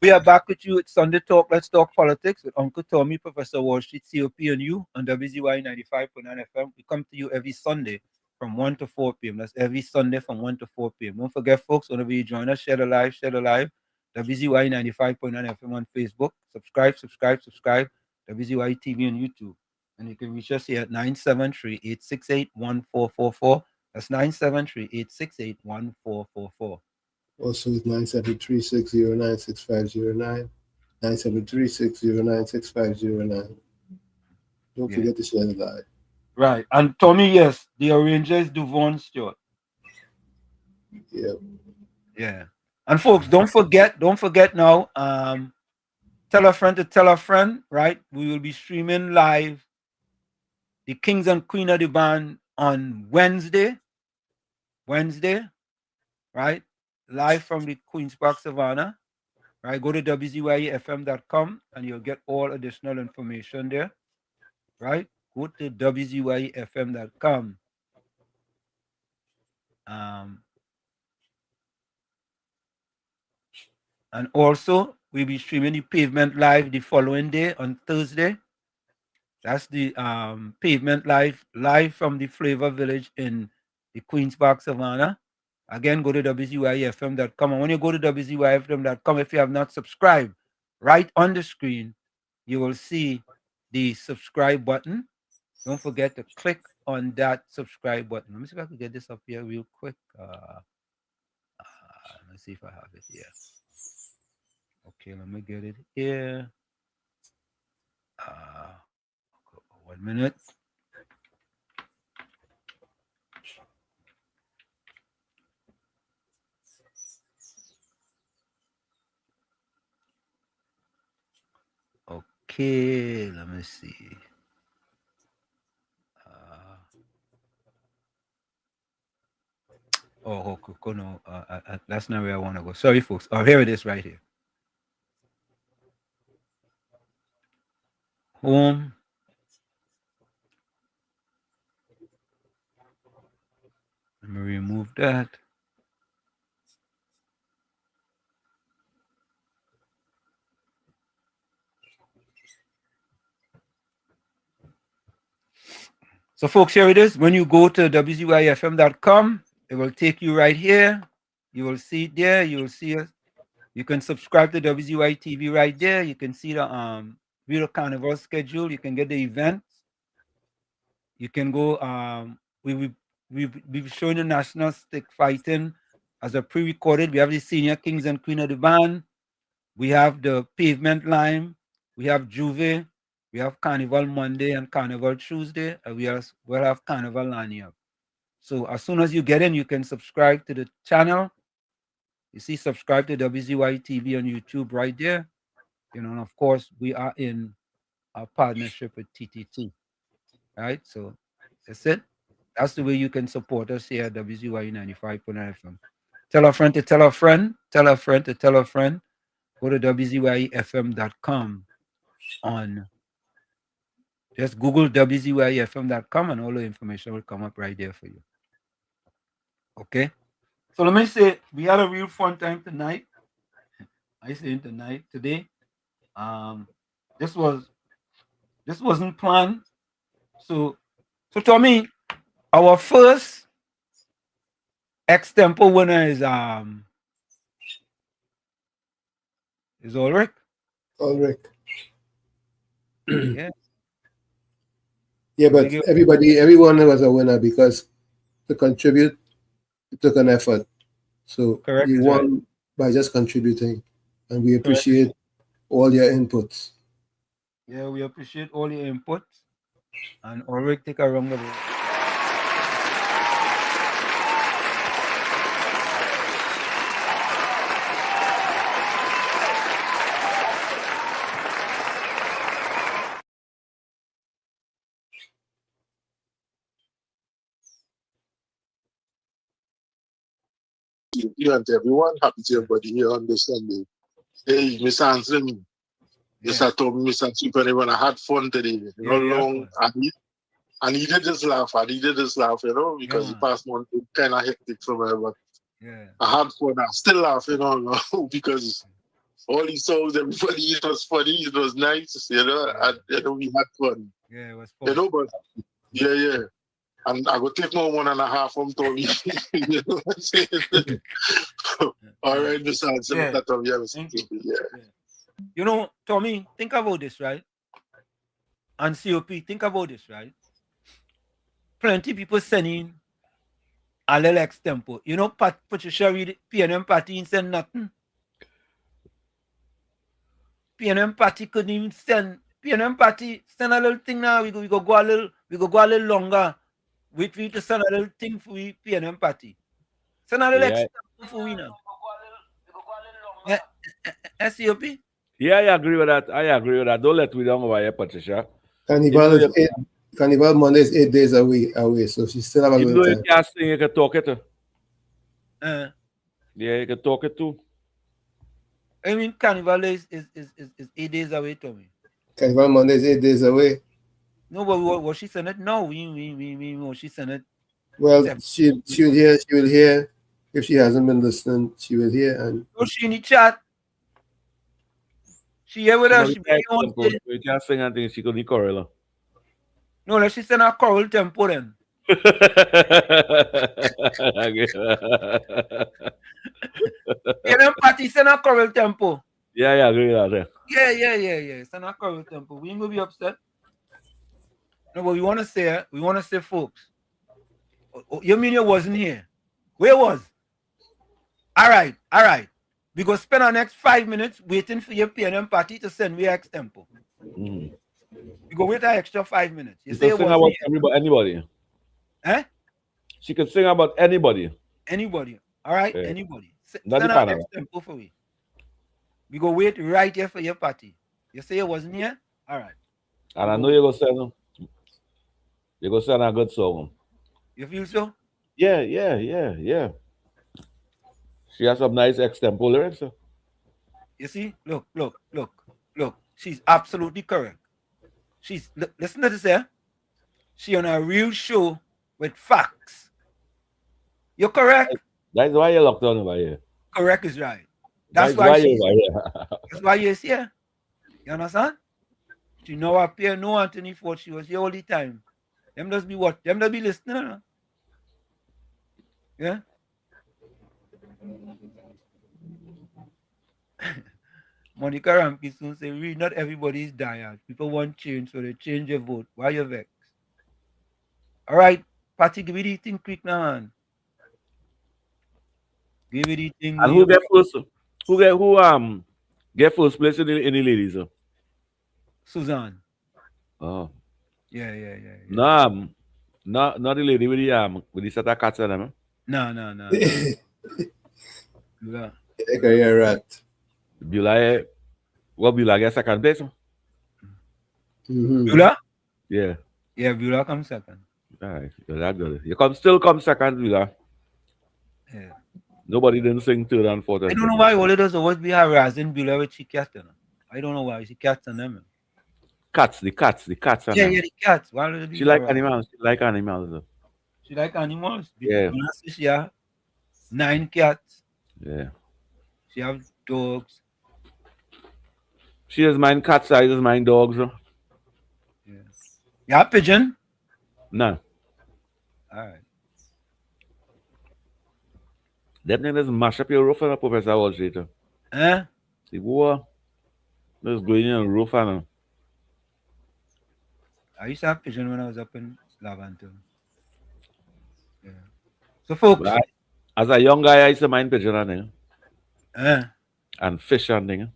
We are back with you at Sunday Talk. Let's talk politics with Uncle Tommy, Professor Wall Street, COP, and you on WZY 95.9 FM. We come to you every Sunday from 1 to 4 p.m. That's every Sunday from 1 to 4 p.m. Don't forget, folks, whenever you join us, share the live. WZY 95.9 FM on Facebook. Subscribe. WZY TV on YouTube. And you can reach us here at 973-868-1444. That's 973-868-1444. Also with 973-609-6509. 973-609-6509. Don't forget to share the live. Right. And Tommy, yes, the arranger is Duvon Stewart. Yeah. And folks, don't forget now, tell a friend to tell a friend, right? We will be streaming live the Kings and Queen of the Band on Wednesday, right? Live from the Queen's Park Savannah, right? Go to wzyefm.com and you'll get all additional information there, right? Go to wzyefm.com. And also, we'll be streaming the Pavement Live the following day on Thursday. That's the Pavement Live from the Flavor Village in the Queen's Park, Savannah. Again, go to wzyefm.com. And when you go to wzyefm.com, if you have not subscribed, right on the screen, you will see the subscribe button. Don't forget to click on that subscribe button. Let me see if I can get this up here real quick. Let me see if I have it here. Okay, let me get it here. 1 minute. Okay, let me see. No, that's not where I want to go. Sorry, folks. Oh, here it is right here. Home. Let me remove that. So, folks, here it is. When you go to wzyfm.com, it will take you right here. You will see it there. You will see us. You can subscribe to WZY TV right there. You can see the Real Carnival schedule. You can get the events. You can go. We've showing the national stick fighting as a pre-recorded. We have the Senior Kings and Queen of the Band. We have the Pavement Lime. We have Juve. We have Carnival Monday and Carnival Tuesday. And we'll have Carnival Lanyard. So as soon as you get in, you can subscribe to the channel. You see, subscribe to WZY TV on YouTube right there. You know, and of course, we are in a partnership with TTT. Right? So that's it. That's the way you can support us here at WZY 95.9 FM. Tell a friend to tell a friend. Tell a friend to tell a friend. Go to wzyefm.com on. Just Google wzyefm.com and all the information will come up right there for you. Okay? So let me say, we had a real fun time tonight. I say today. This wasn't planned. So Tommy, our first extempo winner is Ulrich. Yeah. Yeah, but everyone was a winner because to contribute, it took an effort. So Correct you is right. won by just contributing, and we Correct. appreciate all your inputs. Yeah, we appreciate all your input. And Ulrich, take a round of applause. You and everyone. Happy to everybody here on this Sunday. Hey, Mr. Anselm, Mr. Tom, Mr. Super, everyone. I had fun today. You know, long. I needed this laugh. I needed this laugh, you know, because the past month was kind of hectic for me. But I had fun. I still laugh, you know, because all these songs, everybody, it was funny, it was nice, you know, and you know, we had fun. Yeah, it was fun. You know, but yeah. And I go take my 1.5 from Tommy. You know what I'm saying? All right, Mr. Anselm, Yeah. that Tommy, yeah. You know, Tommy, think about this, right? And COP, think about this, right? Plenty people sending a little extempo. You know, Patricia read PNM party and send nothing. PNM party couldn't even send. PNM party send a little thing now. We go a little longer. Wait for you to send a little thing for we PNM party. Send a little extempo for we now. SCOP? Yeah, I agree with that. Don't let me down over here, Patricia. Carnival Monday is 8 days away, so she still have a Even little though time. you can't sing, you can talk it. Yeah, you can talk it too. I mean, Carnival is 8 days away, Tommy. Carnival Monday is 8 days away. No, but what she said it? No, we she said it. Well, she will hear. If she hasn't been listening, she will hear. And no, she in the chat. She here with us. She you can't sing anything. She could be choral. No, let she send a choral tempo then. PNM party send a choral tempo. Yeah, I agree with that. Yeah. Send a choral tempo. We ain't gonna be upset. No, but we want to say, folks. You mean you wasn't here? Where was? All right. We go spend our next 5 minutes waiting for your PNM party to send me extempo. We go wait an extra 5 minutes. You say can sing about anybody. Eh? She can sing about anybody. Anybody. All right, Yeah. anybody. Send Not the our panel. extempo for we. We go wait right here for your party. You say you wasn't here? All right. And I know you're gonna send a good song. You feel so? Yeah. She has some nice extempo lyrics. You see? Look. She's absolutely correct. Listen to this here. She on a real show with facts. You're correct. That's why you're locked on over here. Correct is right. That's why you're over here. That's why you're here. You understand? She know up here, no Anthony Ford. She was here all the time. Them does be what? Them does be listening. Huh? Yeah. Monica Rampi soon say, "Read, not everybody is diehard. People want change, so they change their vote. Why you vex?" All right, Patty, give me the thing quick now, man. Give me the thing. And who get first? Who get first place in the ladies? Suzanne. Oh. Yeah. No, not the lady with the set of cats on them. No. Like a rat. Beulah get second place? Beulah? Yeah. Yeah, Beulah comes second. All right, that's good. You still come second, Beulah. Yeah. Nobody didn't sing third and fourth. I don't know why all it does always be harassing Beulah with she cat. I don't know why she cats on them. The cats. Yeah, the cats. Why do they She like animals. She like animals. She like animals. Yeah. She have 9 cats. Yeah. She have dogs. She doesn't mind cats. I just mind dogs. Yeah. You have pigeon? No. All right. That thing just mash up your roof on Professor Wall Street. Eh? See, boy, just going in on roof and I used to have pigeon when I was up in Lavanton. Yeah. So, folks, As a young guy, I used to mind pigeon hunting uh, and fish hunting.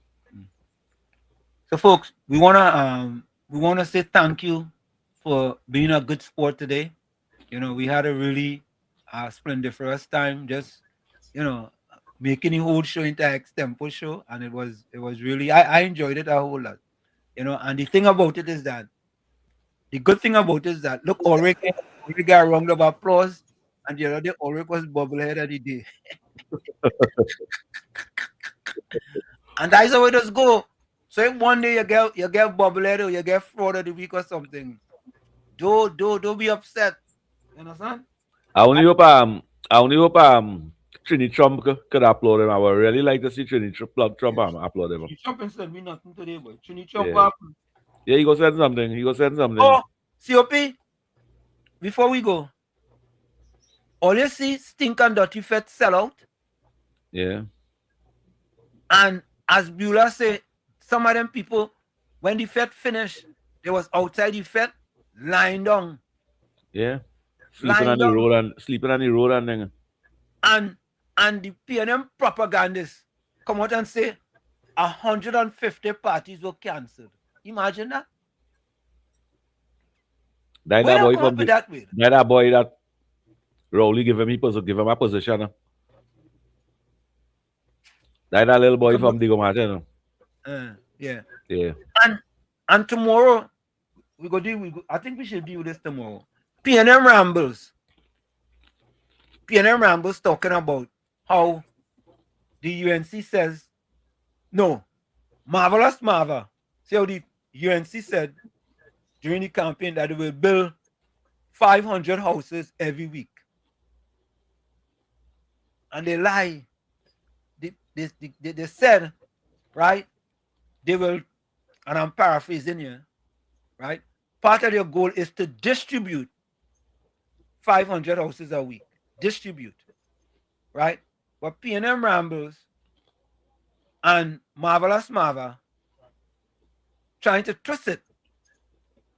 so folks, we wanna say thank you for being a good sport today. You know, we had a really splendiferous time, just making the whole show into extempo show, and it was really I enjoyed it a whole lot. And the thing about it is that the good thing about it is that look, Ulrich got a round of applause, and the other day Ulrich was bubblehead of the day. And that's how it does go. So if one day you get bubblehead or you get fraud of the week or something, don't be upset. You understand? I only hope Trini Trump could upload him. I would really like to see Trini Trump upload him. Trump said me nothing today, but Trini Trump Yeah. what happened? Yeah, he go send something. He go send something. Oh, COP, before we go, all you see stink and dirty fat sell out. Yeah. And as Beulah say, some of them people, when the fete finished, they was outside the fete, lying down. Yeah. Sleeping on the road and then. And the PNM propagandists come out and say 150 parties were cancelled. Imagine that. That boy from that boy that Rowley give him a position. That little boy from Digo Martin. Yeah. Yeah. And tomorrow I think we should do this tomorrow. PNM Rambles talking about how the UNC says no. Marvelous Marva. See how the UNC said during the campaign that they will build 500 houses every week. And they lie. They said, right, they will, and I'm paraphrasing here, right? Part of their goal is to distribute 500 houses a week. Distribute, right? But PNM Rambles and Marvelous Marva trying to twist it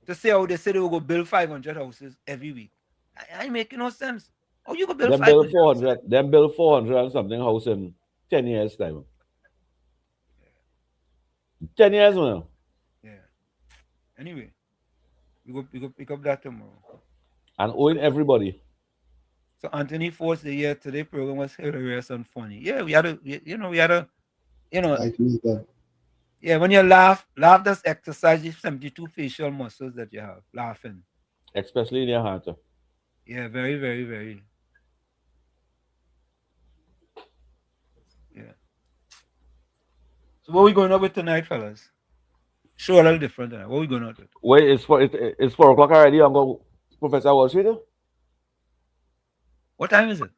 to say how they said they will go build 500 houses every week. I ain't making no sense. How you go build 500? Them build 400 and something house in 10 years time. 10 years now. Yeah. Anyway, we go pick up that tomorrow. And owing everybody. So Anthony Force, the year today program was hilarious and funny. Yeah, we had a. Yeah, when you laugh does exercise the 72 facial muscles that you have, laughing. Especially in your heart. Yeah, very, very, very. Yeah. So what are we going up with tonight, fellas? Show a little different tonight. What are we going up with? Wait, it's 4 o'clock already. I'm going Professor Wall Street. What time is it?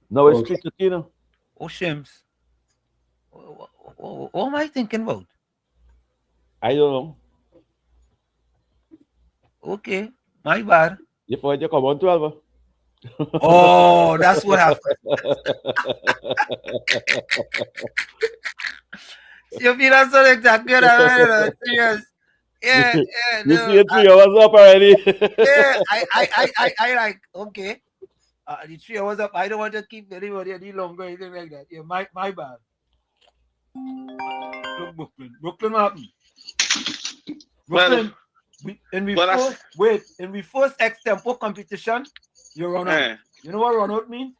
No, it's 3:15. Oh, Shims. What am I thinking about? I don't know. Okay, my bad. You forget you come on 12. Oh, that's what happened. You feel that's not exactly what I mean. Serious. Yeah. You see it 3 hours up already. Yeah, I like, okay. The 3 hours up. I don't want to keep anybody any longer, anything like that. Yeah, my bad. Look, Brooklyn, what happened? Brooklyn, in we first extempo competition, you run out. You know what run out means?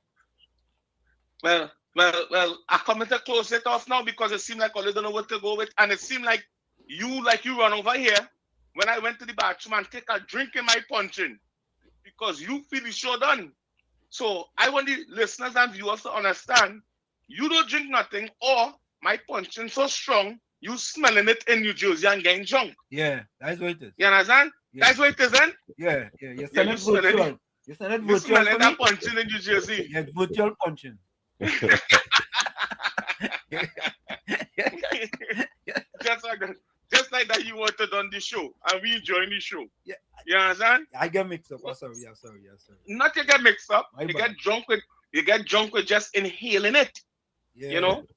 Well, I come to close it off now because it seemed like I don't know what to go with, and it seemed like you run over here when I went to the bathroom and take a drink in my punching because you feel the show done. So I want the listeners and viewers to understand you don't drink nothing or my punching so strong, you smelling it in New Jersey and getting drunk. Yeah, that's what it is. You understand? Yeah. That's what it is, then? Yeah. You smelling You smelling that punching in New Jersey. Yeah, virtual punching. Just like that, you wanted on the show, and we enjoying the show. Yeah, you understand? I get mixed up. Oh, sorry. Not you get mixed up. You get drunk with just inhaling it. Yeah. You know.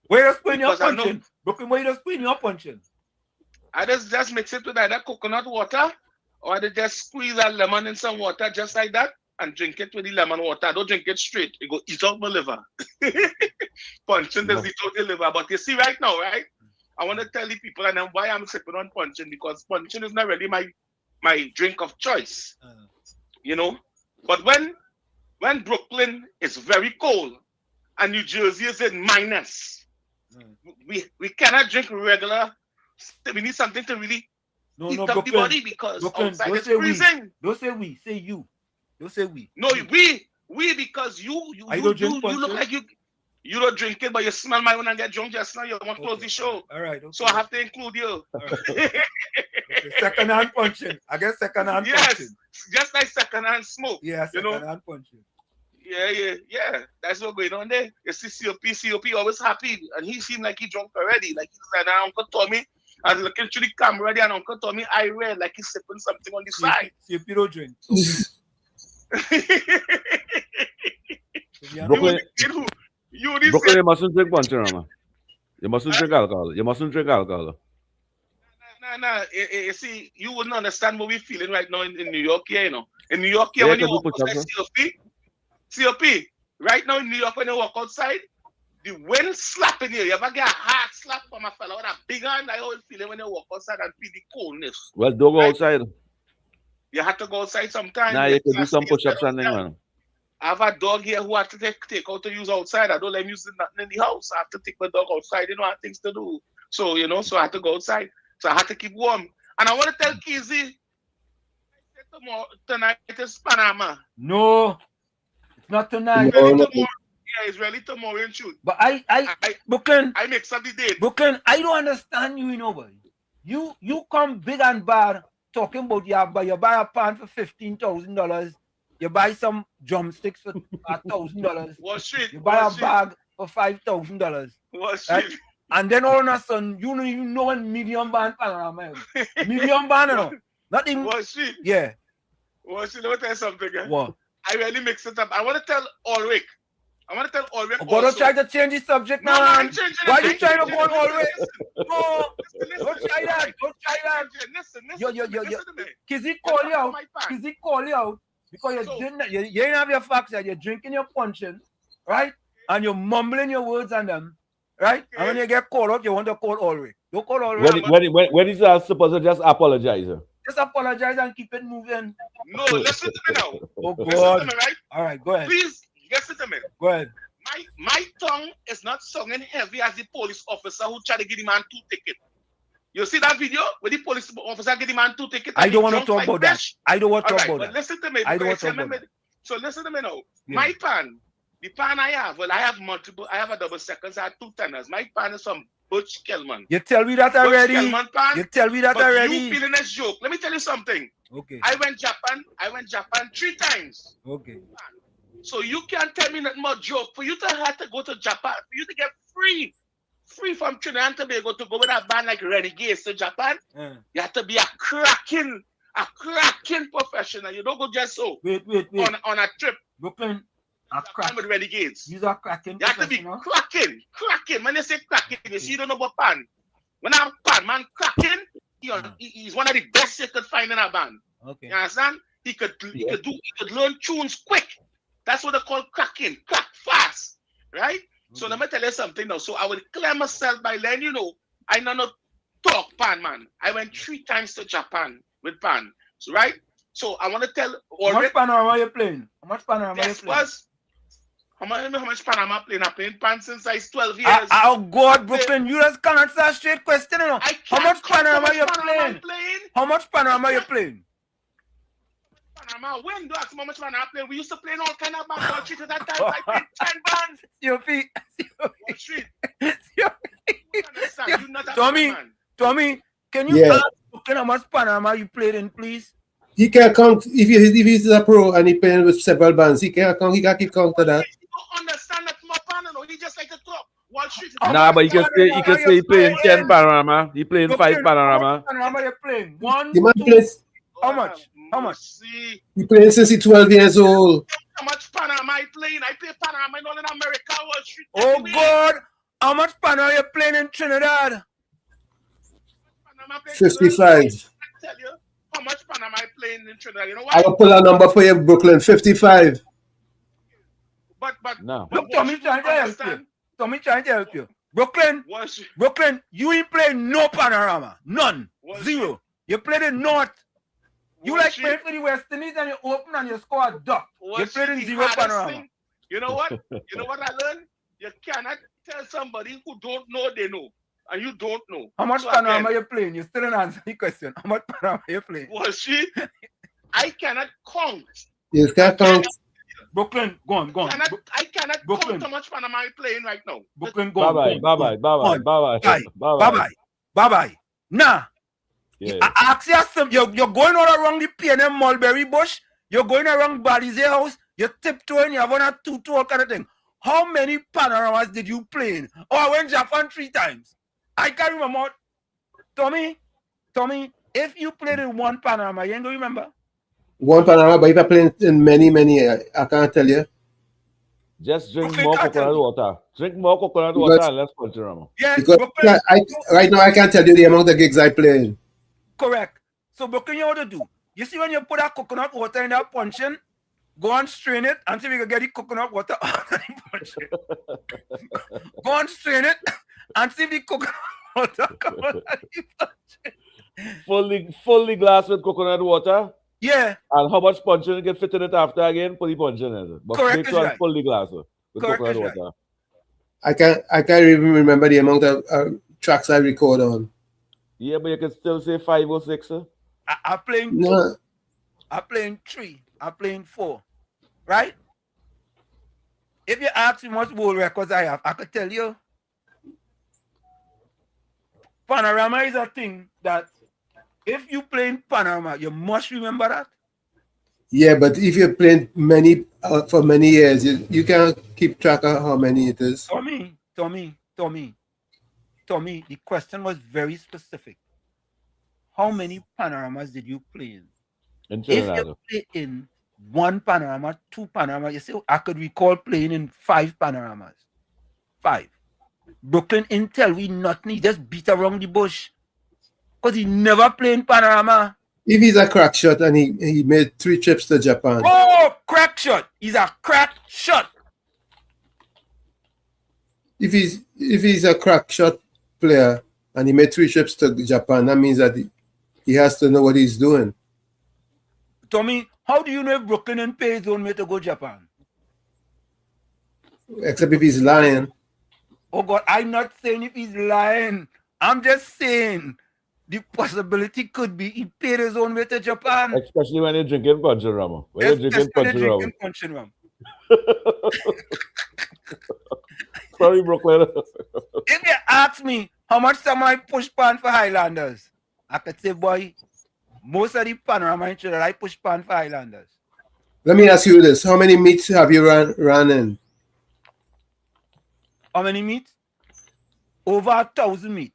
Where you spin your punching? Brooklyn, where you spin your punching? I just mix it with either coconut water, or they just squeeze a lemon in some water, just like that, and drink it with the lemon water. I don't drink it straight. It go eat out my liver. Punching does eat out the liver. But you see right now, right? I want to tell the people and then why I'm sipping on punching, because punching is not really my drink of choice. You know? But when Brooklyn is very cold and New Jersey is in minus, we cannot drink regular. We need something to really heat up the body, because outside it's freezing. Don't say we, say you. Don't say we. No, we because you look like you don't drink it, but you smell my one and get drunk just now. You want to close the show. All right. So I have to include you. Okay, second-hand punching. I guess second-hand punching. Just like second-hand smoke. Yeah, second-hand punching. Yeah. That's what's going on there. You see COP always happy, and he seemed like he drunk already. Like he said, Uncle Tommy, I was looking through the camera there, and Uncle Tommy, I read like he's sipping something on the side. COP don't drink. Brooklyn, you mustn't drink punch, Rama. You mustn't drink alcohol. You mustn't drink alcohol. No. You see, you wouldn't understand what we're feeling right now in New York here, you know. In New York here, when you walk outside COP, right now in New York, when you walk outside, the wind slapping you. You ever get a hard slap from a fella with a big hand? I always feel it when you walk outside and feel the coldness. Well, don't go outside. You have to go outside sometime. Nah, you can do some push-ups and things, man. I have a dog here who I have to take out to use outside. I don't let him use nothing in the house. I have to take my dog outside. You know, I have things to do. So, you know, so I have to go outside. So I have to keep warm. And I want to tell Kizzy, tonight is Panama. No, it's not tonight. Yeah, it's really tomorrow in truth. But Brooklyn, I mix up the date. Brooklyn, I don't understand you, you know, boy. You come big and bad talking about you buy a pan for $15,000. You buy some drumsticks for $1,000. Wall Street. You buy a bag for $5,000. Wall Street. Right? And then all of a sudden, you don't even know what medium band panorama is. Medium band, you know. Not even. Wall Street. Yeah. Wall Street, let me tell you something. What? I really mix it up. I want to tell Ulrich. Don't try to change the subject now. No, I'm changing Why it. you trying to go on always? No, don't try that. Don't try that. Listen to me. Kizzy call you out. Kizzy call you out because you didn't have your facts yet. You're drinking your punching, right? And you're mumbling your words on them, right? And when you get called out, you want to call Ulrich. Don't call Ulrich. When is that supposed to just apologize? Just apologize and keep it moving. No, listen to me now. Oh, God. Listen to me, right? All right, go ahead. Please, listen to me. Go ahead. My tongue is not singing heavy as the police officer who tried to give the man 2 tickets. You see that video where the police officer gave the man 2 tickets? I don't want to talk about that. I don't want to talk about that. Listen to me. I don't want to talk about that. So listen to me now. Yeah. My pan, the pan I have, I have multiple. I have a double seconds. I have 2 tenors. My pan is from Butch Kellman. You tell me that already. You tell me that already. You feeling this joke? Let me tell you something. Okay. I went Japan 3 times. Okay. So you can't tell me nothing more joke. For you to have to go to Japan, for you to get free from Trinidad and Tobago to go with a band like Renegades to Japan, you have to be a cracking professional. You don't go just so. Wait. On a trip. Brooklyn, a crack with Renegades. These are cracking. You have to be cracking. When they say cracking, you see, you don't know about pan. When I'm pan, man, cracking, he's one of the best you could find in a band. Okay. You understand? He could learn tunes quick. That's what they call cracking. Crack fast. Right? Okay. So let me tell you something now. So I will clear myself by letting you know I know not talk pan, man. I went 3 times to Japan with pan. So right? So I want to tell How much panorama are you playing? How much panorama are you playing? How much Panama I'm playing? I'm playing pan since I was 12 years. Oh God, Brooklyn, you just cannot answer a straight question, you know. How much panorama are you playing? How much panorama are you playing? Panama, when do I ask how much man I play? We used to play in all kind of bands. Wall Street at that time. I played 10 bands. Wall Street. Tommy, can you ask how much Panama you played in, please? He can count if he's a pro and he playing with several bands. He can count. He can keep count of that. You don't understand that my partner. He just like to talk. Wall Street. Nah, but he can say he playing 10 panorama. He playing 5 panorama. Panorama you playing? 1, The man 2. plays. How much? He playing since he's 12 years old. How much Panama I playing? I play Panama in all in America. Wall Street. Oh God! How much Panama you playing in Trinidad? 55. I tell you, how how much Panama I playing in Trinidad. You know what? I will pull a number for you, Brooklyn. 55. But No. but Look, Tommy trying to help you. Tommy trying to help you. Brooklyn, you ain't playing no Panorama. None. Zero. You played in North. You like playing for the West Indies and you open and you score a duck. You played in zero Panorama. You know what? You know what I learned? You cannot tell somebody who don't know they know. And you don't know. How much So Panorama again, you playing? You still didn't answer the question. How much Panorama you playing? well, see, I cannot count. You can't count. Brooklyn, go on. I cannot count how much Panama I playing right now. Brooklyn, go on. Bye-bye. Nah. Yeah. I ask you something. You're going all around the PNM Mulberry Bush. You're going around Balize House. You're tiptoeing. You have one or two, all kind of thing. How many Panoramas did you play in? Oh, I went Japan 3 times. I can't remember. Tommy, if you played in one Panorama, you ain't going to remember? One Panorama, but if I play in many, I can't tell you. Just drink more coconut water. Drink more coconut water and less Panorama. Yeah, because right now I can't tell you the amount of gigs I play in. Correct. So, Brooklyn, you know what to do? You see when you put that coconut water in that puncheon, go and strain it and see if you can get the coconut water out of the puncheon. Go and strain it and see if the coconut water come out of the puncheon. Fully glass with coconut water. Yeah. And how much puncheon you can fit in it after again? Put the puncheon in it. But correct make sure right. Fully glass with correct coconut water. Right. I can't even remember the amount of tracks I record on. Yeah, but you can still say 5 or 6. I'm playing 2. No. I'm playing 3. I'm playing 4. Right? If you ask me how much world records I have, I could tell you. Panorama is a thing that if you play in Panorama, you must remember that. Yeah, but if you're playing many for many years, you can't keep track of how many it is. Tommy, the question was very specific. How many Panoramas did you play in? If you play in 1 Panorama, 2 Panorama, you say, I could recall playing in 5 Panoramas. 5. Brooklyn Intel, we nothing, he just beat around the bush. Because he never played in Panorama. If he's a crack shot and he made 3 trips to Japan. Oh, crack shot. He's a crack shot. If he's a crack shot player and he made 3 trips to Japan, that means that he has to know what he's doing. Tommy, how do you know if Brooklyn and pay his own way to go Japan? Except if he's lying. Oh God, I'm not saying if he's lying. I'm just saying the possibility could be he paid his own way to Japan. Especially when you're drinking puncheon rum. Sorry, Brooklyn. If you ask me how much time I push pan for Highlanders, I could say, boy, most of the Panorama in Trinidad, I push pan for Highlanders. Let me ask you this. How many meets have you run in? How many meets? Over 1,000 meets.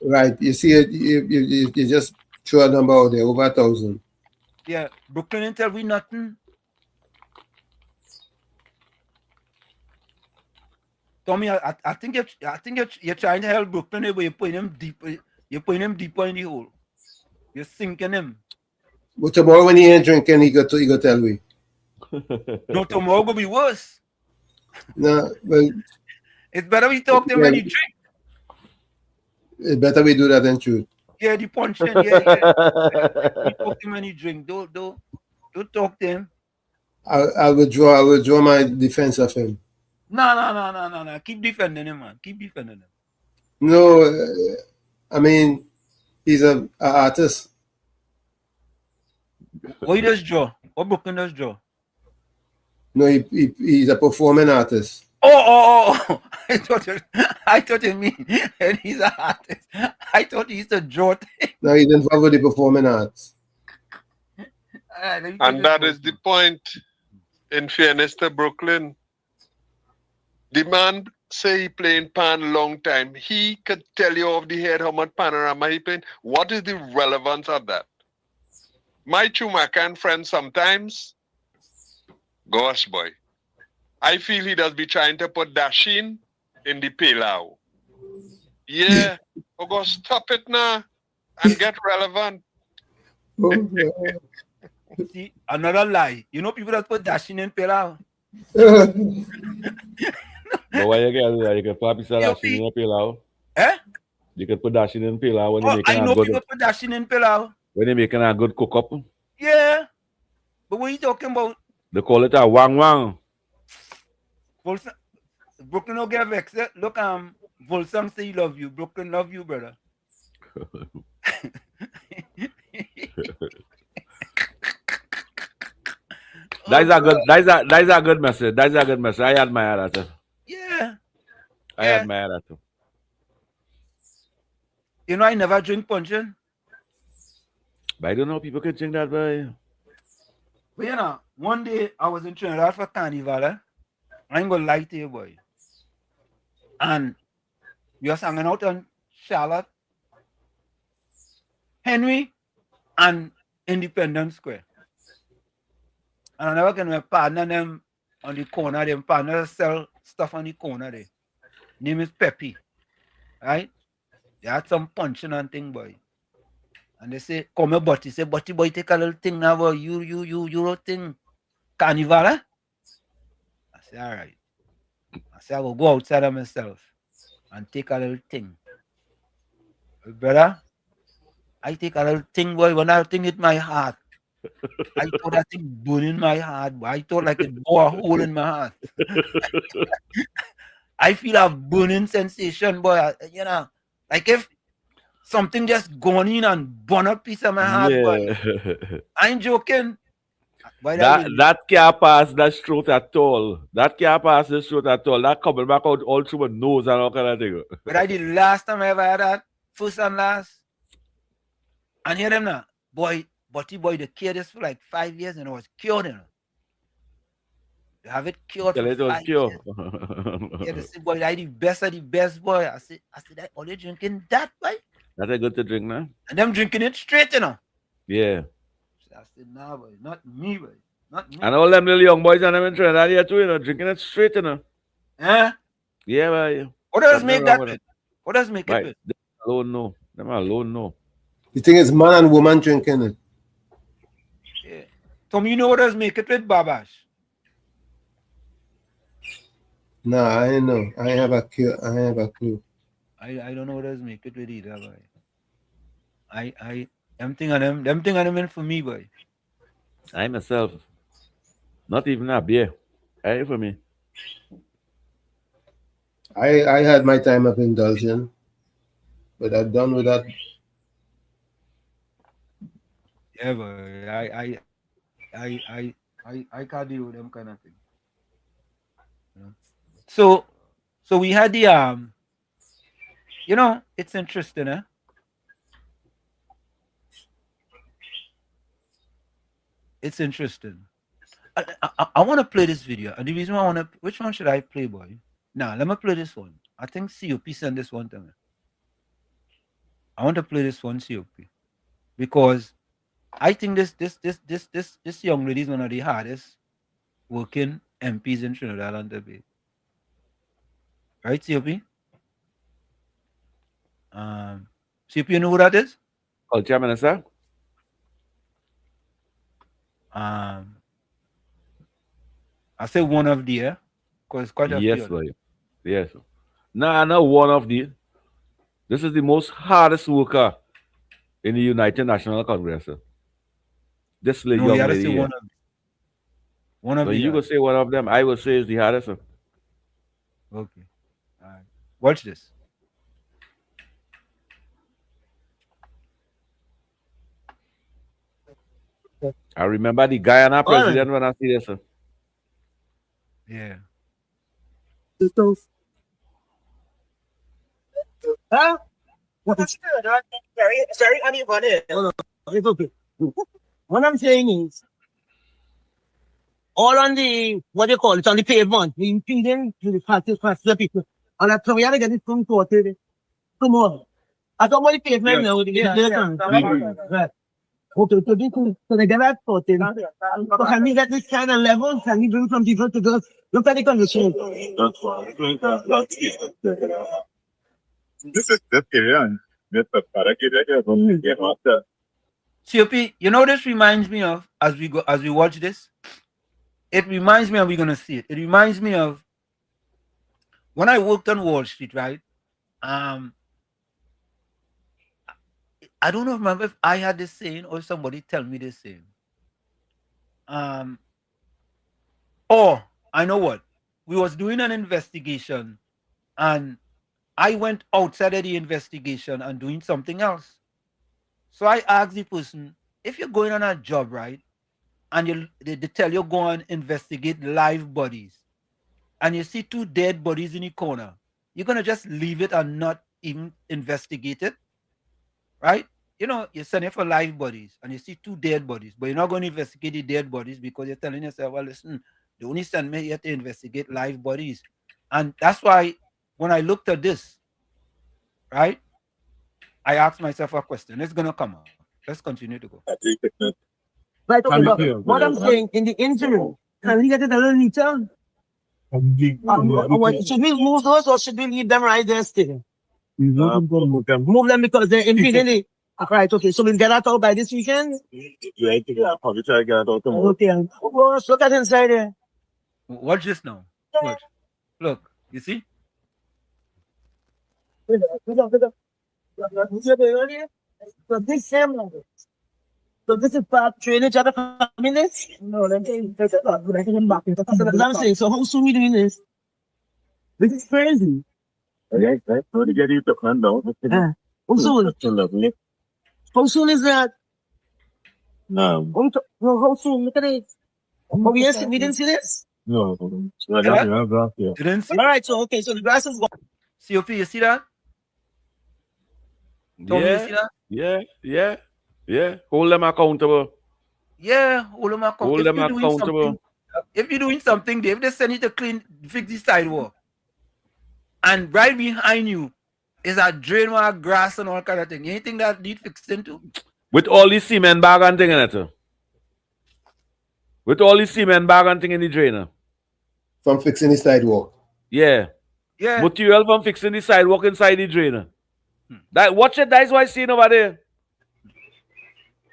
Right. You see it, you just throw a number out there, over 1,000. Yeah. Brooklyn Intel, we nothing. Tommy, I think you're trying to help Brooklyn, but you're putting him deeper. You're putting him deeper in the hole. You're sinking him. But tomorrow when he ain't drinking, he go tell me. No, tomorrow will be worse. No, well, it's better we talk to him when he drink. It's better we do that than truth. Yeah, the punching. Yeah. We talk to him when he drink. Don't talk to him. I'll withdraw my defense of him. No. Keep defending him, man. Keep defending him. No, I mean, he's an artist. What he does draw? What Brooklyn does draw? No, he's a performing artist. Oh! I thought you mean and he's an artist. I thought he's a draw thing. No, he's involved with the performing arts. And that is the point. In fairness to Brooklyn, the man say he playing pan long time. He could tell you off the head how much Panorama he playing. What is the relevance of that? My Chumacan friend sometimes, gosh boy, I feel he does be trying to put Dashin in the Palau. Yeah, go stop it now and get relevant. See, another lie. You know people that put dashing in pilau. But why you can do that? You can probably sell that shit in a pilau. Eh? You can put that shit in pilau when you're making I know people put dashing in pilau. when you're making a good cook up. Yeah. But what are you talking about? They call it a wang wang. Brooklyn don't get vexed. Look, Volsung say he love you. Brooklyn love you, brother. That's a good message. That's a good message. I admire that. Yeah. I admire that too. You know, I never drink puncheon. But I don't know how people can drink that, boy. But you know, one day I was in Trinidad for carnival. I ain't gonna lie to you, boy. And we was hanging out on Charlotte, Henry, and Independence Square. And I never can my partner them on the corner. Them partners sell stuff on the corner there. Name is Peppy. Right? They had some punching and thing, boy. And they say, come here, Butty. Say, Butty, boy, take a little thing now, boy. You little thing. Carnival, eh? I say, all right. I say, I will go outside of myself and take a little thing. Brother, I take a little thing, boy. When that thing hit my heart, I thought that thing burning my heart, boy. I thought like it bore a hole in my heart. I feel a burning sensation, boy. You know, like if something just gone in and burn a piece of my heart, boy. I ain't joking. Boy, that can't pass that throat at all. That can't pass the throat at all. That coming back out all through my nose and all kind of thing. But I did last time I ever had that, first and last. And hear them now, boy, Butty boy, they cured this for like 5 years and it was cured, you know. They have it cured for 5 years. Yeah, they say, boy, I the best of the best, boy. I said, that all they drinking that, boy. That's a good to drink now. And them drinking it straight, you know. Yeah. I said, nah, boy, not me, boy. Not me. And all them little young boys and them in Trinidad here too, you know, drinking it straight, you know. Eh? Yeah, boy. What does make that with? What does make it with? Them alone know. Them alone know. The thing is, man and woman drinking it. Yeah. Tom, you know what does make it with, Babash? Nah, I ain't know. I have a clue. I don't know what does make it with either, boy. Them thing on them in for me, boy. I myself, not even a beer. I for me. I had my time of indulging, but I'm done with that. Yeah, boy. I can't deal with them kind of thing. You know? So we had the you know, it's interesting, eh? It's interesting. I want to play this video, and the reason why I want to, which one should I play, boy? Now, let me play this one. I think COP sent this one to me. I want to play this one, COP, because I think this young lady is one of the hardest working MPs in Trinidad and Tobago. Right, COP? COP, you know who that is? Culture Minister. I say one of the, because quite a yes, few. boy. Yes. No, not one of the. This is the most hardest worker in the United National Congress. This young lady. Say one of so the. You will say one of them. I will say is the hardest. Okay. All right. Watch this. I remember the Guyana president when I see this. Yeah. Huh? Very uneven. It's okay. What I'm saying is, all on the, what do you call it, on the pavement, we impeding to the faster people. And that's why we have to get this thing sorted. Come on. I don't want the pavement now. Right. Okay, so they get that sorted. So can we get this kind of level? Can we bring some people to go look at the condition? This is the period. COP, you know this reminds me of as we watch this? It reminds me of, we're gonna see it. It reminds me of when I worked on Wall Street, right? I don't know if I had this saying or somebody tell me this saying. Or I know what. We was doing an investigation and I went outside of the investigation and doing something else. So I asked the person, if you're going on a job, right, and they tell you go and investigate live bodies, and you see 2 dead bodies in the corner, you're gonna just leave it and not even investigate it, right? You know, you're sending for live bodies and you see 2 dead bodies, but you're not going to investigate the dead bodies because you're telling yourself, well, listen, they only send me here to investigate live bodies. And that's why when I looked at this, right, I asked myself a question. It's gonna come up. Let's continue to go. Right, okay, but what I'm saying, in the interim, can we get it a little neater? Should we move those or should we leave them right there still? Move them because they're impeding. Right, okay, so we'll get that out by this weekend? Yeah, probably try to get it out tomorrow. Okay, well, look at inside there. Watch this now. Watch. Look, you see? So this same number. So this is part drainage other communities? No, let me take it out. I can back it. I'm saying, so how soon we doing this? This is crazy. Okay, so to get you to plan down. How soon? How soon is that? No. How soon? Look at it. Oh, yes, we didn't see this? No. You didn't see? All right, so okay, so the grass is gone. COP, you see that? Tommy, you see that? Yeah. Hold them accountable. Yeah, hold them accountable. Hold them accountable. If you're doing something, if they send you to fix the sidewalk, and right behind you is a drain with grass and all kind of thing, anything that need fixing too? With all these cement bag and thing in it. With all these cement bag and thing in the drainer. From fixing the sidewalk. Yeah. Material from fixing the sidewalk inside the drainer. That watch it, that's what I seen over there.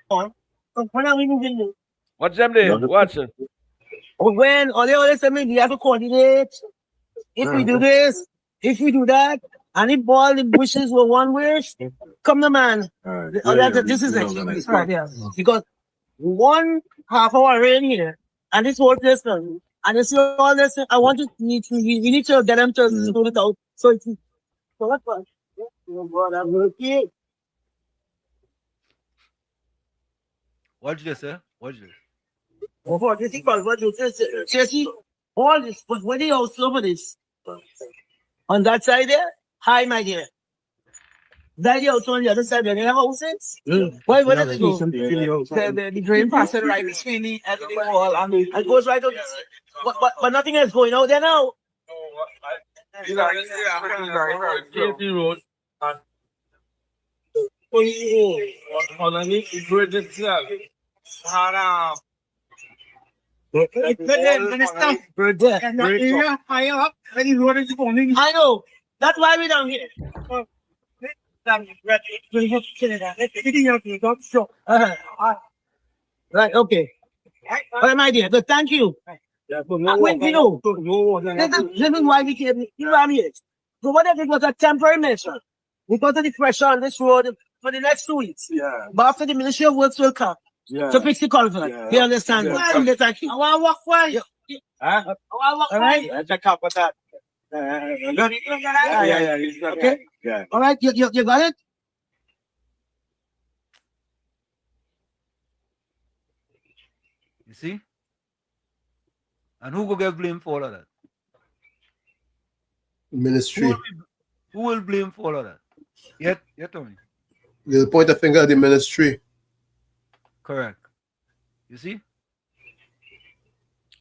When are we moving? Watch them there. Watch it. When all they always tell me, we have to coordinate. If we do this, if we do that, and if all the bushes were one way, come the man. This is it. Right, yeah. Because 1 half hour rain here, and this whole place done. And you see all this, I want to we need to get them to sort it out. So it's so what was Watch this, sir. Watch this. What do you think about what you see? All this, but when they also over this on that side there, hi my dear. That you also on the other side, they have houses. Why where does it go? The drain passes right between the wall and it goes right out. But nothing else going out there now. Road. I know. That's why we're down here. Right, okay. All right, my dear, but thank you. Wait, you know, this is why we came. You know what I mean? So what if it was a temporary measure? Because of the pressure on this road for the next 2 weeks. Yeah. But after the Ministry of Works will come to fix the culvert. Yeah. You understand? Yeah. Thank you. I want to walk for you. Huh? All right? I just can't put that. Yeah. Okay? Yeah. All right, you got it? You see? And who will get blamed for all of that? Ministry. Who will blame for all of that? Yeah, Tony. They'll point a finger at the ministry. Correct. You see?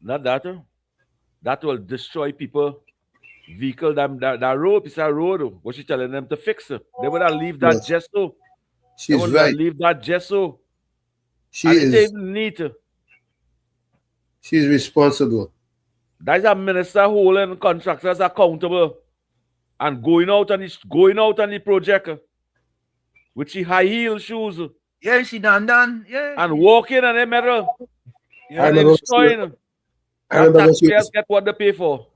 Not that. That will destroy people. Vehicle, that road is a road. What she telling them to fix it? They would have leave that gesso. She's right. Leave that gesso. She is neat. She's responsible. That's a minister holding contractors accountable and going out on the project with his high heel shoes Yeah, she done. Yeah. And walk in and they metal. I And remember when ensuring I that remember when she taxpayers was get what they pay for.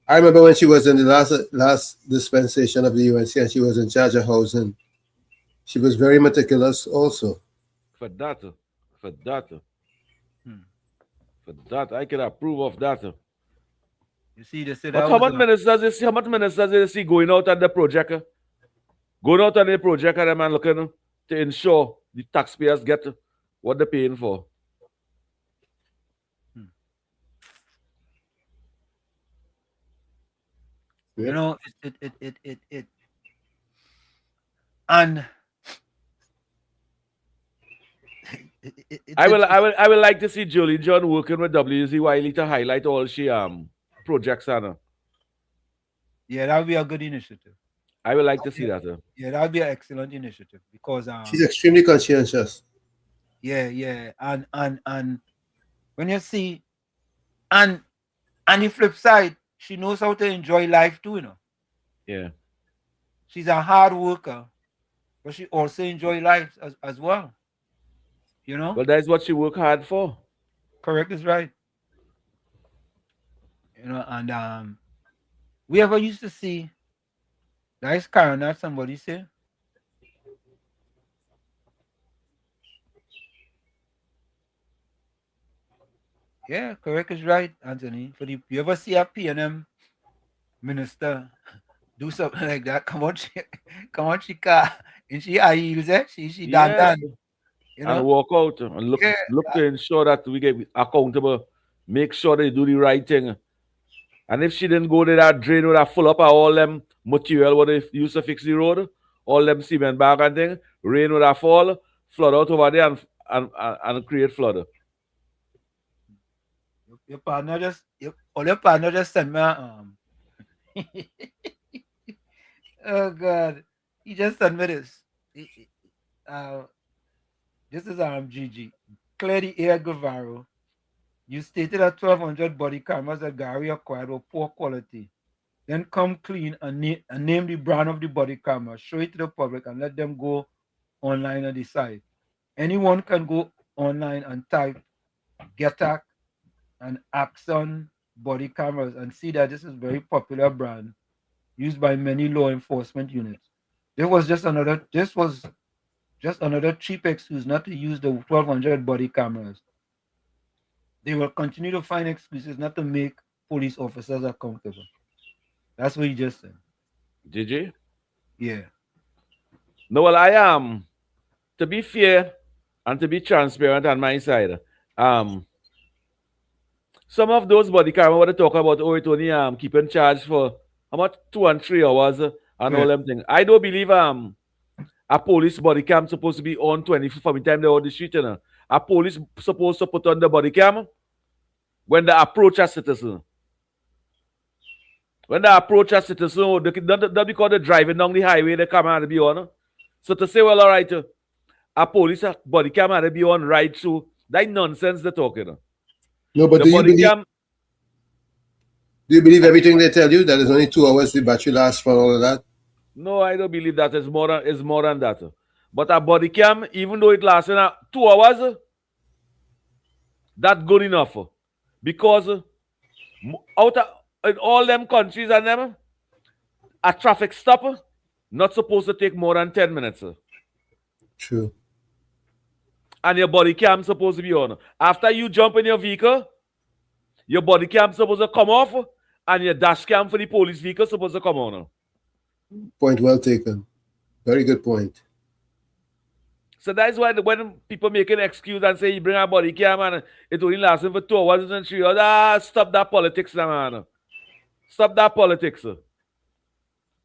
I remember when she was in the last dispensation of the UNC and she was in charge of housing. She was very meticulous also. For that. For that. For that. I can approve of that. You see, they said But that how was much ministers you see? How much ministers you see going out on the project? Going out on the project and them and looking to ensure the taxpayers get what they're paying for. You know, it and I will like to see Julie John working with WZ Wiley to highlight all she projects on. Yeah, that would be a good initiative. I would like to see that. Yeah, that would be an excellent initiative because She's extremely conscientious. yeah, and when you see, and the flip side, she knows how to enjoy life too, you know. Yeah. She's a hard worker, but she also enjoy life as well. You know. Well, that's what she work hard for. Correct is right. You know, and we ever used to see. That is Karen, that somebody say. Yeah, correct is right, Anthony. For the you ever see a PNM minister do something like that? Come on, she car and she high heels, she done. You know? And walk out and look to ensure that we get accountable, make sure they do the right thing. And if she didn't go to that drain with that full up of all them material what they used to fix the road, all them cement bag and thing, rain would have fall, flood out over there and create flood. Your partner just sent me oh God. He just sent me this. This is Gigi. Clear the air, Guevara. You stated that 1,200 body cameras that Gary acquired were poor quality. Then come clean and name the brand of the body camera, show it to the public, and let them go online and decide. Anyone can go online and type Getac and Axon body cameras and see that this is a very popular brand used by many law enforcement units. This was just another cheap excuse not to use the 1,200 body cameras. They will continue to find excuses not to make police officers accountable. That's what he just said. Did you? Yeah. No, well, I am. To be fair and to be transparent on my side, some of those body camera what they talk about, it only keep in charge for how much 2 and 3 hours and all them things. I don't believe a police body cam supposed to be on 24 from the time they're on the street. You know? A police supposed to put on the body cam when they approach a citizen. When they approach a citizen, not because they're driving down the highway, the camera to be on. So to say, well, all right, a police body camera to be on right through, that nonsense they're talking. No, but do you believe everything they tell you? That is only 2 hours the battery lasts for all of that? No, I don't believe that. It's more than that. But a body cam, even though it lasts 2 hours, that's good enough. Because in all them countries and them, a traffic stop not supposed to take more than 10 minutes. True. And your body cam supposed to be on. After you jump in your vehicle, your body cam supposed to come off, and your dash cam for the police vehicle supposed to come on. Point well taken. Very good point. So that's why when people make an excuse and say you bring a body cam and it only lasts for 2 hours and 3 hours, stop that politics, man. Stop that politics.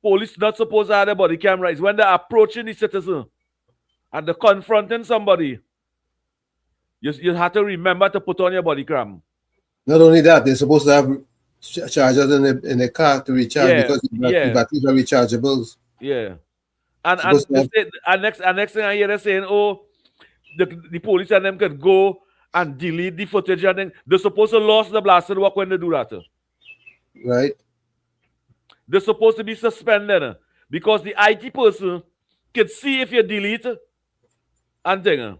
Police not supposed to have a body camera. It's when they're approaching the citizen and they're confronting somebody. You have to remember to put on your body cam. Not only that, they're supposed to have chargers in the car to recharge because the batteries are rechargeables. Yeah. And next thing I hear them saying, oh, the police and them could go and delete the footage and then they're supposed to lose the blasted work when they do that. Right. They're supposed to be suspended because the IT person can see if you delete And thing.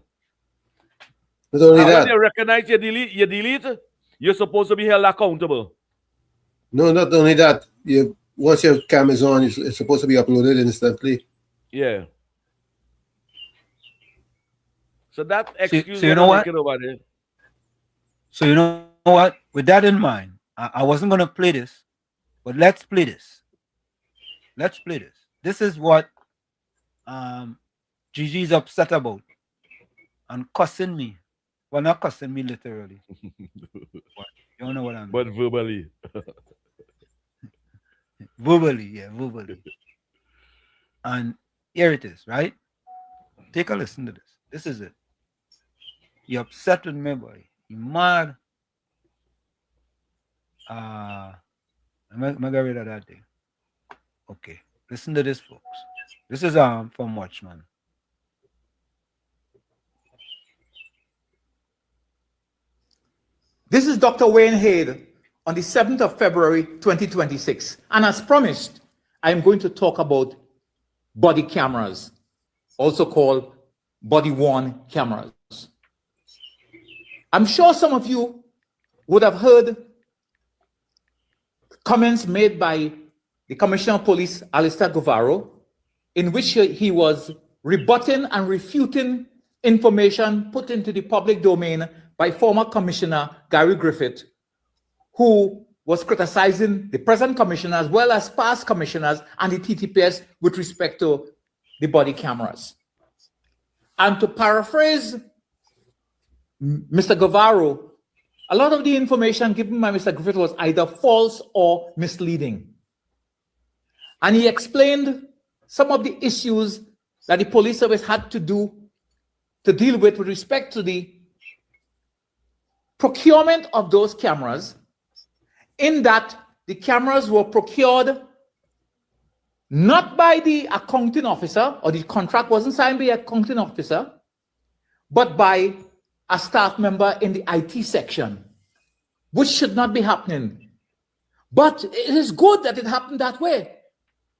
Not only When that. you recognize you delete, you're supposed to be held accountable. No, not only that. Once your cam is on, it's supposed to be uploaded instantly. Yeah. So that So excuse you what know I'm what? making over there. So you know what? With that in mind, I wasn't gonna play this, but let's play this. Let's play this. This is what Gigi's upset about and cussing me. Well, not cussing me literally. But you know what I mean. But verbally. verbally. And here it is, right? Take a listen to this. This is it. He upset with me, boy. He mad. I'm gonna get rid of that thing. Okay. Listen to this, folks. This is from Watchman. This is Dr. Wayne Hayde on the 7th of February 2026. And as promised, I am going to talk about body cameras, also called body-worn cameras. I'm sure some of you would have heard comments made by the Commissioner of Police, Alistair Guevara, in which he was rebutting and refuting information put into the public domain by former Commissioner Gary Griffith, who was criticizing the present commissioner as well as past commissioners and the TTPS with respect to the body cameras. And to paraphrase Mr. Guevara, a lot of the information given by Mr. Griffith was either false or misleading. And he explained some of the issues that the police service had to deal with respect to the procurement of those cameras, in that the cameras were procured not by the accounting officer, or the contract wasn't signed by the accounting officer, but by a staff member in the IT section, which should not be happening. But it is good that it happened that way,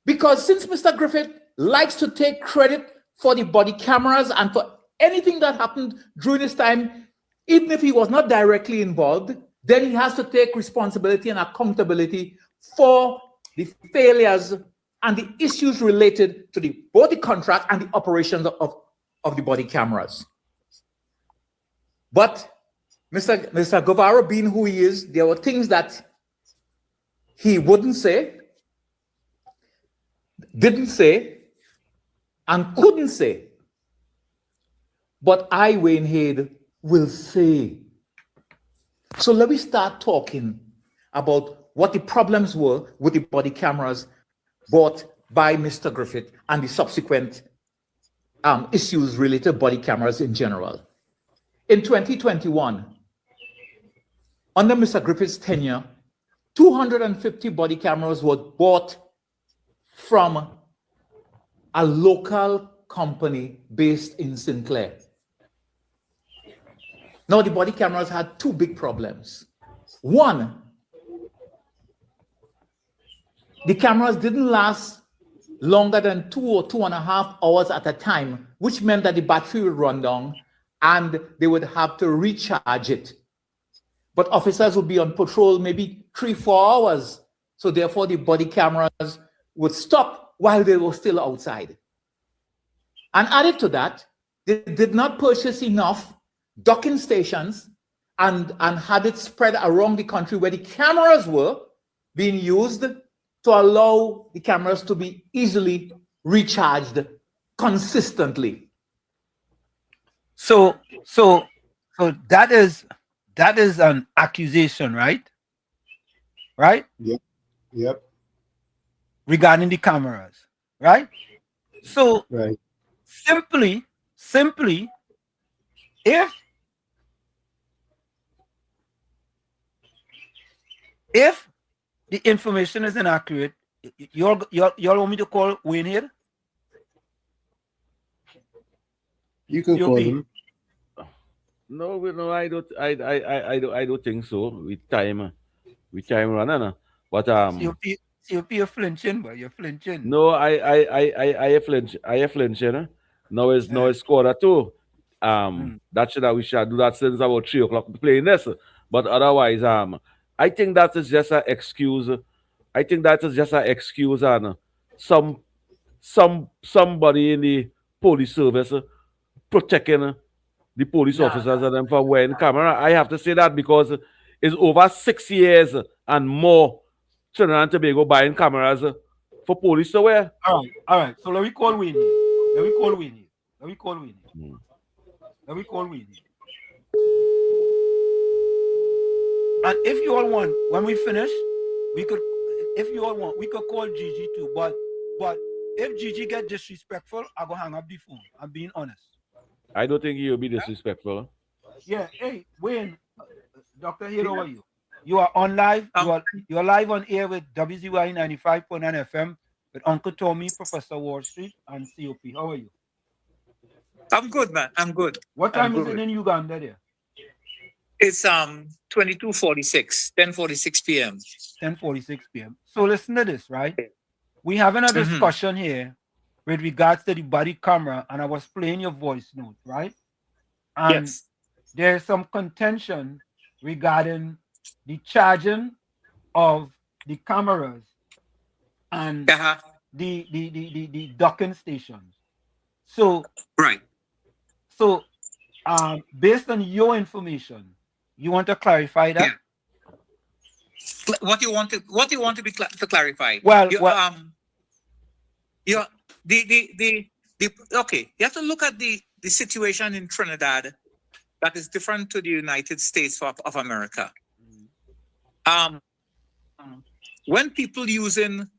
because since Mr. Griffith likes to take credit for the body cameras and for anything that happened during his time, even if he was not directly involved, then he has to take responsibility and accountability for the failures and the issues related to both the contract and the operations of the body cameras. But Mr. Guevara, being who he is, there were things that he wouldn't say, didn't say, and couldn't say. But I, Wayne Hayde, will say. So let me start talking about what the problems were with the body cameras bought by Mr. Griffith and the subsequent issues related to body cameras in general. In 2021, under Mr. Griffith's tenure, 250 body cameras were bought from a local company based in Sinclair. Now, the body cameras had two big problems. One, the cameras didn't last longer than 2 or 2.5 hours at a time, which meant that the battery would run down and they would have to recharge it. But officers would be on patrol maybe 3-4 hours. So therefore, the body cameras would stop while they were still outside. And added to that, they did not purchase enough docking stations and had it spread around the country where the cameras were being used to allow the cameras to be easily recharged consistently. So that is an accusation, right? Right? Yep. Regarding the cameras, right? So right. Simply, if the information is inaccurate, you all want me to call Wayne here? You can call him. No, I don't think so. With time running, but COP, you're flinching, but you're flinching. No, I flinch. Now it's quarter two. we should do that since about 3 o'clock playing this. But otherwise, I think that is just an excuse. I think that is just an excuse and somebody in the police service protecting the police officers and them for wearing camera. I have to say that because it's over 6 years and more Trinidad and Tobago buying cameras for police to wear. All right. So let me call Winnie. Let me call Winnie. And if you all want, when we finish, we could call Gigi too. But if Gigi get disrespectful, I go hang up the phone. I'm being honest. I don't think you'll be disrespectful. Yeah. Hey, Wayne, Dr. Hill, how are you? You are on live. You are live on air with WZY 95.9 FM with Uncle Tommy, Professor Wall Street, and COP. How are you? I'm good, man. I'm good. What time is it in Uganda there? It's 22:46, 10:46 p.m. 10:46 p.m. So listen to this, right? We having a discussion here with regards to the body camera, and I was playing your voice note, right? And yes. There's some contention regarding the charging of the cameras and the docking stations. So right. So based on your information, you want to clarify that? Yeah. What you want to be to clarify? Well, okay. You have to look at the situation in Trinidad that is different to the United States of America. When people using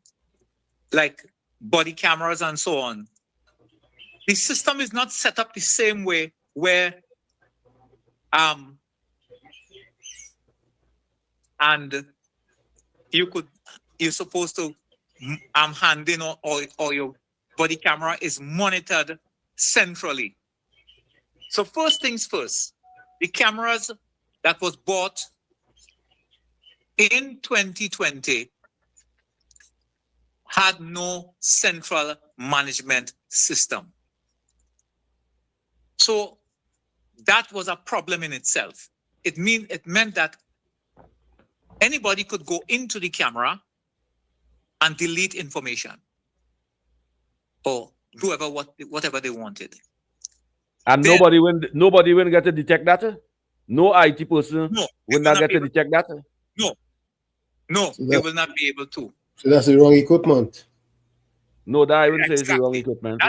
like body cameras and so on, the system is not set up the same way where and you're supposed to hand in or your body camera is monitored centrally. So first things first, the cameras that was bought in 2020 had no central management system. So that was a problem in itself. It meant that anybody could go into the camera and delete information or whatever they wanted. And then, nobody will get to detect that? No IT person will not get to detect that? No, they will not be able to. So that's the wrong equipment. No, that I wouldn't say it's the wrong equipment.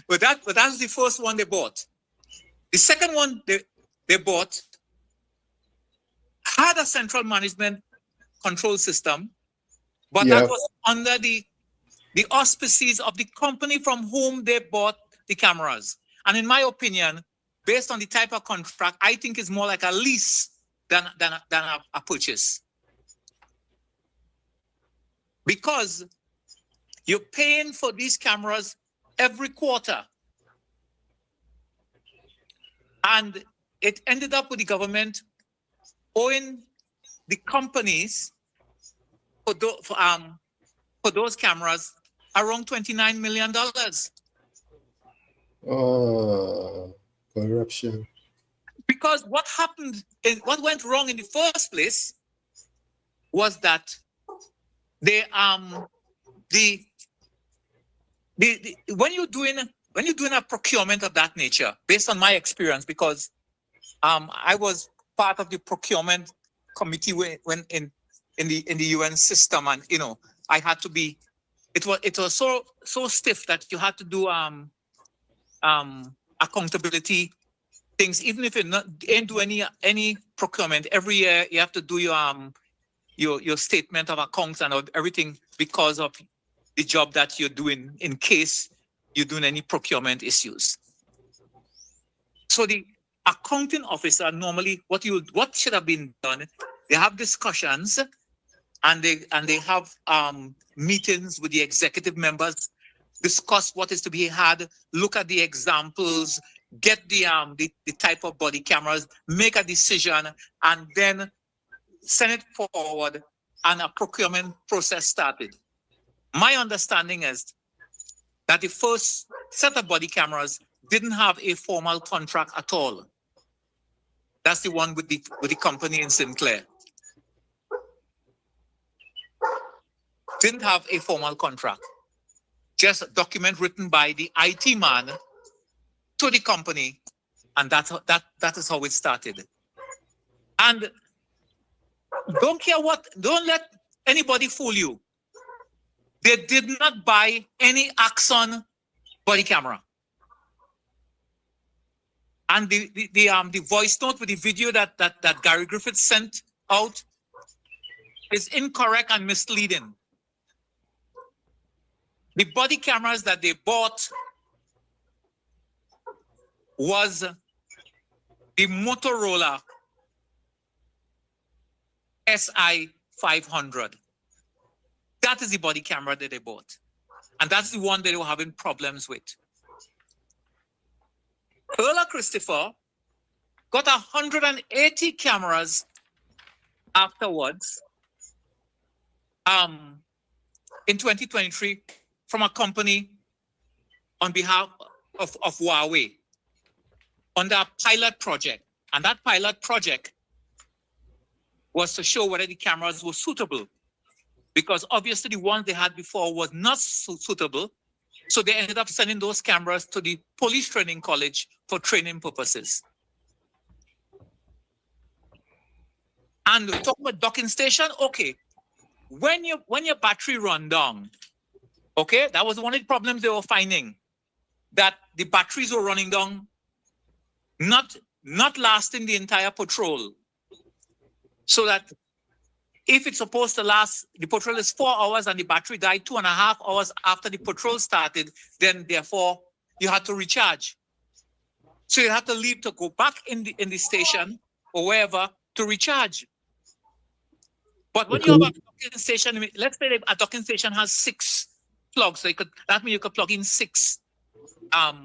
But that's the first one they bought. The second one they bought had a central management control system, but that was under the auspices of the company from whom they bought the cameras. And in my opinion, based on the type of contract, I think it's more like a lease than a purchase. Because you're paying for these cameras every quarter. And it ended up with the government owing the companies for those cameras around $29 million. Oh, corruption. Because what went wrong in the first place was that when you're doing a procurement of that nature, based on my experience, because I was part of the procurement committee when in the UN system, and I had to be. It was so stiff that you had to do accountability things, even if you ain't do any procurement. Every year you have to do your statement of accounts and everything because of the job that you're doing in case you're doing any procurement issues. So the accounting officer normally what should have been done, they have discussions and they have meetings with the executive members, discuss what is to be had, look at the examples, get the type of body cameras, make a decision, and then send it forward, and a procurement process started. My understanding is that the first set of body cameras didn't have a formal contract at all. That's the one with the company in Sinclair. Didn't have a formal contract. Just a document written by the IT man to the company, and that is how it started. And don't let anybody fool you. They did not buy any Axon body camera. And the voice note with the video that Gary Griffith sent out is incorrect and misleading. The body cameras that they bought was the Motorola SI 500. That is the body camera that they bought. And that's the one that they were having problems with. Earl Christopher got 180 cameras afterwards in 2023 from a company on behalf of Huawei under a pilot project. And that pilot project was to show whether the cameras were suitable, because obviously the ones they had before was not suitable. So they ended up sending those cameras to the police training college for training purposes. And we talk about docking station. Okay, when your battery run down, okay, that was one of the problems they were finding, that the batteries were running down, not lasting the entire patrol. So that if it's supposed to last, the patrol is 4 hours and the battery died 2.5 hours after the patrol started, then therefore you had to recharge. So you have to leave to go back in the station or wherever to recharge. But when you have a docking station, let's say a docking station has 6 plugs, so that means you could plug in 6 of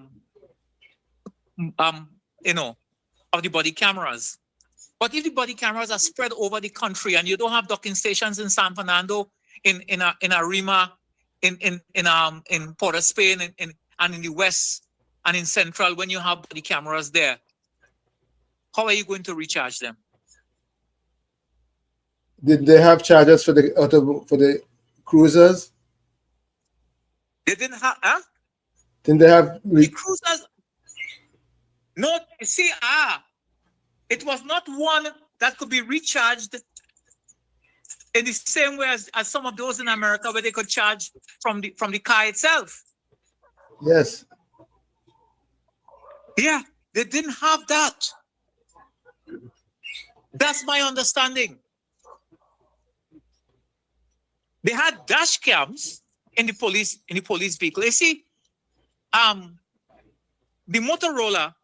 the body cameras. But if the body cameras are spread over the country and you don't have docking stations in San Fernando, in Arima, in Port of Spain, and in the West and in Central, when you have body cameras there, how are you going to recharge them? Did they have chargers for the cruisers? They didn't have, huh? Didn't they have the cruisers? No, you see, it was not one that could be recharged in the same way as some of those in America where they could charge from the car itself. Yes. Yeah, they didn't have that. That's my understanding. They had dash cams in the police vehicle. You see, the Motorola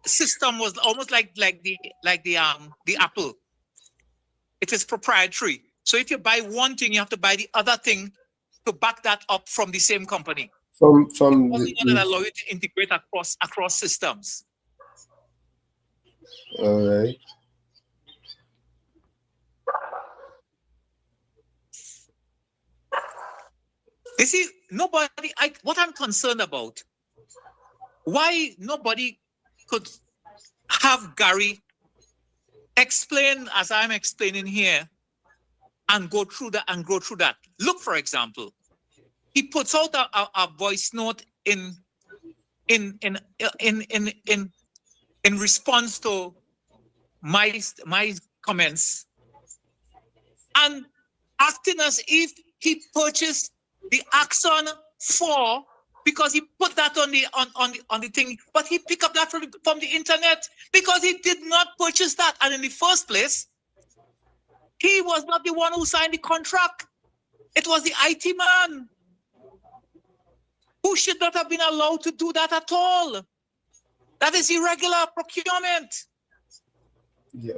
system was almost like the Apple. It is proprietary. So if you buy one thing, you have to buy the other thing to back that up from the same company. From that allow you to integrate across systems. All right. You see, what I'm concerned about, why nobody could have Gary explain as I'm explaining here and go through that. Look, for example, he puts out a voice note in response to my comments and acting as if he purchased the Axon 4 because he put that on the thing, but he picked up that from the internet because he did not purchase that. And in the first place, he was not the one who signed the contract. It was the IT man who should not have been allowed to do that at all. That is irregular procurement. Yeah.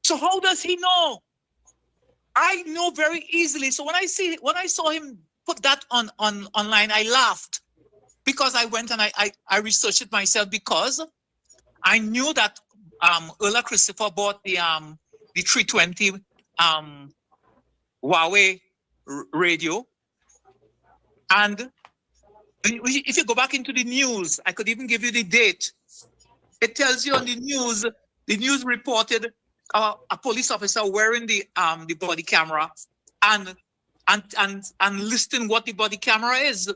So how does he know? I know very easily. So when I saw him put that online, I laughed because I went and I researched it myself because I knew that Earl Christopher bought the 320 Huawei radio, And if you go back into the news, I could even give you the date. It tells you on the news reported a police officer wearing the body camera and listing what the body camera is.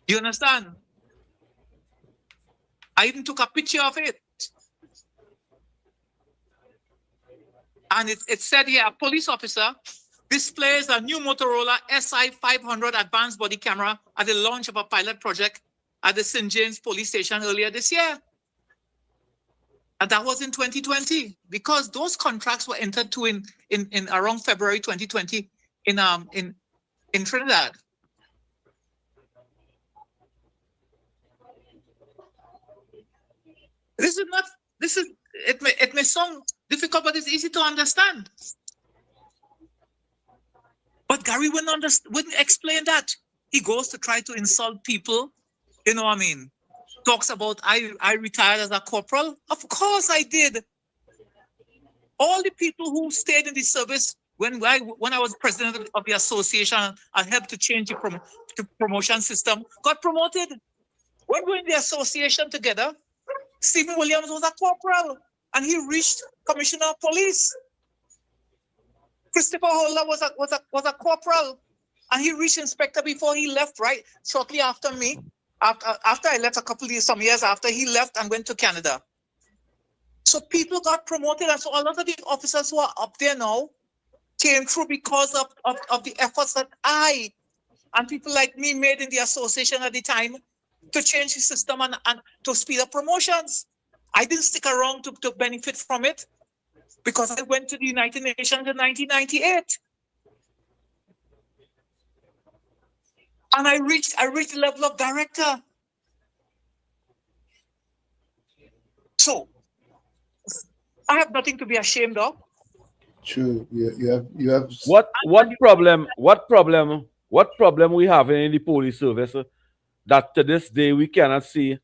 You understand? I even took a picture of it. And it said here, a police officer displays a new Motorola SI500 advanced body camera at the launch of a pilot project at the St. James police station earlier this year. And that was in 2020, because those contracts were entered to in around February 2020 in Trinidad. It may sound difficult, but it's easy to understand. But Gary wouldn't explain that. He goes to try to insult people. You know what I mean? Talks about I retired as a corporal. Of course I did. All the people who stayed in the service when I was president of the association and helped to change the promotion system got promoted. When we were in the association together, Stephen Williams was a corporal and he reached commissioner of police. Christopher Holder was a corporal and he reached inspector before he left, right? Shortly after me. After I left, some years after, he left and went to Canada. So people got promoted, and so a lot of the officers who are up there now came through because of the efforts that I and people like me made in the association at the time to change the system and to speed up promotions. I didn't stick around to benefit from it because I went to the United Nations in 1998. And I reached the level of director. So I have nothing to be ashamed of. True. You have What problem we have in the police service that to this day we cannot see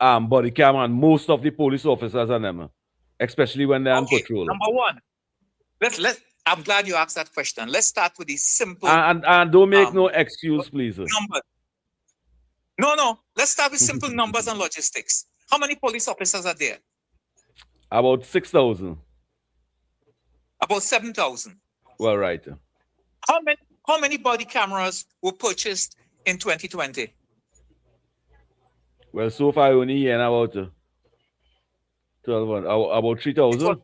body cam on most of the police officers and them, especially when they're on patrol. Number one, I'm glad you asked that question. Let's start with the simple. And don't make no excuse, please. Numbers. No. Let's start with simple numbers and logistics. How many police officers are there? About 6,000. About 7,000. Well, right. How many body cameras were purchased in 2020? Well, so far only hear about 12, about 3,000.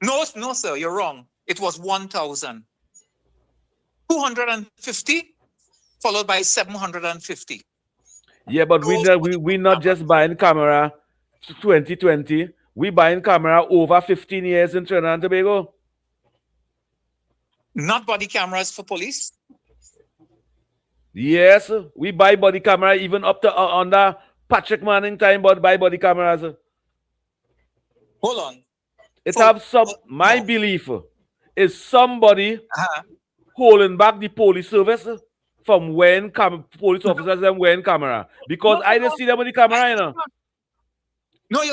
No, sir, you're wrong. It was 1,250, followed by 750. Yeah, but we not just buying camera 2020. We buying camera over 15 years in Trinidad and Tobago. Not body cameras for police? Yes, we buy body camera even up to under Patrick Manning time, but buy body cameras. Hold on. My belief is somebody holding back the police service from wearing police officers and wearing camera. Because I didn't see them with the camera, you know.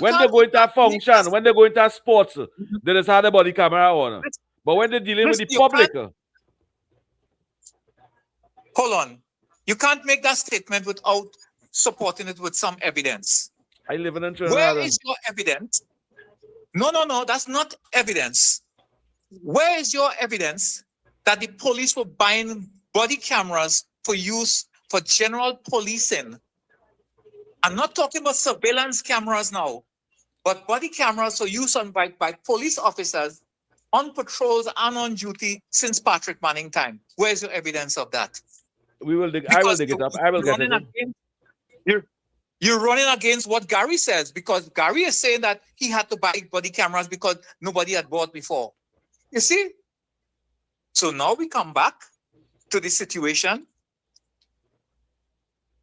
When they go into a function, when they go into a sports, they just have the body camera on. But when they're dealing with the public. Hold on. You can't make that statement without supporting it with some evidence. I live in Trinidad. Where is your evidence? No, that's not evidence. Where is your evidence that the police were buying body cameras for use for general policing? I'm not talking about surveillance cameras now, but body cameras for use by police officers on patrols and on duty since Patrick Manning time. Where's your evidence of that? I will dig it up. I will get it. You're running against what Gary says, because Gary is saying that he had to buy body cameras because nobody had bought before. You see? So now we come back to the situation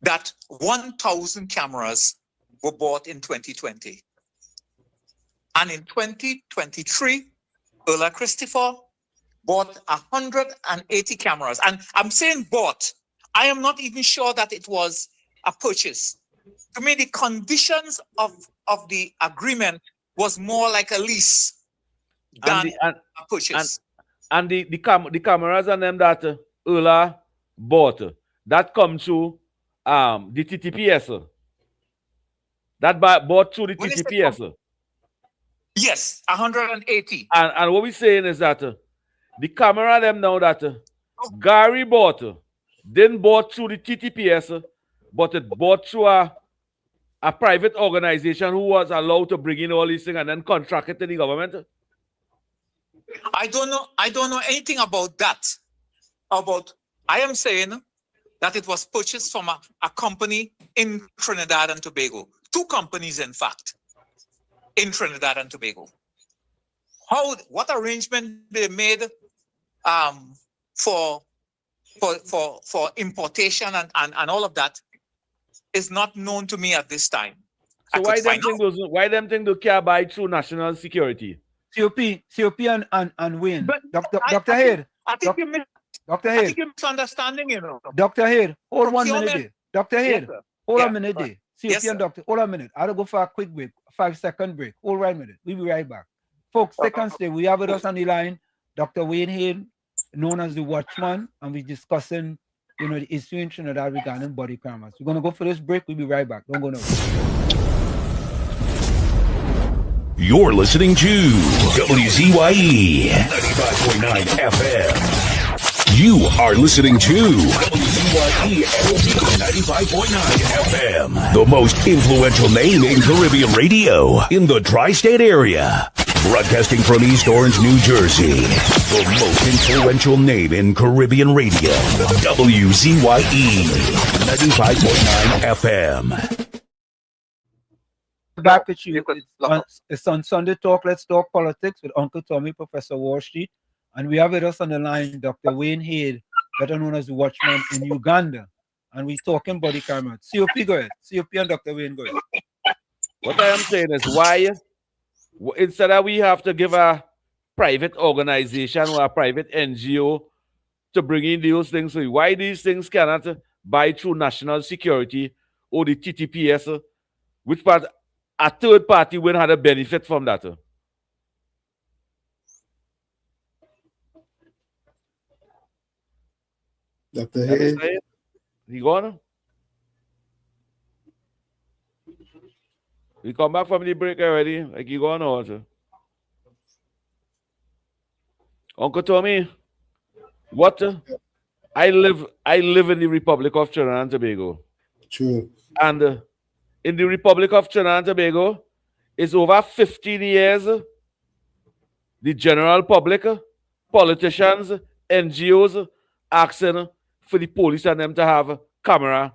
that 1,000 cameras were bought in 2020. And in 2023, Earl Christopher bought 180 cameras. And I'm saying bought. I am not even sure that it was a purchase. To me, the conditions of the agreement was more like a lease than a purchase. And the cameras and them that Erla bought. That come through the TTPS. That bought through the TTPS. Yes, 180. And what we're saying is that the camera them now that Gary bought didn't bought through the TTPS, but it bought through a private organization who was allowed to bring in all these things and then contract it to the government. I don't know anything about that. I am saying that it was purchased from a company in Trinidad and Tobago. 2 companies, in fact, in Trinidad and Tobago. What arrangement they made for importation and all of that is not known to me at this time. So why them think they can't buy through national security? COP and Wayne. Dr. Head. I think you're misunderstanding, you know. Dr. Head, hold 1 minute Procurement. there. Dr. Head, Yes, hold yeah. a minute there. COP Yes, and Doctor, hold a minute. I'll go for a quick break, 5-second break. Hold 1 minute. We'll be right back. Folks, second stay. We have with us on the line Dr. Wayne Hill, known as the Watchman, and we're discussing, the issue in Trinidad regarding body cameras. We're going to go for this break. We'll be right back. Don't go nowhere. You're listening to WZYE 95.9 FM. You are listening to WZYE 95.9 FM, the most influential name in Caribbean radio in the tri-state area. Broadcasting from East Orange, New Jersey, the most influential name in Caribbean radio, WZYE 95.9 FM. Back with you. It's on Sunday Talk. Let's talk politics with Uncle Tommy, Professor Wall Street, and we have with us on the line Dr. Wayne Hale, better known as the Watchman in Uganda, and we're talking body camera. COP, go ahead. COP and Dr. Wayne, go ahead. What I am saying is why, instead of we have to give a private organization or a private NGO to bring in those things, why these things cannot buy through national security or the TTPS, which part a third party will have a benefit from that. Dr. Hay. He gone? We come back from the break already. Like you gone also. Uncle Tommy, what? I live in the Republic of Trinidad and Tobago. True. And in the Republic of Trinidad and Tobago, it's over 15 years. The general public, politicians, NGOs asking for the police and them to have camera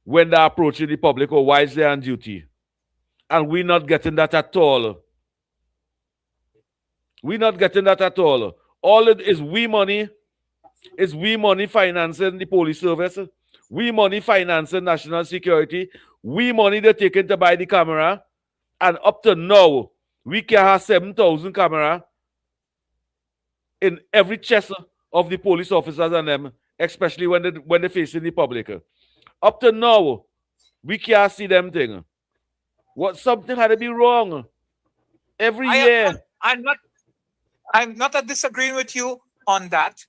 when they're approaching the public or while they're on duty. And we're not getting that at all. We're not getting that at all. All it is we money financing the police service. We money financing national security. We money they're taking to buy the camera. And up to now, we can have 7,000 camera in every chest of the police officers and them, especially when they're facing the public. Up to now, we can't see them thing. Something had to be wrong. Every year. I'm not disagreeing with you on that.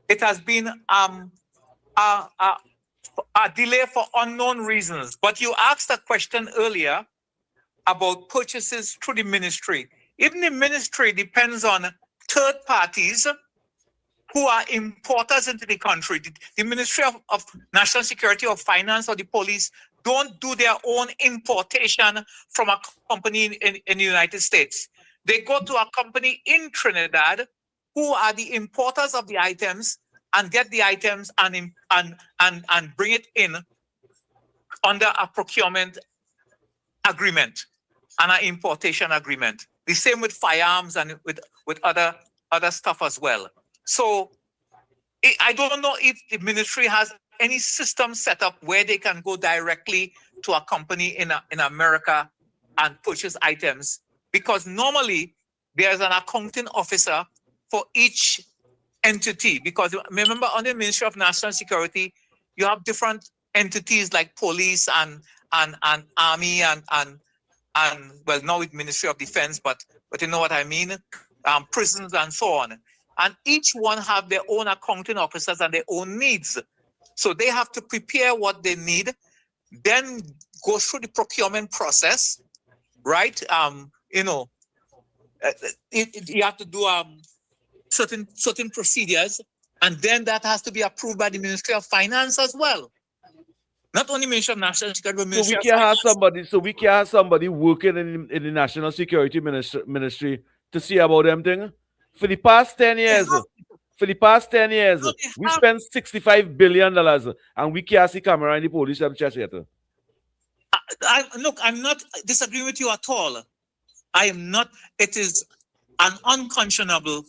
It has been a delay for unknown reasons. But you asked a question earlier about purchases through the ministry. Even the ministry depends on third parties who are importers into the country. The Ministry of National Security or Finance or the police don't do their own importation from a company in the United States. They go to a company in Trinidad who are the importers of the items and get the items and bring it in under a procurement agreement and an importation agreement. The same with firearms and with other stuff as well. So I don't know if the ministry has any system set up where they can go directly to a company in America and purchase items, because normally there's an accounting officer for each entity. Because remember, under the Ministry of National Security, you have different entities like police and army and well, now with Ministry of Defense, but you know what I mean, prisons and so on. and each one have their own accounting officers and their own needs. So they have to prepare what they need, then go through the procurement process, right? You have to do certain procedures, and then that has to be approved by the Ministry of Finance as well. Not only Ministry of National Security, but Ministry of Finance. So we can have somebody working in the National Security Ministry to see about them thing. For the past 10 years, we spent $65 billion, and we can't see camera in the police have chest yet. Look, I'm not disagreeing with you at all. I am not. It is an unconscionable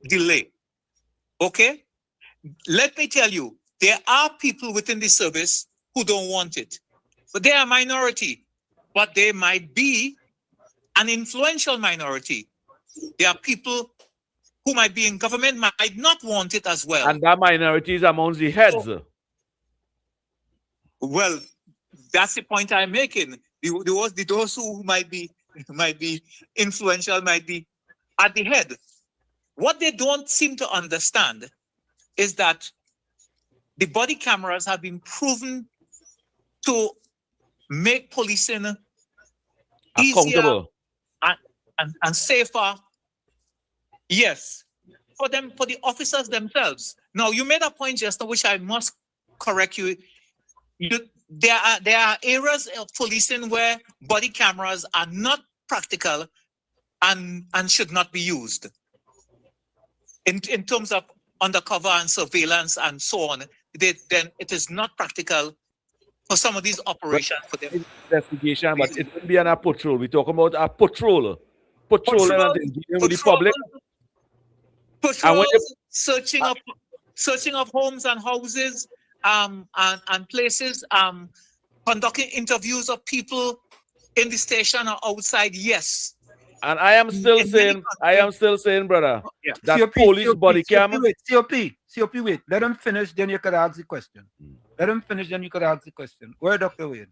delay. Okay? Let me tell you, there are people within the service who don't want it. But they are a minority. But they might be an influential minority. There are people who might be in government might not want it as well. And that minority is amongst the heads. Well, that's the point I'm making. Those who might be influential might be at the head. What they don't seem to understand is that the body cameras have been proven to make policing easier and safer. Yes, for the officers themselves. Now, you made a point just now, which I must correct you. There are areas of policing where body cameras are not practical and should not be used. In terms of undercover and surveillance and so on, then it is not practical for some of these operations for them. Investigation, but it will be on a patrol. We're talking about a patrol. Patrolling and dealing with the public. Patrols, searching of homes and houses and places, conducting interviews of people in the station or outside, yes. And I am still saying, brother, that COP, police body cam. COP, wait. Let him finish, then you could ask the question. Let him finish, then you could ask the question. Where, Dr. Wade?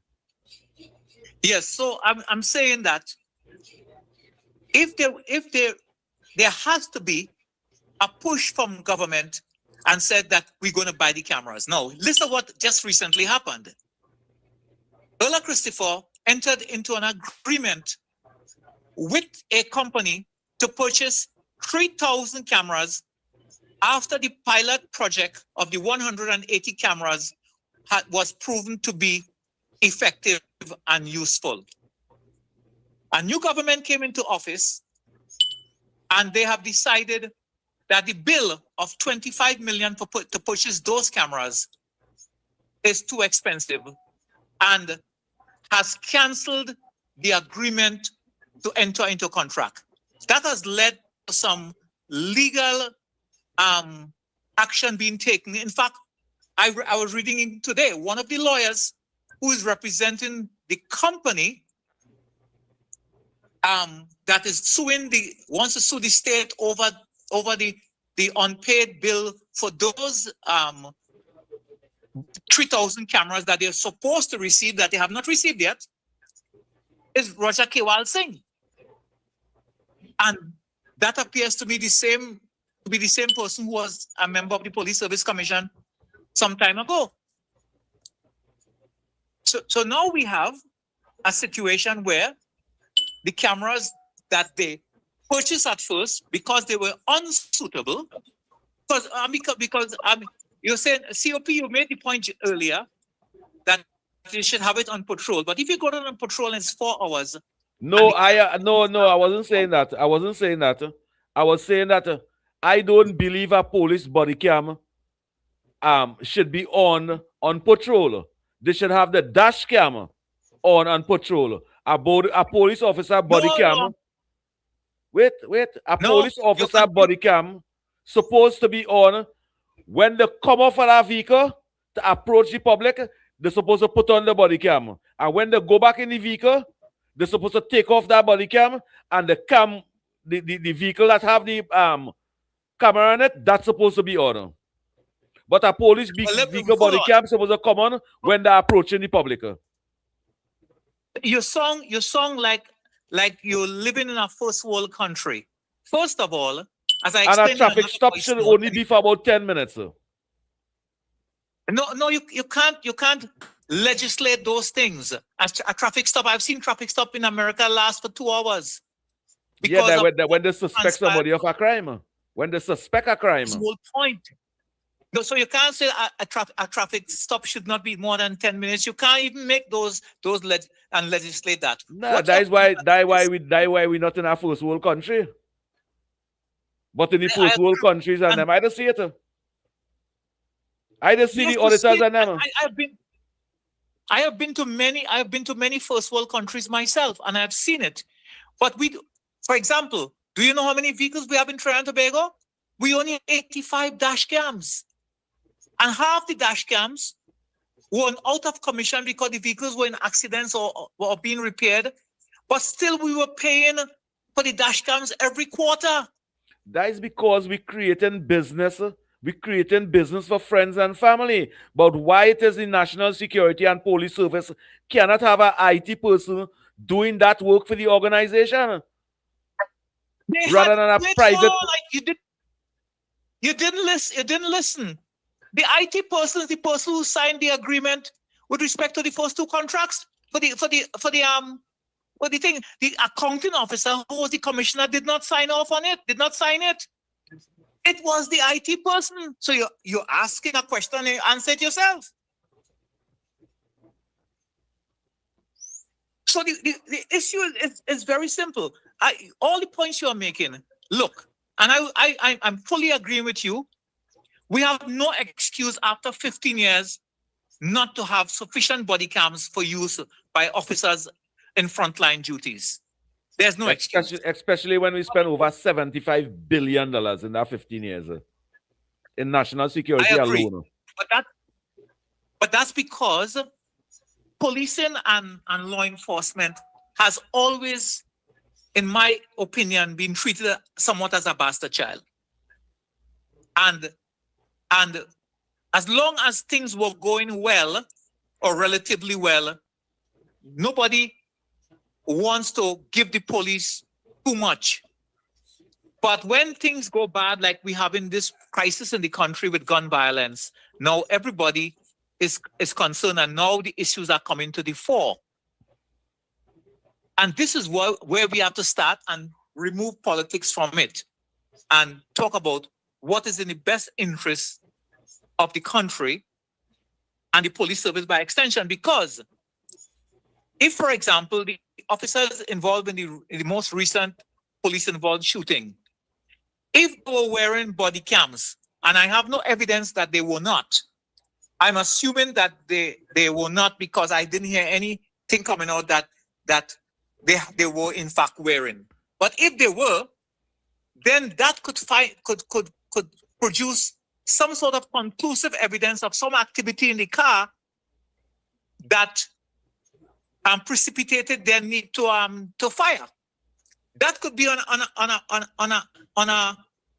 Yes, so I'm saying that if there has to be a push from government and said that we're going to buy the cameras. Now, listen to what just recently happened. Ola Christopher entered into an agreement with a company to purchase 3,000 cameras after the pilot project of the 180 cameras was proven to be effective and useful. A new government came into office and they have decided that the bill of $25 million to purchase those cameras is too expensive and has canceled the agreement to enter into contract. That has led to some legal action being taken. In fact, I was reading today, one of the lawyers who is representing the company that is wants to sue the state over the unpaid bill for those 3,000 cameras that they're supposed to receive that they have not received yet, is Roger Kewal Singh. And that appears to be the same person who was a member of the Police Service Commission some time ago. So now we have a situation where the cameras that they purchased at first because they were unsuitable, because you're saying, COP, you made the point earlier that you should have it on patrol. But if you go on patrol and it's 4 hours. No, I wasn't saying that. I was saying that I don't believe a police body cam should be on patrol. They should have the dash cam on patrol. A police officer body cam. No. Wait. Police officer body cam supposed to be on when they come off of that vehicle to approach the public. They're supposed to put on the body cam. And when they go back in the vehicle, they're supposed to take off that body cam, and the vehicle that have the camera on it, that's supposed to be on. But a police vehicle body cam supposed to come on when they're approaching the public. You sound like you're living in a first world country. First of all, as I And a explained in traffic another stop voice should note, only be for about 10 minutes, sir. No, you can't legislate those things. A traffic stop, I've seen traffic stop in America last for 2 hours. Yeah, Because when they suspect somebody of a crime. When they suspect a crime. That's the whole point. No, so you can't say a traffic stop should not be more than 10 minutes. You can't even make those and legislate that. Nah, that's why we not in a first world country. But in the first world countries and them, I just see it. I just see the auditors and them. I have been to many first world countries myself, and I have seen it. But for example, do you know how many vehicles we have in Trinidad and Tobago? We only have 85 dash cams. And half the dash cams were out of commission because the vehicles were in accidents or being repaired. But still, we were paying for the dash cams every quarter. That is because we're creating business. We're creating business for friends and family. But why it is the National Security and Police Service cannot have an IT person doing that work for the organization? Rather than a private... You didn't listen. The IT person is the person who signed the agreement with respect to the first 2 contracts for the thing. The accounting officer, who was the commissioner, did not sign off on it. Did not sign it. It was the IT person. So you're asking a question and you answer it yourself. So the issue is very simple. All the points you are making. Look, and I'm fully agreeing with you. We have no excuse after 15 years not to have sufficient body cams for use by officers in frontline duties. There's no excuse. Especially when we spend over $75 billion in that 15 years in national security alone. But that's because policing and law enforcement has always, in my opinion, been treated somewhat as a bastard child. And as long as things were going well or relatively well, nobody wants to give the police too much. But when things go bad, like we have in this crisis in the country with gun violence, now everybody is concerned, and now the issues are coming to the fore. And this is where we have to start and remove politics from it and talk about what is in the best interest of the country and the police service by extension. Because if, for example, the officers involved in the most recent police-involved shooting, if they were wearing body cams, and I have no evidence that they were not, I'm assuming that they were not, because I didn't hear anything coming out that they were in fact wearing. But if they were, then that could produce some sort of conclusive evidence of some activity in the car that precipitated their need to fire. That could be on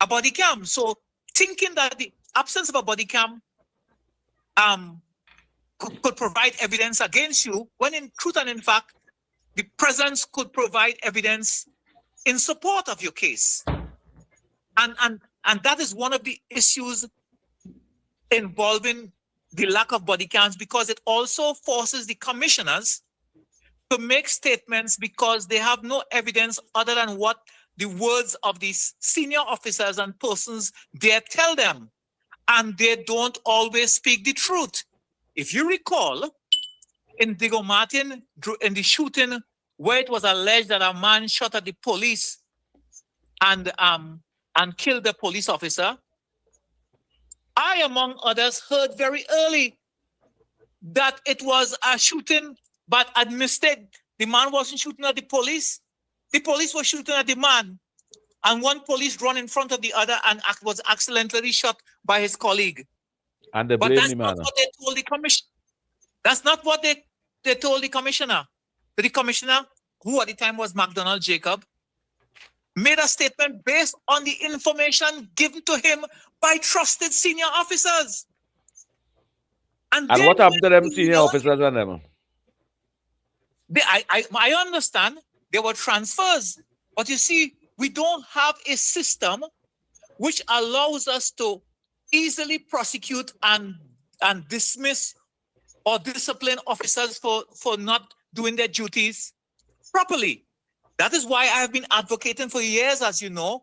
a body cam. So thinking that the absence of a body cam could provide evidence against you, when in truth and in fact, the presence could provide evidence in support of your case. And that is one of the issues involving the lack of body cams, because it also forces the commissioners to make statements because they have no evidence other than what the words of these senior officers and persons there tell them. And they don't always speak the truth. If you recall, in Diego Martin, in the shooting where it was alleged that a man shot at the police and killed the police officer, I, among others, heard very early that it was a shooting, but a mistake. The man wasn't shooting at the police. The police were shooting at the man. And one police ran in front of the other and was accidentally shot by his colleague. And they blame the man. Not what they told the commissioner. That's not what they told the commissioner. The commissioner, who at the time was McDonald Jacob, made a statement based on the information given to him by trusted senior officers. And what happened to them senior officers and them? I understand there were transfers, but you see, we don't have a system which allows us to easily prosecute and dismiss or discipline officers for not doing their duties properly. That is why I have been advocating for years, as you know,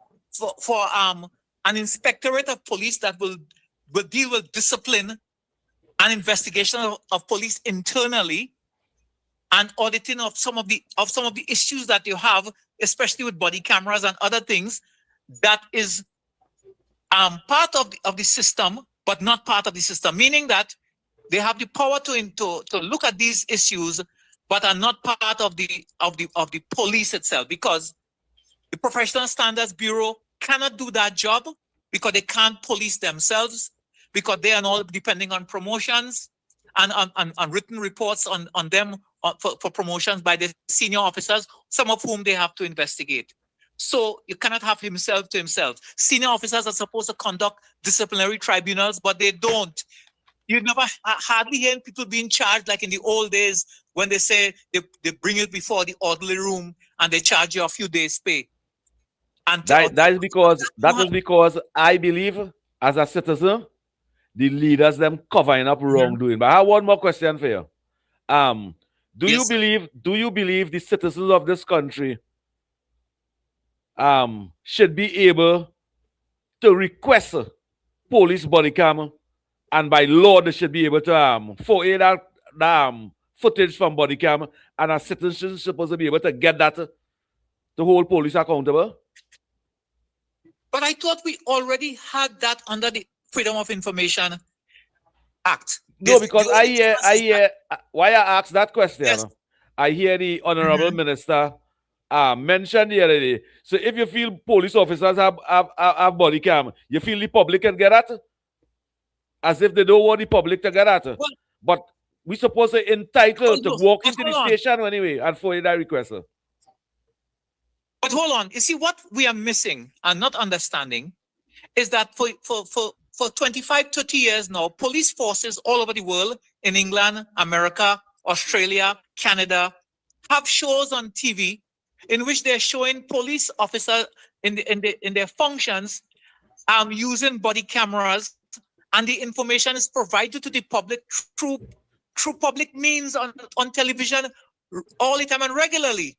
for an inspectorate of police that will deal with discipline and investigation of police internally, and auditing of some of the issues that you have, especially with body cameras and other things, that is part of the system, but not part of the system. Meaning that they have the power to look at these issues, but are not part of the police itself, because the Professional Standards Bureau cannot do that job because they can't police themselves, because they are all depending on promotions and on written reports on them for promotions by the senior officers, some of whom they have to investigate. So you cannot have himself to himself. Senior officers are supposed to conduct disciplinary tribunals, but they don't. You never hardly hear people being charged like in the old days when they say they bring it before the orderly room and they charge you a few days' pay. And that is because I believe, as a citizen, the leaders them covering up wrongdoing. But I have one more question for you. Do you believe the citizens of this country should be able to request police body cam, and by law they should be able to forward that footage from body cam, and a citizen is supposed to be able to get that to hold police accountable? But I thought we already had that under the Freedom of Information Act. No, because I hear why I asked that question. Yes. I hear the Honorable Minister mentioned the other day. So if you feel police officers have body cam, you feel the public can get that? As if they don't want the public to get that. Well, but we're supposed to entitled to walk into the station anyway and forward that request. But hold on. You see, what we are missing and not understanding is that for 25, 30 years now, police forces all over the world, in England, America, Australia, Canada, have shows on TV in which they're showing police officers in their functions using body cameras, and the information is provided to the public through public means on television all the time and regularly.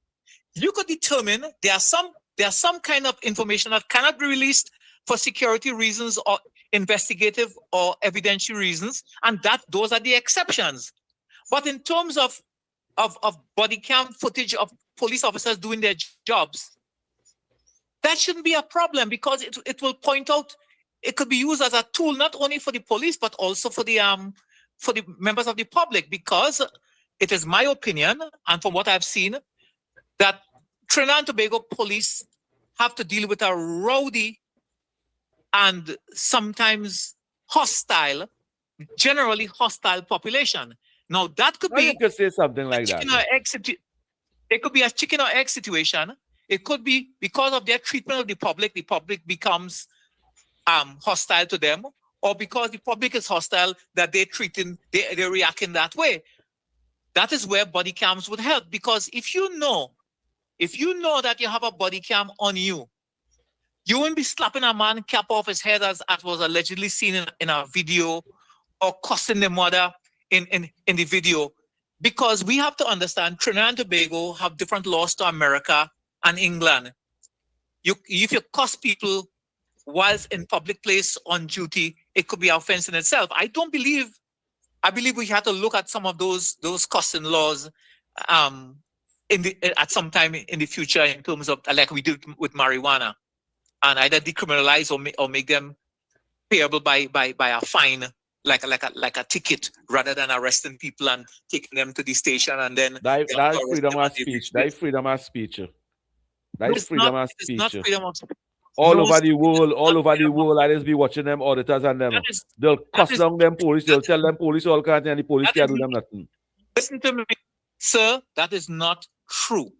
You could determine there are some kind of information that cannot be released for security reasons or investigative or evidentiary reasons, and those are the exceptions. But in terms of body cam footage of police officers doing their jobs, that shouldn't be a problem, because it will point out, it could be used as a tool not only for the police but also for the members of the public, because it is my opinion, and from what I've seen, that Trinidad and Tobago police have to deal with a rowdy and sometimes hostile, generally hostile population. Now that could be, you could say something like that. It could be a chicken or egg situation. It could be because of their treatment of the public becomes hostile to them, or because the public is hostile that they're reacting that way. That is where body cams would help, because if you know that you have a body cam on you, you wouldn't be slapping a man cap off his head as was allegedly seen in a video, or cussing the mother in the video, because we have to understand Trinidad and Tobago have different laws to America and England. If you cuss people whilst in public place on duty, it could be an offense in itself. I believe we have to look at some of those cussing laws at some time in the future, in terms of like we did with marijuana, and either decriminalize or make them payable by a fine, like a ticket, rather than arresting people and taking them to the station and then that is freedom of speech. That is freedom of speech. That is freedom of speech. It's not freedom of speech. All over the world, I just be watching them auditors and them. They'll cuss down them police. They'll tell them police all kinds, and the police can't do them nothing. Listen to me, sir. That is not true.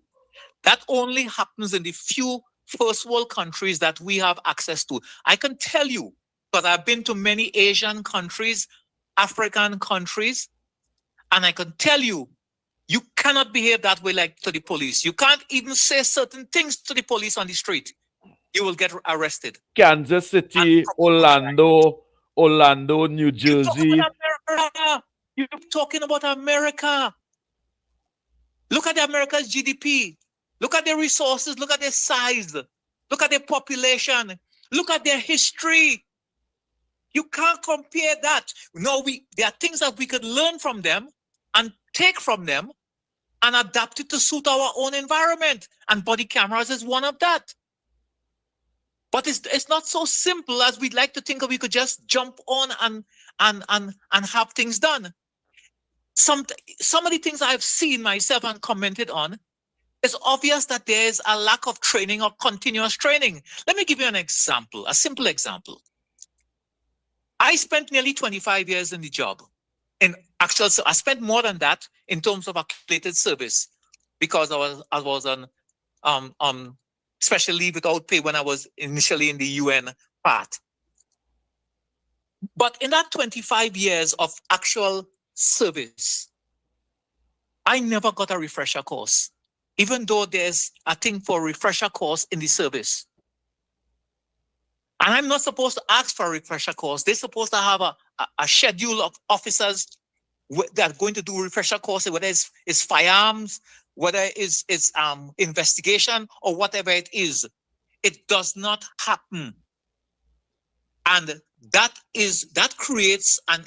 That only happens in the few first world countries that we have access to. I can tell you, because I've been to many Asian countries, African countries, and I can tell you, you cannot behave that way like to the police. You can't even say certain things to the police on the street. you will get arrested. Kansas City, Orlando, New Jersey. You're talking about America. Look at America's GDP. Look at their resources. Look at their size. Look at their population. Look at their history. You can't compare that. No, there are things that we could learn from them and take from them and adapt it to suit our own environment. And body cameras is one of that. But it's not so simple as we'd like to think of. We could just jump on and have things done. Some of the things I've seen myself and commented on, it's obvious that there's a lack of training or continuous training. Let me give you an example, a simple example. I spent nearly 25 years in the job. So I spent more than that in terms of accumulated service because I was on special leave without pay when I was initially in the UN part. But in that 25 years of actual service, I never got a refresher course, even though there's a thing for a refresher course in the service. And I'm not supposed to ask for a refresher course. They're supposed to have a schedule of officers that are going to do refresher courses, whether it's firearms, whether it's investigation or whatever it is. It does not happen. And that creates an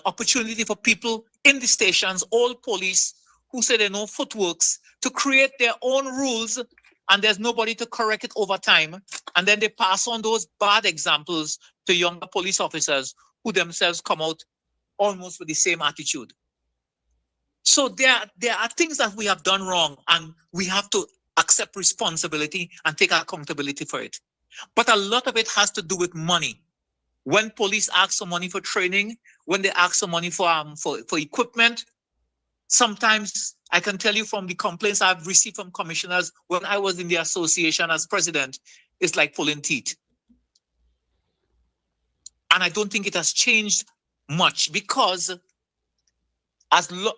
opportunity for people in the stations, all police who say they know footworks, to create their own rules, and there's nobody to correct it over time. And then they pass on those bad examples to younger police officers who themselves come out almost with the same attitude. So there are things that we have done wrong, and we have to accept responsibility and take accountability for it. But a lot of it has to do with money. When police ask for money for training, when they ask for money for equipment, sometimes I can tell you from the complaints I've received from commissioners when I was in the association as president, it's like pulling teeth. And I don't think it has changed much because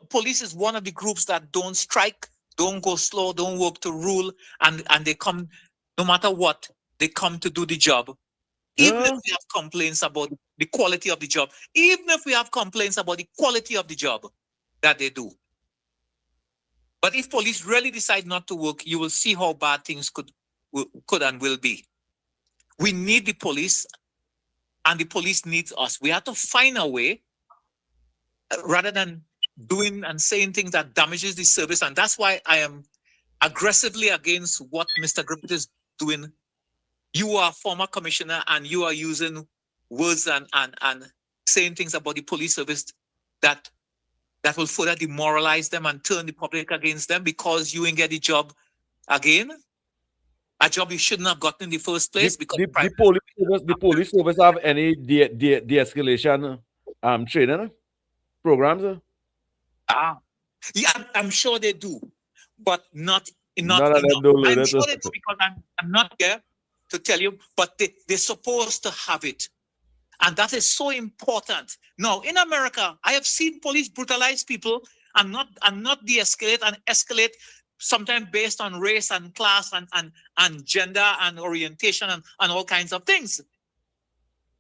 police is one of the groups that don't strike, don't go slow, don't work to rule, and they come, no matter what, they come to do the job. Even if we have complaints about the quality of the job, even if we have complaints about the quality of the job that they do. But if police really decide not to work, you will see how bad things could and will be. We need the police, and the police needs us. We have to find a way, rather than doing and saying things that damages the service. And that's why I am aggressively against what Mr. Griffith is doing. You are a former commissioner and you are using words and saying things about the police service that will further demoralize them and turn the public against them because you ain't get the job again. A job you shouldn't have gotten in the first place. The police service have any de-escalation training programs? Yeah, I'm sure they do, but not None enough. of them don't learn I'm it. sure they do because I'm not there to tell you, but they're supposed to have it. And that is so important. Now, in America, I have seen police brutalize people and not de-escalate and escalate, sometimes based on race and class and gender and orientation and all kinds of things.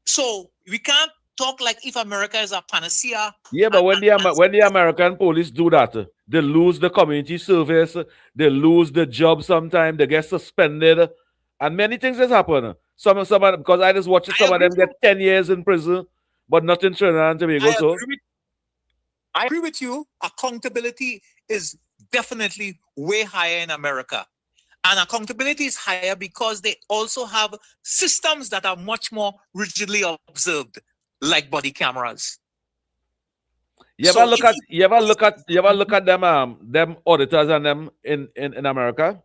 So we can't talk like if America is a panacea. Yeah, but when the American police do that, they lose the community service, they lose the job sometimes, they get suspended, and many things has happened. Some because I just watched some of them get 10 years in prison, but not in Trinidad and Tobago. I agree with you. Accountability is definitely way higher in America. And accountability is higher because they also have systems that are much more rigidly observed, like body cameras. You ever look at them auditors and them in America?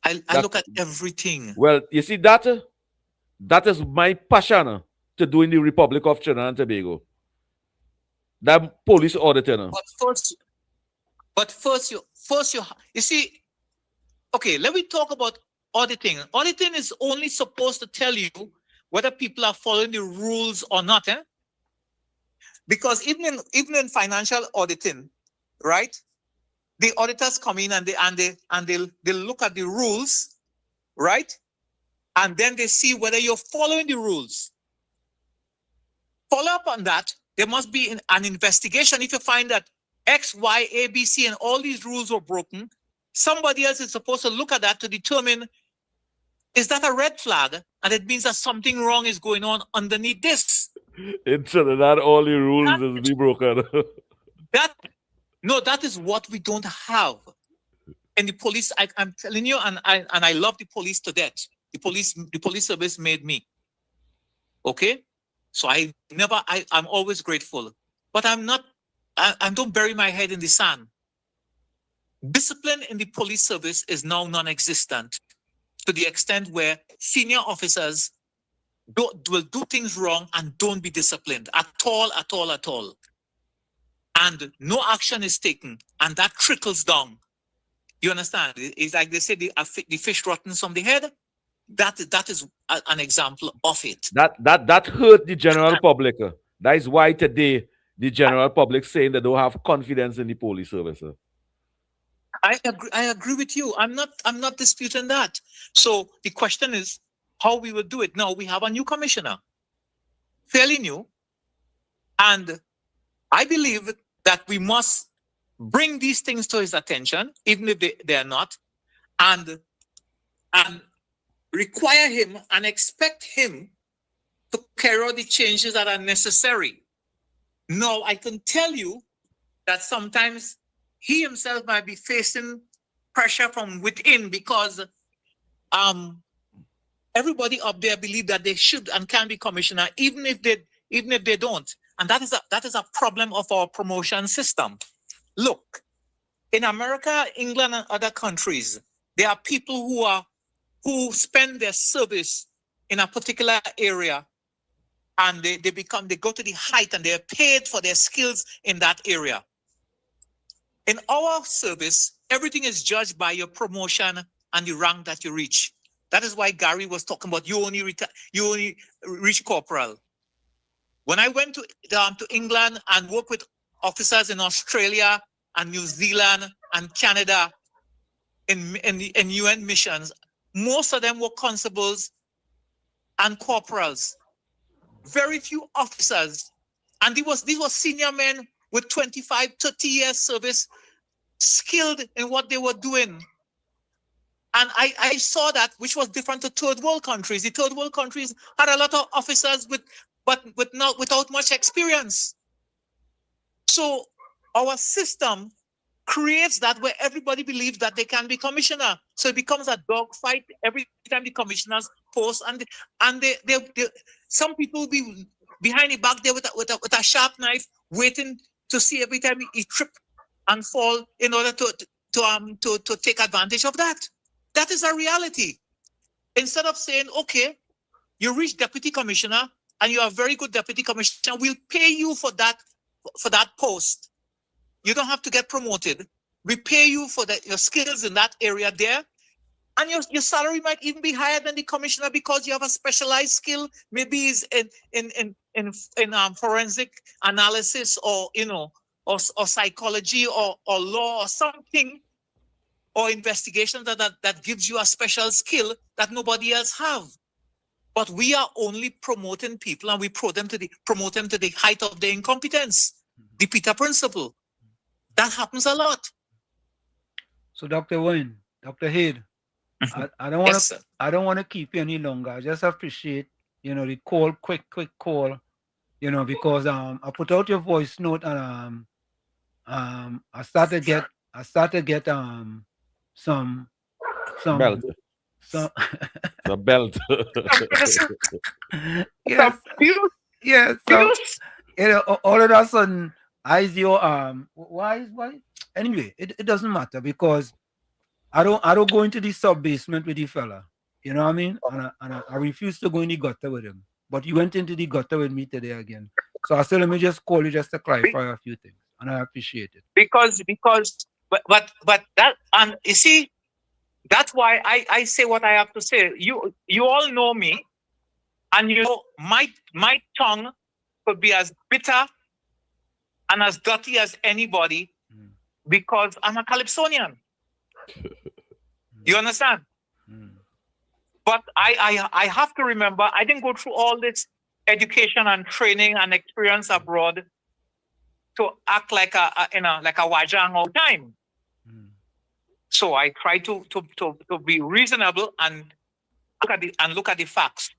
I look at everything. Well, you see that is my passion to do in the Republic of Trinidad and Tobago. That police auditing. But first you see, okay, let me talk about auditing. Auditing is only supposed to tell you whether people are following the rules or not, Because even in financial auditing, right? The auditors come in and they'll look at the rules right? And then they see whether you're following the rules. Follow up on that. There must be an investigation. If you find that X, Y, A, B, C, and all these rules were broken, somebody else is supposed to look at that to determine, is that a red flag? And it means that something wrong is going on underneath this. In Trinidad, all the rules is be broken. That is what we don't have. And the police, I'm telling you, and I love the police to death. The police service made me. Okay? So I'm always grateful. But I don't bury my head in the sand. Discipline in the police service is now non-existent to the extent where senior officers will do things wrong and don't be disciplined at all. And no action is taken, and that trickles down. You understand? It's like they say the fish rottens from the head. That is an example of it. That hurt the general public. That is why today the general public saying they don't have confidence in the police service. I agree with you. I'm not disputing that. So the question is how we will do it. Now we have a new commissioner, fairly new, and I believe that we must bring these things to his attention, even if they are not, and require him and expect him to carry out the changes that are necessary. Now, I can tell you that sometimes he himself might be facing pressure from within because everybody up there believe that they should and can be commissioner, even if they don't. And that is a problem of our promotion system. Look, in America, England, and other countries, there are people who spend their service in a particular area, and they go to the height, and they're paid for their skills in that area. In our service, everything is judged by your promotion and the rank that you reach. That is why Gary was talking about you only reach corporal. When I went to England and worked with officers in Australia and New Zealand and Canada in UN missions, most of them were constables and corporals. Very few officers. And these were senior men with 25, 30 years service, skilled in what they were doing. And I saw that, which was different to third world countries. The third world countries had a lot of officers without much experience. So our system creates that where everybody believes that they can be commissioner. So it becomes a dogfight every time the commissioners post, and they some people will be behind the back there with a sharp knife, waiting to see every time he trip and fall in order to take advantage of that. That is a reality. Instead of saying, okay, you reach deputy commissioner and you are a very good deputy commissioner, we'll pay you for that post. You don't have to get promoted. We pay you for your skills in that area there. And your salary might even be higher than the commissioner because you have a specialized skill. Maybe is in forensic analysis or psychology or law or something, or investigation that gives you a special skill that nobody else have. But we are only promoting people, and we promote them to the height of their incompetence. The Peter principle. That happens a lot. So, Dr. Wayne, Dr. Head, I don't want to keep you any longer. I just appreciate, the call, quick call, because I put out your voice note and I started to get some belt. The belt. yes. So, all of a sudden, why? Anyway, it doesn't matter because I don't go into the sub basement with the fella. You know what I mean? And I refuse to go in the gutter with him. But you went into the gutter with me today again. So I said, let me just call you just to clarify a few things, and I appreciate it. But that, and you see, that's why I say what I have to say. You all know me, and my tongue could be as bitter and as dirty as anybody because I'm a Calypsonian. You understand? But I have to remember, I didn't go through all this education and training and experience abroad to act like a wajang all the time. So I try to be reasonable and look at the facts.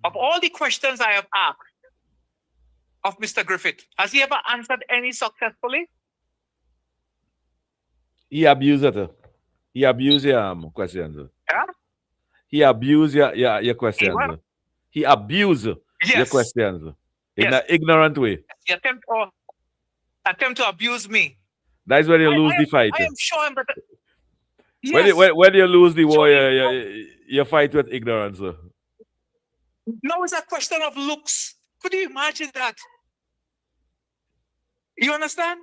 Of all the questions I have asked of Mr. Griffith, has he ever answered any successfully? He abused it. He abused your questions. Yeah? He abused your questions. He abused your questions in an ignorant way. He attempt to abuse me. That's when you lose the fight. I am sure I'm better. Yes. When you lose the war, you fight with ignorance. No, it's a question of looks. Could you imagine that? You understand?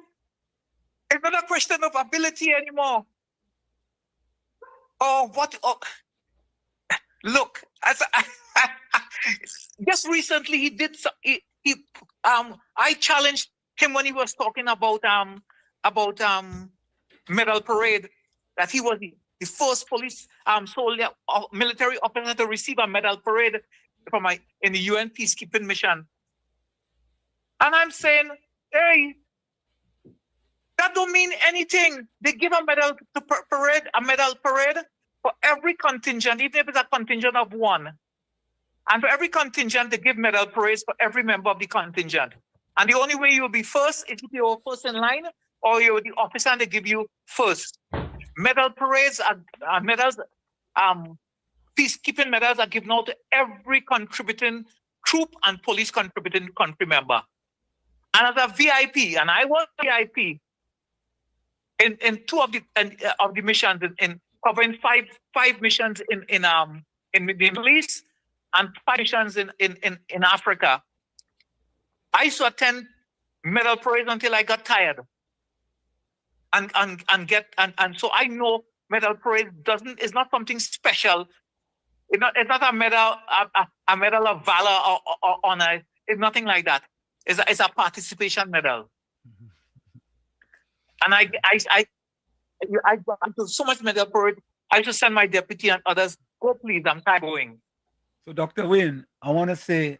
It's not a question of ability anymore. Oh, what? Oh. Look, just recently he did. I challenged him when he was talking about medal parade, that he was the first police soldier military officer to receive a medal parade in the UN peacekeeping mission. And I'm saying, hey, that don't mean anything. They give a medal parade for every contingent, even if it's a contingent of one. And for every contingent, they give medal parades for every member of the contingent. And the only way you'll be first is if you're first in line, or you're the officer and they give you first. Medal parades are medals, peacekeeping medals are given out to every contributing troop and police contributing country member. And as a VIP, and I was VIP in two of the missions, in covering five missions in the Middle East and 5 missions in Africa. I used to attend medal parades until I got tired. And so I know medal parade is not something special. It's not a medal of valor or honor. It's nothing like that. It's a participation medal. And I do so much medal parade. I used to send my deputy and others, go please, I'm tired of going. So Dr. Wayne, I want to say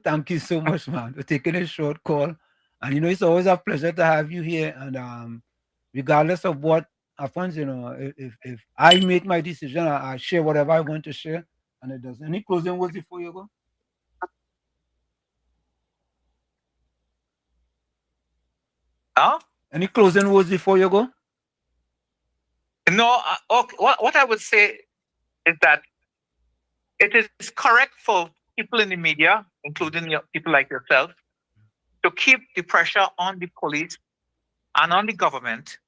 thank you so much, man, for taking a short call. And it's always a pleasure to have you here. And regardless of what happens, if I make my decision, I share whatever I want to share, and it does. Any closing words before you go? Huh? Any closing words before you go? No. Okay. What I would say is that it is correct for people in the media, including people like yourself, to keep the pressure on the police and on the government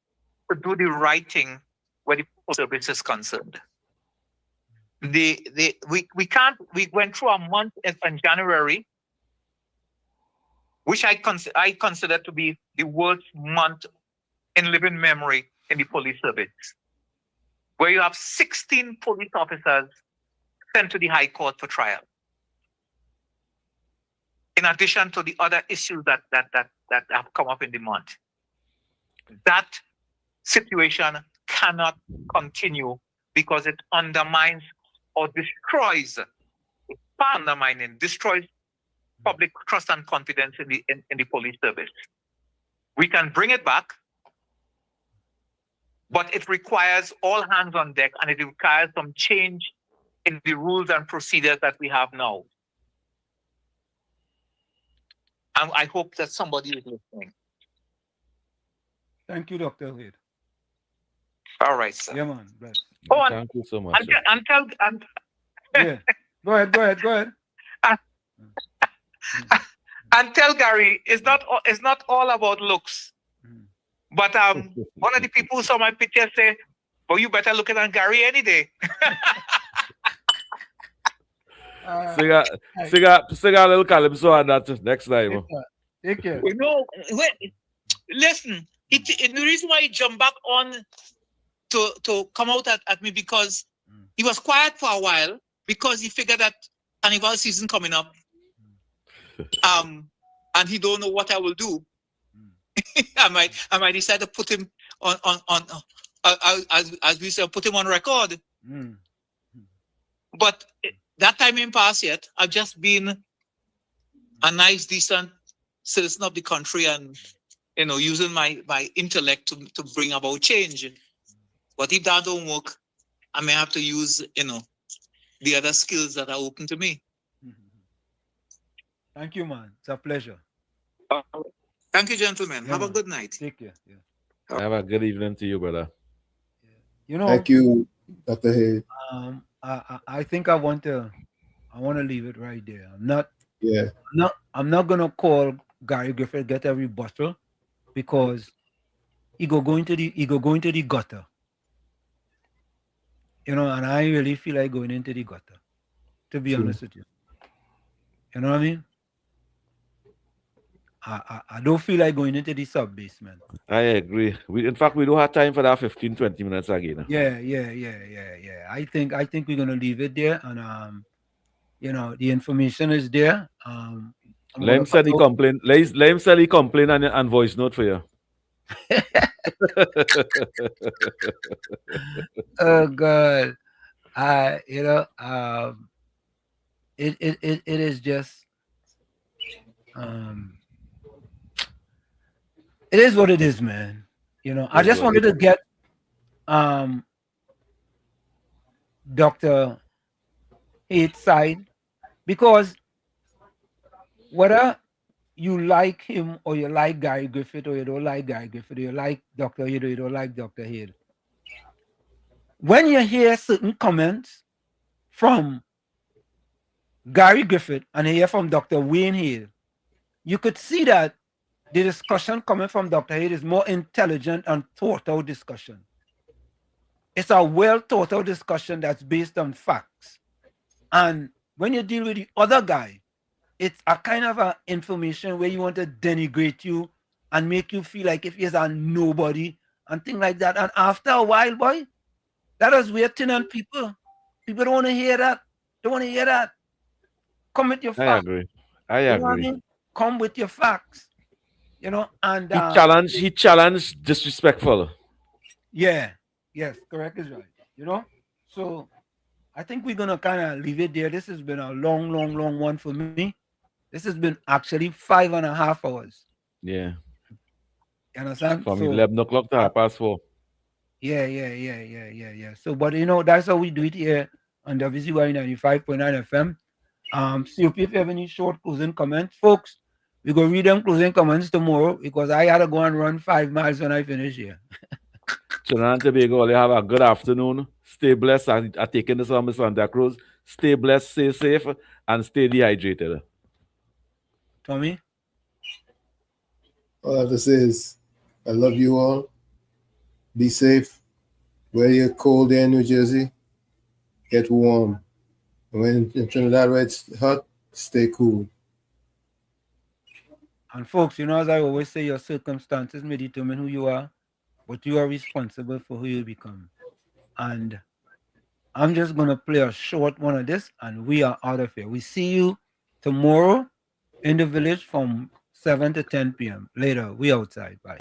to do the right thing where the service is concerned. We went through a month in January, which I consider to be the worst month in living memory in the police service, where you have 16 police officers sent to the High Court for trial, in addition to the other issues that have come up in the month. That situation cannot continue because it undermines or destroys, destroys public trust and confidence in the police service. We can bring it back, but it requires all hands on deck, and it requires some change in the rules and procedures that we have now. And I hope that somebody is listening. Thank you, Dr. Wade. All right, sir. Yeah, man. Bless. Oh, Thank you so much. Yeah. Go ahead. And tell Gary, it's not all about looks. But one of the people who saw my picture say, "Well, you better look at Gary any day." Sing a little calypso on that next time. Take care. No, wait, listen. The reason why he jumped back on to come out at me, because he was quiet for a while because he figured that carnival season coming up, and he don't know what I will do. I might decide to put him on as we say, put him on record. But that time ain't passed yet. I've just been a nice, decent citizen of the country and, using my intellect to bring about change. But if that don't work, I may have to use, the other skills that are open to me. Thank you, man. It's a pleasure. Thank you, gentlemen. Yeah, have man. a good night. Take care. Yeah. Have a good evening to you, brother. Thank you, Dr. Hayes. I think I want to leave it right there. Yeah. I'm not gonna call Gary Griffith get a rebuttal because he go into the gutter. And I really feel like going into the gutter, to be honest with you. You know what I mean? I don't feel like going into the sub-basement. I agree. In fact, we don't have time for that 15-20 minutes again. Yeah. I think we're gonna leave it there, and the information is there. Let him send the complaint. Let him send the complaint and voice note for you. Oh God, it is just it is what it is, man. I just wanted to get Dr. Hate's side, because whether you like him or you like Gary Griffith or you don't like Gary Griffith, or you like Dr. Hade or you don't like Dr. Hade, when you hear certain comments from Gary Griffith and you hear from Dr. Wayne Hade, you could see that the discussion coming from Dr. Hade is more intelligent and thought out discussion. It's a well thought out discussion that's based on facts. And when you deal with the other guy, it's a kind of a information where you want to denigrate you and make you feel like if he's a nobody and things like that. And after a while, boy, that is waiting on people. People don't want to hear that. Don't want to hear that. Come with your facts. I agree. You know what I mean? Come with your facts. And he challenged disrespectful. Yeah. Yes, correct is right. So I think we're gonna kind of leave it there. This has been a long one for me. This has been actually 5.5 hours. Yeah. You understand? From So, 11 o'clock to 4:30. Yeah. So, but that's how we do it here on WZY 95.9 FM. COP, if you have any short closing comments, folks, we go read them closing comments tomorrow because I had to go and run 5 miles when I finish here. Trinidad and Tobago, have a good afternoon. Stay blessed. I taking this on Miss Santa Cruz. Stay blessed, stay safe, and stay dehydrated. Tommy? All I have to say is, I love you all. Be safe. Where you're cold there in New Jersey, get warm. And when in Trinidad where it's hot, stay cool. And folks, as I always say, your circumstances may determine who you are, but you are responsible for who you become. And I'm just going to play a short one of this, and we are out of here. We see you tomorrow in the village from 7 to 10 p.m. Later, we outside. Bye.